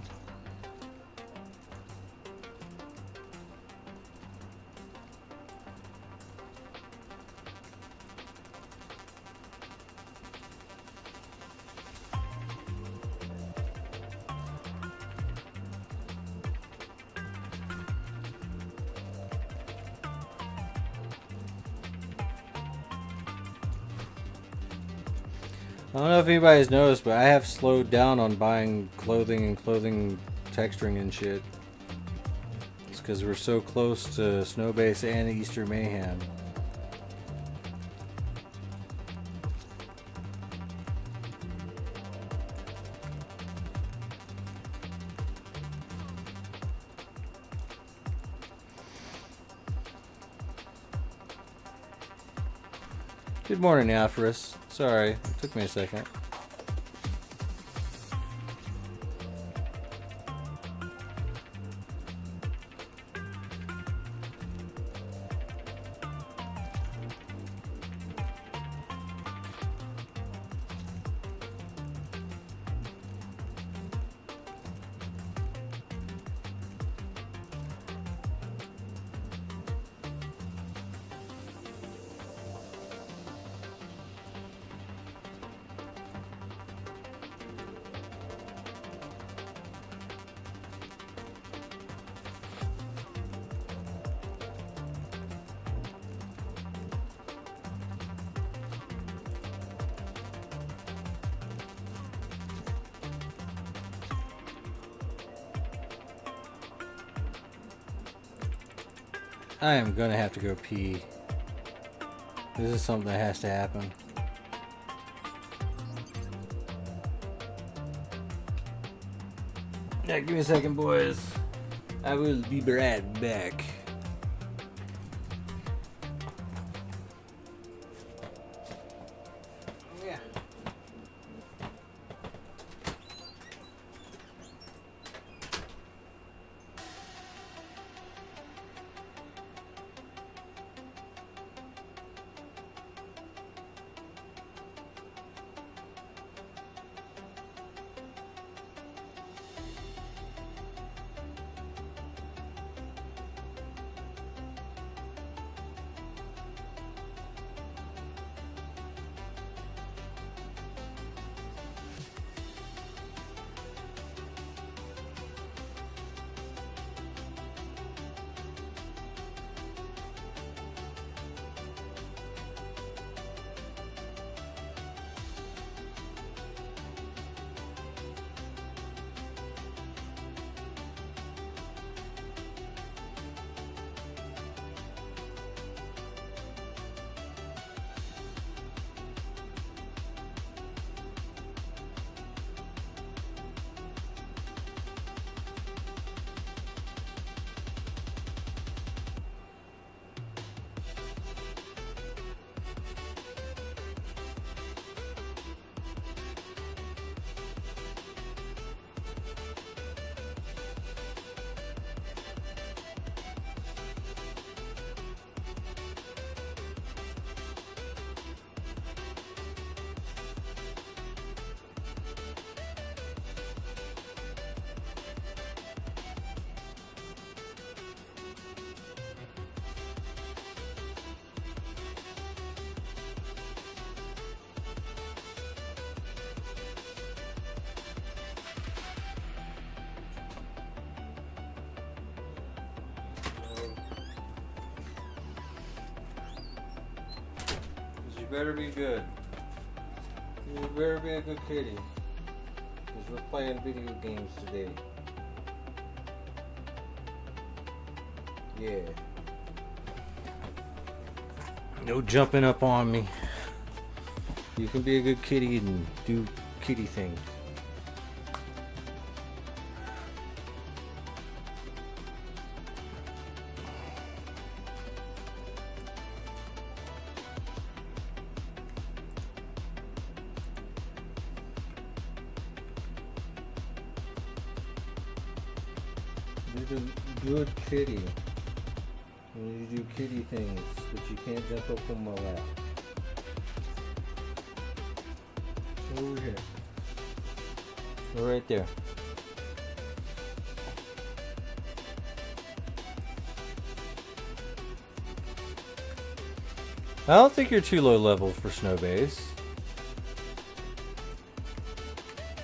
S2: I don't know if anybody's noticed, but I have slowed down on buying clothing and clothing texturing and shit. It's because we're so close to Snowbase and Easter Mayhem. Good morning, Alphorus. Sorry, it took me a second. I am gonna have to go pee. This is something that has to happen. Yeah, give me a second, boys. I will be right back. Yeah. better be good. You better be a good kitty. Because we're playing video games today. Yeah. No jumping up on me. You can be a good kitty and do kitty things. You're a good kitty. And you do kitty things, but you can't jump up on my lap. Over here. Right there. I don't think you're too low level for snow base.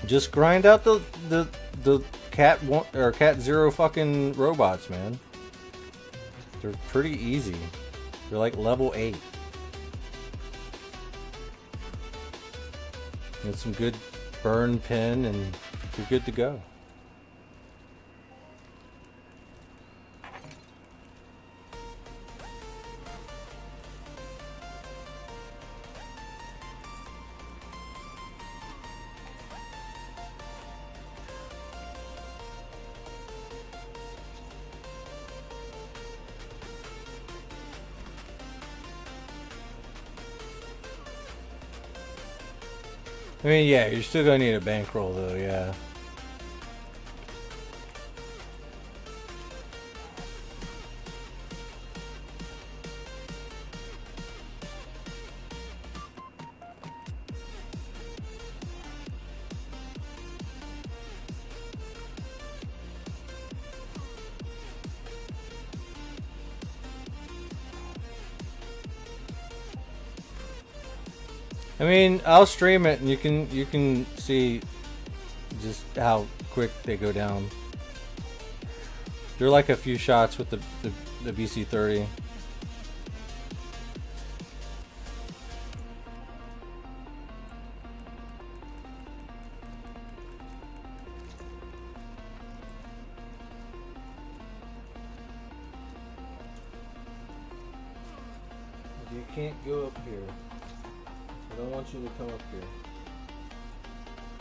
S2: Just grind out the cat one or cat zero fucking robots, man. They're pretty easy. They're like level 8. Get some good burn pin and you're good to go. I mean, yeah, you're still gonna need a bankroll though, yeah. I mean, I'll stream it and you can see just how quick they go down. They're like a few shots with the BC-30. You can't go up here. I don't want you to come up here.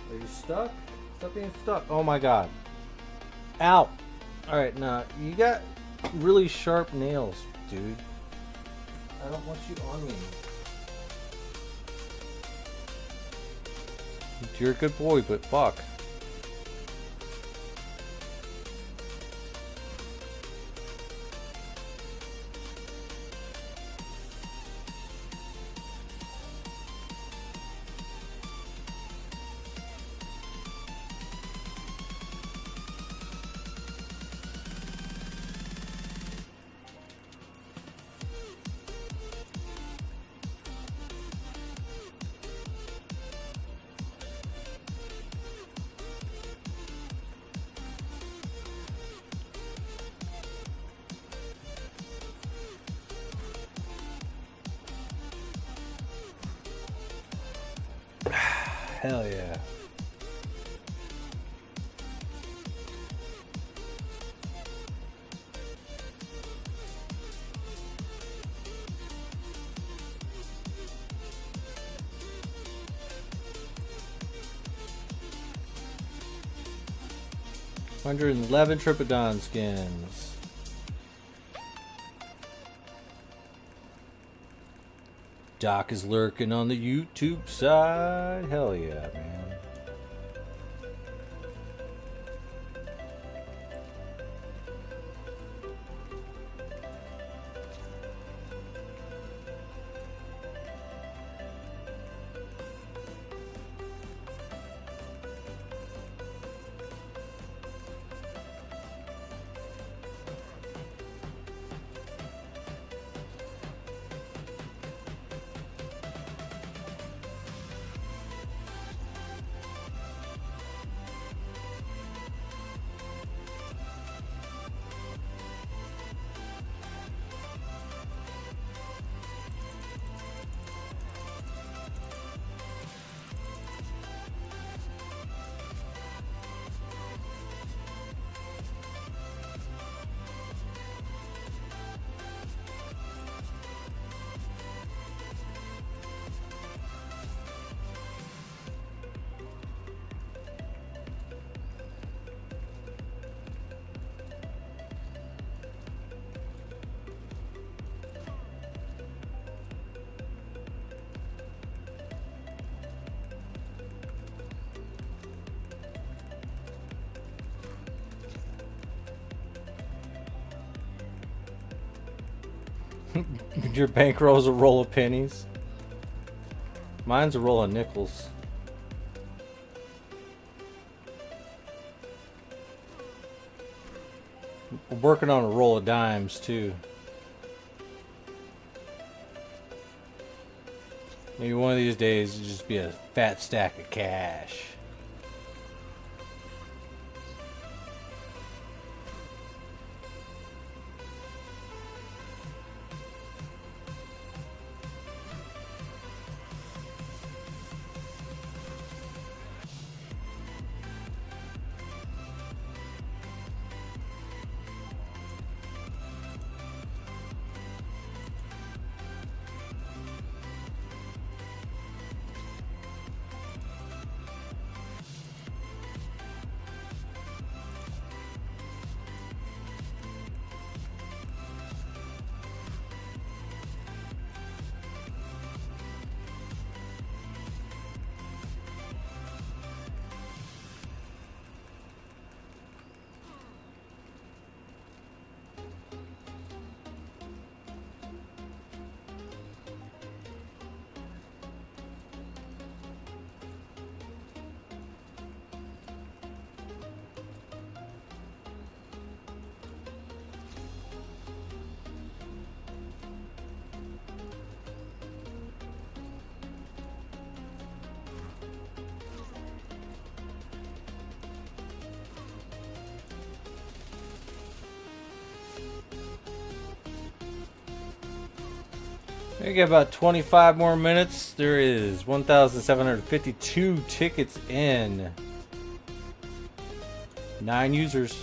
S2: Are you stuck? Stop being stuck. Oh my god. Ow! Alright, nah. You got really sharp nails, dude. I don't want you on me. You're a good boy, but fuck. Hell yeah. $111 Tripodon skins. Doc is lurking on the YouTube side. Hell yeah, man. Your bankroll's a roll of pennies. Mine's a roll of nickels. We're working on a roll of dimes too. Maybe one of these days it'll just be a fat stack of cash. We got about 25 more minutes. There is 1,752 tickets in. 9 users.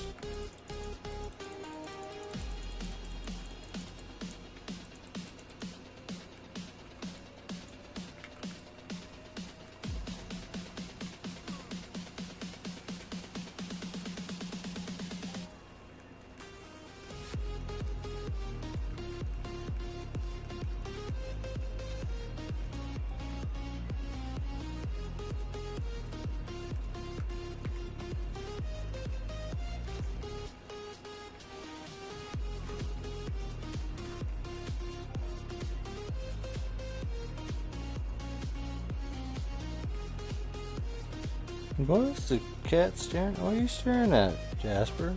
S2: What's the cat staring? What are you staring at, Jasper?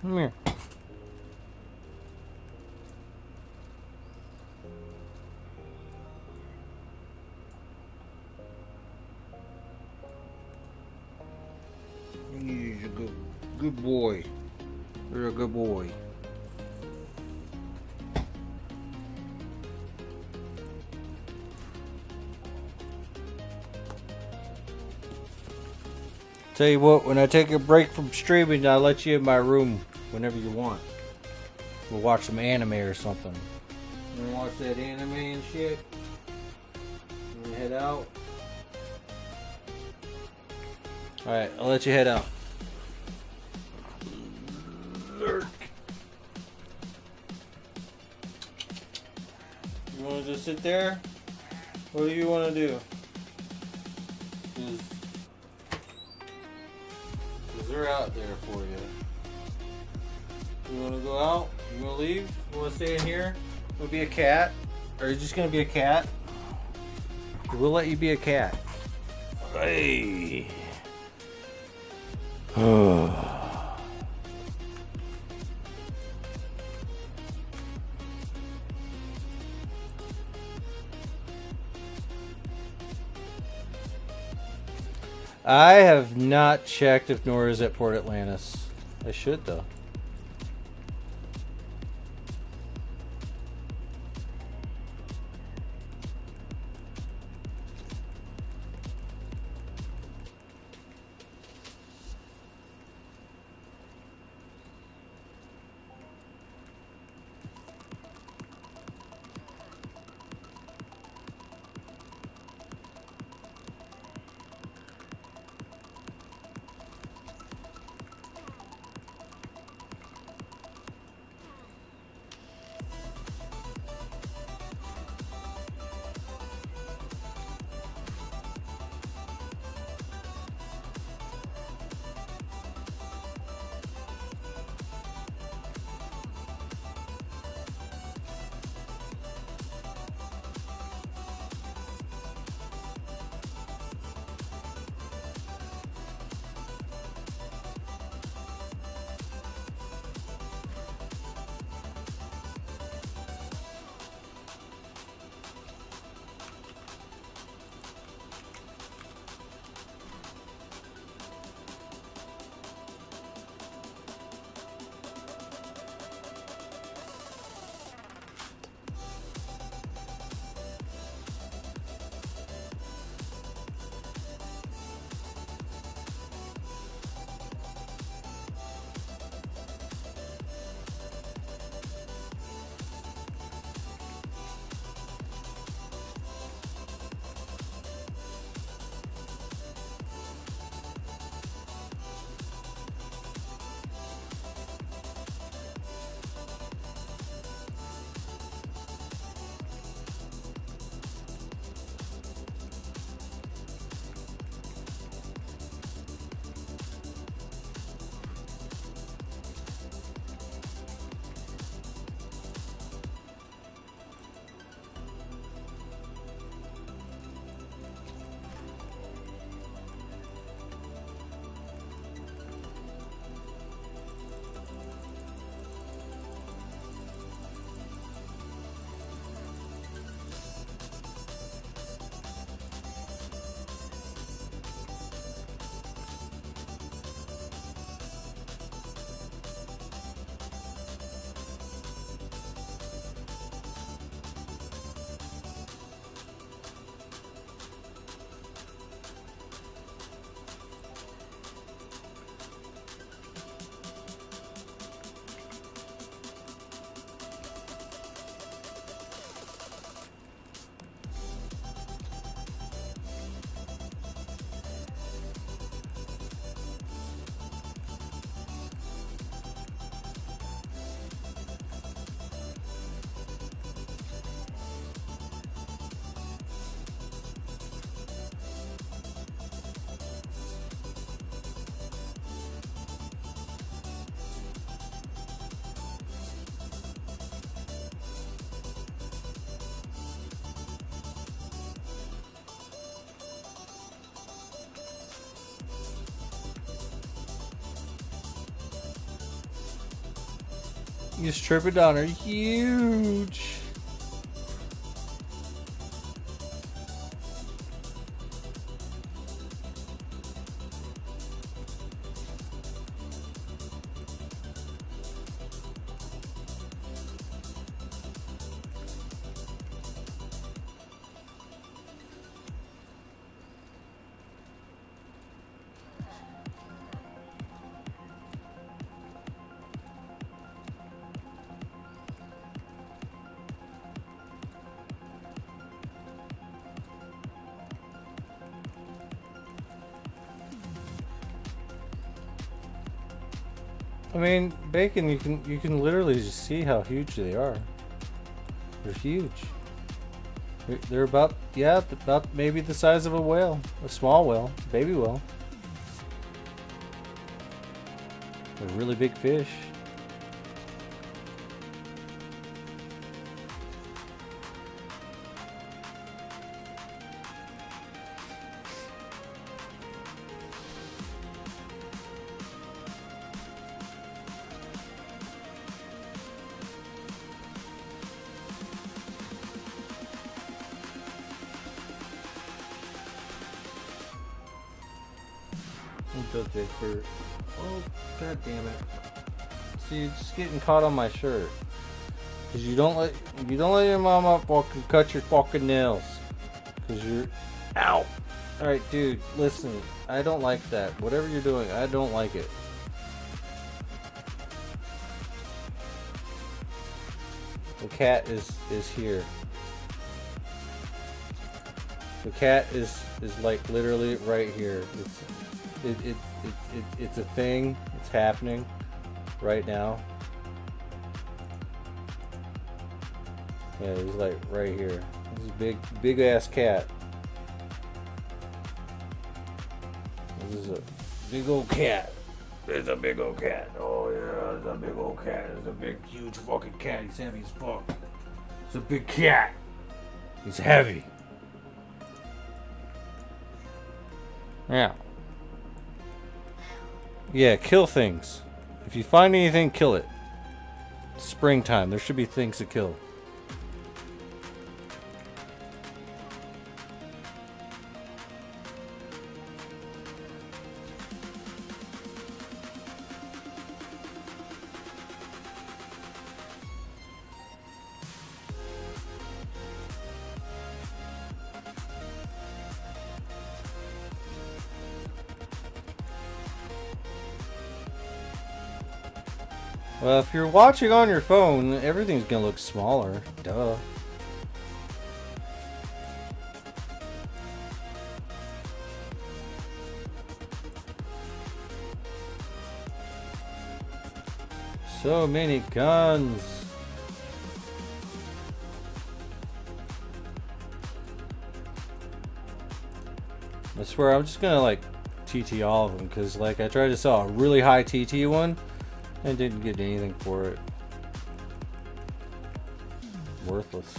S2: Come here. He's a good boy. You're a good boy. Tell you what, when I take a break from streaming, I'll let you in my room whenever you want. We'll watch some anime or something. You wanna watch that anime and shit? You wanna head out? Alright, I'll let you head out. You wanna just sit there? What do you wanna do? They're out there for you. You want to go out? You want to leave? You want to stay in here? You want to be a cat? Or are you just going to be a cat? We'll let you be a cat. Hey. I have not checked if Nora is at Port Atlantis. I should though.
S1: These Tripodon are huge. I mean, Bacon, you can literally just see how huge they are. They're huge. They're about maybe the size of a whale, a small whale, baby whale. They're really big fish. Oh, god damn it. See, you're just getting caught on my shirt. Cause you don't let your mama fucking cut your fucking nails. Cause you're ow. Alright, dude, listen. I don't like that. Whatever you're doing, I don't like it. The cat is here. The cat is like literally right here. It's a thing. It's happening right now. Yeah, he's like right here. This is a big ass cat. This is a big old cat. It's a big old cat. Oh yeah, it's a big old cat. It's a big, huge fucking cat. He's heavy as fuck. It's a big cat. He's heavy. Yeah. Yeah, kill things. If you find anything, kill it. It's springtime. There should be things to kill. Well, if you're watching on your phone, everything's gonna look smaller. Duh. So many guns. I swear, I'm just gonna like TT all of them because like I tried to sell a really high TT one. I didn't get anything for it. Worthless.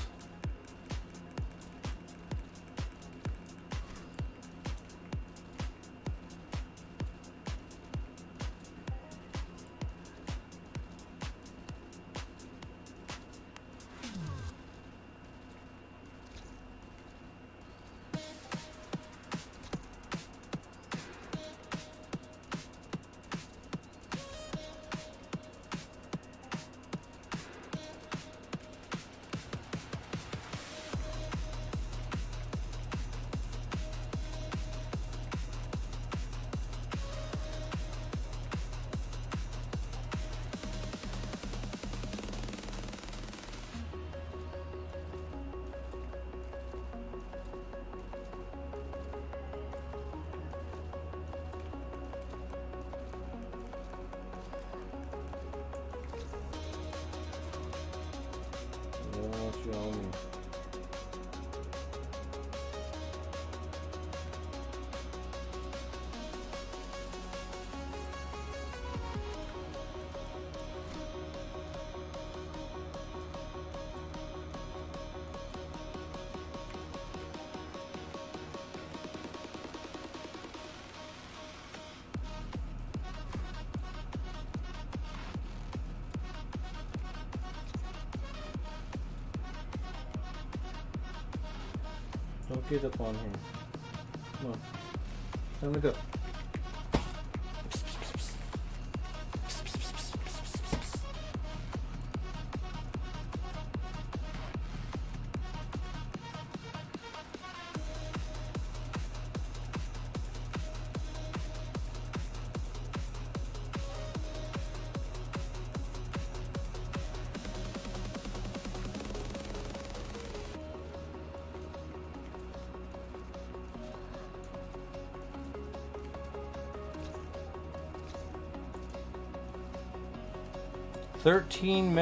S1: Don't get up on here. Come on. Time to go. $13.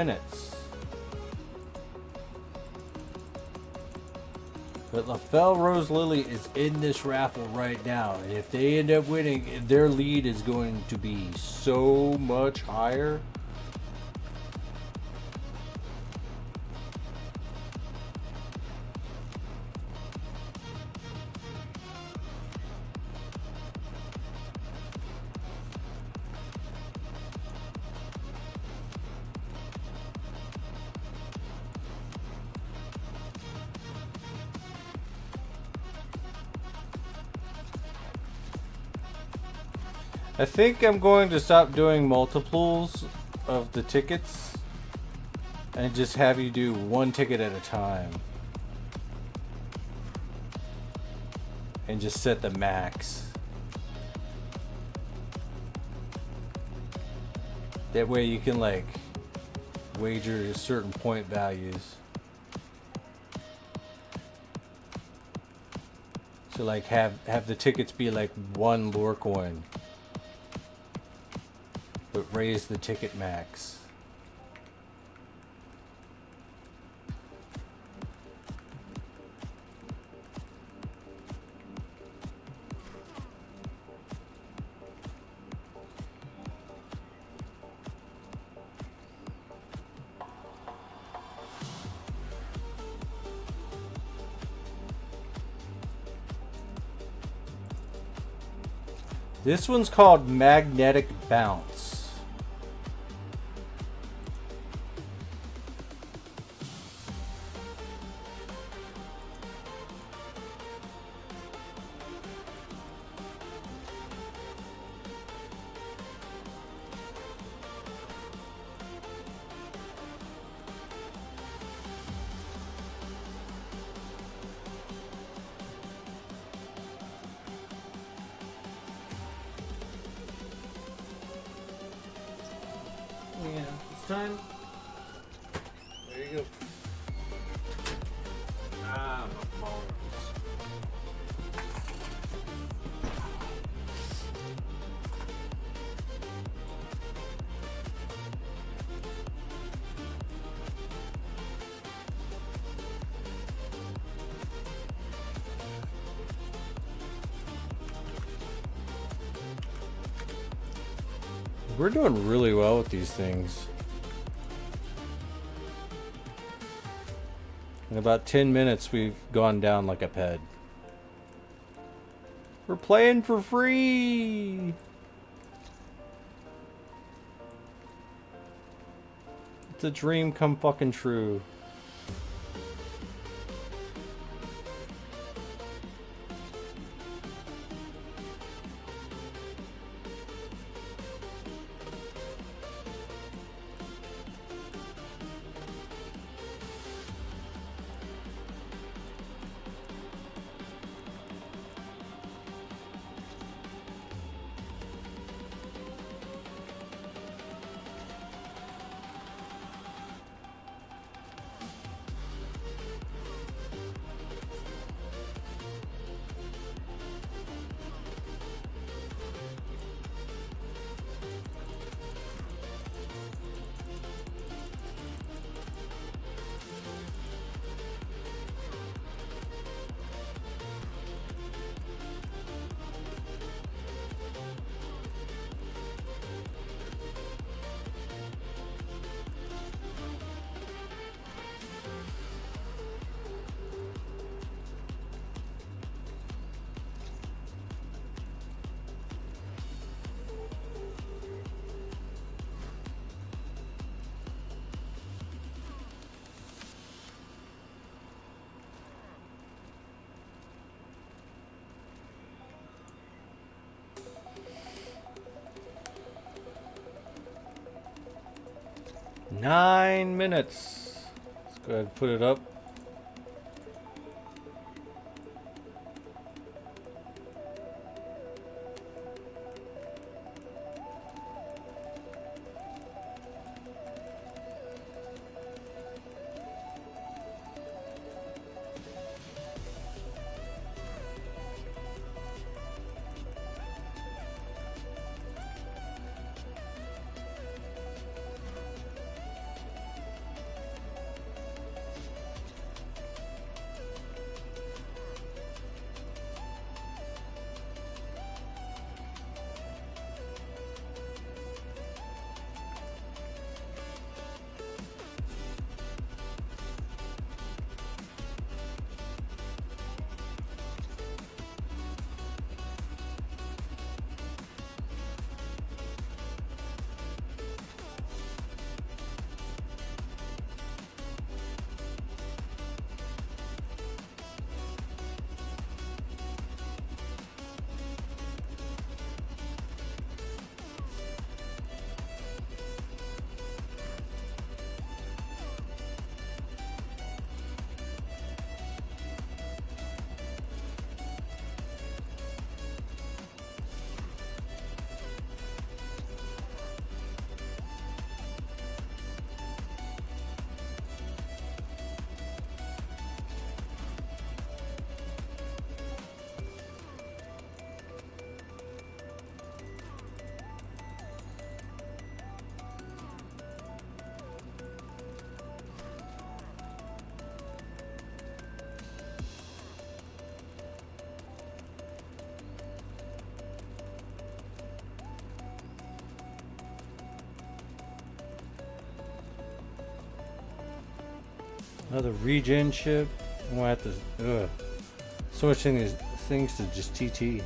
S1: But LaFell Rose Lily is in this raffle right now, and if they end up winning, their lead is going to be so much higher. I think I'm going to stop doing multiples of the tickets and just have you do one ticket at a time. And just set the max. That way you can like wager certain point values. So like have the tickets be like one lore coin. But raise the ticket max. This one's called Magnetic Bounce. Yeah, it's time. There you go. Ah, my balls. We're doing really well with these things. In about 10 minutes, we've gone down like a ped. We're playing for free! It's a dream come fucking true. 9 minutes. Let's go ahead and put it up. Another regen ship. I'm gonna have to switching these things to just TT.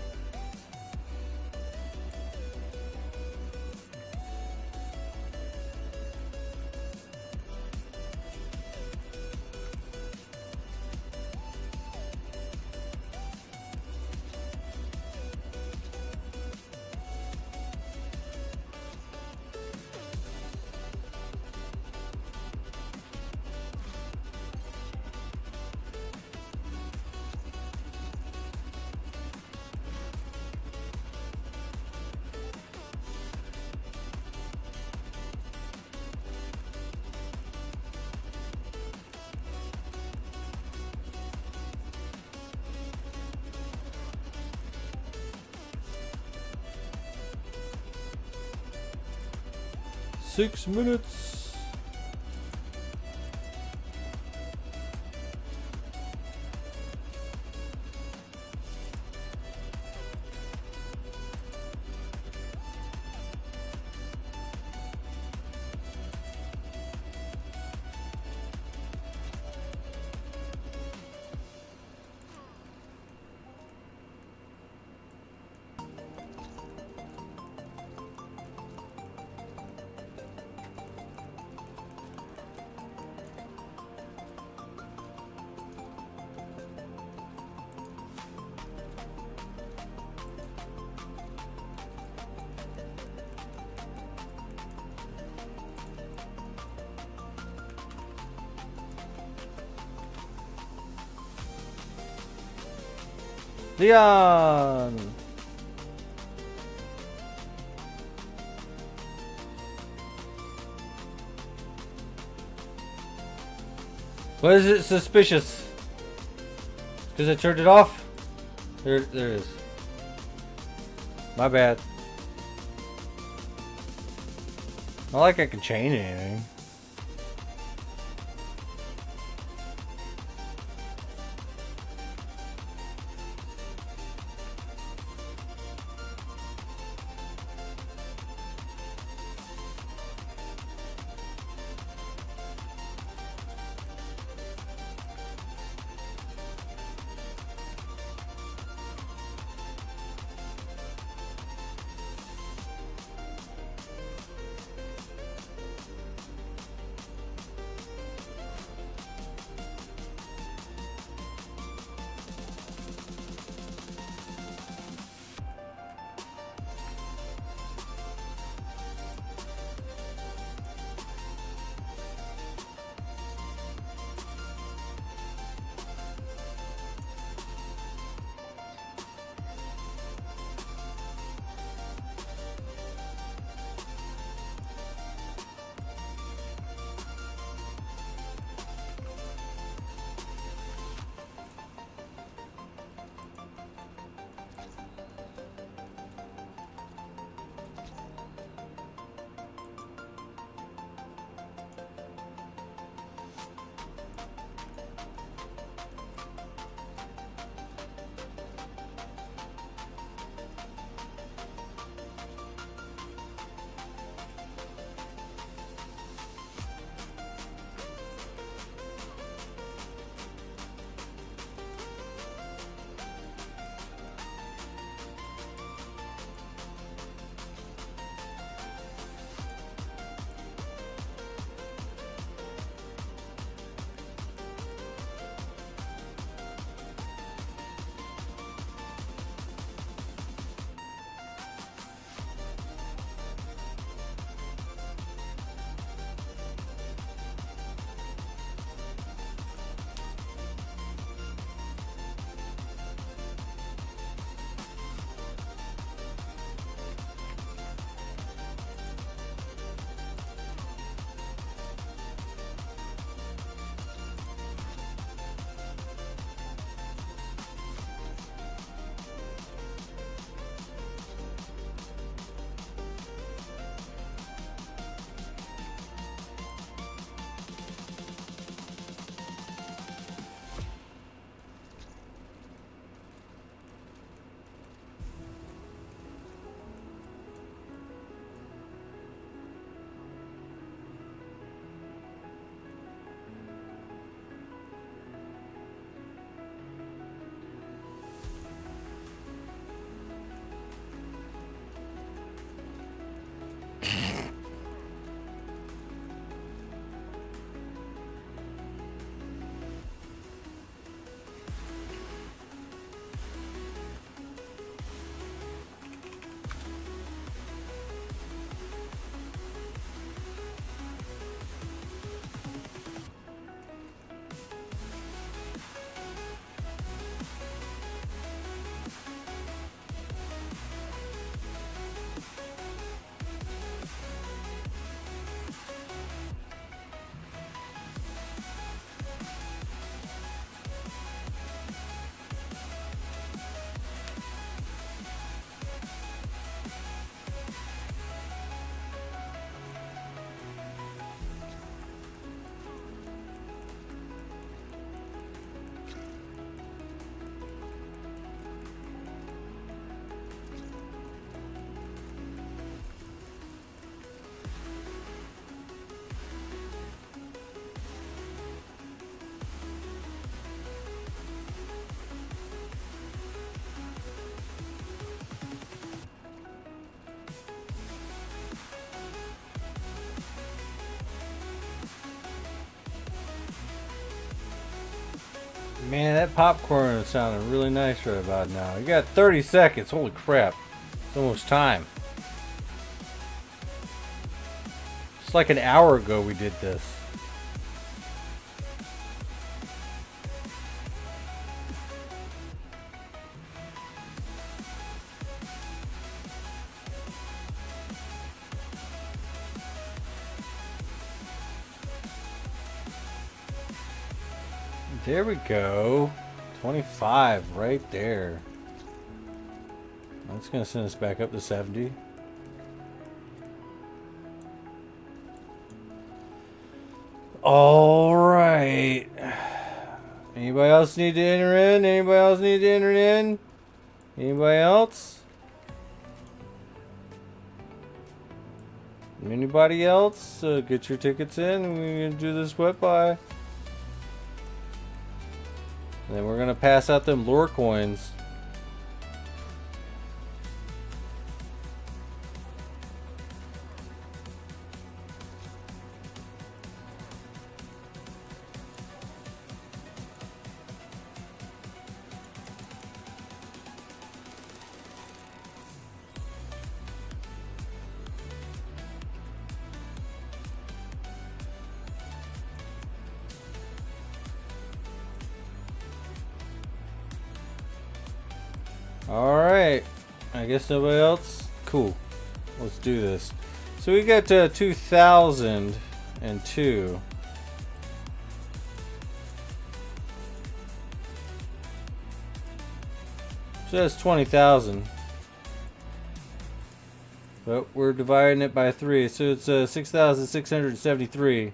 S1: Six minutes. Leon! What is it suspicious? Because I turned it off? There it is. My bad. Not like I can change anything.
S2: Man, that popcorn is sounding really nice right about now. You got 30 seconds. Holy crap. It's almost time. It's like an hour ago we did this. There we go. 25 right there. That's going to send us back up to 70. All right. Anybody else need to enter in? Anybody else need to enter in? Anybody else? Anybody else? Get your tickets in. We're going to do this wet buy. And then we're going to pass out them lore coins. Alright, I guess nobody else? Cool, let's do this. So we got 2002. So that's 20,000. But we're dividing it by 3, so it's 6,673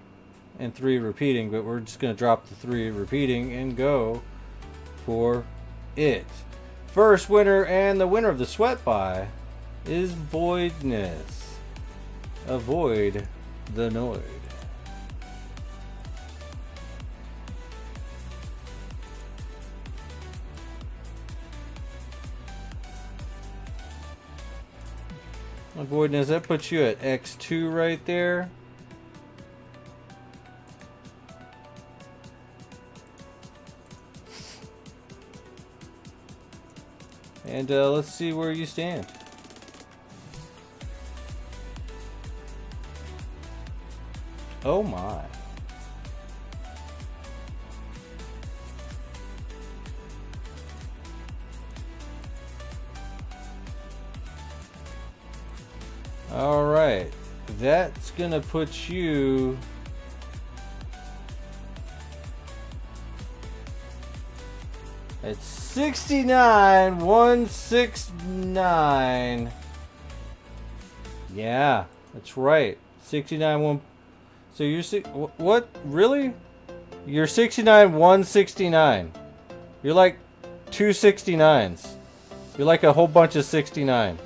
S2: and 3 repeating, but we're just going to drop the 3 repeating and go for it. First winner and the winner of the sweat buy is Voidness. Avoid the Noid. Voidness, that puts you at X2 right there. And let's see where you stand. Oh my. All right. That's going to put you at 69,169. Yeah, that's right. 69,1. So you're what? Really? You're 69,169. You're like 269s. You're like a whole bunch of 69.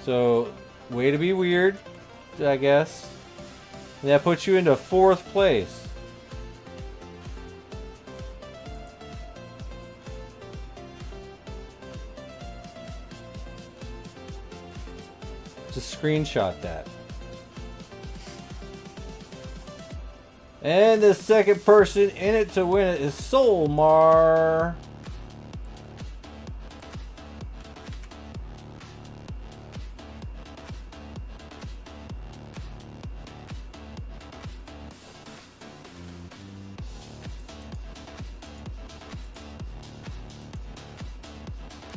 S2: So, way to be weird, I guess. And that puts you into 4th place. Just screenshot that. And the second person in it to win it is Solmar.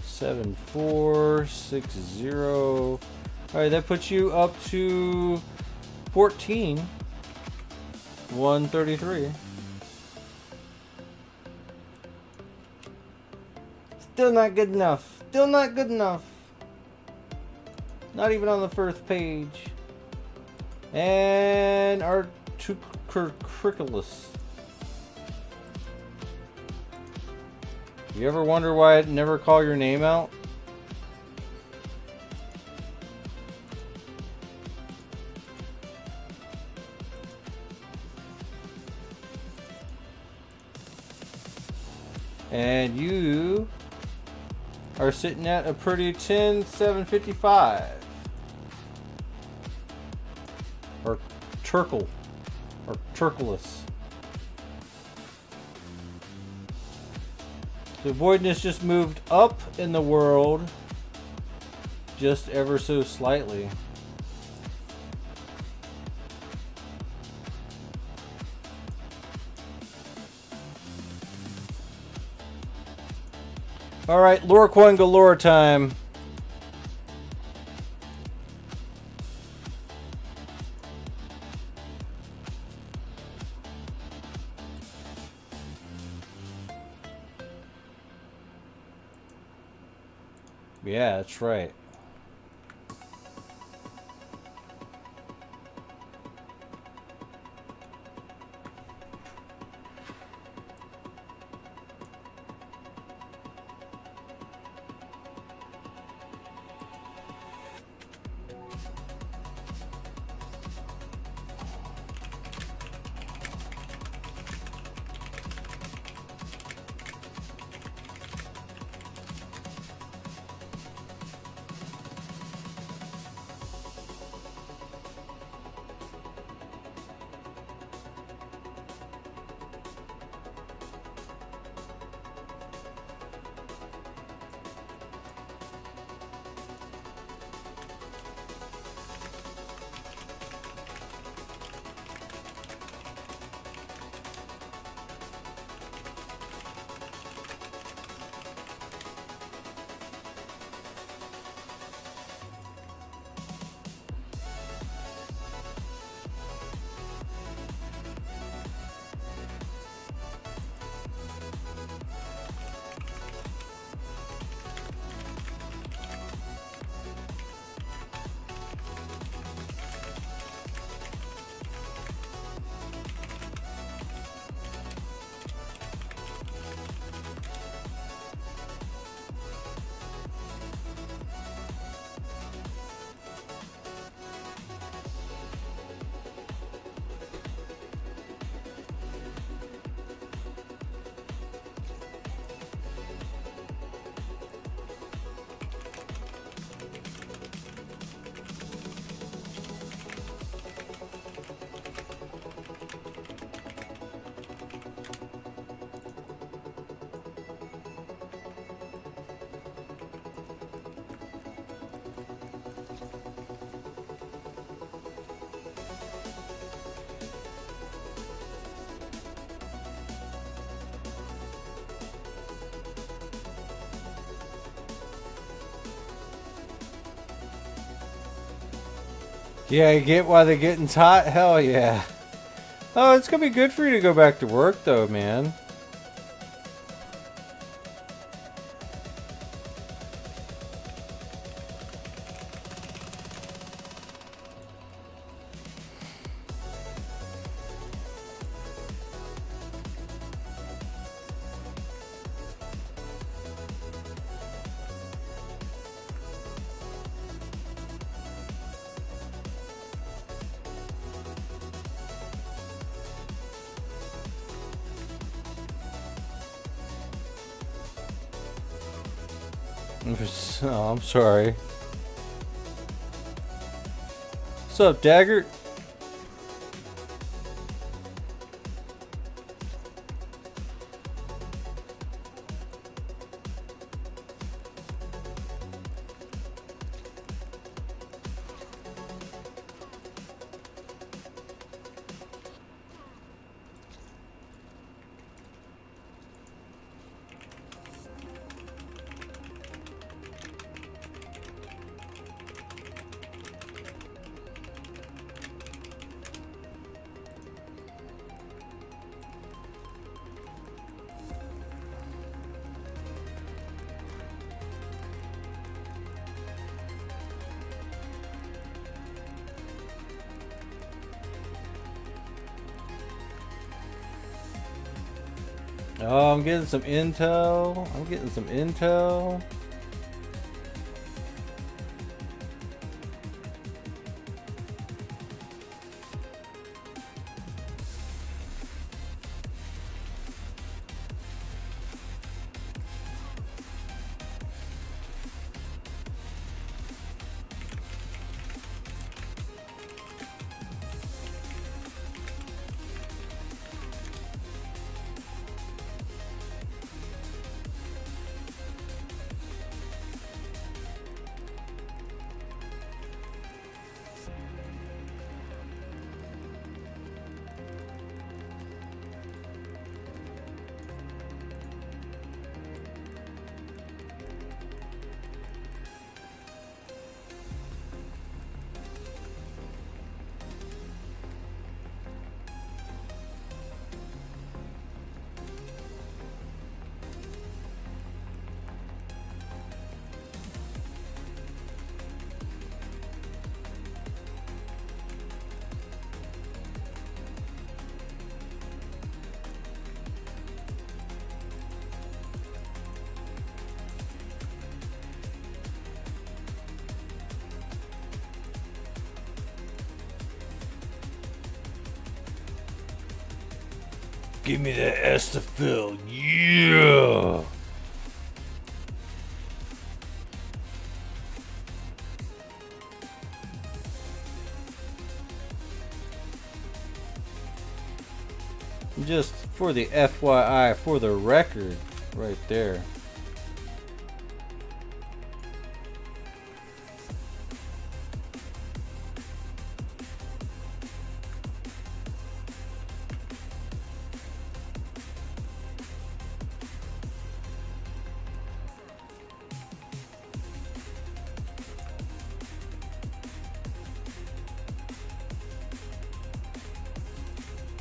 S2: Seven, 4, 6, 0. Alright, that puts you up to 14. 133. Still not good enough. Still not good enough. Not even on the first page. And our Curriculus. You ever wonder why I never call your name out? And you are sitting at a pretty 10,755. Or Turkle. Or Turkulus.
S1: The voidness just moved up in the world, just ever so slightly. All right, lore coin galore time. Yeah, that's right. Yeah, I get why they're getting hot. Hell yeah. Oh, it's gonna be good for you to go back to work, though, man. Oh, I'm sorry. What's up, Daggert? Oh, I'm getting some intel. I'm getting some intel. Give me that S to fill. Yeah. Just for the FYI, for the record, right there.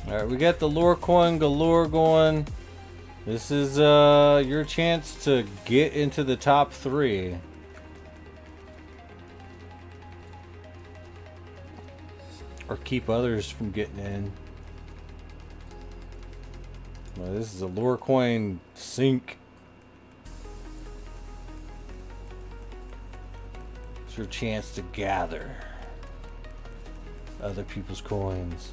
S1: Alright, we got the lore coin galore going. This is your chance to get into the top 3. Or keep others from getting in. Well, this is a lore coin sink. It's your chance to gather other people's coins.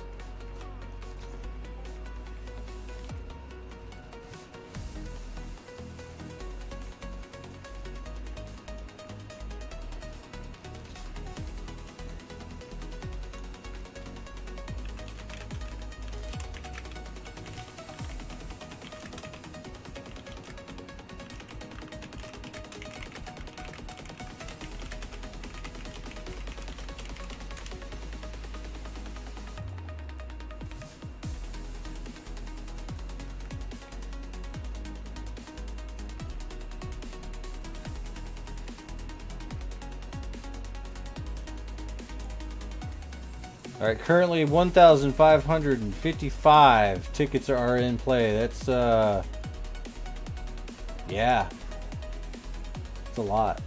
S1: Alright, currently 1,555 tickets are in play. That's, yeah. It's a lot.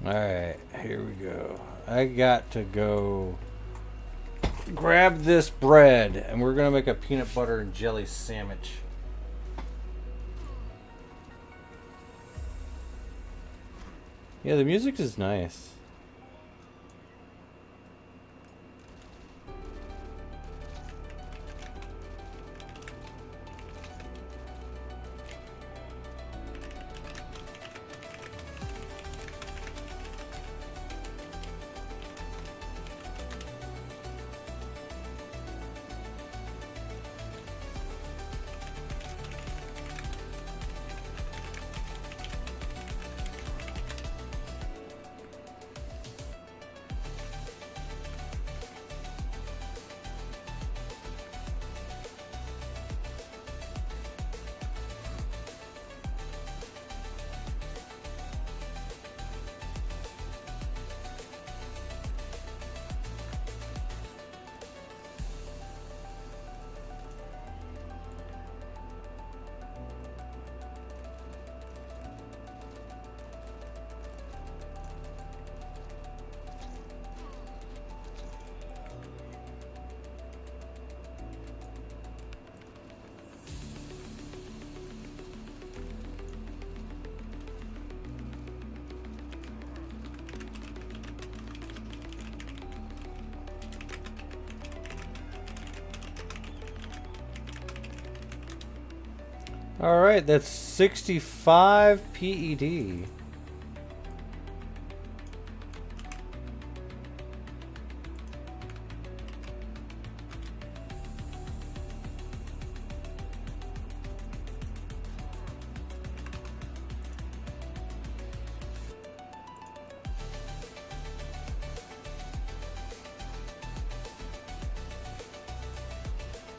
S1: Alright, here we go. I got to go grab this bread, and we're going to make a peanut butter and jelly sandwich. Yeah, the music is nice.
S2: Alright, that's 65 PED.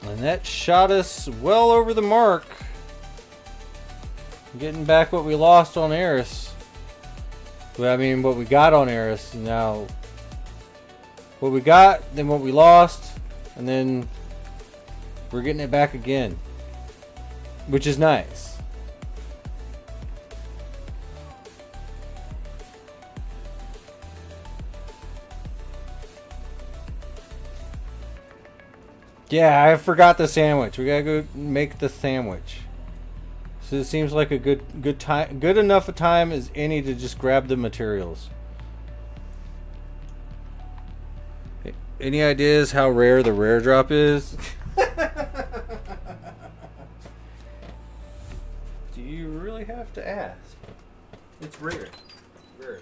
S2: And that shot us well over the mark. Getting back what we lost on Eris. Well, I mean, what we got on Eris. Now, what we got, then what we lost, and then we're getting it back again. Which is nice. Yeah, I forgot the sandwich. We gotta go make the sandwich. So it seems like a good time, good enough a time as any to just grab the materials. Any ideas how rare the rare drop is? Do you really have to ask? It's rare. It's rare.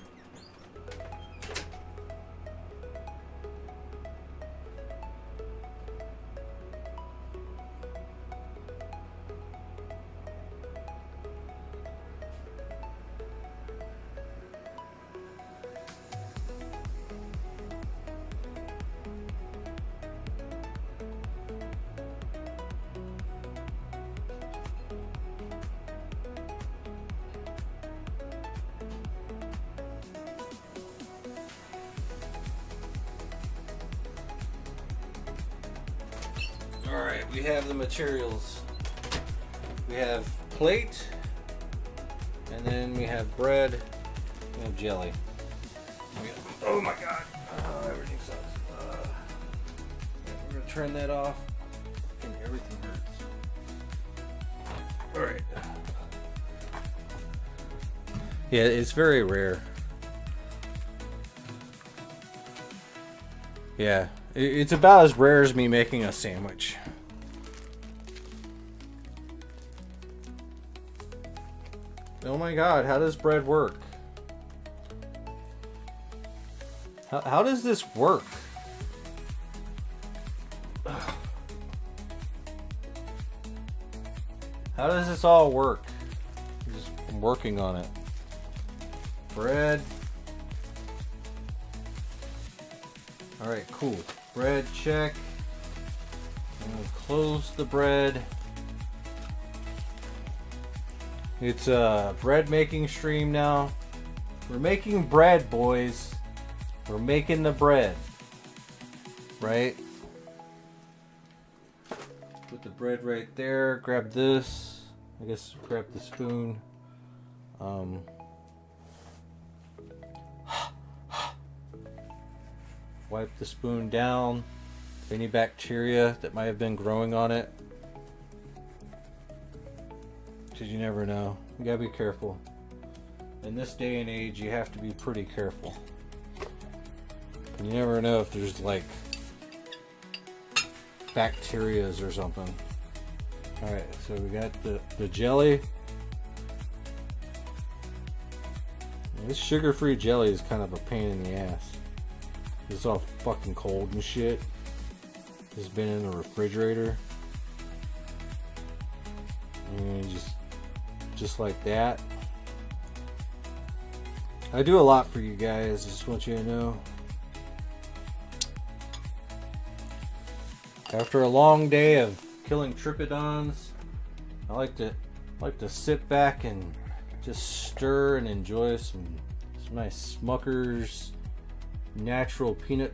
S2: Alright, we have the materials. We have plate, and then we have bread, we have jelly. Oh my god, everything sucks. We're gonna turn that off, and everything hurts. Alright. Yeah, it's very rare. Yeah. It's about as rare as me making a sandwich. Oh my god, how does bread work? How does this work? Ugh. How does this all work? I'm working on it. Bread. Alright, cool. Bread, check. I'm gonna close the bread. It's a bread making stream now. We're making bread, boys. We're making the bread. Right? Put the bread right there. Grab this. I guess grab the spoon. Wipe the spoon down. Any bacteria that might have been growing on it. Because you never know. You gotta be careful. In this day and age, you have to be pretty careful. You never know if there's like bacterias or something. Alright, so we got the jelly. This sugar-free jelly is kind of a pain in the ass. It's all fucking cold and shit. It's been in the refrigerator. And just like that. I do a lot for you guys, just want you to know. After a long day of killing Tripodons, I like to sit back and just stir and enjoy some nice Smucker's natural peanut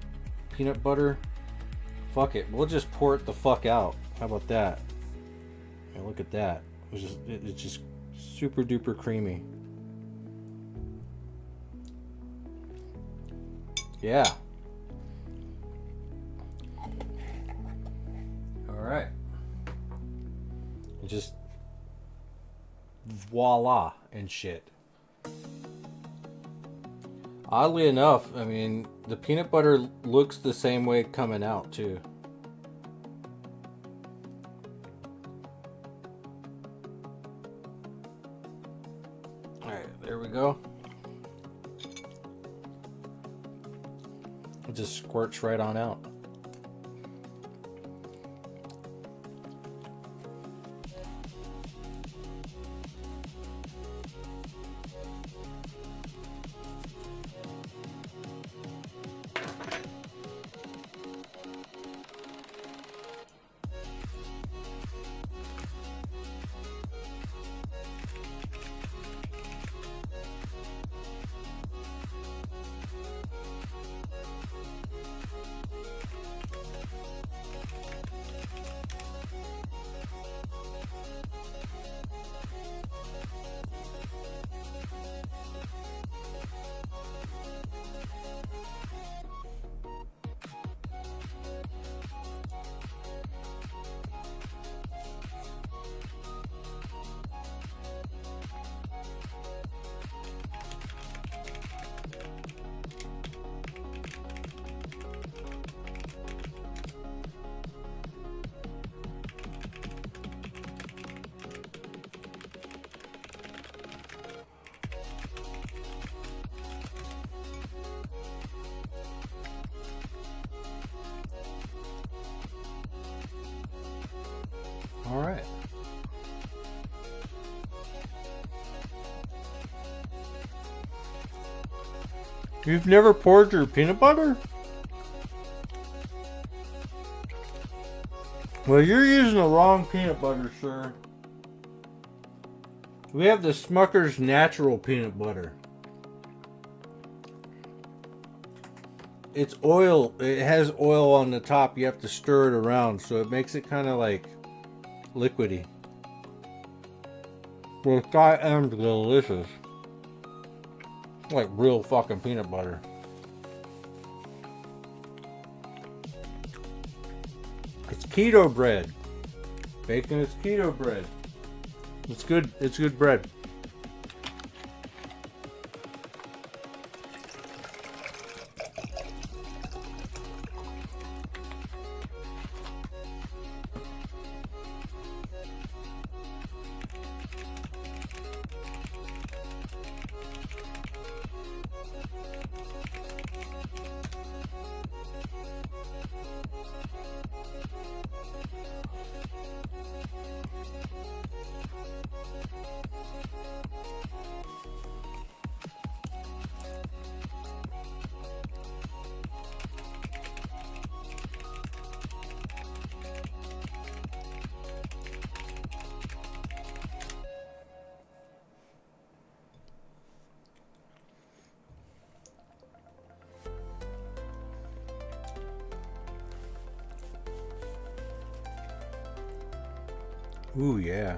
S2: butter. Fuck it, we'll just pour it the fuck out. How about that? Yeah, look at that. It's just super duper creamy. Yeah. Alright. Just voila and shit. Oddly enough, I mean, the peanut butter looks the same way coming out too.
S1: Alright, there we go. It just squirts right on out. All right. You've never poured your peanut butter? Well, you're using the wrong peanut butter, sir. We have the Smucker's natural peanut butter. It's oil. It has oil on the top. You have to stir it around, so it makes it kind of like liquidy. Well, it's goddamn delicious. Like real fucking peanut butter. It's keto bread. Bacon is keto bread. It's good. It's good bread. Ooh, yeah.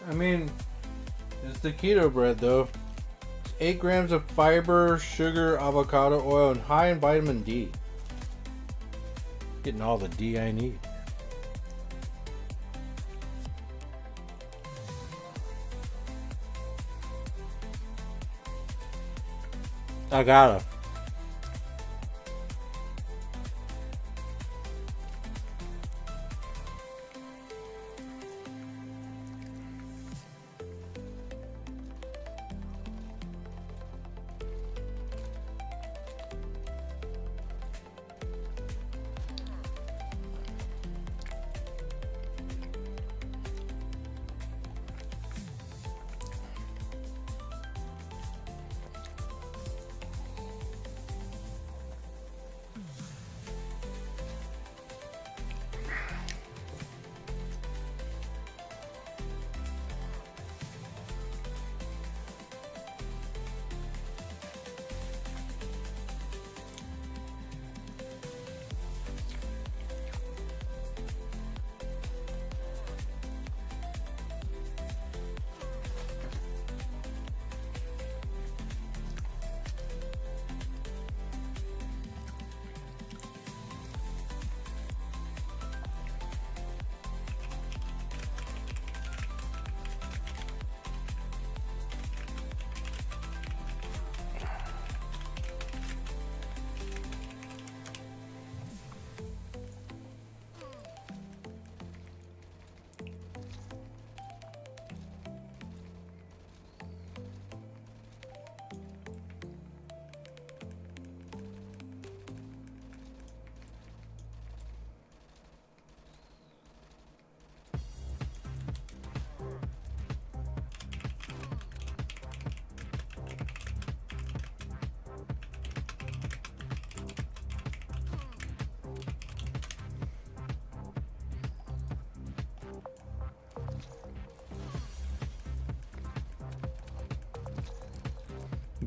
S1: I mean, it's the keto bread though. It's 8 grams of fiber, sugar, avocado oil, and high in vitamin D. Getting all the D I need. I gotta.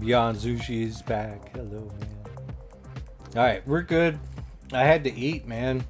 S2: Beyond Sushi's back. Hello, man. Alright, we're good. I had to eat, man.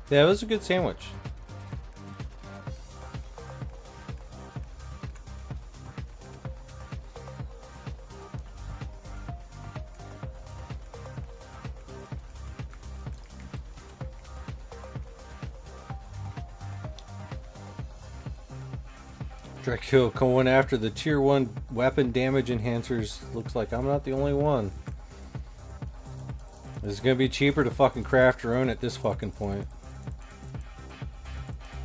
S2: Yeah, it was a good sandwich. Dracula going after the tier 1 weapon damage enhancers. Looks like I'm not the only one. It's gonna be cheaper to fucking craft your own at this fucking point.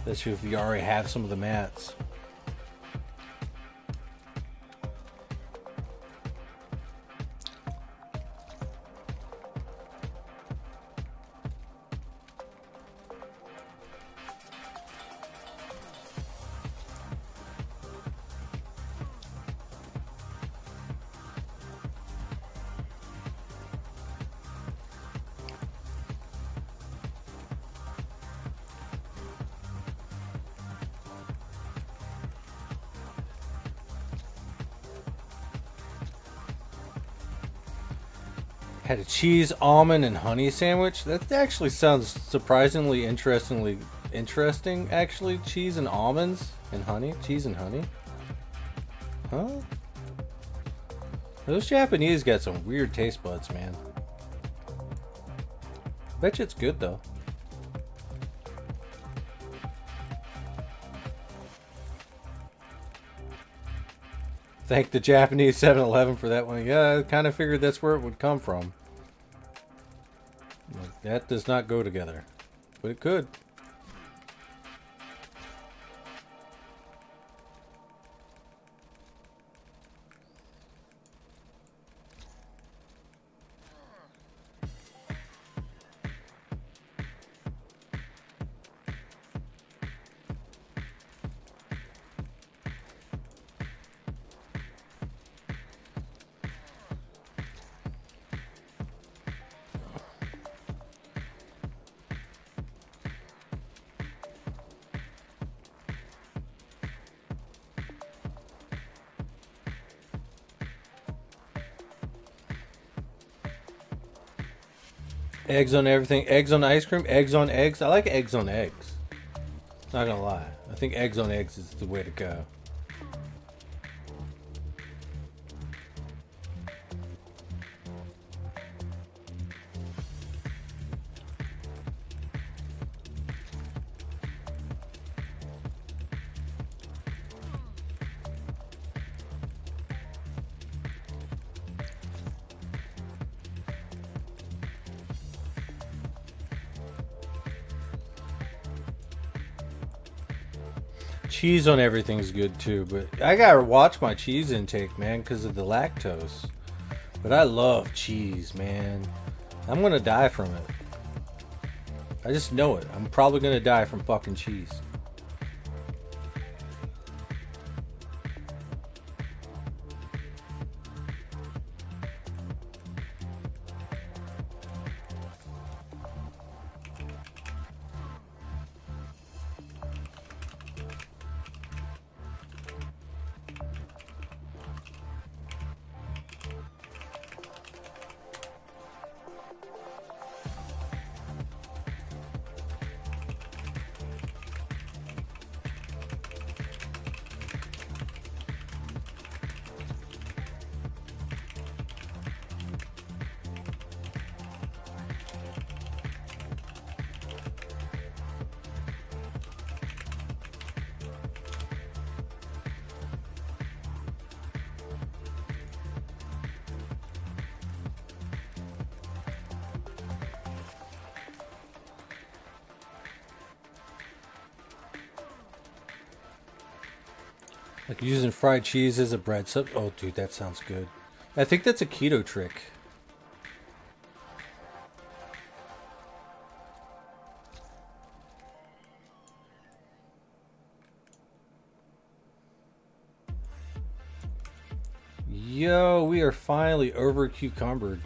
S2: Especially if you already have some of the mats. Had a cheese, almond, and honey sandwich. That actually sounds surprisingly interesting. Actually, cheese and almonds and honey. Cheese and honey. Huh? Those Japanese got some weird taste buds, man. Bet you it's good though. Thank the Japanese 7-Eleven for that one. Yeah, I kind of figured that's where it would come from. That does not go together, but it could. Eggs on everything. Eggs on ice cream. Eggs on eggs. I like eggs on eggs. Not gonna lie. I think eggs on eggs is the way to go. Cheese on everything's good too, but I gotta watch my cheese intake, man, because of the lactose. But I love cheese, man. I'm gonna die from it. I just know it. I'm probably gonna die from fucking cheese. Like using fried cheese as a bread sub. Oh, dude, that sounds good. I think that's a keto trick. Yo, we are finally over cucumbered.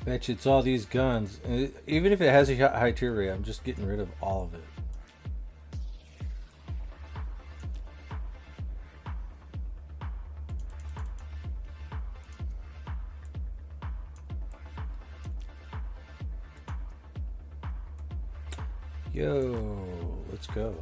S2: Bet you it's all these guns. Even if it has a high tier rate, I'm just getting rid of all of it. Yo, let's go.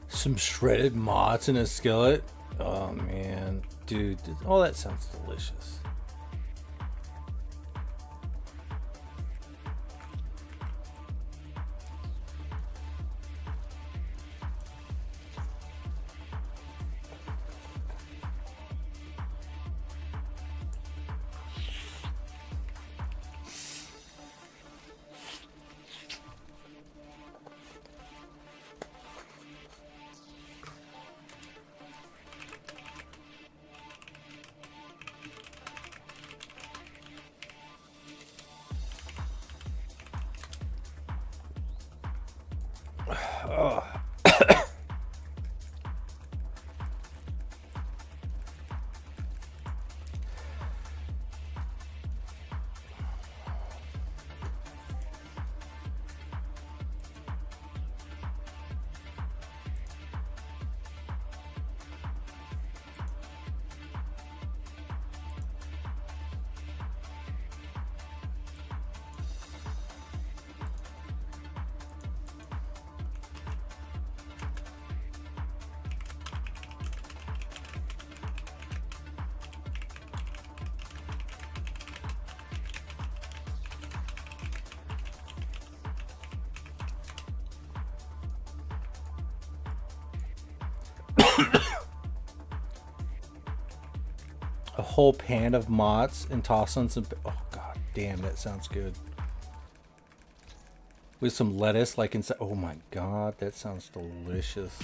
S2: Some shredded mott's in a skillet. Oh man, dude. Oh, that sounds delicious. Oh. A whole pan of motts and toss on some. Oh god damn, that sounds good. With some lettuce, like inside. Oh my god, that sounds delicious.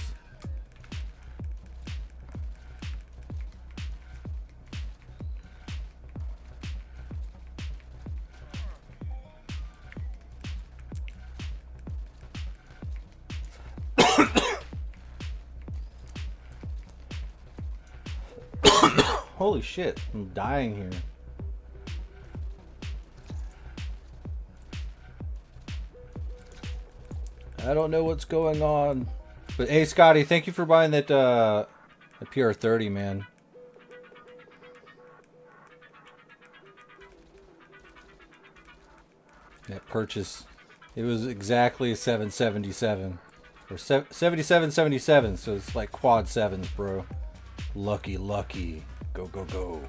S2: Holy shit, I'm dying here. I don't know what's going on. But hey, Scotty, thank you for buying that PR30, man. That purchase, it was exactly 777 or 7777, so it's like quad sevens, bro. Lucky, lucky. Go, go, go.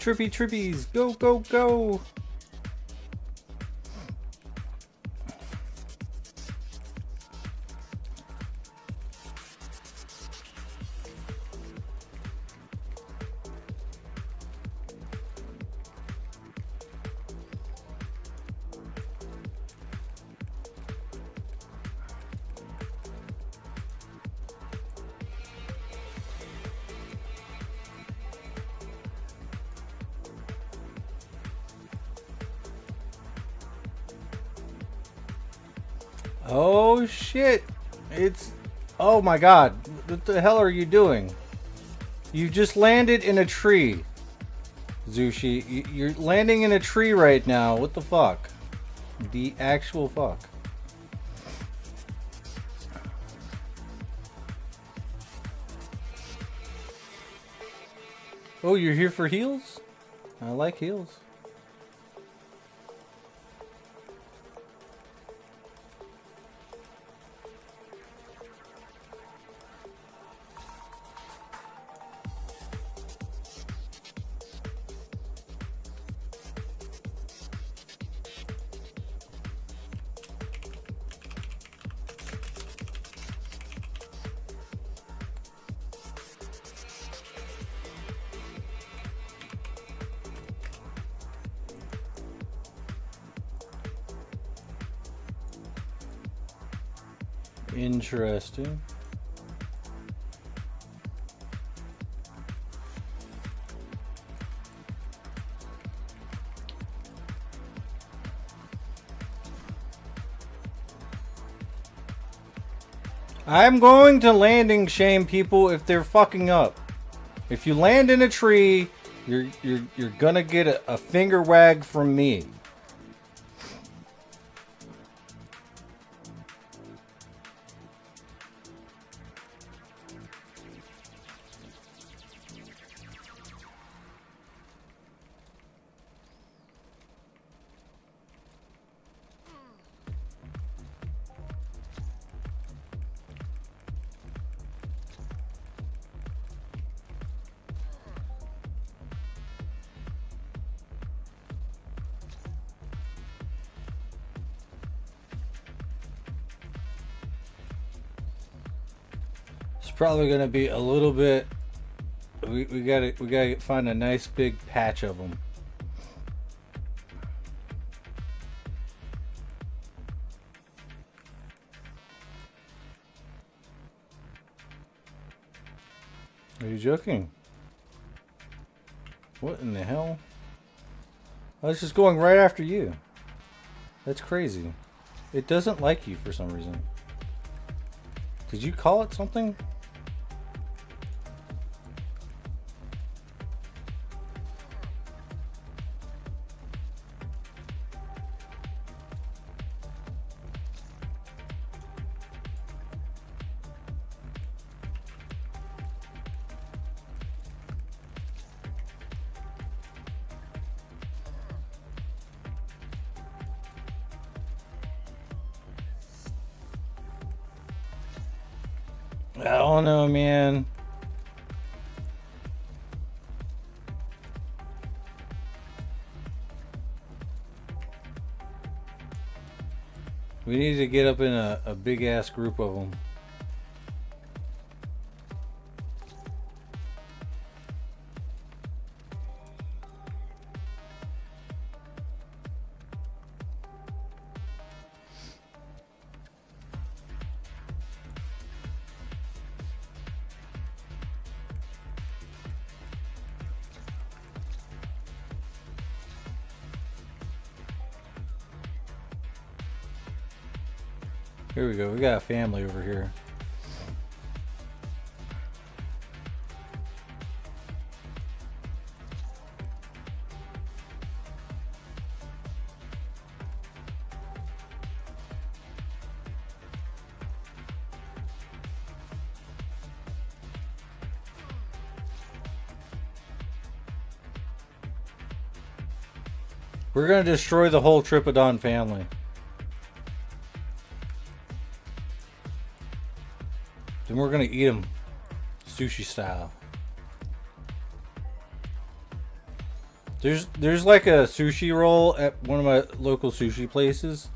S2: Trippy trippies, go, go, go. Oh shit! Oh my god! What the hell are you doing? You just landed in a tree, Zushi. You're landing in a tree right now. What the fuck? The actual fuck. Oh, you're here for heals? I like heals. Interesting. I'm going to landing shame people if they're fucking up. If you land in a tree, you're gonna get a finger wag from me. It's probably gonna be a little bit. We gotta find a nice big patch of them. Are you joking? What in the hell? I was just going right after you. That's crazy. It doesn't like you for some reason. Did you call it something? I don't know, man. We need to get up in a big ass group of them. Here we go. We got a family over here. We're gonna destroy the whole Tripodon family. Then we're gonna eat them sushi style. There's like a sushi roll at one of my local sushi places.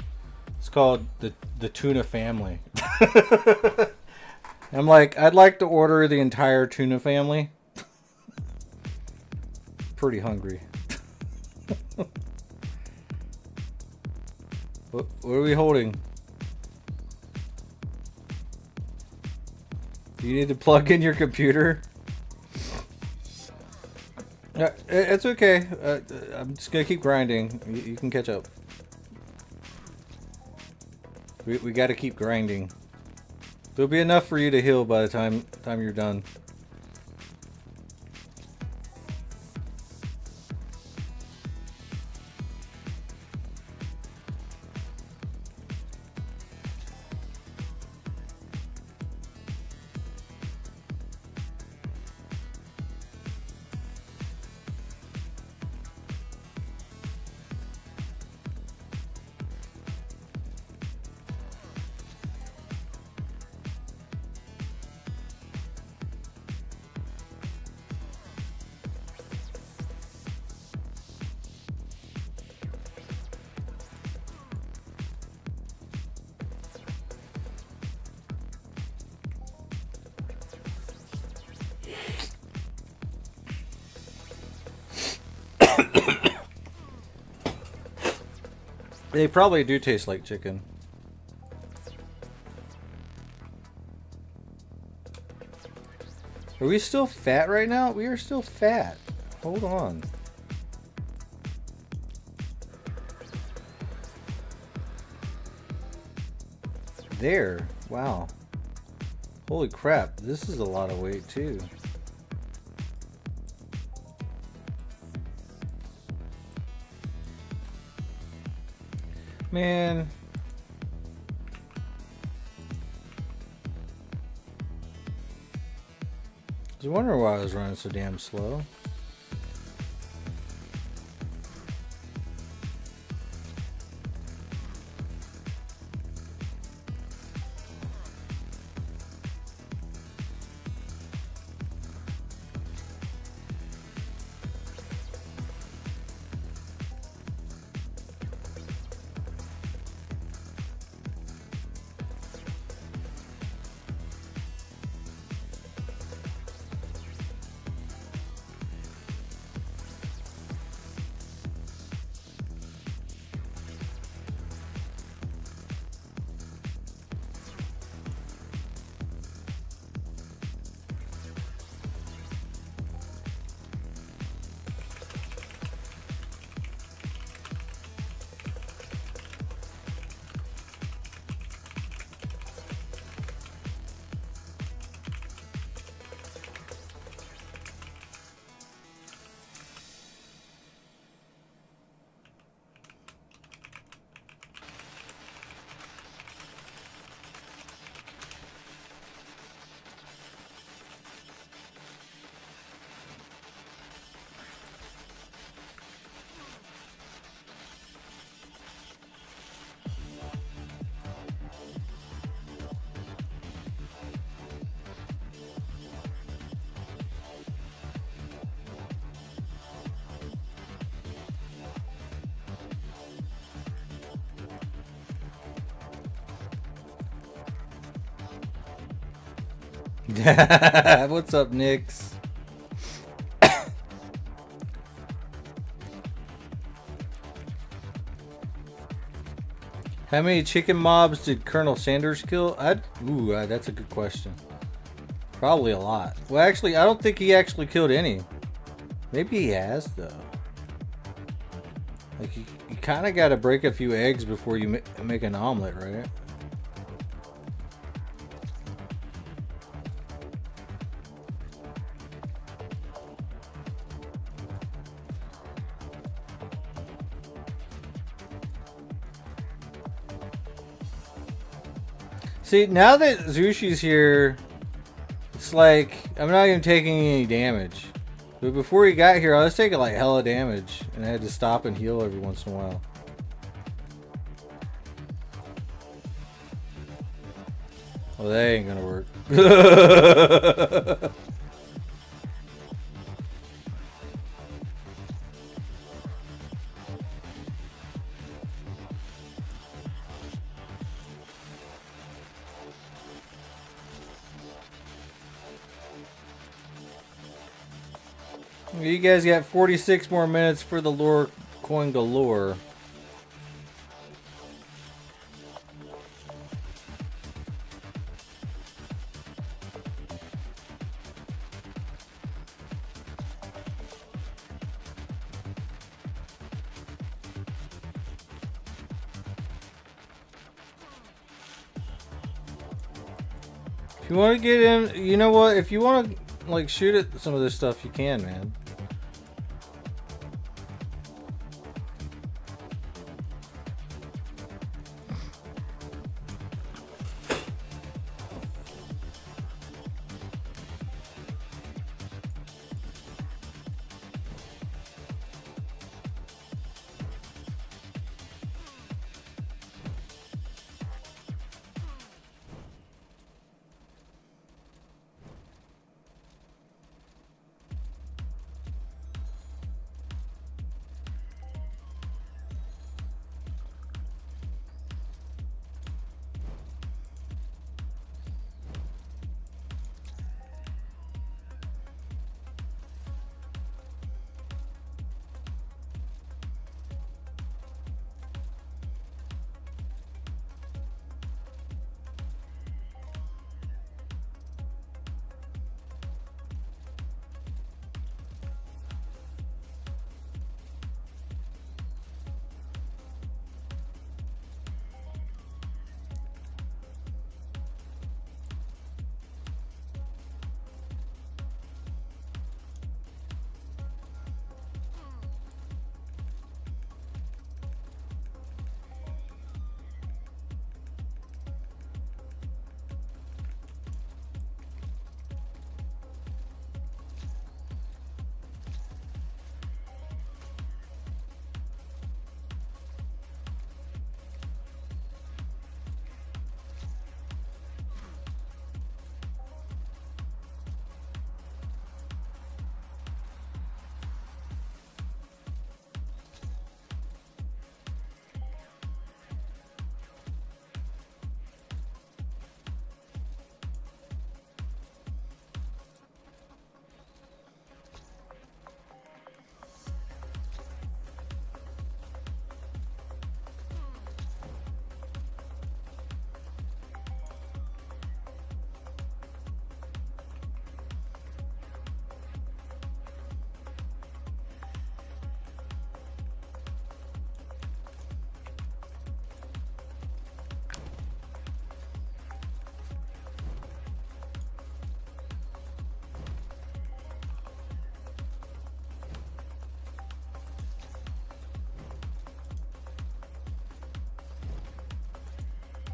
S2: It's called the Tuna Family. I'm like, I'd like to order the entire tuna family. Pretty hungry. What are we holding? Do you need to plug in your computer? It's okay. I'm just gonna keep grinding. You can catch up. We got to keep grinding. There'll be enough for you to heal by the time you're done. They probably do taste like chicken. Are we still fat right now? We are still fat. Hold on. There. Wow. Holy crap. This is a lot of weight too. Man. I was wondering why I was running so damn slow. What's up, Nix? How many chicken mobs did Colonel Sanders kill? That's a good question. Probably a lot. Well, actually, I don't think he actually killed any. Maybe he has, though. Like, you kind of got to break a few eggs before you make an omelet, right? See, now that Zushi's here, it's like, I'm not even taking any damage. But before he got here, I was taking like hella damage. And I had to stop and heal every once in a while. Well, that ain't gonna work. You guys got 46 more minutes for the lore coin galore. If you want to get in, you know what? If you want to like shoot at some of this stuff, you can, man.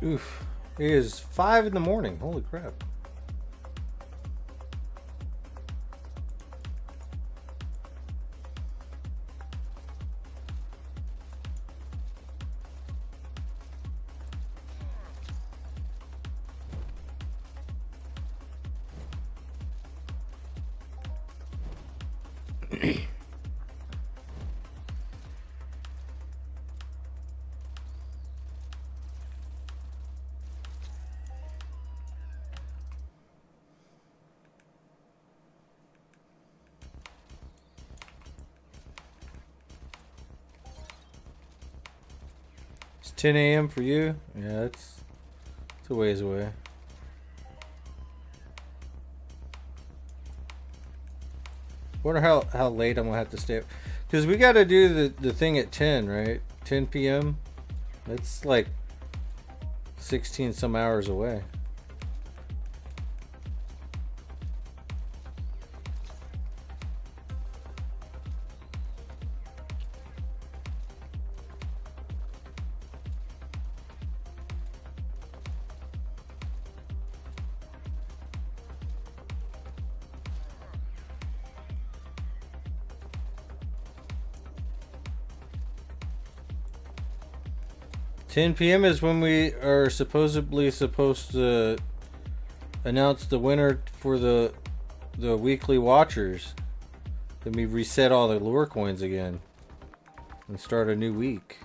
S2: Oof. It is 5 in the morning. Holy crap. It's 10 a.m. for you? Yeah, it's a ways away. Wonder how late I'm gonna have to stay up. Because we gotta do the thing at 10, right? 10 p.m. That's like 16 some hours away. $10 p.m. is when we are supposedly supposed to announce the winner for the weekly watchers. Then we reset all the lure coins again and start a new week.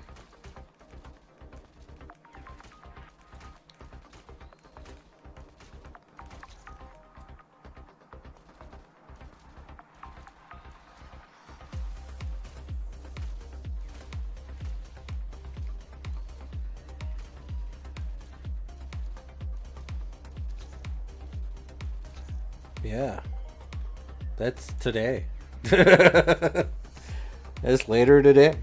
S2: Yeah. That's today. That's later today.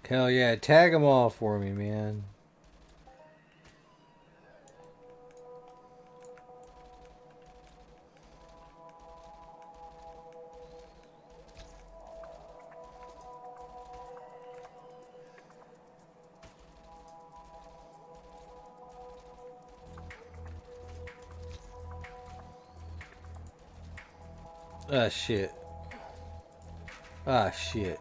S2: Hell yeah, tag them all for me, man. Ah, shit. Ah, shit.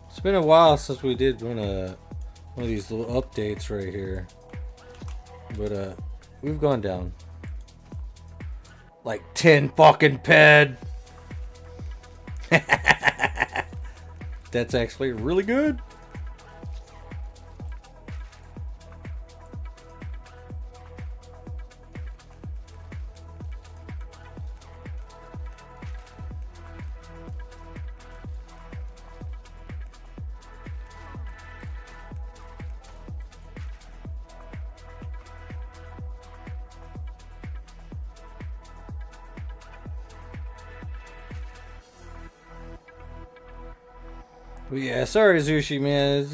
S2: It's been a while since we did one of these little updates right here. But we've gone down like 10 fucking ped. That's actually really good. But yeah, sorry Zushi, man.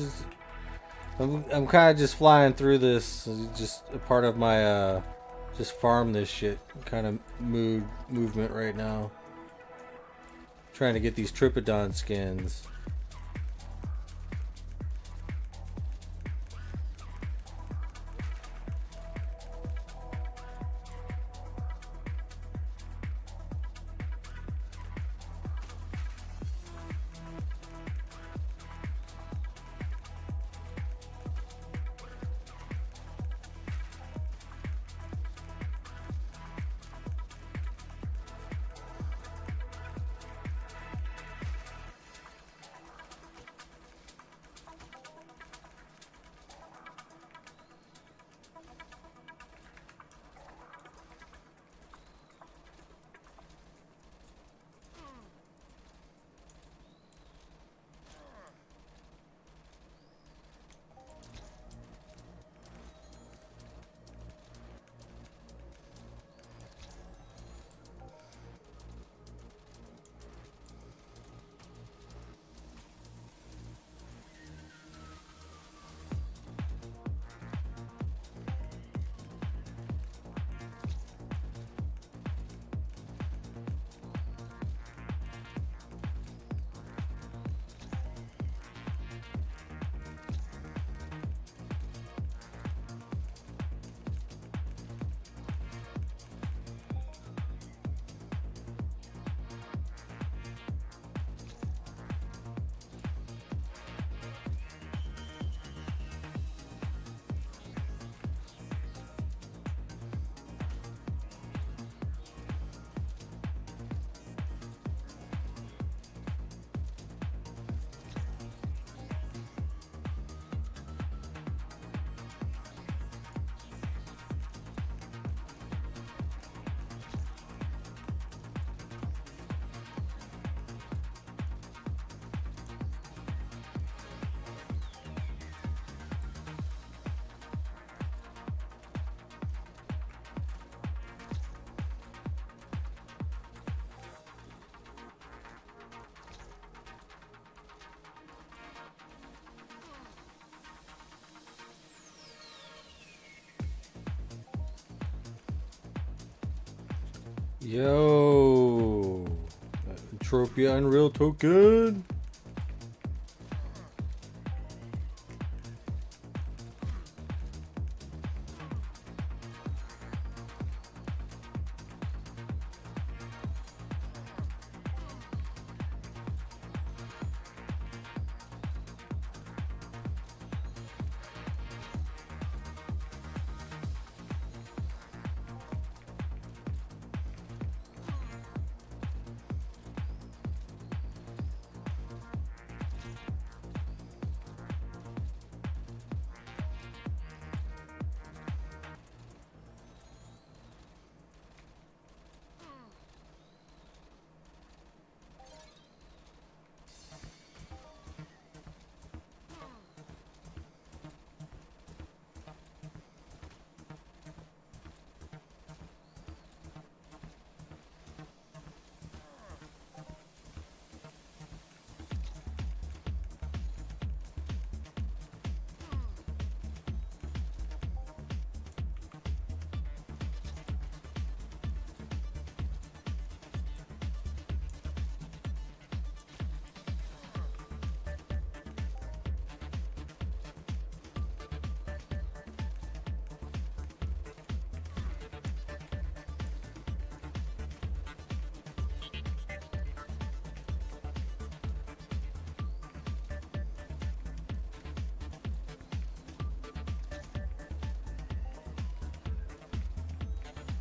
S2: I'm kind of just flying through this. It's just a part of my just farm this shit kind of movement right now. Trying to get these Tripodon skins. Yo, Entropia Unreal token.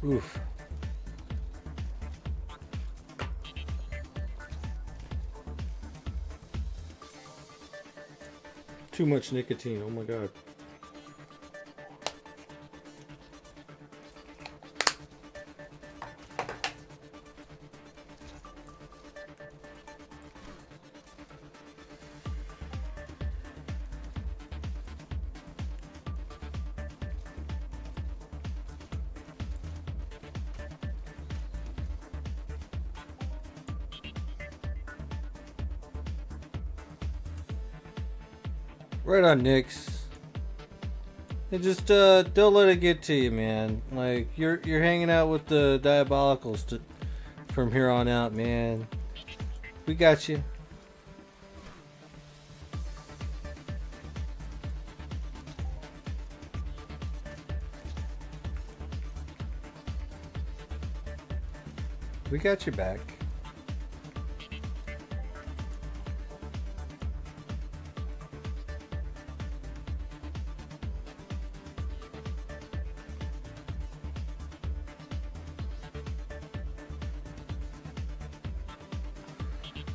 S2: Oof. Too much nicotine, oh my god. Right on, Nix. And just don't let it get to you, man. Like you're hanging out with the diabolicals from here on out, man. We got you. We got your back.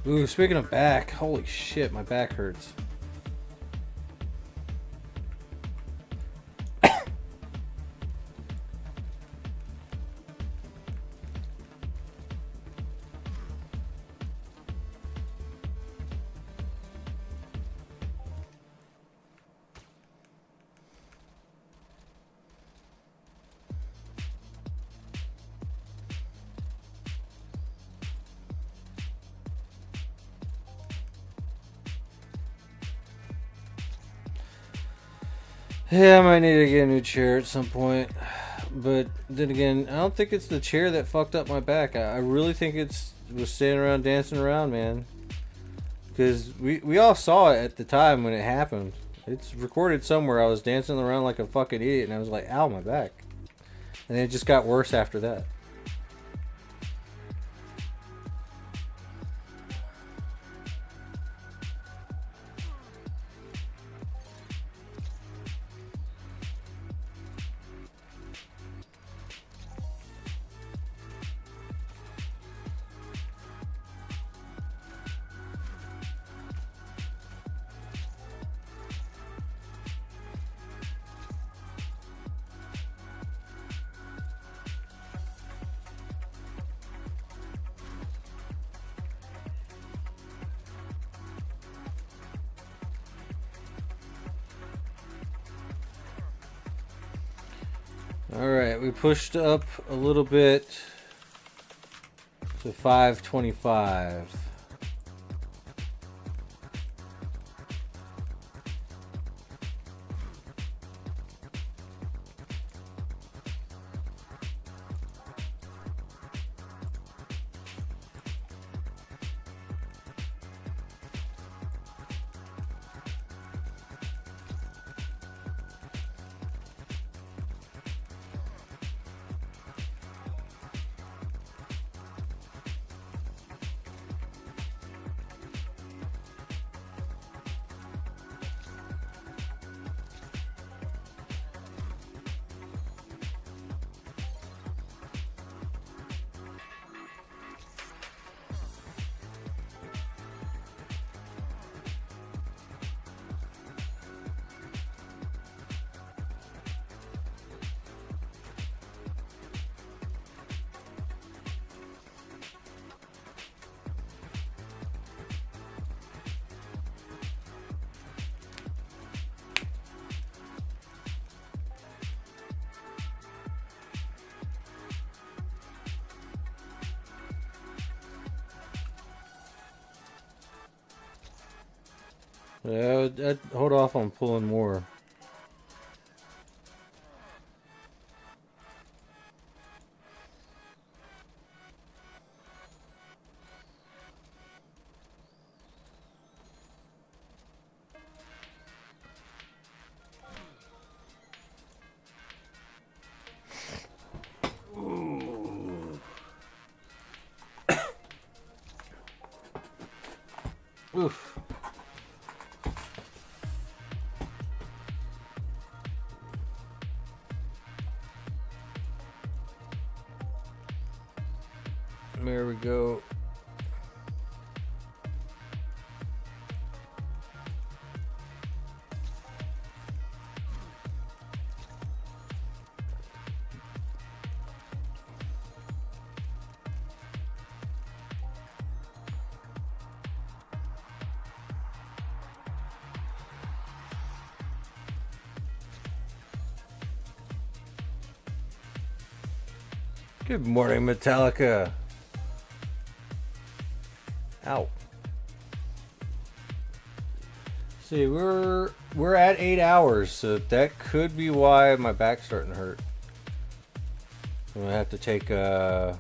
S2: Ooh, speaking of back, holy shit, my back hurts. Yeah, I might need to get a new chair at some point. But then again, I don't think it's the chair that fucked up my back. I really think it was standing around dancing around, man. Because we all saw it at the time when it happened. It's recorded somewhere. I was dancing around like a fucking idiot and I was like, ow, my back. And it just got worse after that. Alright, we pushed up a little bit to 525. Yeah, I'd hold off on pulling more. Oof. There we go. Good morning, Metallica. Ow. See, we're at 8 hours, so that could be why my back's starting to hurt. I'm gonna have to take some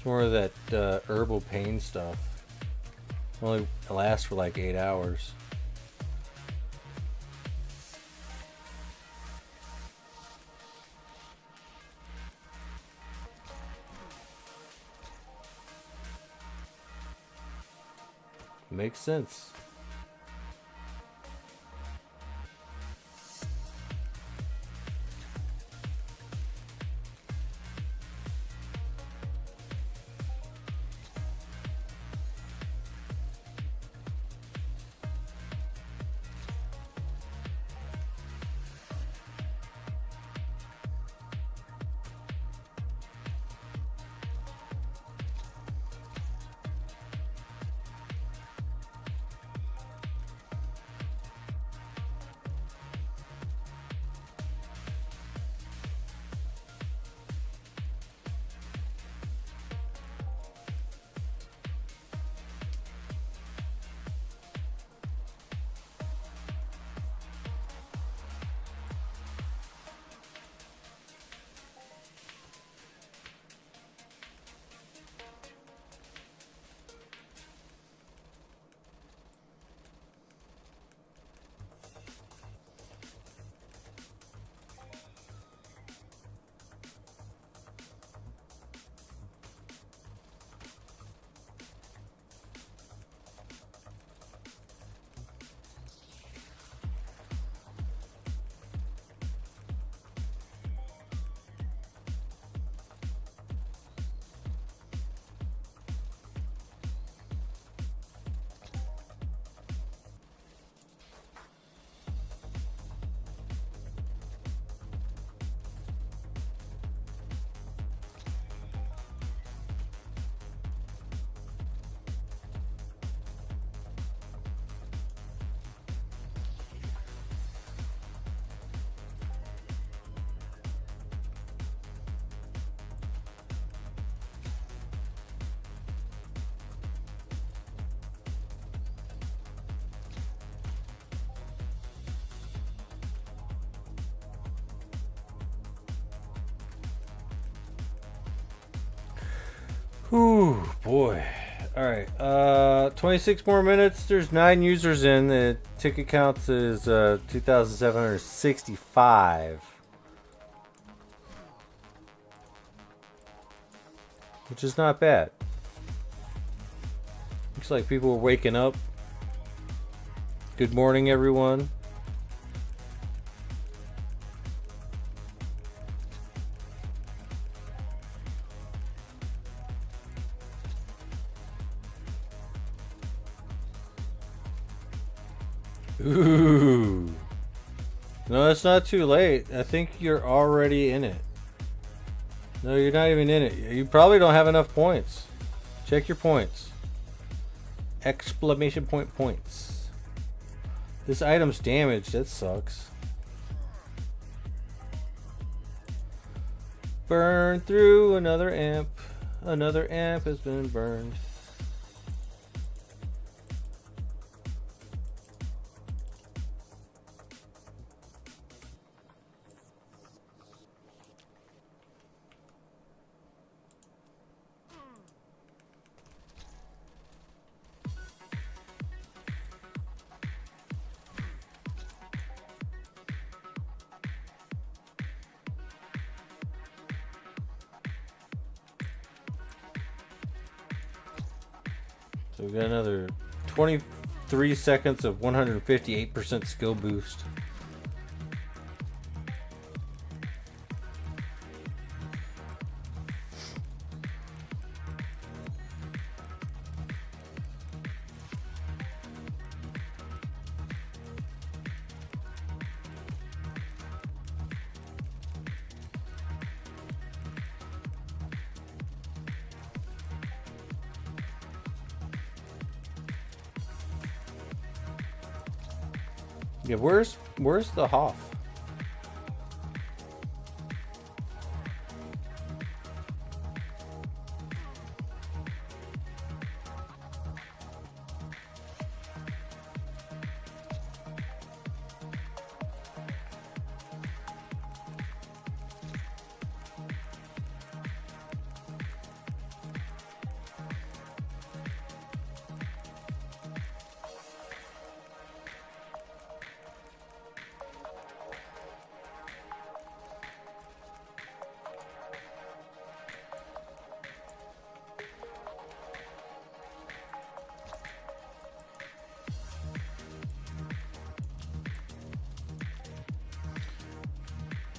S2: more of that herbal pain stuff. Only lasts for like 8 hours. Makes sense. Whew, boy. Alright, 26 more minutes. There's 9 users in. The ticket count is 2,765. Which is not bad. Looks like people are waking up. Good morning, everyone. Ooh. No, it's not too late. I think you're already in it. No, you're not even in it. You probably don't have enough points. Check your points. Exclamation point points. This item's damaged. That sucks. Burn through another amp. Another amp has been burned. So we got another 23 seconds of 158% skill boost. Yeah, where's the Hoff?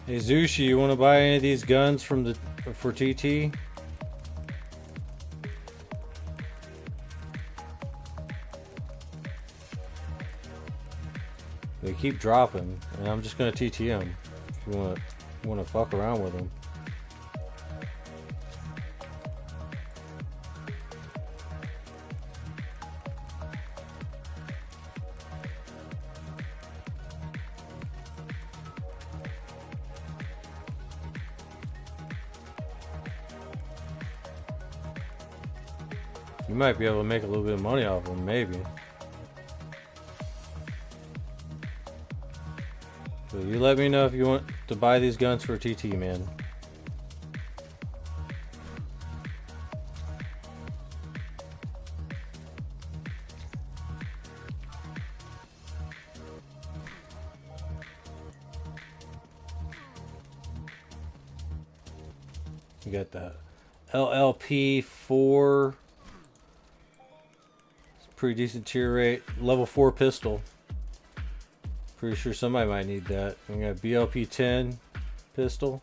S2: Hey Zushi, you want to buy any of these guns for TT? They keep dropping, and I'm just gonna TT them. If you want to fuck around with them. You might be able to make a little bit of money off them, maybe. So you let me know if you want to buy these guns for TT, man. You got the LLP4. Pretty decent tier rate. Level 4 pistol. Pretty sure somebody might need that. We got BLP 10 pistol.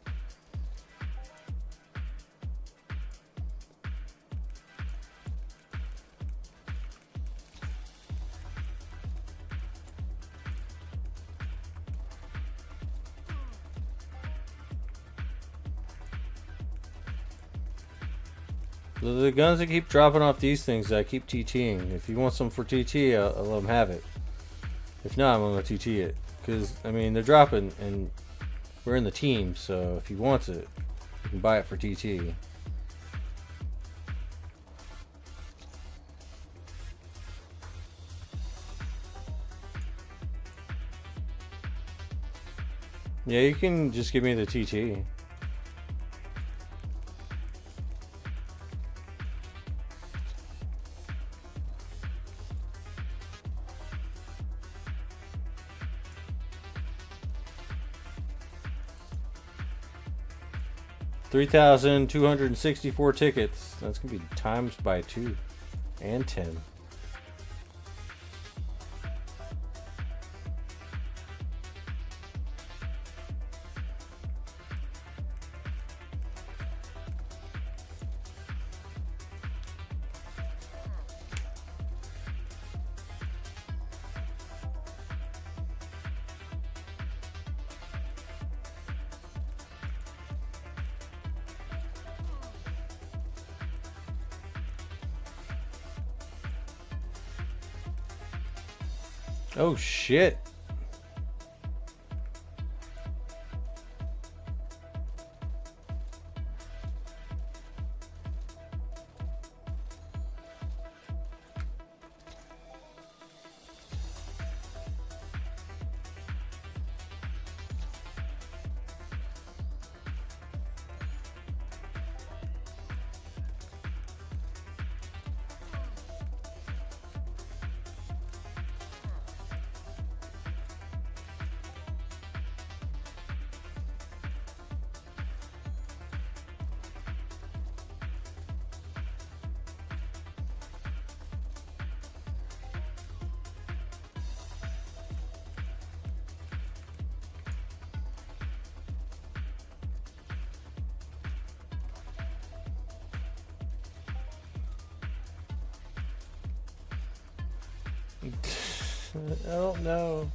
S2: The guns that keep dropping off these things, I keep TTing. If you want some for TT, I'll let them have it. If not, I'm going to TT it. Because, I mean, they're dropping, and we're in the team, so if he wants it, you can buy it for TT. Yeah, you can just give me the TT. $3,264 tickets. That's gonna be times by 2 and 10. Oh shit.
S1: I don't know.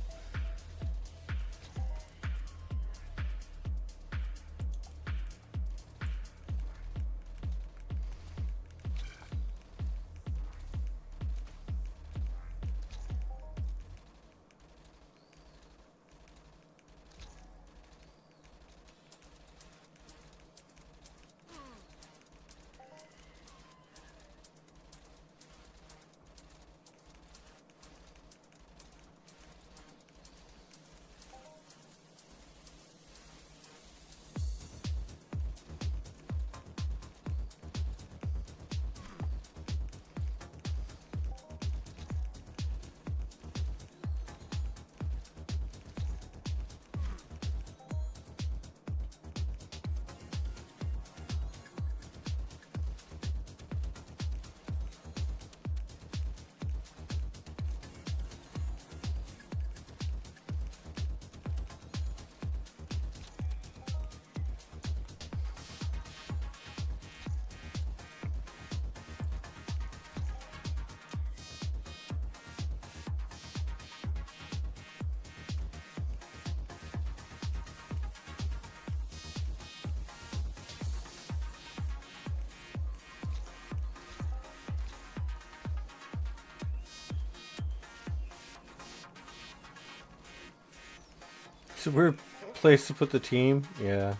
S1: It's a weird place to put the team. Yeah.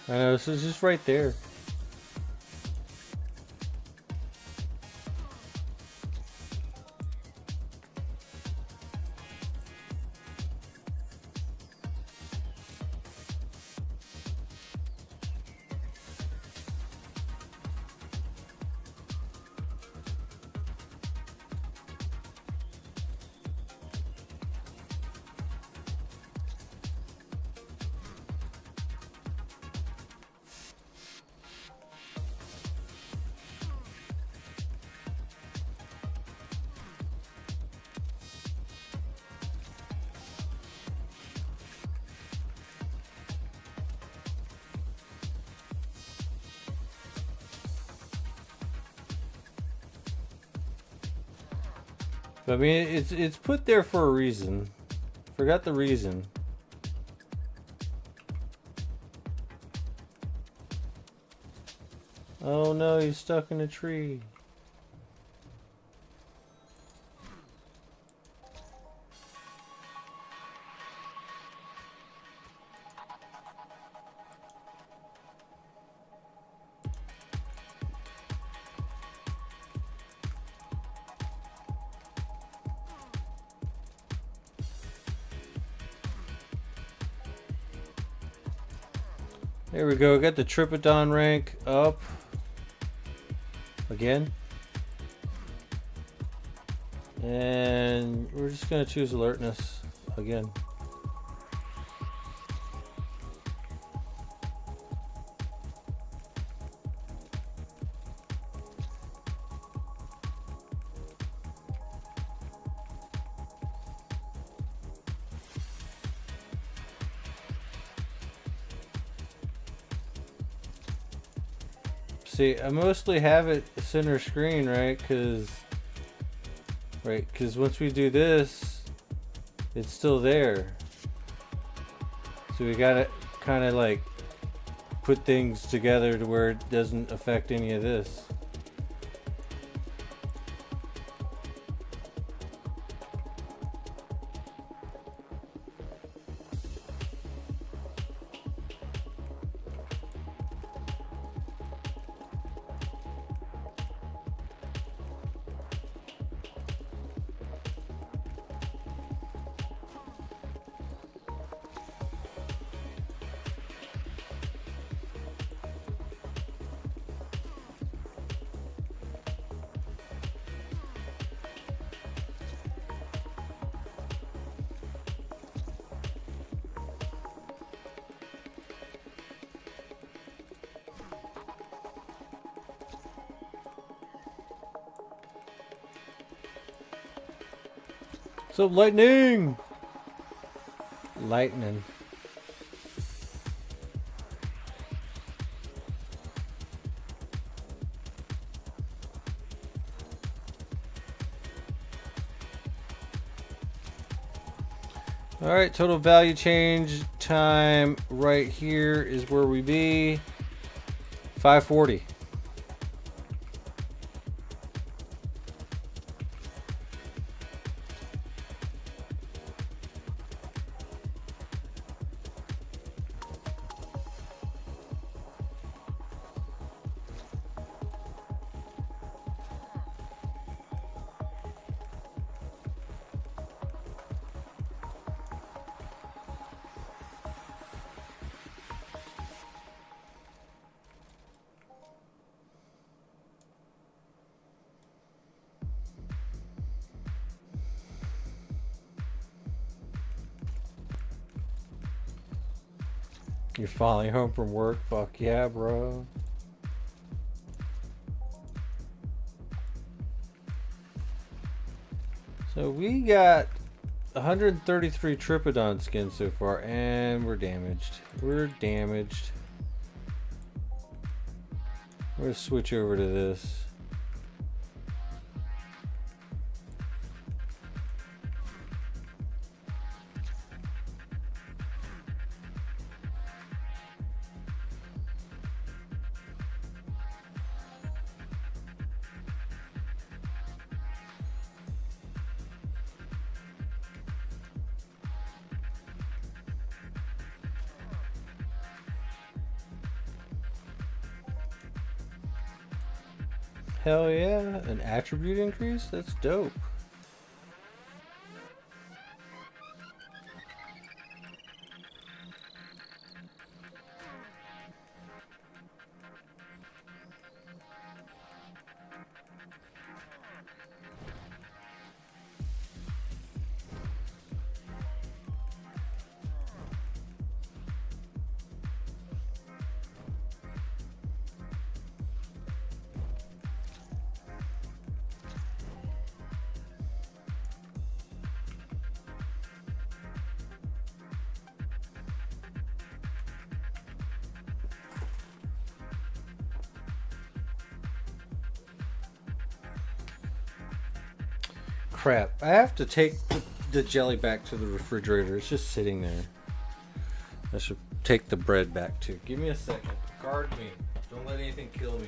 S1: I know, this is just right there. I mean, it's put there for a reason. Forgot the reason. Oh no, he's stuck in a tree. There we go, got the Tripodon rank up. Again. And we're just gonna choose alertness again. See, I mostly have it center screen, right? Because once we do this, it's still there. So we gotta kind of like put things together to where it doesn't affect any of this. So lightning! Lightning. All right, total value change time right here is where we be. 540. You're finally home from work? Fuck yeah, bro. So we got 133 Tripodon skins so far, and we're damaged. We're damaged. We're gonna switch over to this. Hell yeah, an attribute increase? That's dope. Crap, I have to take the jelly back to the refrigerator. It's just sitting there. I should take the bread back too. Give me a second. Guard me. Don't let anything kill me.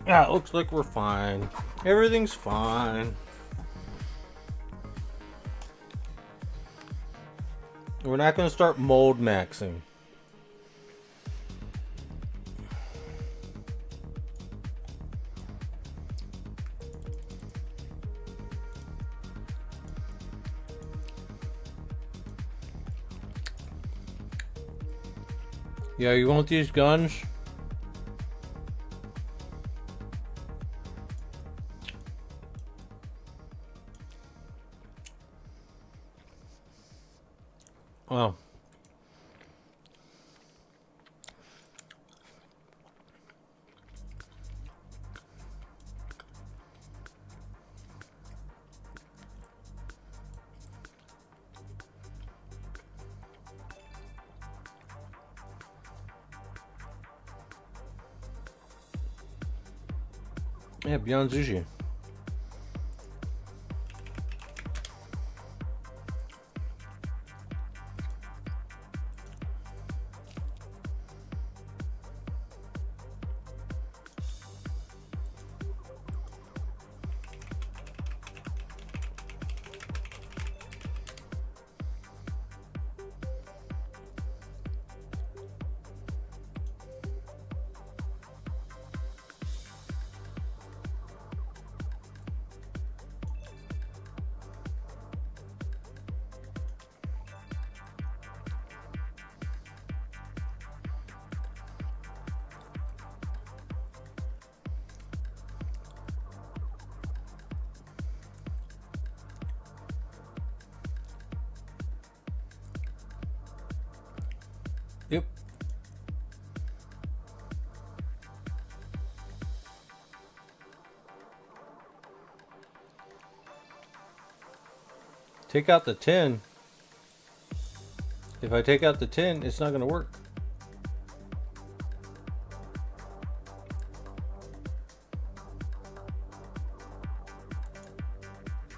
S1: Yeah, it looks like we're fine. Everything's fine. We're not going to start mold maxing.
S2: Yeah, you want these guns? Wow. Yeah, Beyond Sushi. Yep. Take out the 10. If I take out the 10, it's not going to work.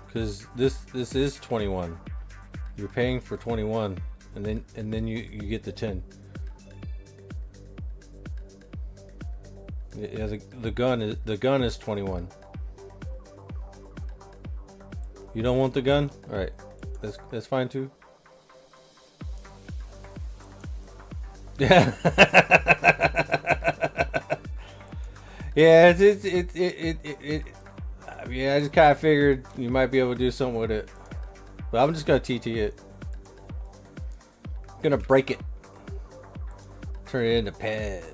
S2: Because this is 21. You're paying for 21, and then you get the 10. Yeah, the gun is 21. You don't want the gun? All right, that's fine too. Yeah. Yeah, yeah, I just kind of figured you might be able to do something with it, but I'm just gonna TT it. Gonna break it, turn it into pad.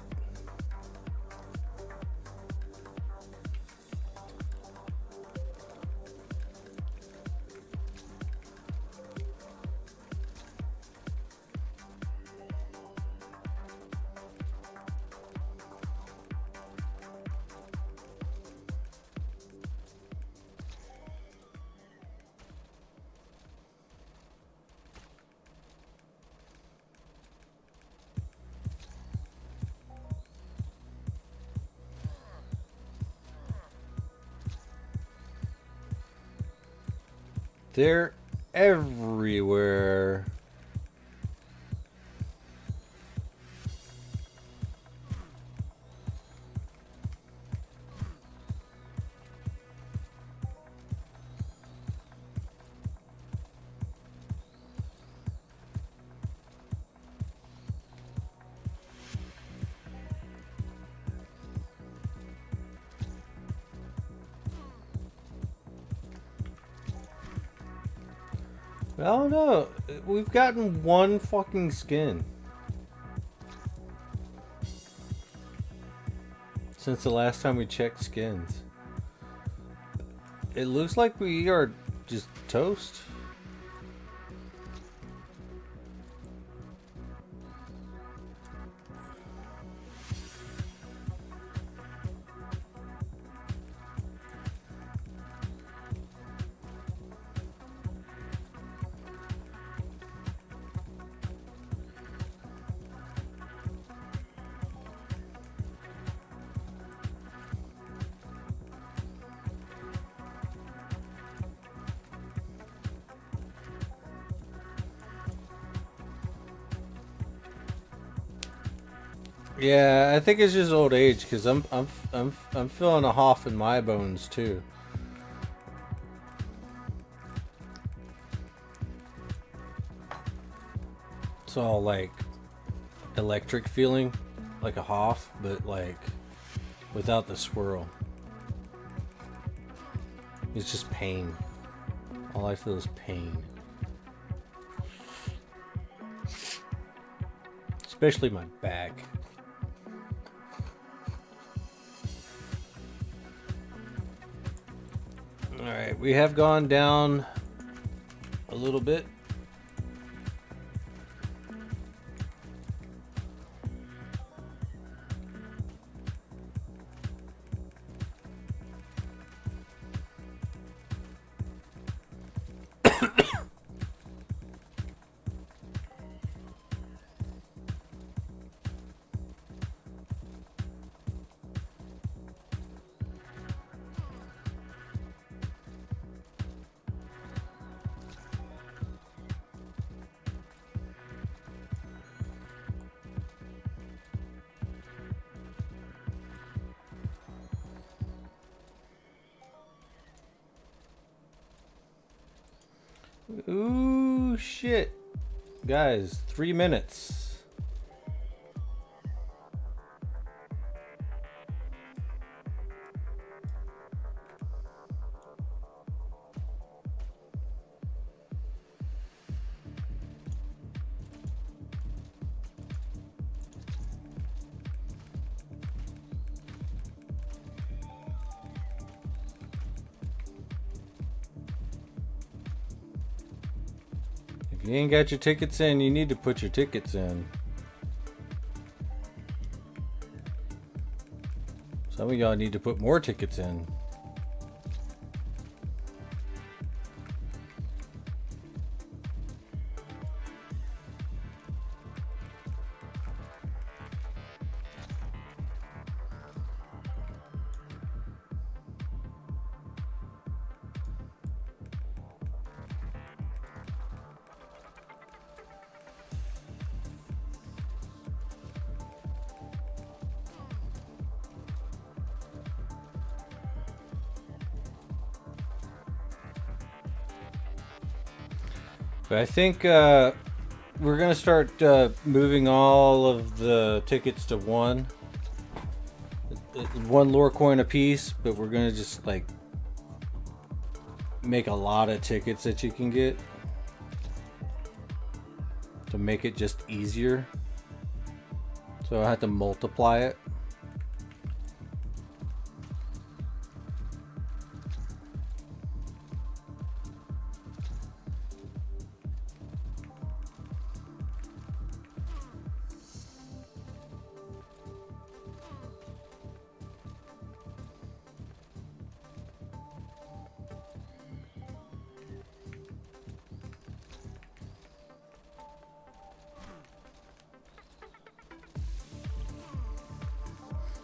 S2: They're everywhere. I don't know. We've gotten one fucking skin since the last time we checked skins. It looks like we are just toast. Yeah, I think it's just old age because I'm feeling a hoff in my bones too. It's all like electric feeling, like a hoff, but like without the swirl. It's just pain. All I feel is pain. It's especially my back. All right, we have gone down a little bit. Ooh, shit. Guys, 3 minutes. If you ain't got your tickets in, you need to put your tickets in. Some of y'all need to put more tickets in. But I think we're going to start moving all of the tickets to one lore coin a piece, but we're going to just like make a lot of tickets that you can get to make it just easier. So I have to multiply it.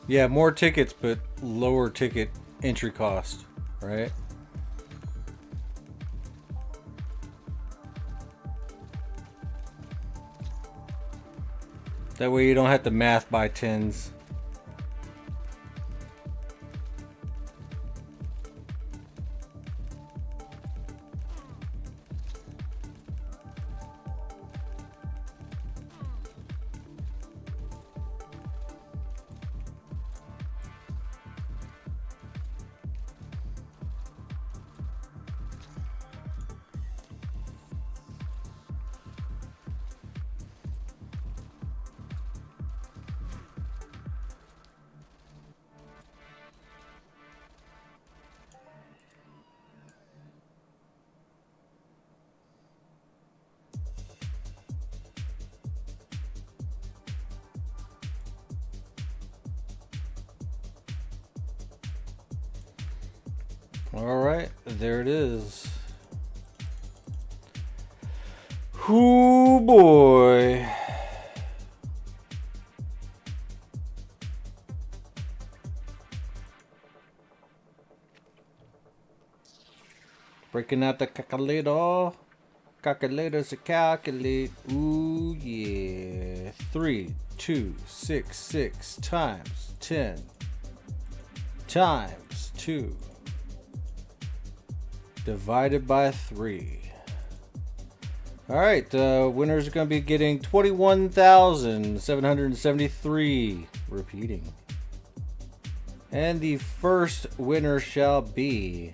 S2: Yeah, more tickets, but lower ticket entry cost, right? That way you don't have to math by tens. All right, there it is. Ooh boy. Breaking out the calculator. Calculators to calculate. Ooh yeah. 3, 2, 6, 6 times 10 times 2 divided by 3. All right, winners are going to be getting 21,773 repeating. And the first winner shall be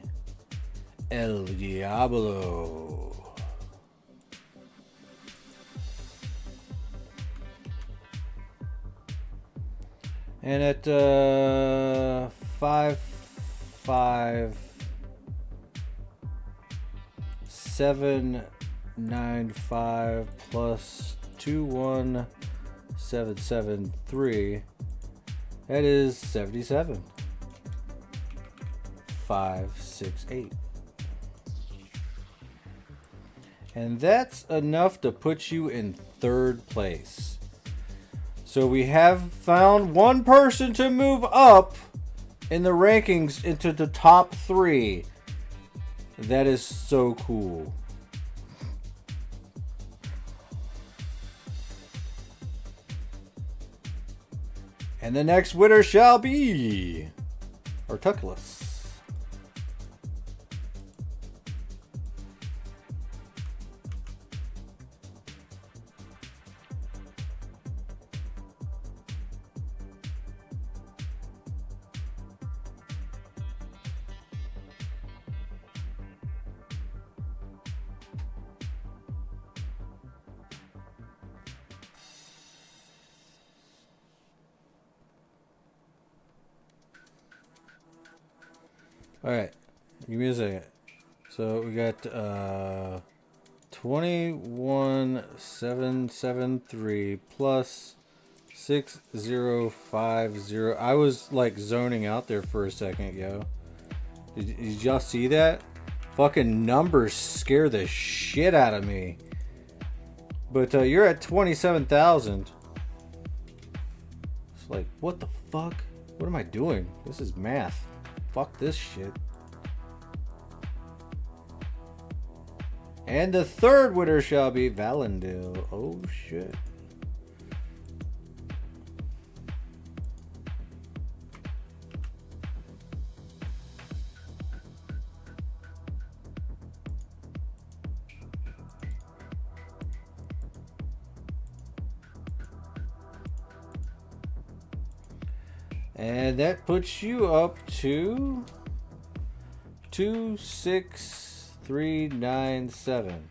S2: El Diablo.
S1: And at 55795 plus 21773, that is 77. 568. And that's enough to put you in 3rd place. So we have found one person to move up in the rankings into the top 3. That is so cool. And the next winner shall be Artuculus. Alright, give me a second. So we got 21773 plus 6050. I was like zoning out there for a second, yo. Did y'all see that? Fucking numbers scare the shit out of me. But you're at 27,000. It's like, what the fuck? What am I doing? This is math. Fuck this shit. And the 3rd winner shall be Valendil. Oh shit. And that puts you up to 26397.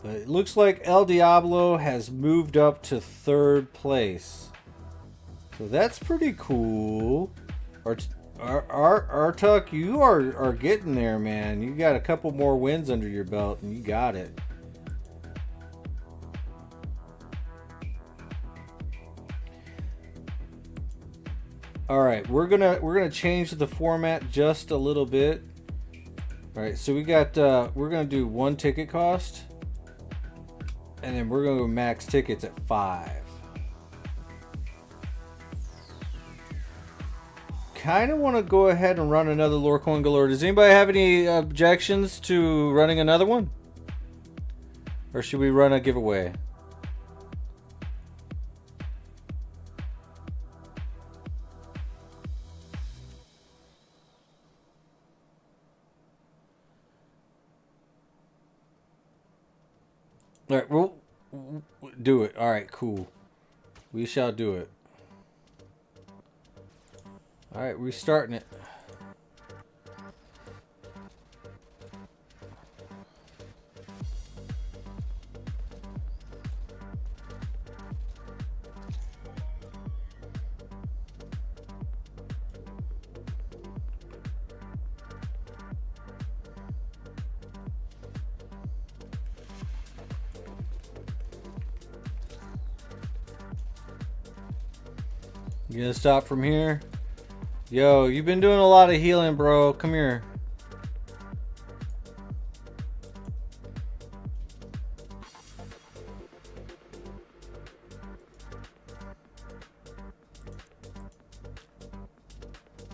S1: But it looks like El Diablo has moved up to 3rd place. So that's pretty cool. Artuk, you are getting there, man. You got a couple more wins under your belt and you got it. All right, we're gonna change the format just a little bit. All right, so we got we're gonna do 1 ticket cost, and then we're gonna go max tickets at 5. Kind of want to go ahead and run another Lore Coin Galore. Does anybody have any objections to running another one, or should we run a giveaway? All right, we'll do it. All right, cool. We shall do it. All right, we're starting it. You gonna stop from here? Yo, you've been doing a lot of healing, bro. Come here.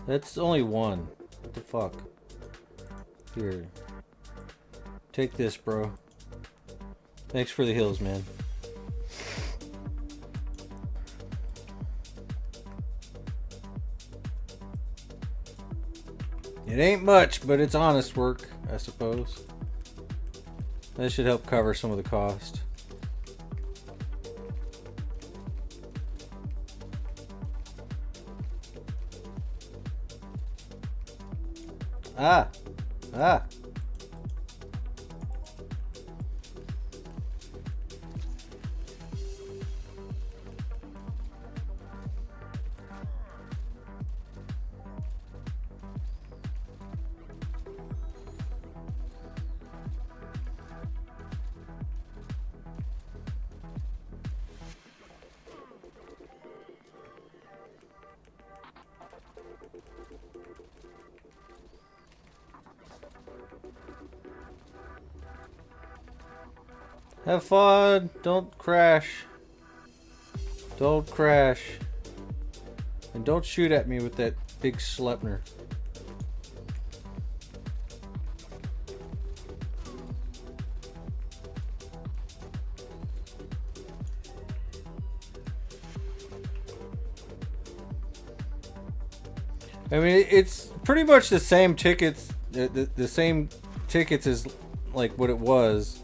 S1: That's only 1. What the fuck? Here. Take this, bro. Thanks for the heals, man. It ain't much, but it's honest work, I suppose. That should help cover some of the cost. Ah! Have fun. Don't crash. Don't crash. And don't shoot at me with that big Schleppner. I mean, it's pretty much the same tickets. The same tickets as like what it was.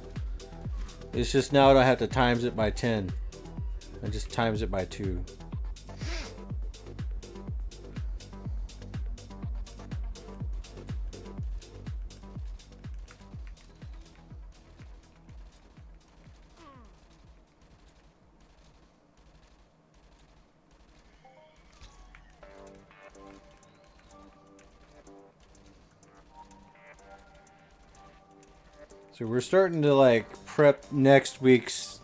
S1: It's just now I don't have to times it by 10. I just times it by 2. So we're starting to like prep next week's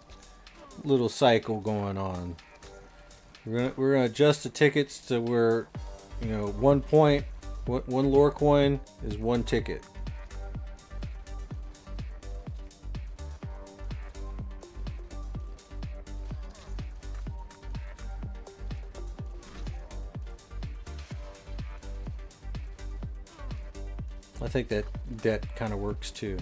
S1: little cycle going on. We're gonna adjust the tickets to where, you know, 1 point, one lore coin is 1 ticket. I think that kind of works too.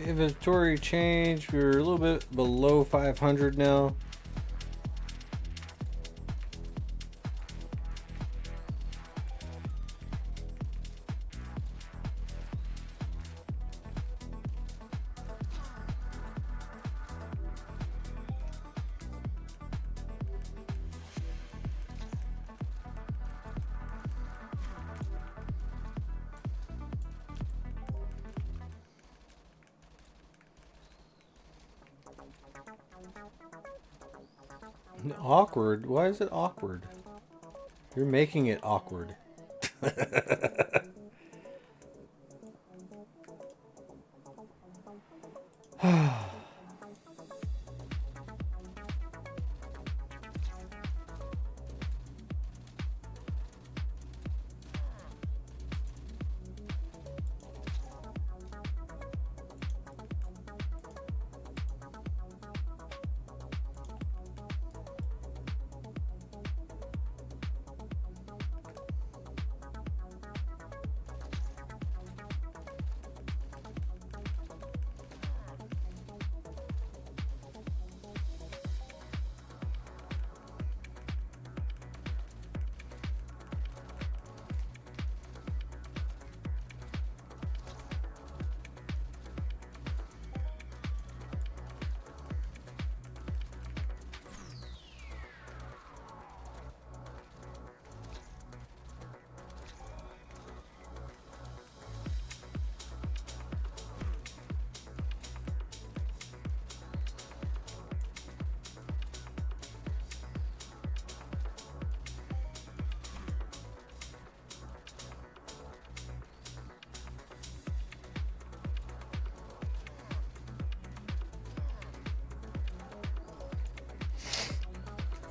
S2: Inventory change. We're a little bit below 500 now. Awkward? Why is it awkward? You're making it awkward.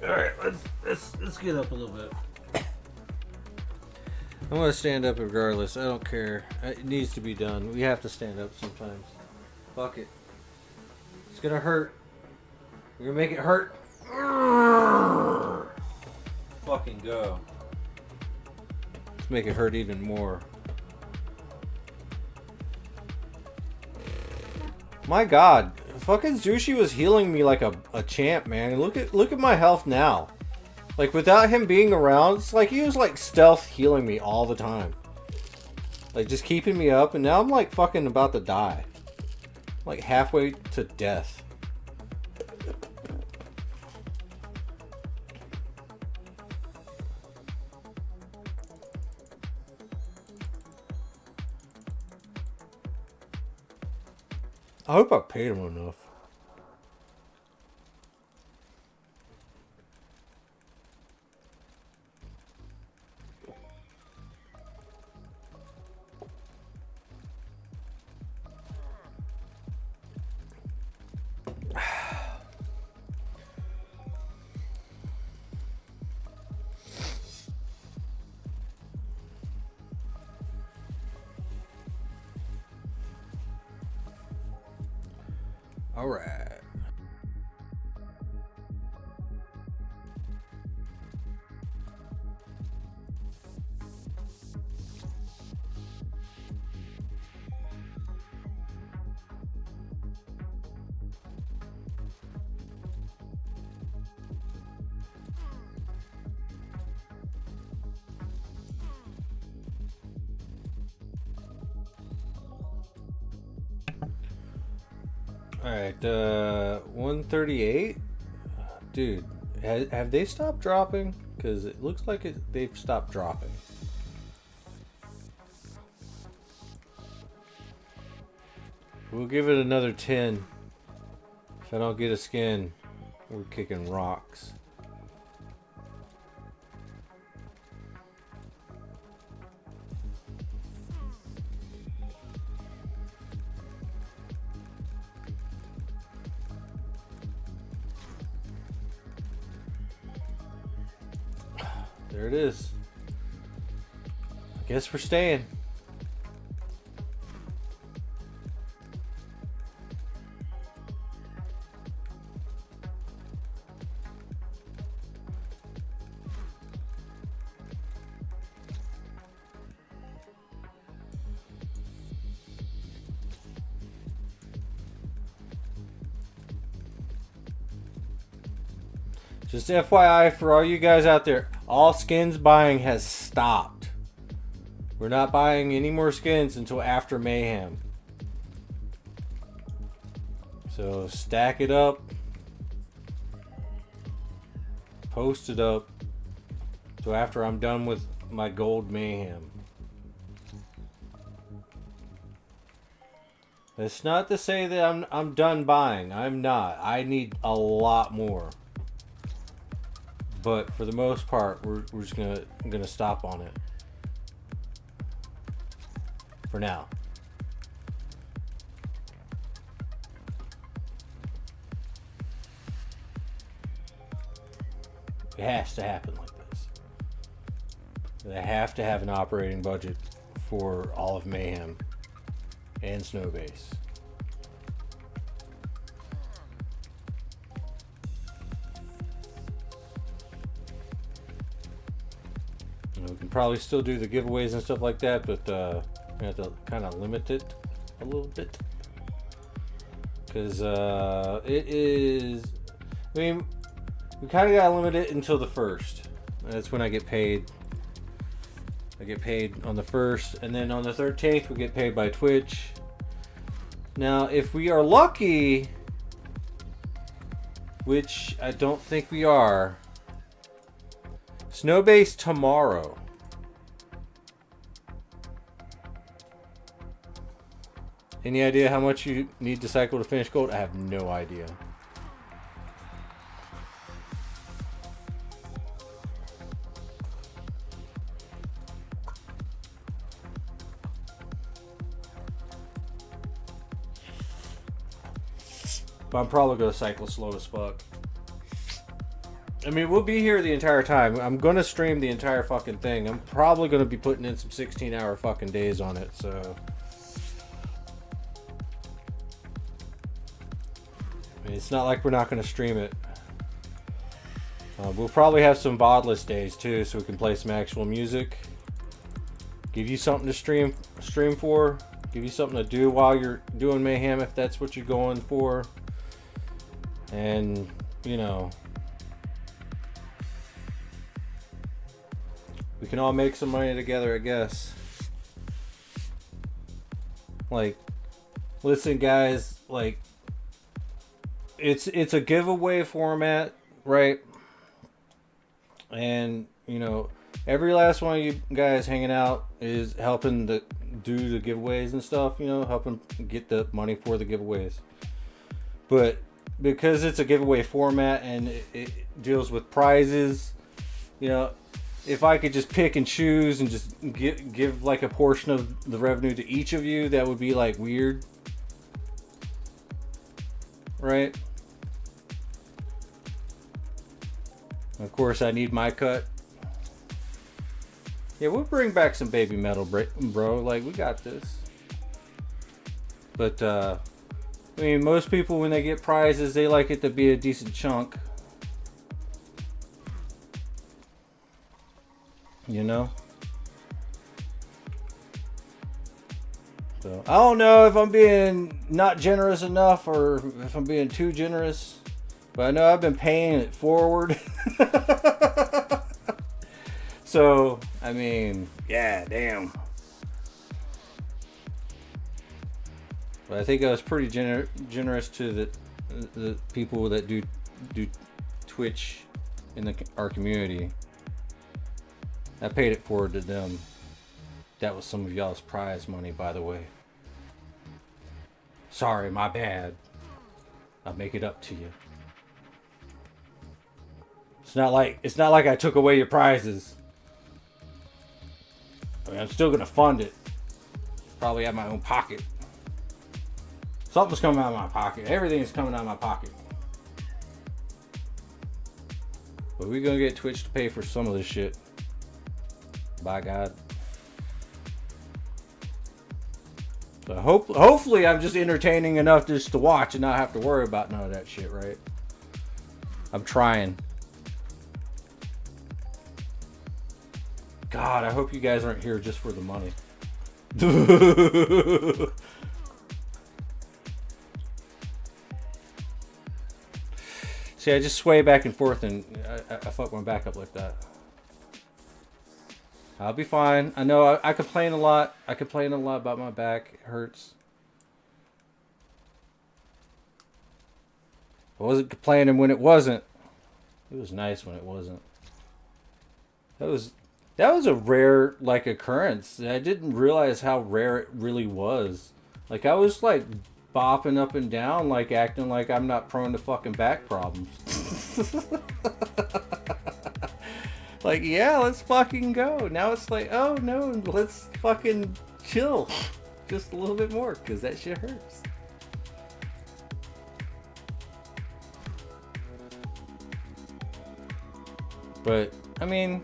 S1: Alright, let's get up a little bit.
S2: I'm gonna stand up regardless. I don't care. It needs to be done. We have to stand up sometimes. Fuck it. It's gonna hurt. We're gonna make it hurt. Fucking go. Let's make it hurt even more. My God, fucking Zushi was healing me like a champ, man. Look at my health now. Like without him being around, it's like he was like stealth healing me all the time. Like just keeping me up, and now I'm like fucking about to die. Like halfway to death. I hope I paid him enough. All right. Alright, 138? Dude, have they stopped dropping? Because it looks like they've stopped dropping. We'll give it another 10. If I don't get a skin, we're kicking rocks. There it is. I guess we're staying. Just FYI for all you guys out there, all skins buying has stopped. We're not buying any more skins until after Mayhem. So stack it up. Post it up. So after I'm done with my gold Mayhem. It's not to say that I'm done buying. I'm not. I need a lot more. But for the most part, we're just gonna stop on it. For now. It has to happen like this. They have to have an operating budget for all of Mayhem and Snowbase. We can probably still do the giveaways and stuff like that, but we have to kind of limit it a little bit. Because it is... I mean, we kind of got to limit it until the 1st. That's when I get paid. I get paid on the 1st, and then on the 13th we get paid by Twitch. Now, if we are lucky, which I don't think we are, Snowbase tomorrow. Any idea how much you need to cycle to finish gold? I have no idea. But I'm probably going to cycle slow as fuck. I mean, we'll be here the entire time. I'm going to stream the entire fucking thing. I'm probably going to be putting in some 16-hour fucking days on it, so... I mean, it's not like we're not going to stream it. We'll probably have some VODless days, too, so we can play some actual music. Give you something to stream for. Give you something to do while you're doing Mayhem, if that's what you're going for. And, you know, we can all make some money together, I guess. Like, listen, guys, like, it's a giveaway format, right? And, you know, every last one of you guys hanging out is helping to do the giveaways and stuff, you know, helping get the money for the giveaways. But because it's a giveaway format and it deals with prizes, you know, if I could just pick and choose and just give like a portion of the revenue to each of you, that would be like weird, right? Of course, I need my cut. Yeah, we'll bring back some baby metal, bro. Like, we got this. But, I mean, most people, when they get prizes, they like it to be a decent chunk. You know? So, I don't know if I'm being not generous enough or if I'm being too generous. But I know I've been paying it forward. So, I mean, yeah, damn. But I think I was pretty generous to the people that do Twitch in our community. I paid it forward to them. That was some of y'all's prize money, by the way. Sorry, my bad. I'll make it up to you. It's not like I took away your prizes. I mean, I'm still gonna fund it. Probably out of my own pocket. Something's coming out of my pocket. Everything's coming out of my pocket. But we're gonna get Twitch to pay for some of this shit. By God. So hopefully I'm just entertaining enough just to watch and not have to worry about none of that shit, right? I'm trying. God, I hope you guys aren't here just for the money. See, I just sway back and forth and I fuck my back up like that. I'll be fine. I know I complain a lot. I complain a lot about my back. It hurts. I wasn't complaining when it wasn't. It was nice when it wasn't. That was a rare like occurrence. I didn't realize how rare it really was. Like I was like bopping up and down, like acting like I'm not prone to fucking back problems. Like, yeah, let's fucking go. Now it's like, oh no, let's fucking chill just a little bit more because that shit hurts. But I mean,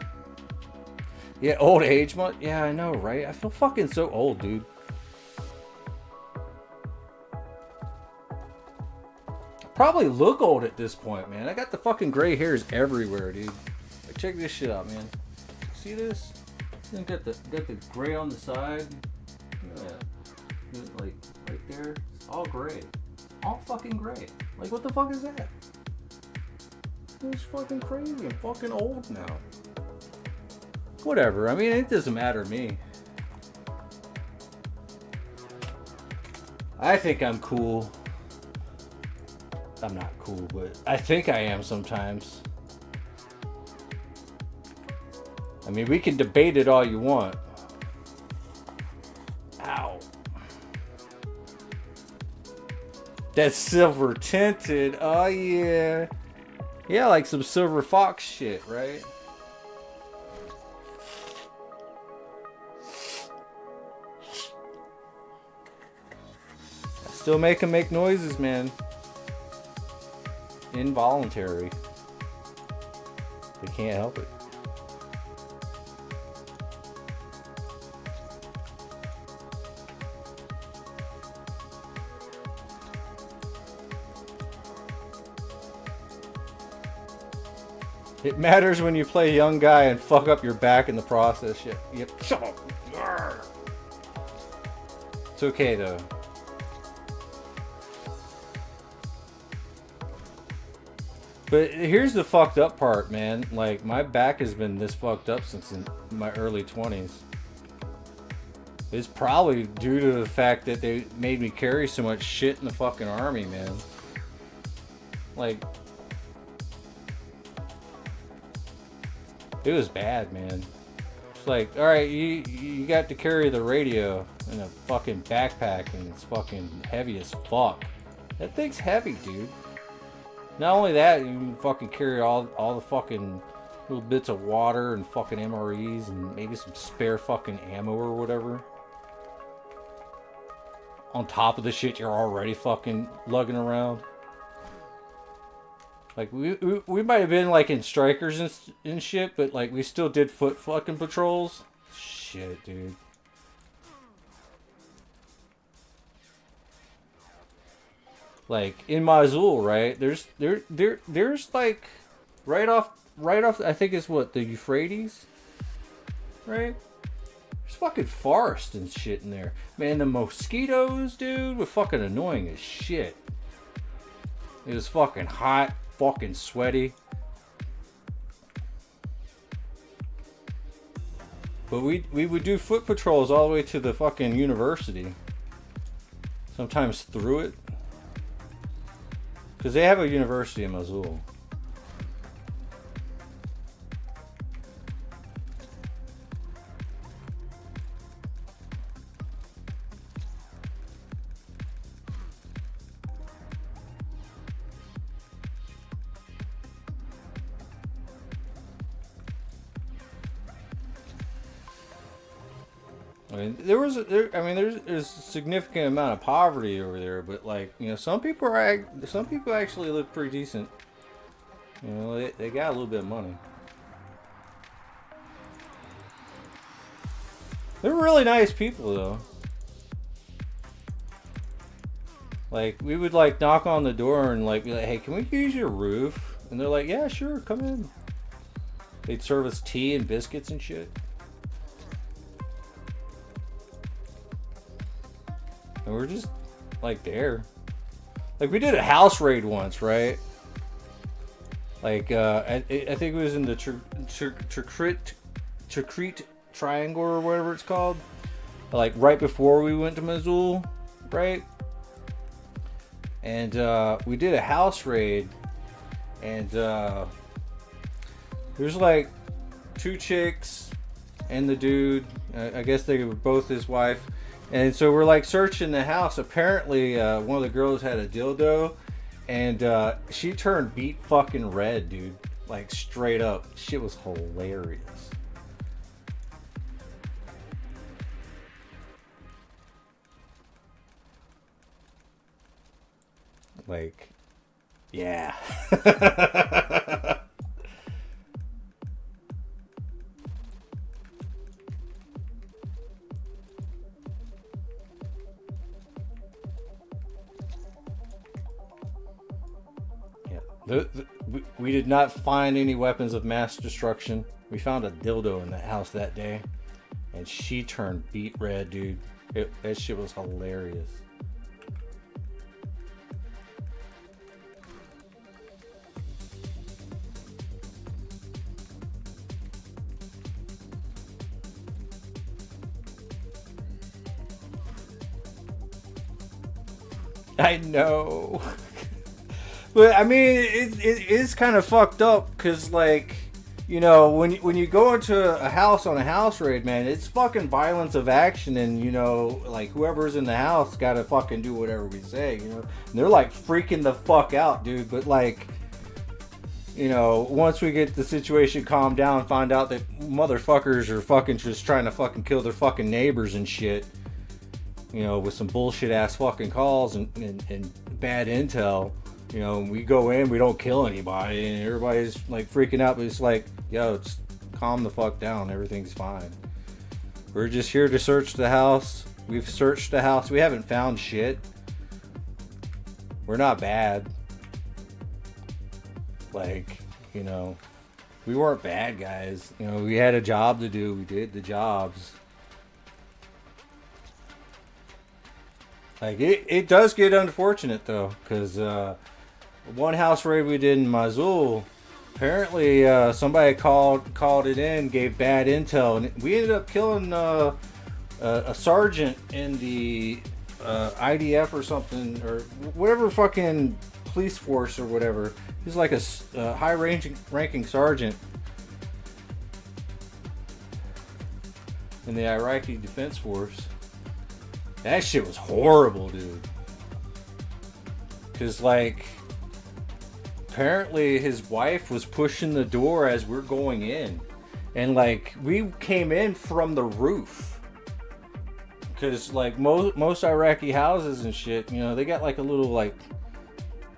S2: yeah, old age month. Yeah, I know, right? I feel fucking so old, dude. Probably look old at this point, man. I got the fucking gray hairs everywhere, dude. Like, check this shit out, man. See this? Got the gray on the side. Look at that. Like right there. It's all gray. All fucking gray. Like what the fuck is that? It's fucking crazy. I'm fucking old now. Whatever. I mean, it doesn't matter to me. I think I'm cool. I'm not cool, but I think I am sometimes. I mean, we can debate it all you want. Ow. That's silver tinted. Oh, yeah. Yeah, like some Silver Fox shit, right? I still make them make noises, man. Involuntary. They can't help it. It matters when you play young guy and fuck up your back in the process. Shit. Yep. Shut up. It's okay though. But here's the fucked up part, man. Like, my back has been this fucked up since in my early 20s. It's probably due to the fact that they made me carry so much shit in the fucking army, man. Like, it was bad, man. It's like, alright, you got to carry the radio in a fucking backpack and it's fucking heavy as fuck. That thing's heavy, dude. Not only that, you can fucking carry all the fucking little bits of water and fucking MREs and maybe some spare fucking ammo or whatever. On top of the shit you're already fucking lugging around. Like, we might have been like in strikers and shit, but like we still did foot fucking patrols. Shit, dude. Like in Mosul, right? There's like right off I think it's what, the Euphrates, right? There's fucking forest and shit in there. Man, the mosquitoes, dude, were fucking annoying as shit. It was fucking hot, fucking sweaty. But we would do foot patrols all the way to the fucking university. Sometimes through it. Because they have a university in Mosul. I mean, there's a significant amount of poverty over there, but like, you know, some people actually look pretty decent. You know, they got a little bit of money. They're really nice people though. Like, we would like knock on the door and like be like, "Hey, can we use your roof?" And they're like, "Yeah, sure, come in." They'd serve us tea and biscuits and shit. And we're just like there. Like, we did a house raid once, right? Like I think it was in the Tricrete Triangle or whatever it's called. Like right before we went to Missoula, right? And we did a house raid, and there's like 2 chicks and the dude. I guess they were both his wife. And so we're like searching the house. Apparently, one of the girls had a dildo, and she turned beet fucking red, dude. Like straight up. Shit was hilarious. Like, yeah. We did not find any weapons of mass destruction. We found a dildo in the house that day, and she turned beet red, dude. That shit was hilarious. I know. But I mean, it is kind of fucked up because, like, you know, when you go into a house on a house raid, man, it's fucking violence of action, and you know, like whoever's in the house got to fucking do whatever we say, you know. And they're like freaking the fuck out, dude. But like, you know, once we get the situation calmed down, find out that motherfuckers are fucking just trying to fucking kill their fucking neighbors and shit, you know, with some bullshit ass fucking calls and bad intel. You know, we go in, we don't kill anybody, and everybody's like freaking out, but it's like, yo, just calm the fuck down, everything's fine. We're just here to search the house. We've searched the house, we haven't found shit. We're not bad. Like, you know, we weren't bad guys. You know, we had a job to do, we did the jobs. Like, it does get unfortunate though, because one house raid we did in Missoula, apparently somebody called it in, gave bad intel, and we ended up killing a sergeant in the IDF or something, or whatever fucking police force or whatever. He's like a high-ranking sergeant in the Iraqi Defense Force. That shit was horrible, dude. Because, like, apparently his wife was pushing the door as we're going in. And, like, we came in from the roof. Because, like, most Iraqi houses and shit, you know, they got, like, a little, like,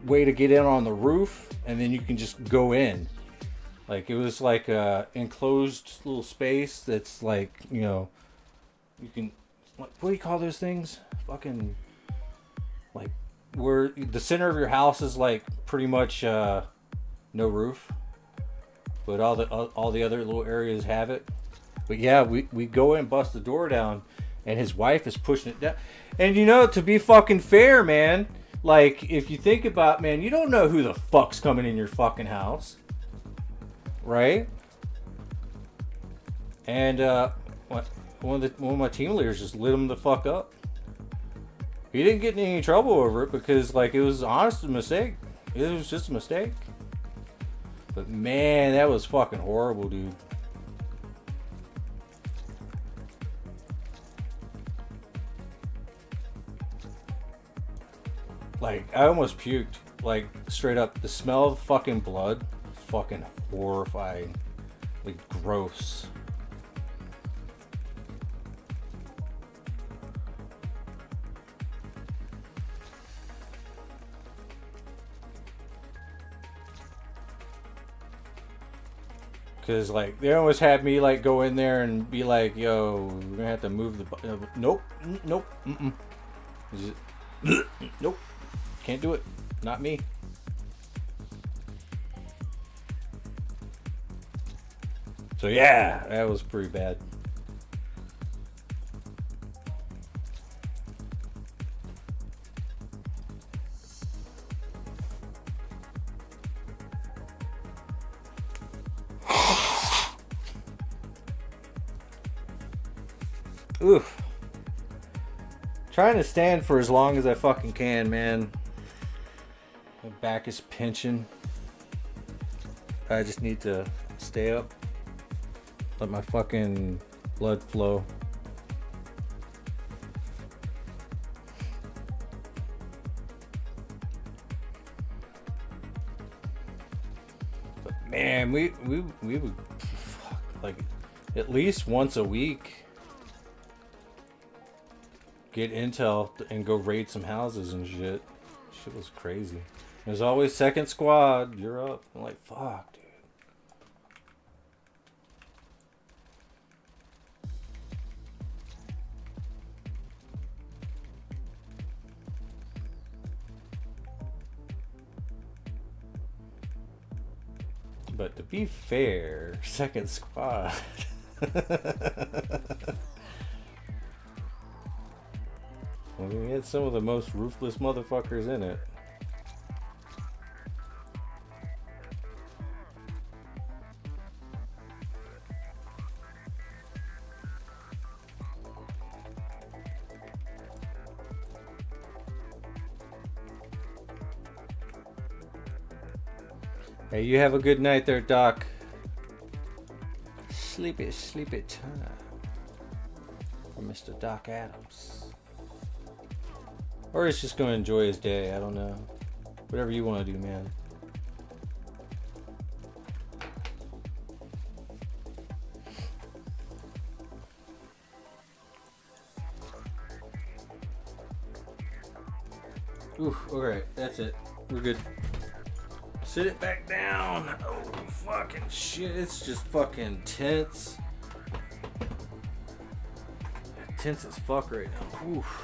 S2: way to get in on the roof. And then you can just go in. Like, it was, like, a enclosed little space that's, like, you know, you can... What do you call those things? Fucking, like, where the center of your house is like pretty much no roof, but all the other little areas have it. But yeah, we go in, bust the door down, and his wife is pushing it down. And you know, to be fucking fair, man, like if you think about, man, you don't know who the fuck's coming in your fucking house, right? And one of my team leaders just lit him the fuck up. He didn't get in any trouble over it because, like, it was honest a mistake. It was just a mistake. But man, that was fucking horrible, dude. Like, I almost puked. Like, straight up. The smell of fucking blood, fucking horrifying. Like, gross. Because, like, they almost had me, like, go in there and be like, yo, we're going to have to move the... Nope. Nope. Mm-mm. Nope. Can't do it. Not me. So, yeah, that was pretty bad.
S1: Oof. Trying to stand for as long as I fucking can, man. My back is pinching. I just need to stay up. Let my fucking blood flow. But man, we would fuck, like at least once a week get intel and go raid some houses and shit. Shit was crazy. There's always second squad. You're up. I'm like, fuck, dude. But to be fair, second squad. I mean, we had some of the most ruthless motherfuckers in it. Hey, you have a good night there, Doc. Sleep it time. For Mr. Doc Adams. Or he's just going to enjoy his day. I don't know. Whatever you want to do, man. Oof, alright, that's it. We're good. Sit it back down. Oh, fucking shit. It's just fucking tense. Tense as fuck right now. Oof.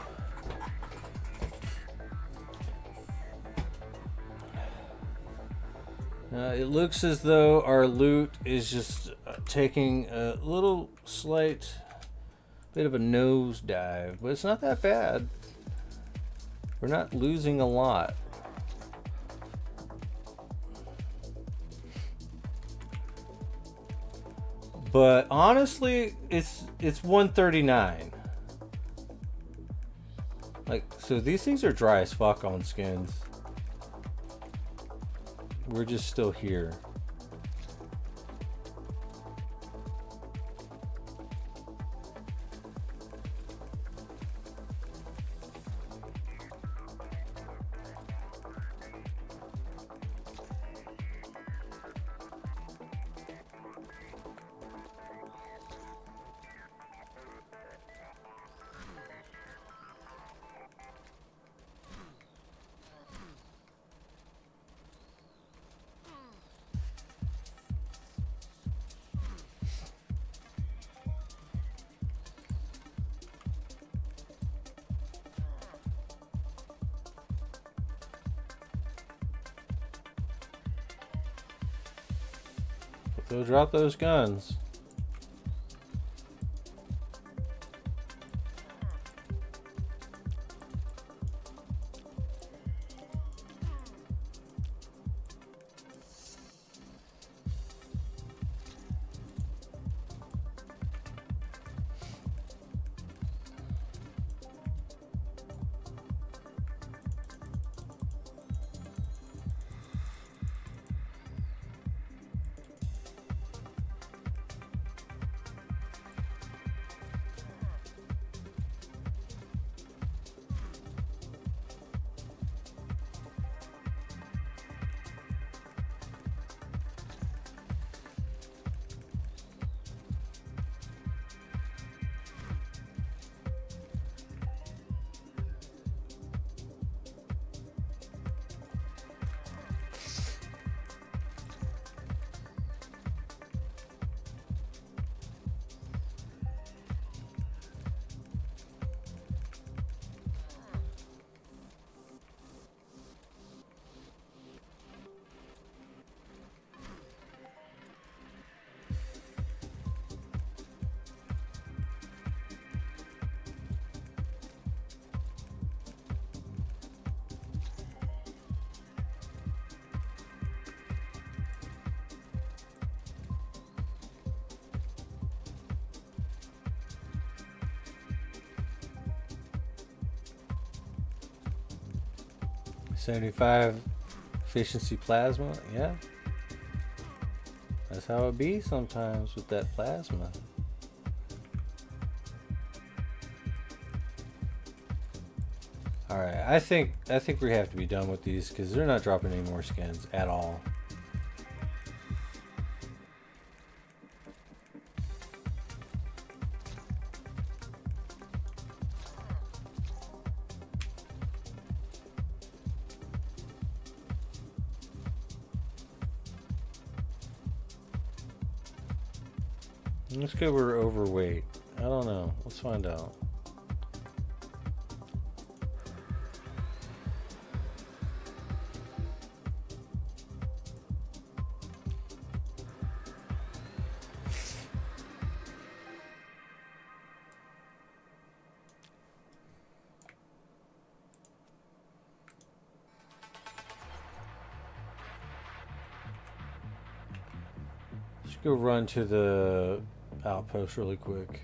S1: It looks as though our loot is just taking a little slight bit of a nosedive, but it's not that bad. We're not losing a lot. But honestly, it's 139. Like, so these things are dry as fuck on skins. We're just still here. So drop those guns.
S2: 75 efficiency plasma, yeah. That's how it be sometimes with that plasma. Alright, I think we have to be done with these because they're not dropping any more skins at all. Let's go, we're overweight. I don't know. Let's find out. Let's go run to the outpost really quick.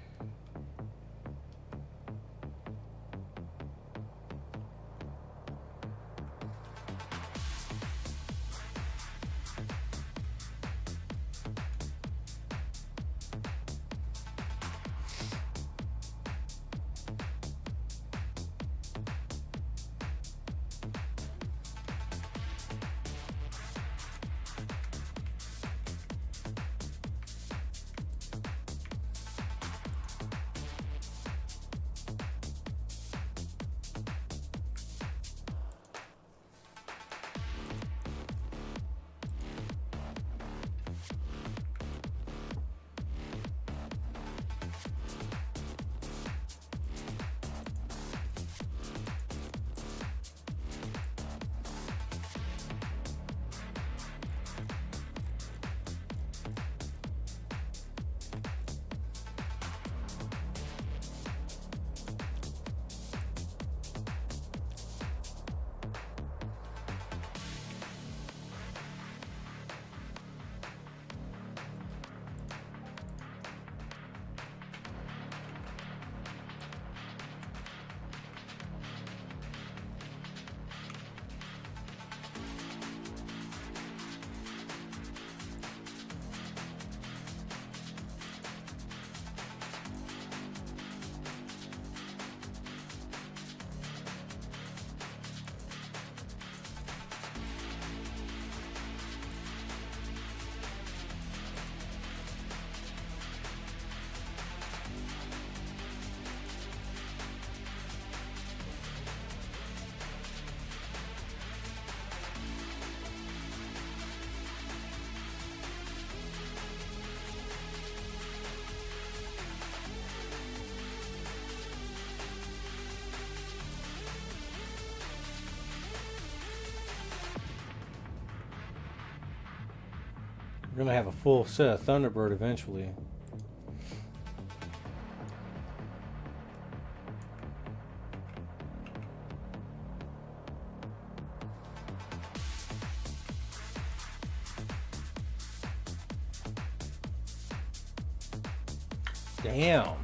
S2: We're gonna have a full set of Thunderbird eventually. Damn.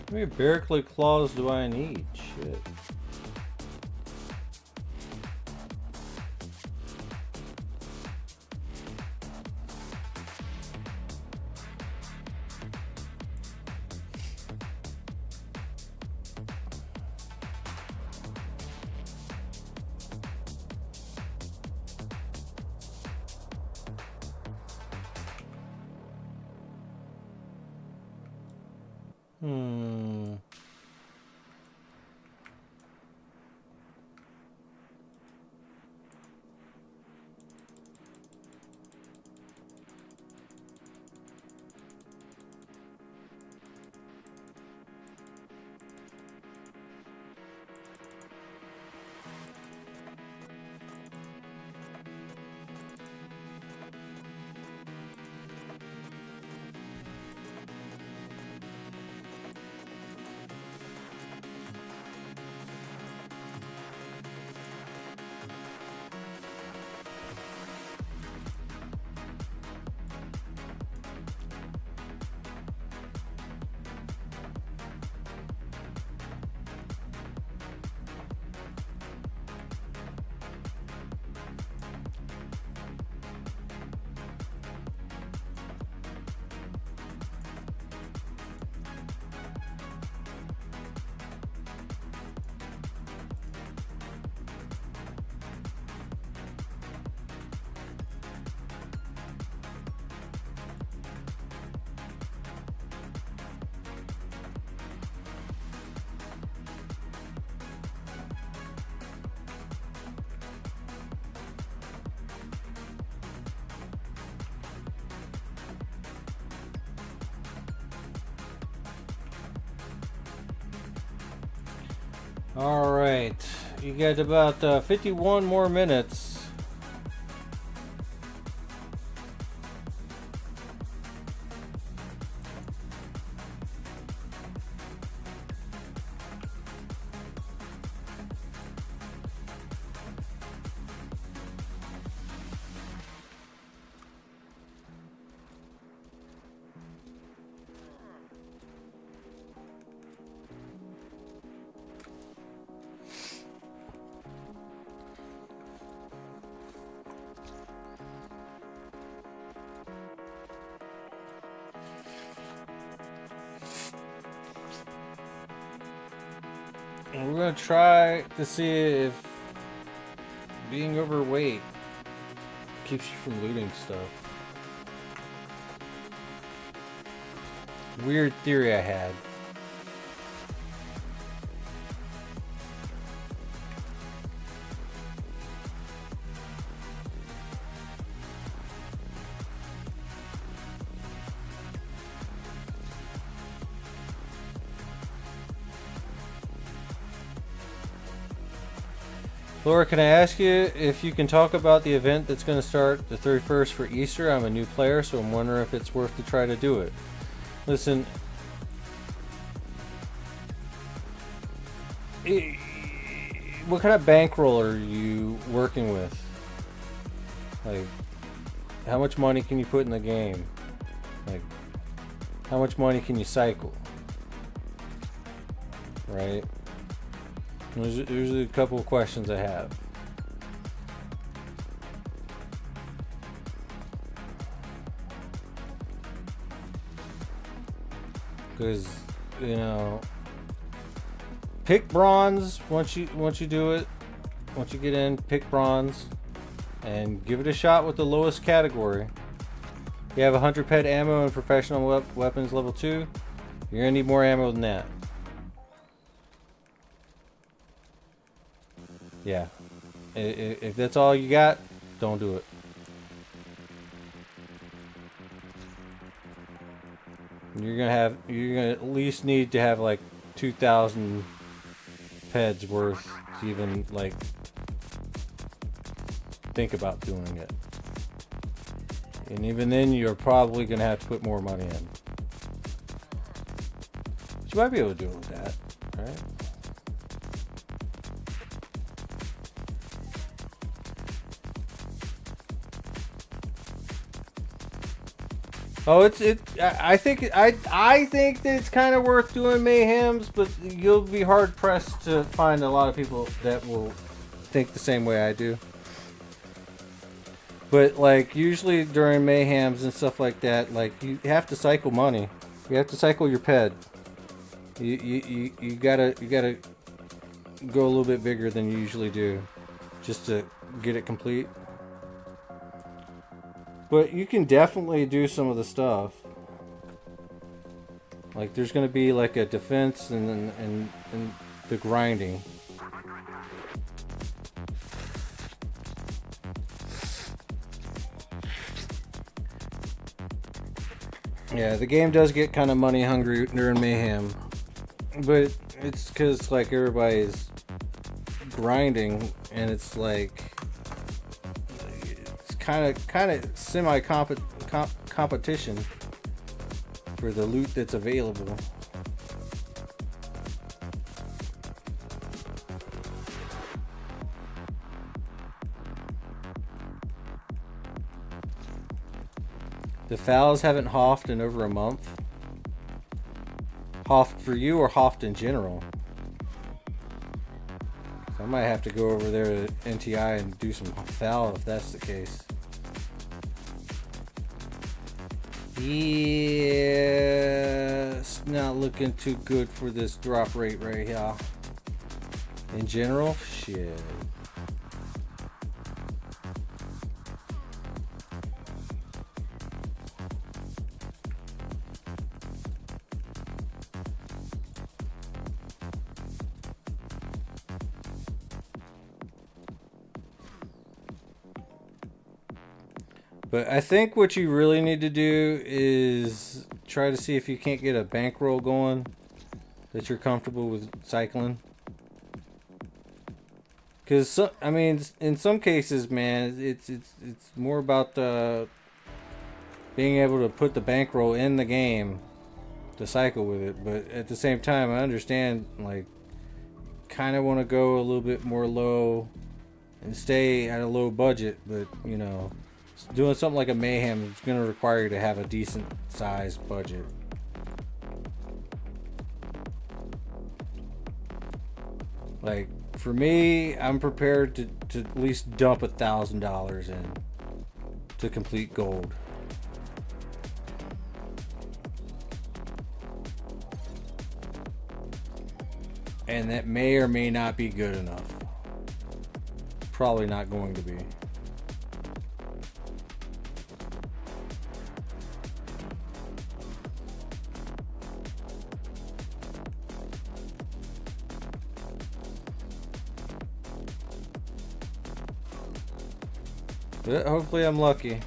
S2: How many Barracloid claws do I need? Shit.
S1: Alright, you got about 51 more minutes. And we're gonna try to see if being overweight keeps you from looting stuff. Weird theory I had. Laura, can I ask you if you can talk about the event that's going to start the 31st for Easter? I'm a new player, so I'm wondering if it's worth to try to do it. Listen, what kind of bankroll are you working with? Like, how much money can you put in the game? Like, how much money can you cycle? Right? There's a couple of questions I have. Because, you know, pick bronze once you do it. Once you get in, pick bronze and give it a shot with the lowest category. You have 100 pet ammo and professional weapons level 2. You're gonna need more ammo than that. Yeah, if that's all you got, don't do it. You're gonna at least need to have like 2,000 peds worth to even like think about doing it. And even then, you're probably gonna have to put more money in. But you might be able to do it with that, right? Oh, I think that it's kind of worth doing mayhems, but you'll be hard pressed to find a lot of people that will think the same way I do. But like usually during mayhems and stuff like that, like you have to cycle money. You have to cycle your ped. You gotta go a little bit bigger than you usually do, just to get it complete. But you can definitely do some of the stuff. Like there's gonna be like a defense and the grinding. Yeah, the game does get kind of money hungry during mayhem, but it's because like everybody's grinding and it's like kind of semi competition for the loot that's available. The fowls haven't hoffed in over a month. Hoffed for you or hoffed in general? So I might have to go over there to NTI and do some fowl if that's the case. Yeah, it's not looking too good for this drop rate right here. In general, shit. But I think what you really need to do is try to see if you can't get a bankroll going that you're comfortable with cycling.
S2: Because I mean, in some cases, man, it's more about being able to put the bankroll in the game to cycle with it. But at the same time, I understand, like, kind of want to go a little bit more low and stay at a low budget. But you know, doing something like a mayhem is going to require you to have a decent sized budget. Like, for me, I'm prepared to at least dump $1,000 in to complete gold. And that may or may not be good enough. Probably not going to be. But hopefully I'm lucky.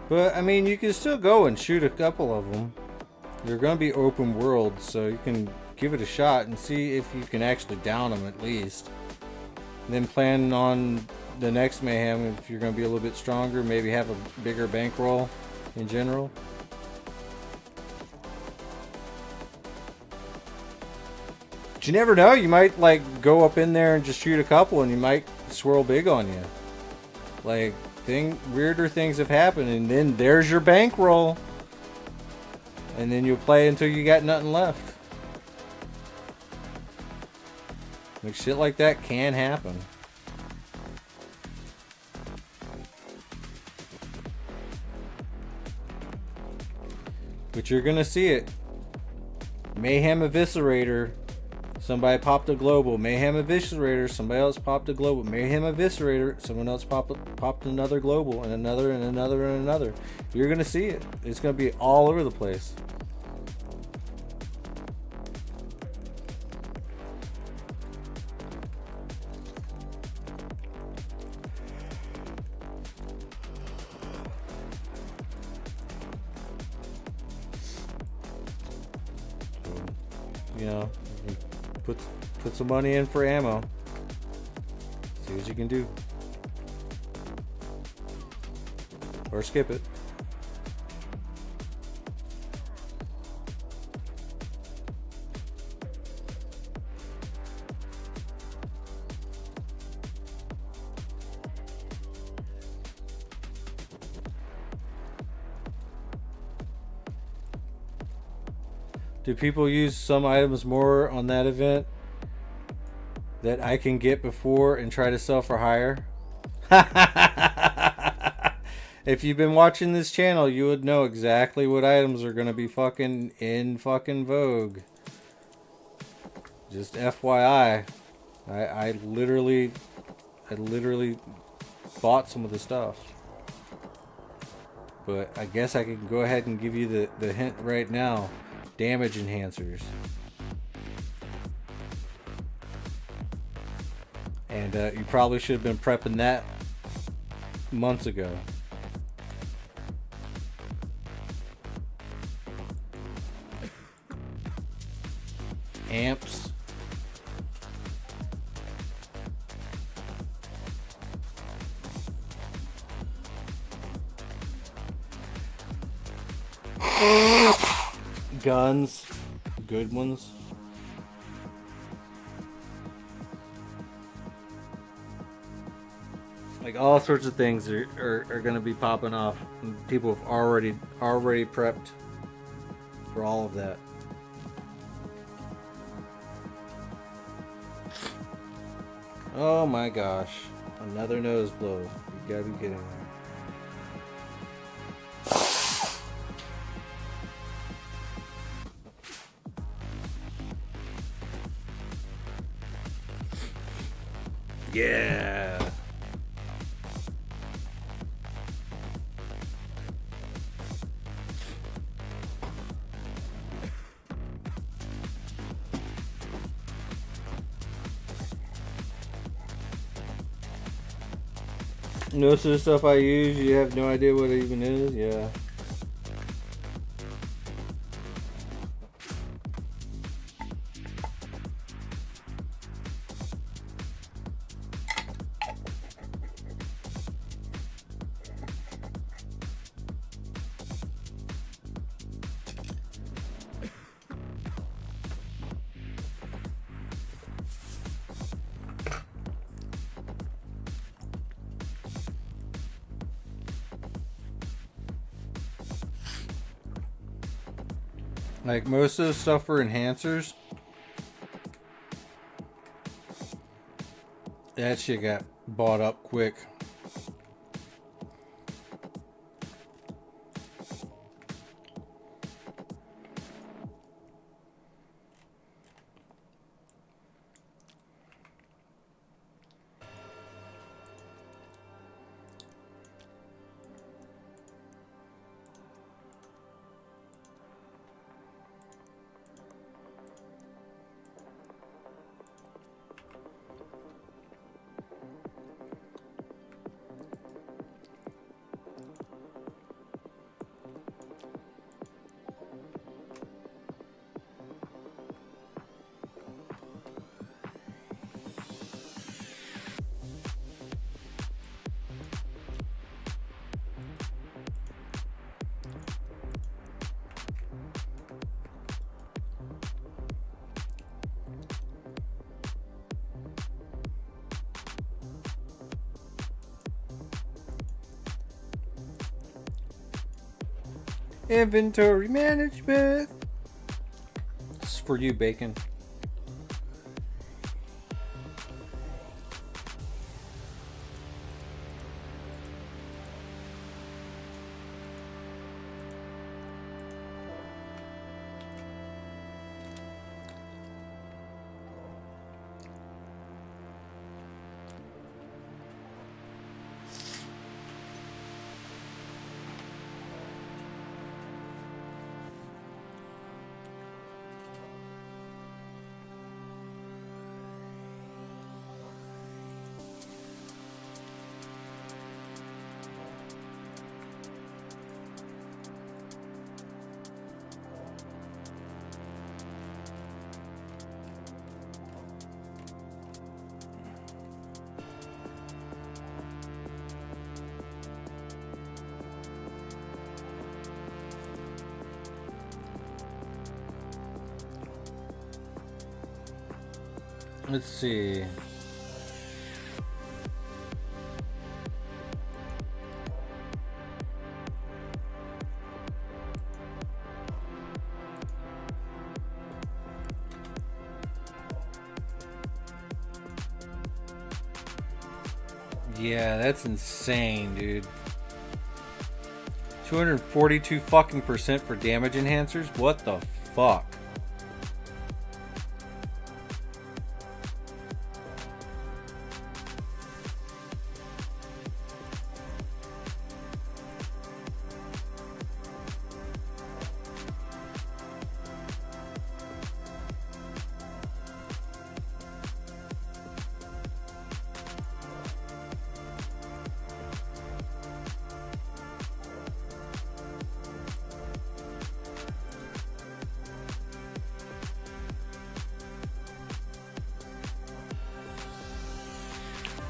S2: But I mean, you can still go and shoot a couple of them. They're going to be open world, so you can give it a shot and see if you can actually down them at least. And then plan on the next mayhem, if you're going to be a little bit stronger, maybe have a bigger bankroll in general. But you never know, you might like go up in there and just shoot a couple and you might swirl big on you. Like, weirder things have happened, and then there's your bankroll. And then you'll play until you got nothing left. Like, shit like that can happen. But you're gonna see it. Mayhem Eviscerator. Somebody popped a global. Mayhem Eviscerator. Somebody else popped a global. Mayhem Eviscerator. Someone else popped another global, and another, and another, and another. You're gonna see it. It's gonna be all over the place. You know, put some money in for ammo. See what you can do. Or skip it. Do people use some items more on that event that I can get before and try to sell for higher? If you've been watching this channel, you would know exactly what items are going to be fucking in fucking vogue. Just FYI. I literally bought some of the stuff. But I guess I can go ahead and give you the hint right now. Damage enhancers. And you probably should have been prepping that months ago. Amps. Guns. Good ones. Like, all sorts of things are going to be popping off. And people have already prepped for all of that. Oh my gosh. Another nose blow. You gotta be kidding me. Yeah. Most of the stuff I use, you have no idea what it even is. Yeah. Like most of the stuff for enhancers, that shit got bought up quick. Inventory management. This is for you, Bacon. Let's see. Yeah, that's insane, dude. 242 fucking % for damage enhancers? What the fuck?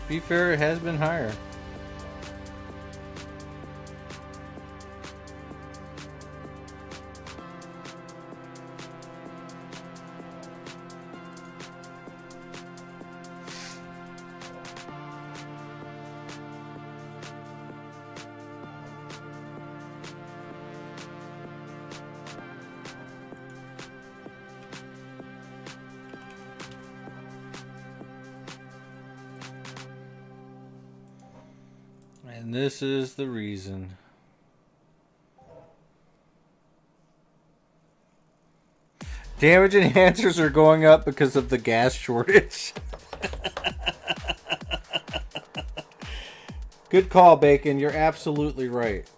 S2: To be fair, it has been higher. And this is the reason. Damage enhancers are going up because of the gas shortage. Good call, Bacon. You're absolutely right.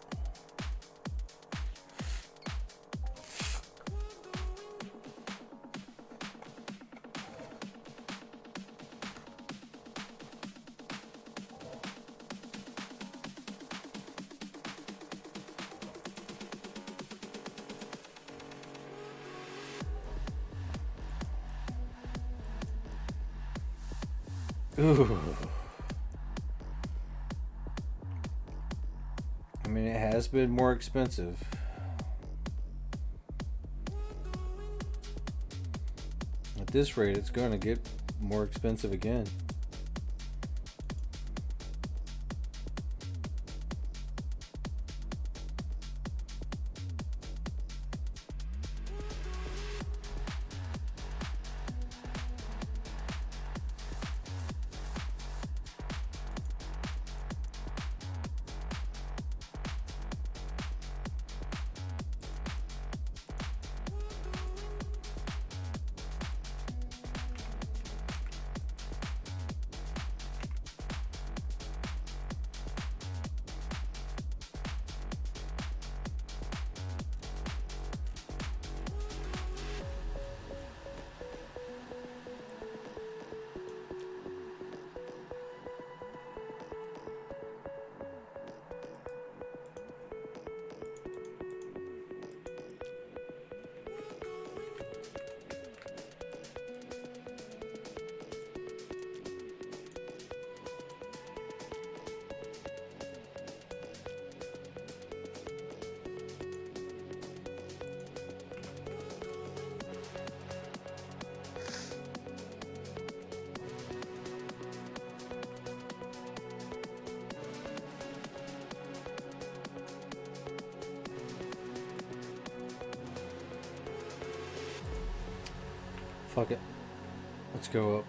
S2: Ooh. I mean, it has been more expensive. At this rate, it's going to get more expensive again. Fuck it. Let's go up.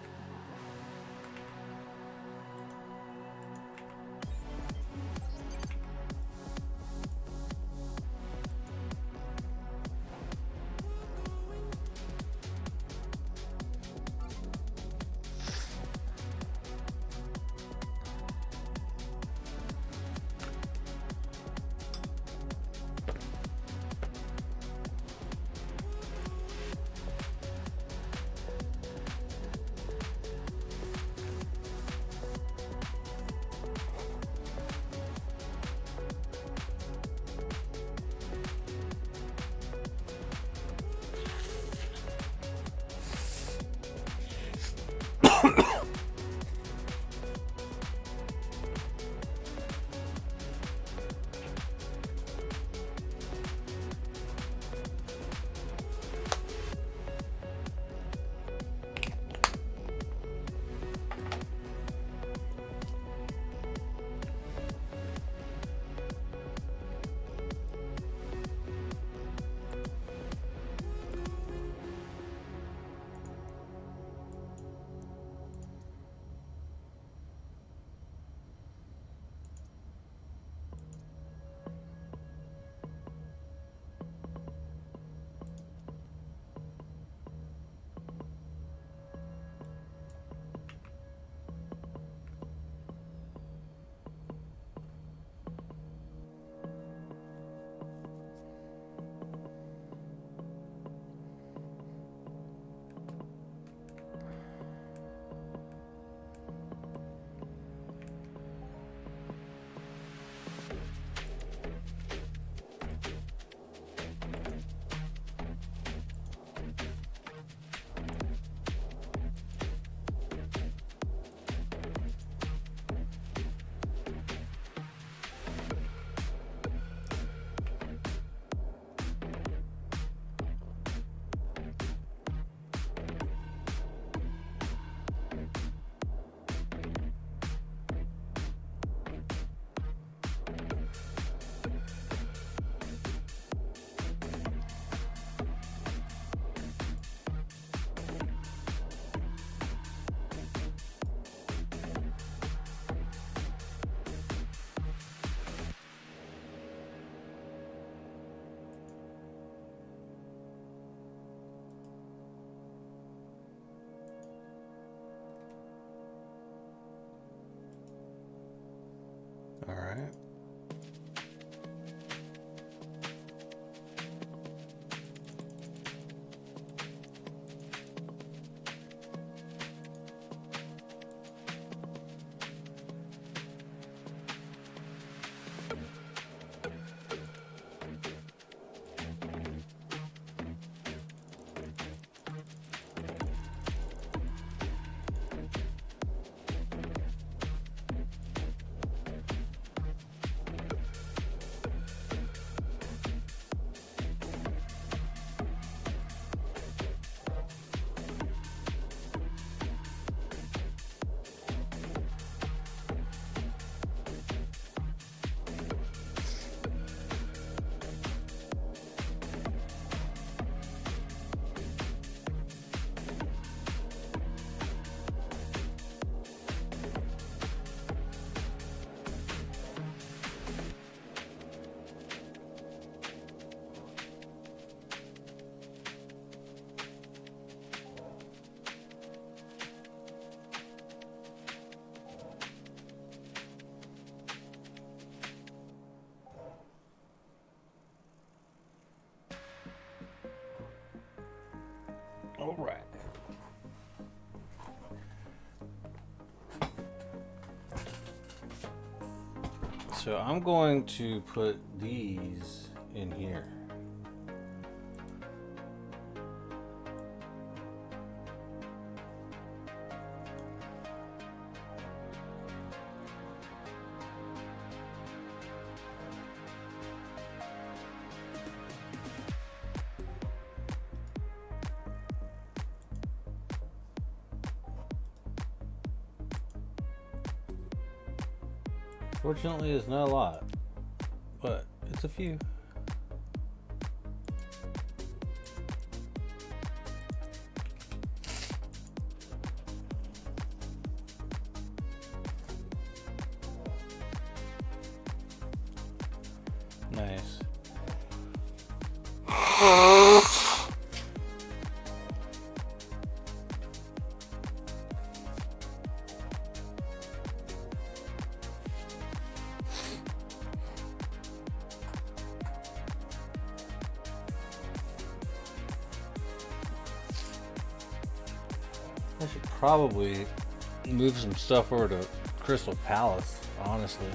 S2: All right.
S1: All right. So I'm going to put these in here. Fortunately, it's not a lot, but it's a few. Nice. I should probably move some stuff over to Crystal Palace, honestly.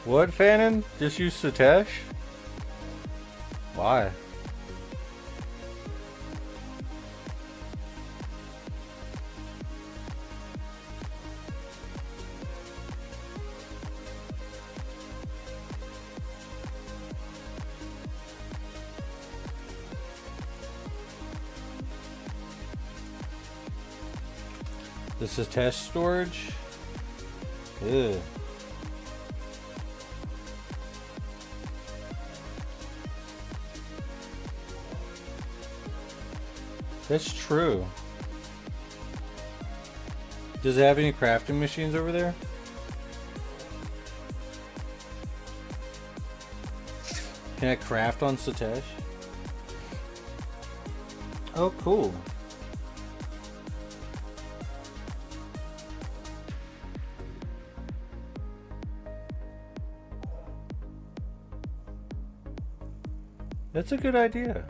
S1: What, Fannin? Just use Satesh? Why? This is test storage? Ew. That's true. Does it have any crafting machines over there? Can I craft on Satesh? Oh, cool. That's a good idea.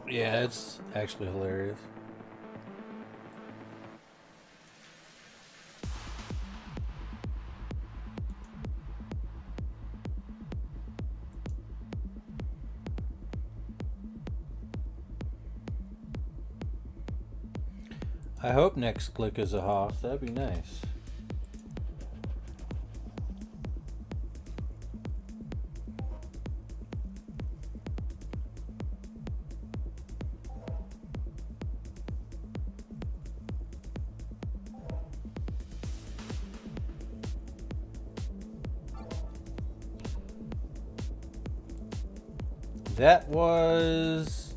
S1: Yeah, it's actually hilarious. I hope next click is a Hoth. That'd be nice. That was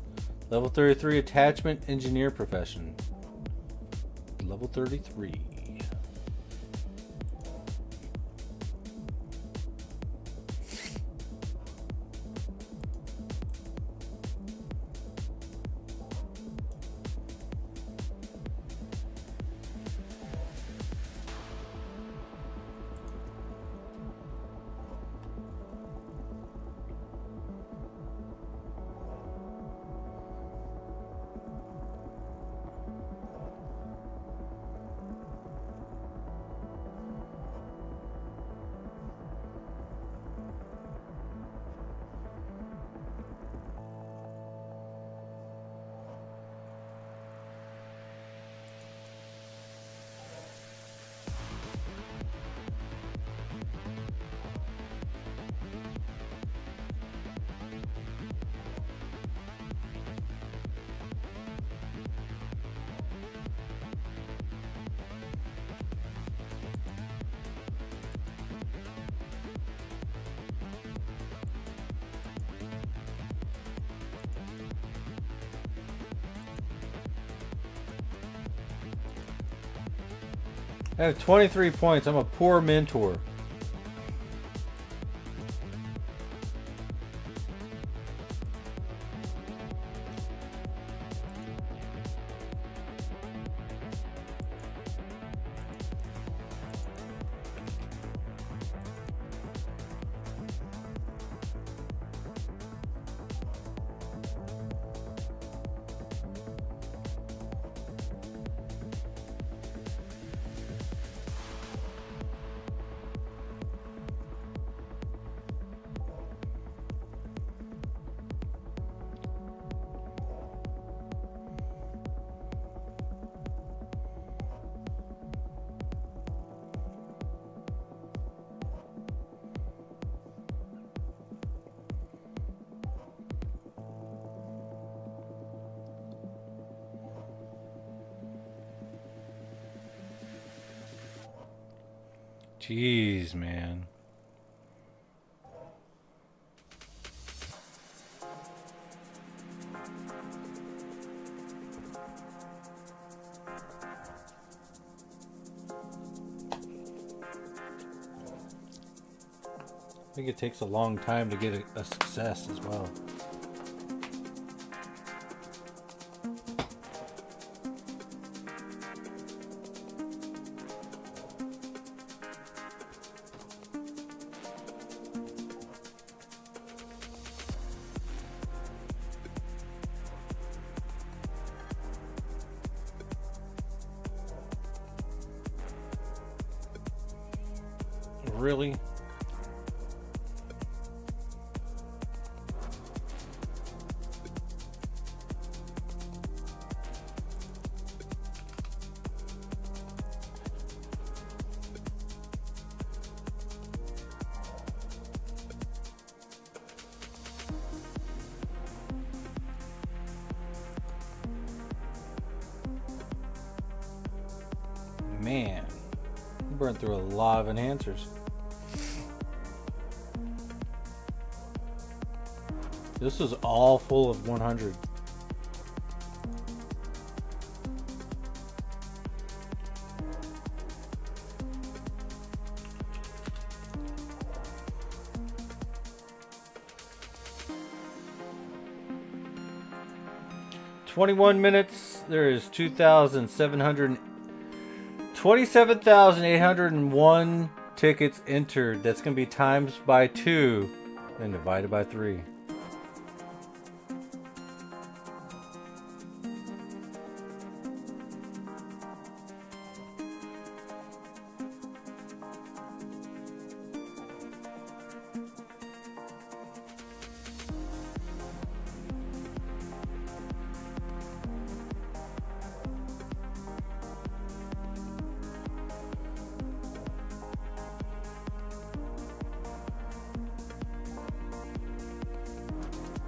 S1: level 33 attachment engineer profession. Level 33. I have 23 points. I'm a poor mentor. Jeez, man. I think it takes a long time to get a success as well. Really? Man, you burned through a lot of enhancers. This is all full of 100. $21 there is 27,801 tickets entered. That's going to be times by 2 and divided by 3.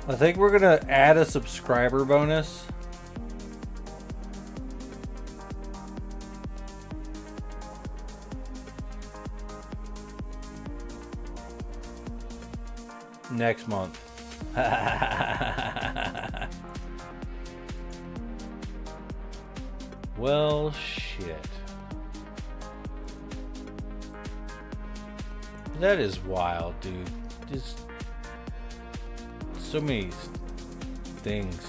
S1: I think we're gonna add a subscriber bonus. Next month. Well, shit. That is wild, dude. Just so many things.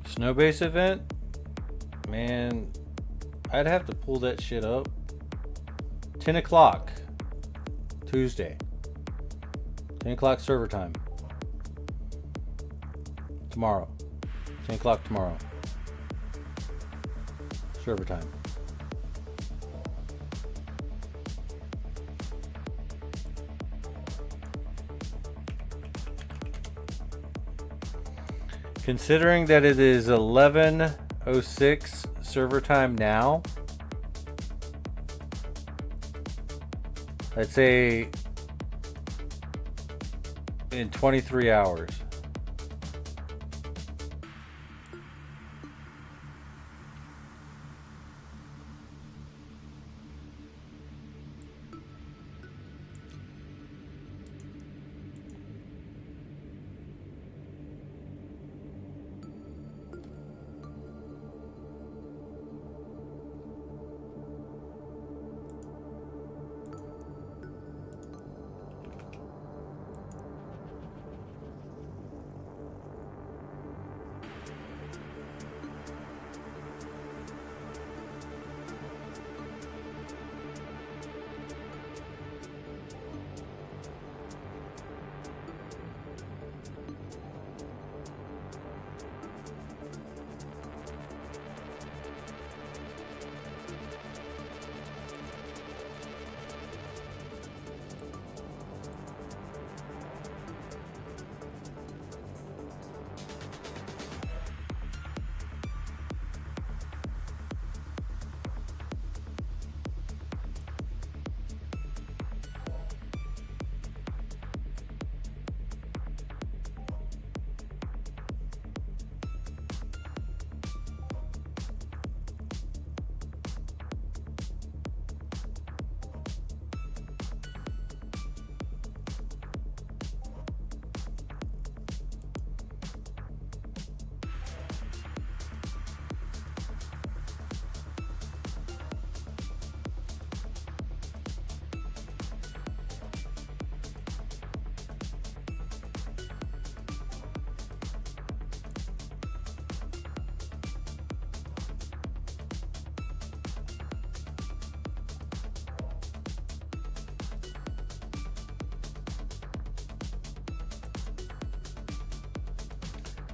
S1: Snow base event? Man, I'd have to pull that shit up. 10 o'clock. Tuesday. 10 o'clock server time. Tomorrow. 10 o'clock tomorrow. Server time. Considering that it is 11:06 server time now, I'd say in 23 hours.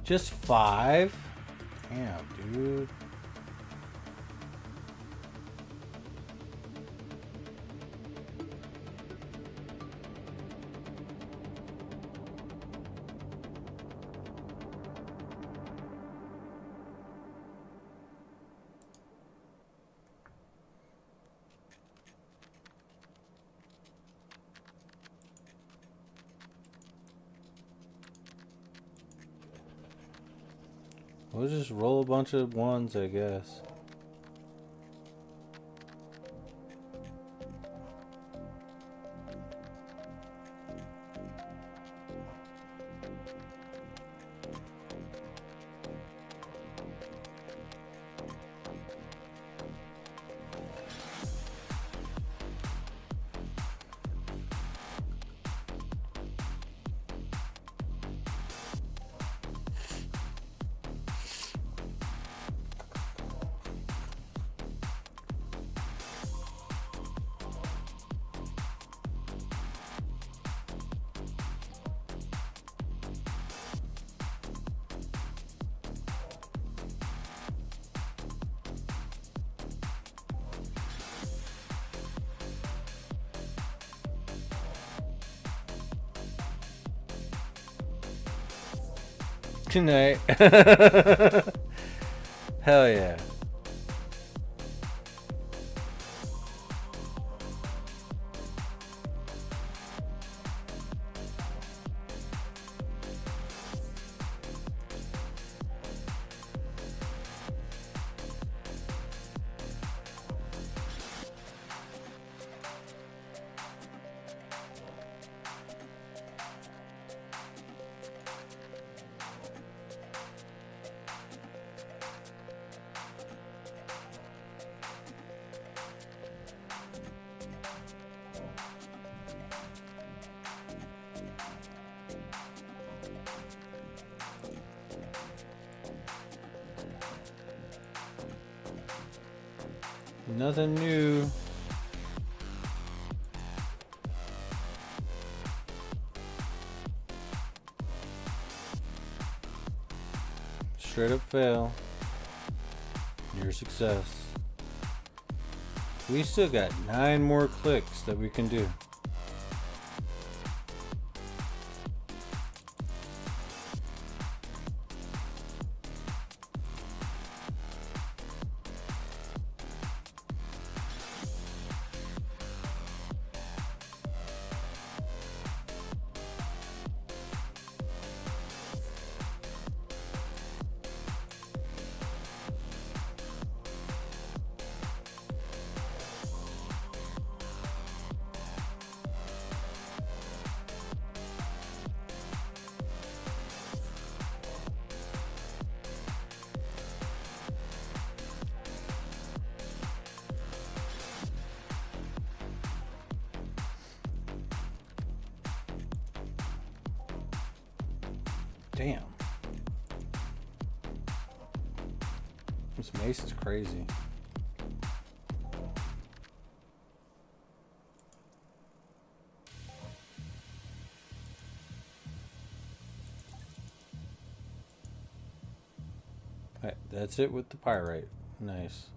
S1: Just 5? Damn, dude. We'll just roll a bunch of ones, I guess. Tonight. Hell yeah. Nothing new. Straight up fail. Near success. We still got 9 more clicks that we can do. Damn. This mace is crazy. Alright, that's it with the pyrite. Nice.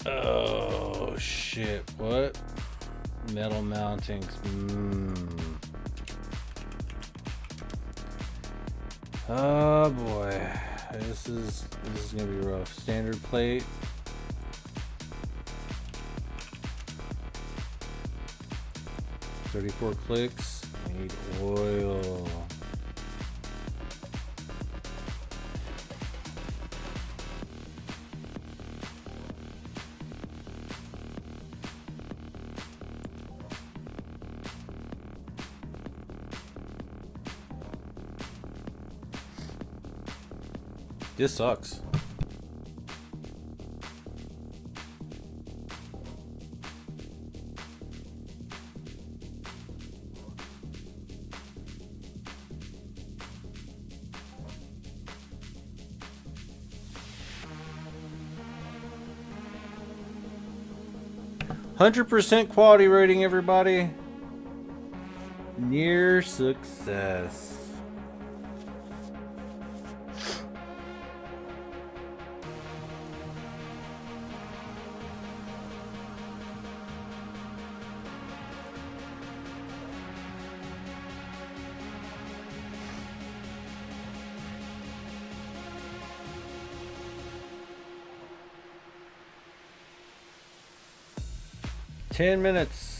S1: Oh shit, what? Metal mountings. Oh boy. This is gonna be rough. Standard plate. $34 clicks. I need oil. This sucks. %100% quality rating, everybody. Near success. Ten minutes.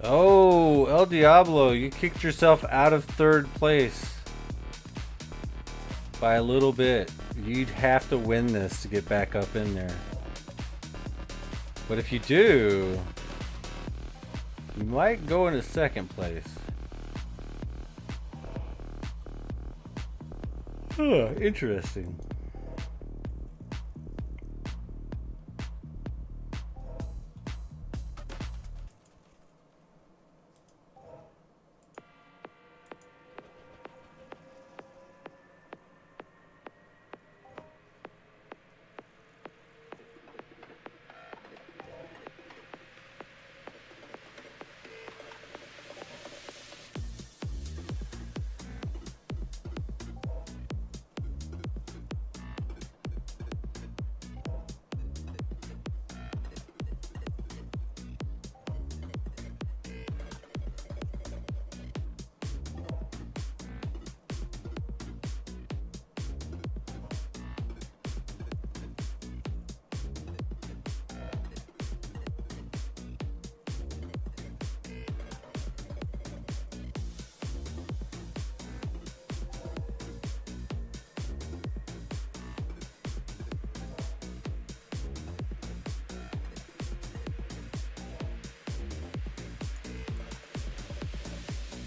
S1: Oh, El Diablo, you kicked yourself out of 3rd place by a little bit. You'd have to win this to get back up in there. But if you do, you might go into 2nd place. Interesting.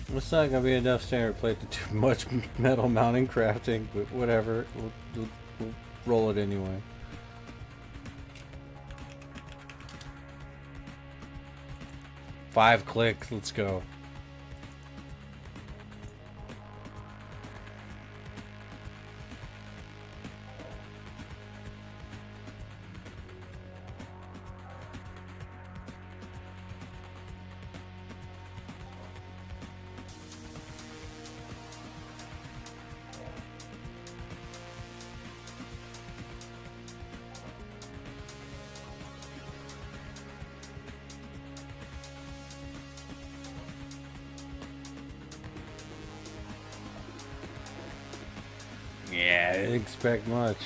S2: It's not gonna be enough standard plate to do much metal mounting crafting, but whatever. We'll roll it anyway. Five clicks. Let's go. Yeah, I didn't expect much.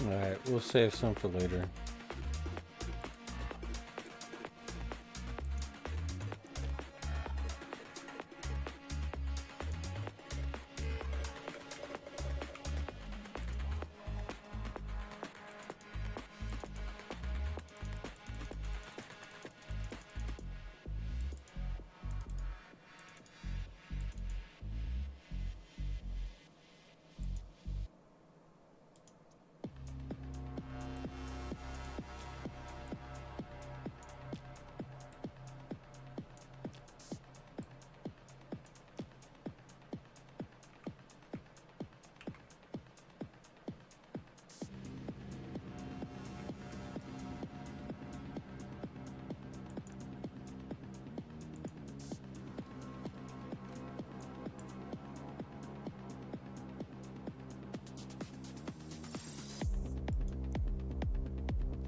S2: Alright, we'll save some for later.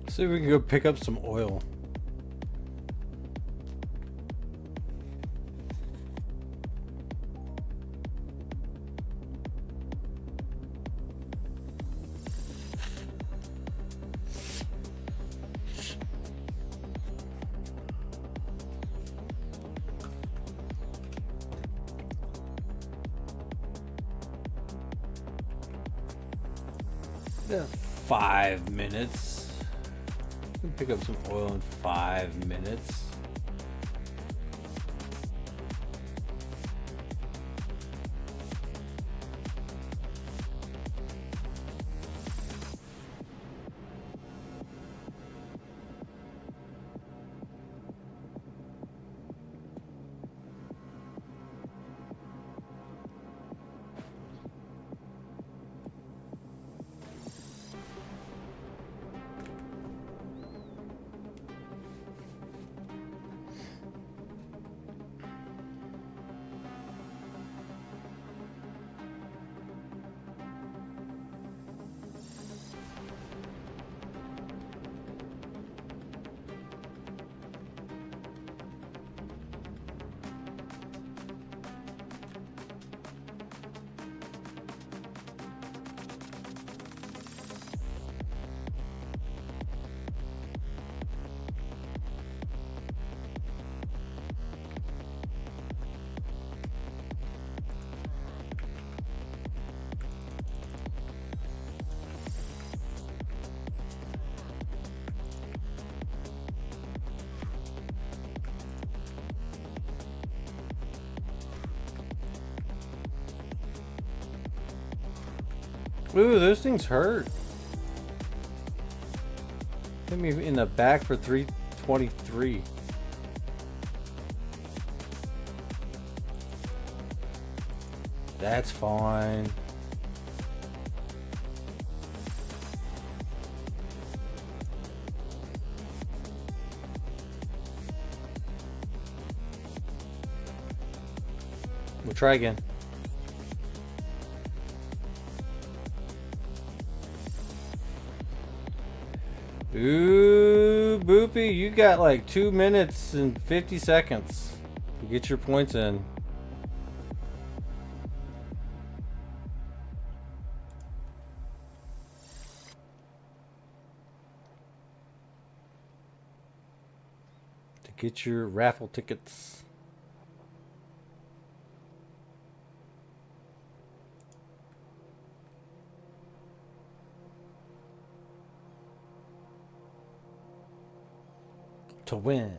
S2: See if we can go pick up some oil. Yeah, 5 minutes. We can pick up some oil in 5 minutes. Ooh, those things hurt. Hit me in the back for 323. That's fine. We'll try again. Ooh, Boopy, you got like 2 minutes and 50 seconds to get your points in. To get your raffle tickets. To win.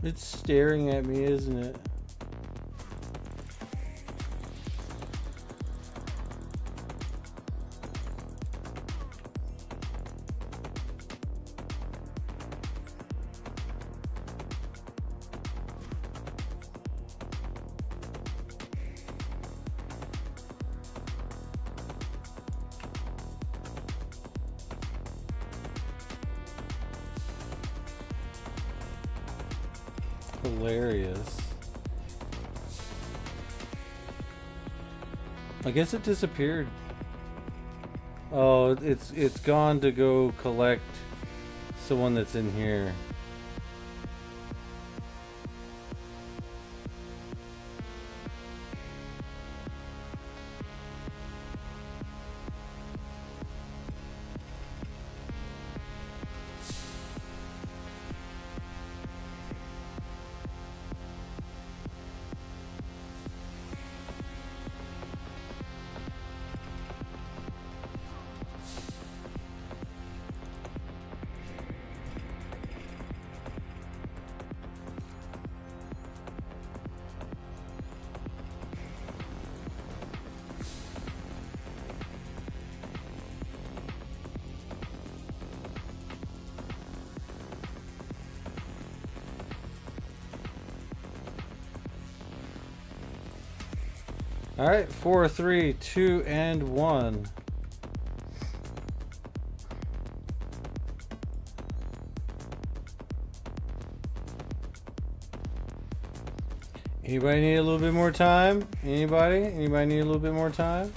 S2: It's staring at me, isn't it? Hilarious. I guess it disappeared. Oh, it's gone to go collect someone that's in here. All right, 4, 3, 2, and 1. Anybody need a little bit more time? Anybody? Anybody need a little bit more time?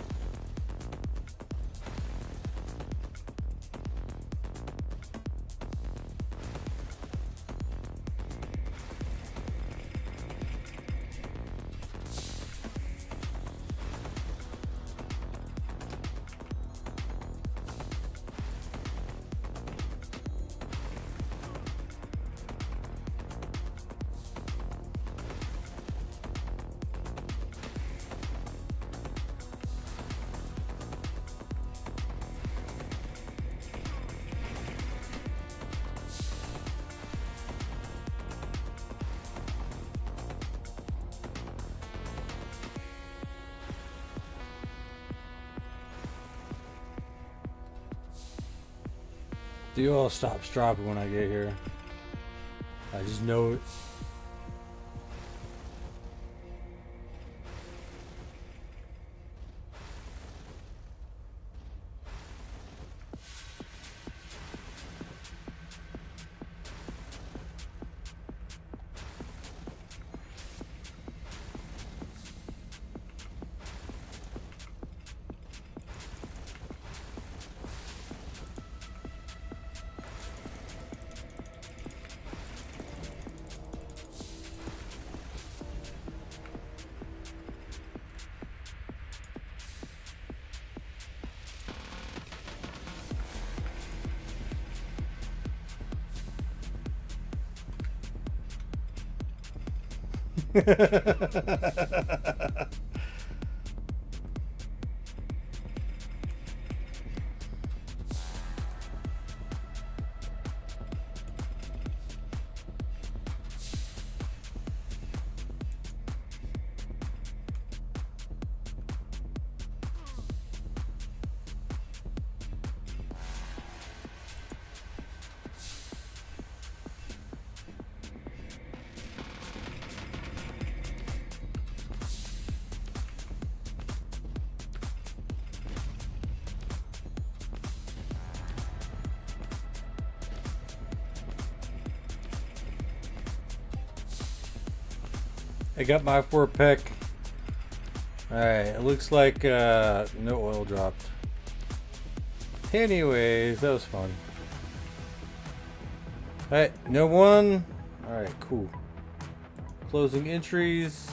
S2: The oil stops dropping when I get here. I just know it. I got my 4-pack. Alright, it looks like no oil dropped. Anyways, that was fun. Alright, no one. Alright, cool. Closing entries.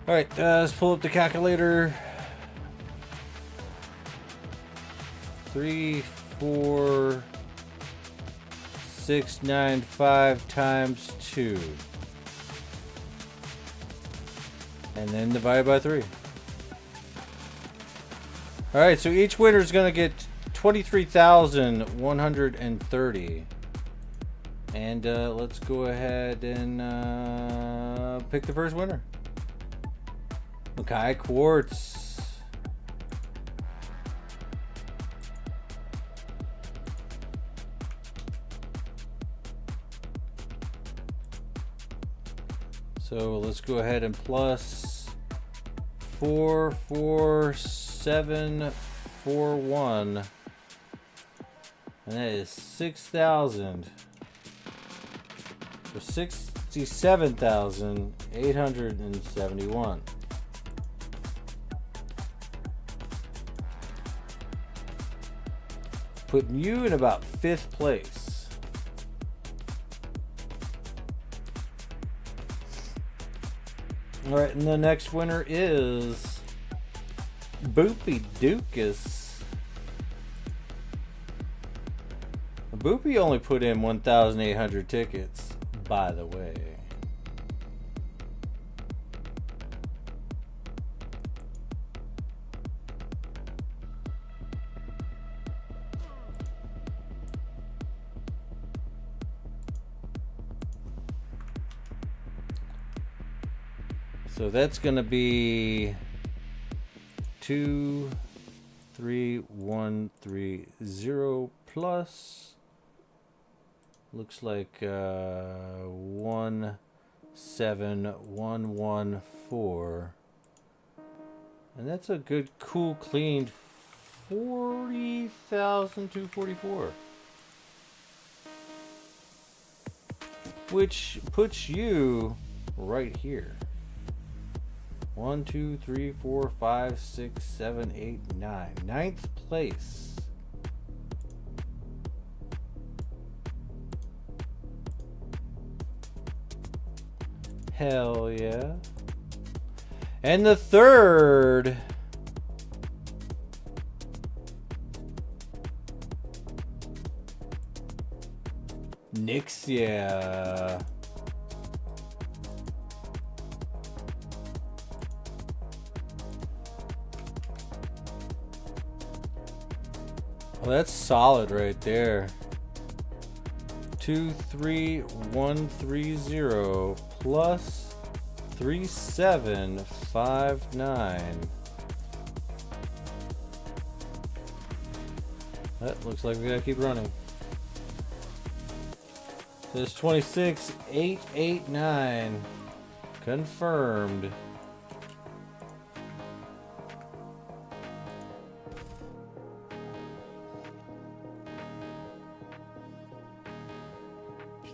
S2: Alright, let's pull up the calculator. 3, 4, 695 times 2. And then divide by 3. Alright, so each winner is going to get 23,130. And let's go ahead and pick the first winner. Okay, Quartz. So let's go ahead and plus 44741, and that is 6,000 for 67,871. Putting you in about 5th place. Alright, and the next winner is Boopy Dukas. Boopy only put in 1,800 tickets, by the way. So that's going to be 23130 plus, looks like 17114, and that's a good cool clean 40,244, which puts you right here. 1, 2, 3, 4, 5, 6, 7, 8, 9. 9th place. Hell yeah. And the third. Nixia. Well, that's solid right there. 23130 plus 3759. That looks like we gotta keep running. There's 26,889 confirmed.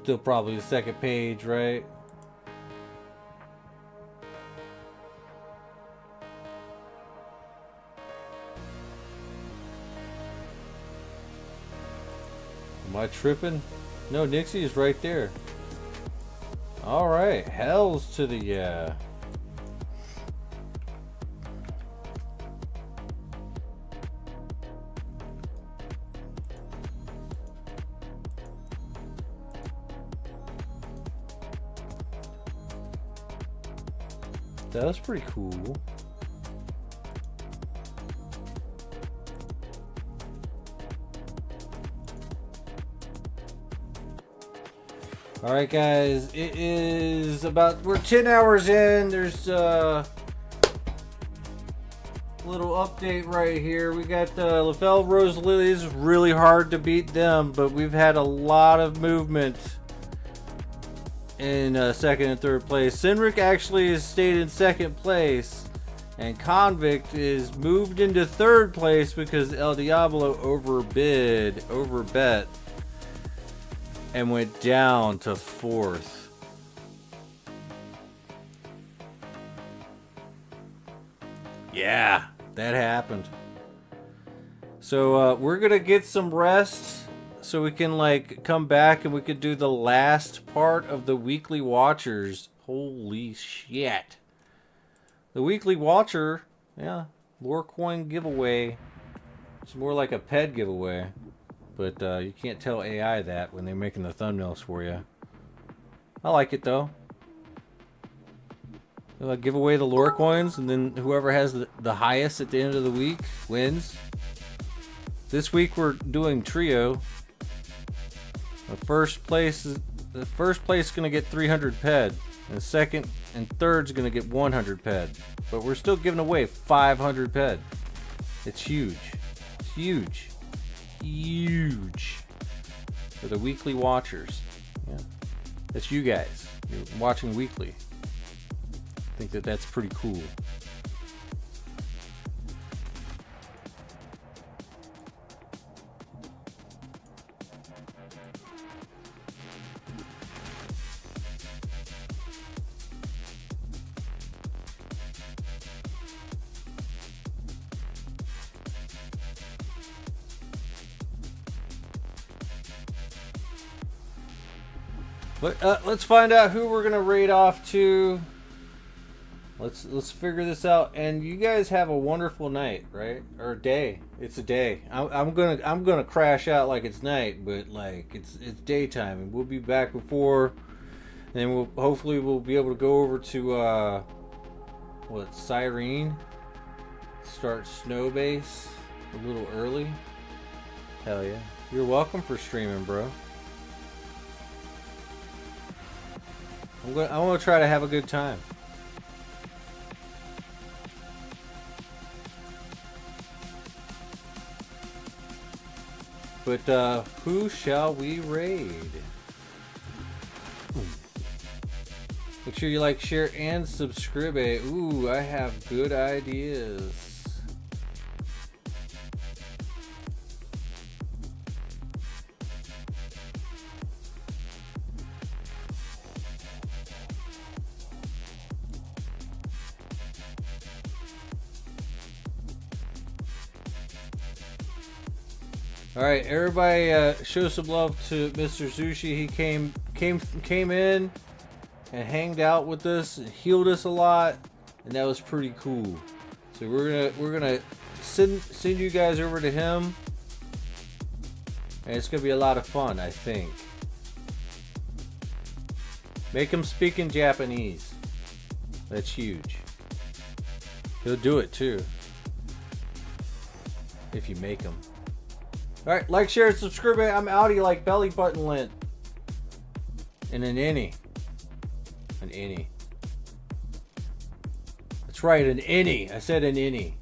S2: Still probably the second page, right? Am I tripping? No, Nixie is right there. All right, hells to the yeah.
S1: That was pretty cool. All right, guys, it is we're 10 hours in. There's a little update right here. We got Lafell Rose Lilies. Really hard to beat them, but we've had a lot of movement in second and third place. Sinric actually has stayed in second place, and Convict is moved into third place because El Diablo overbet, and went down to fourth. Yeah, that happened. So we're gonna get some rest so we can like come back and we could do the last part of the weekly watchers. Holy shit. The weekly watcher, yeah, lore coin giveaway. It's more like a ped giveaway. But you can't tell AI that when they're making the thumbnails for you. I like it though. They'll give away the lore coins, and then whoever has the highest at the end of the week wins. This week we're doing trio. The first place is going to get 300 ped, and second and third's going to get 100 ped. But we're still giving away 500 ped. It's huge. It's huge. Huge for the weekly watchers. Yeah, that's you guys. You're watching weekly. I think that's pretty cool. But let's find out who we're gonna raid off to. Let's figure this out. And you guys have a wonderful night, right? Or day. It's a day. I'm gonna crash out like it's night, but like it's daytime, and we'll be back before. And hopefully we'll be able to go over to Cyrene. Start snow base a little early. Hell yeah! You're welcome for streaming, bro. I want to try to have a good time. But who shall we raid? Make sure you like, share, and subscribe. Ooh, I have good ideas. All right, everybody, show some love to Mr. Zushi. He came in and hanged out with us, and healed us a lot, and that was pretty cool. So we're gonna send you guys over to him, and it's gonna be a lot of fun, I think. Make him speak in Japanese. That's huge. He'll do it too, if you make him. Alright, like, share, and subscribe. I'm outie like belly button lint. And an innie. An innie. That's right, an innie. I said an innie.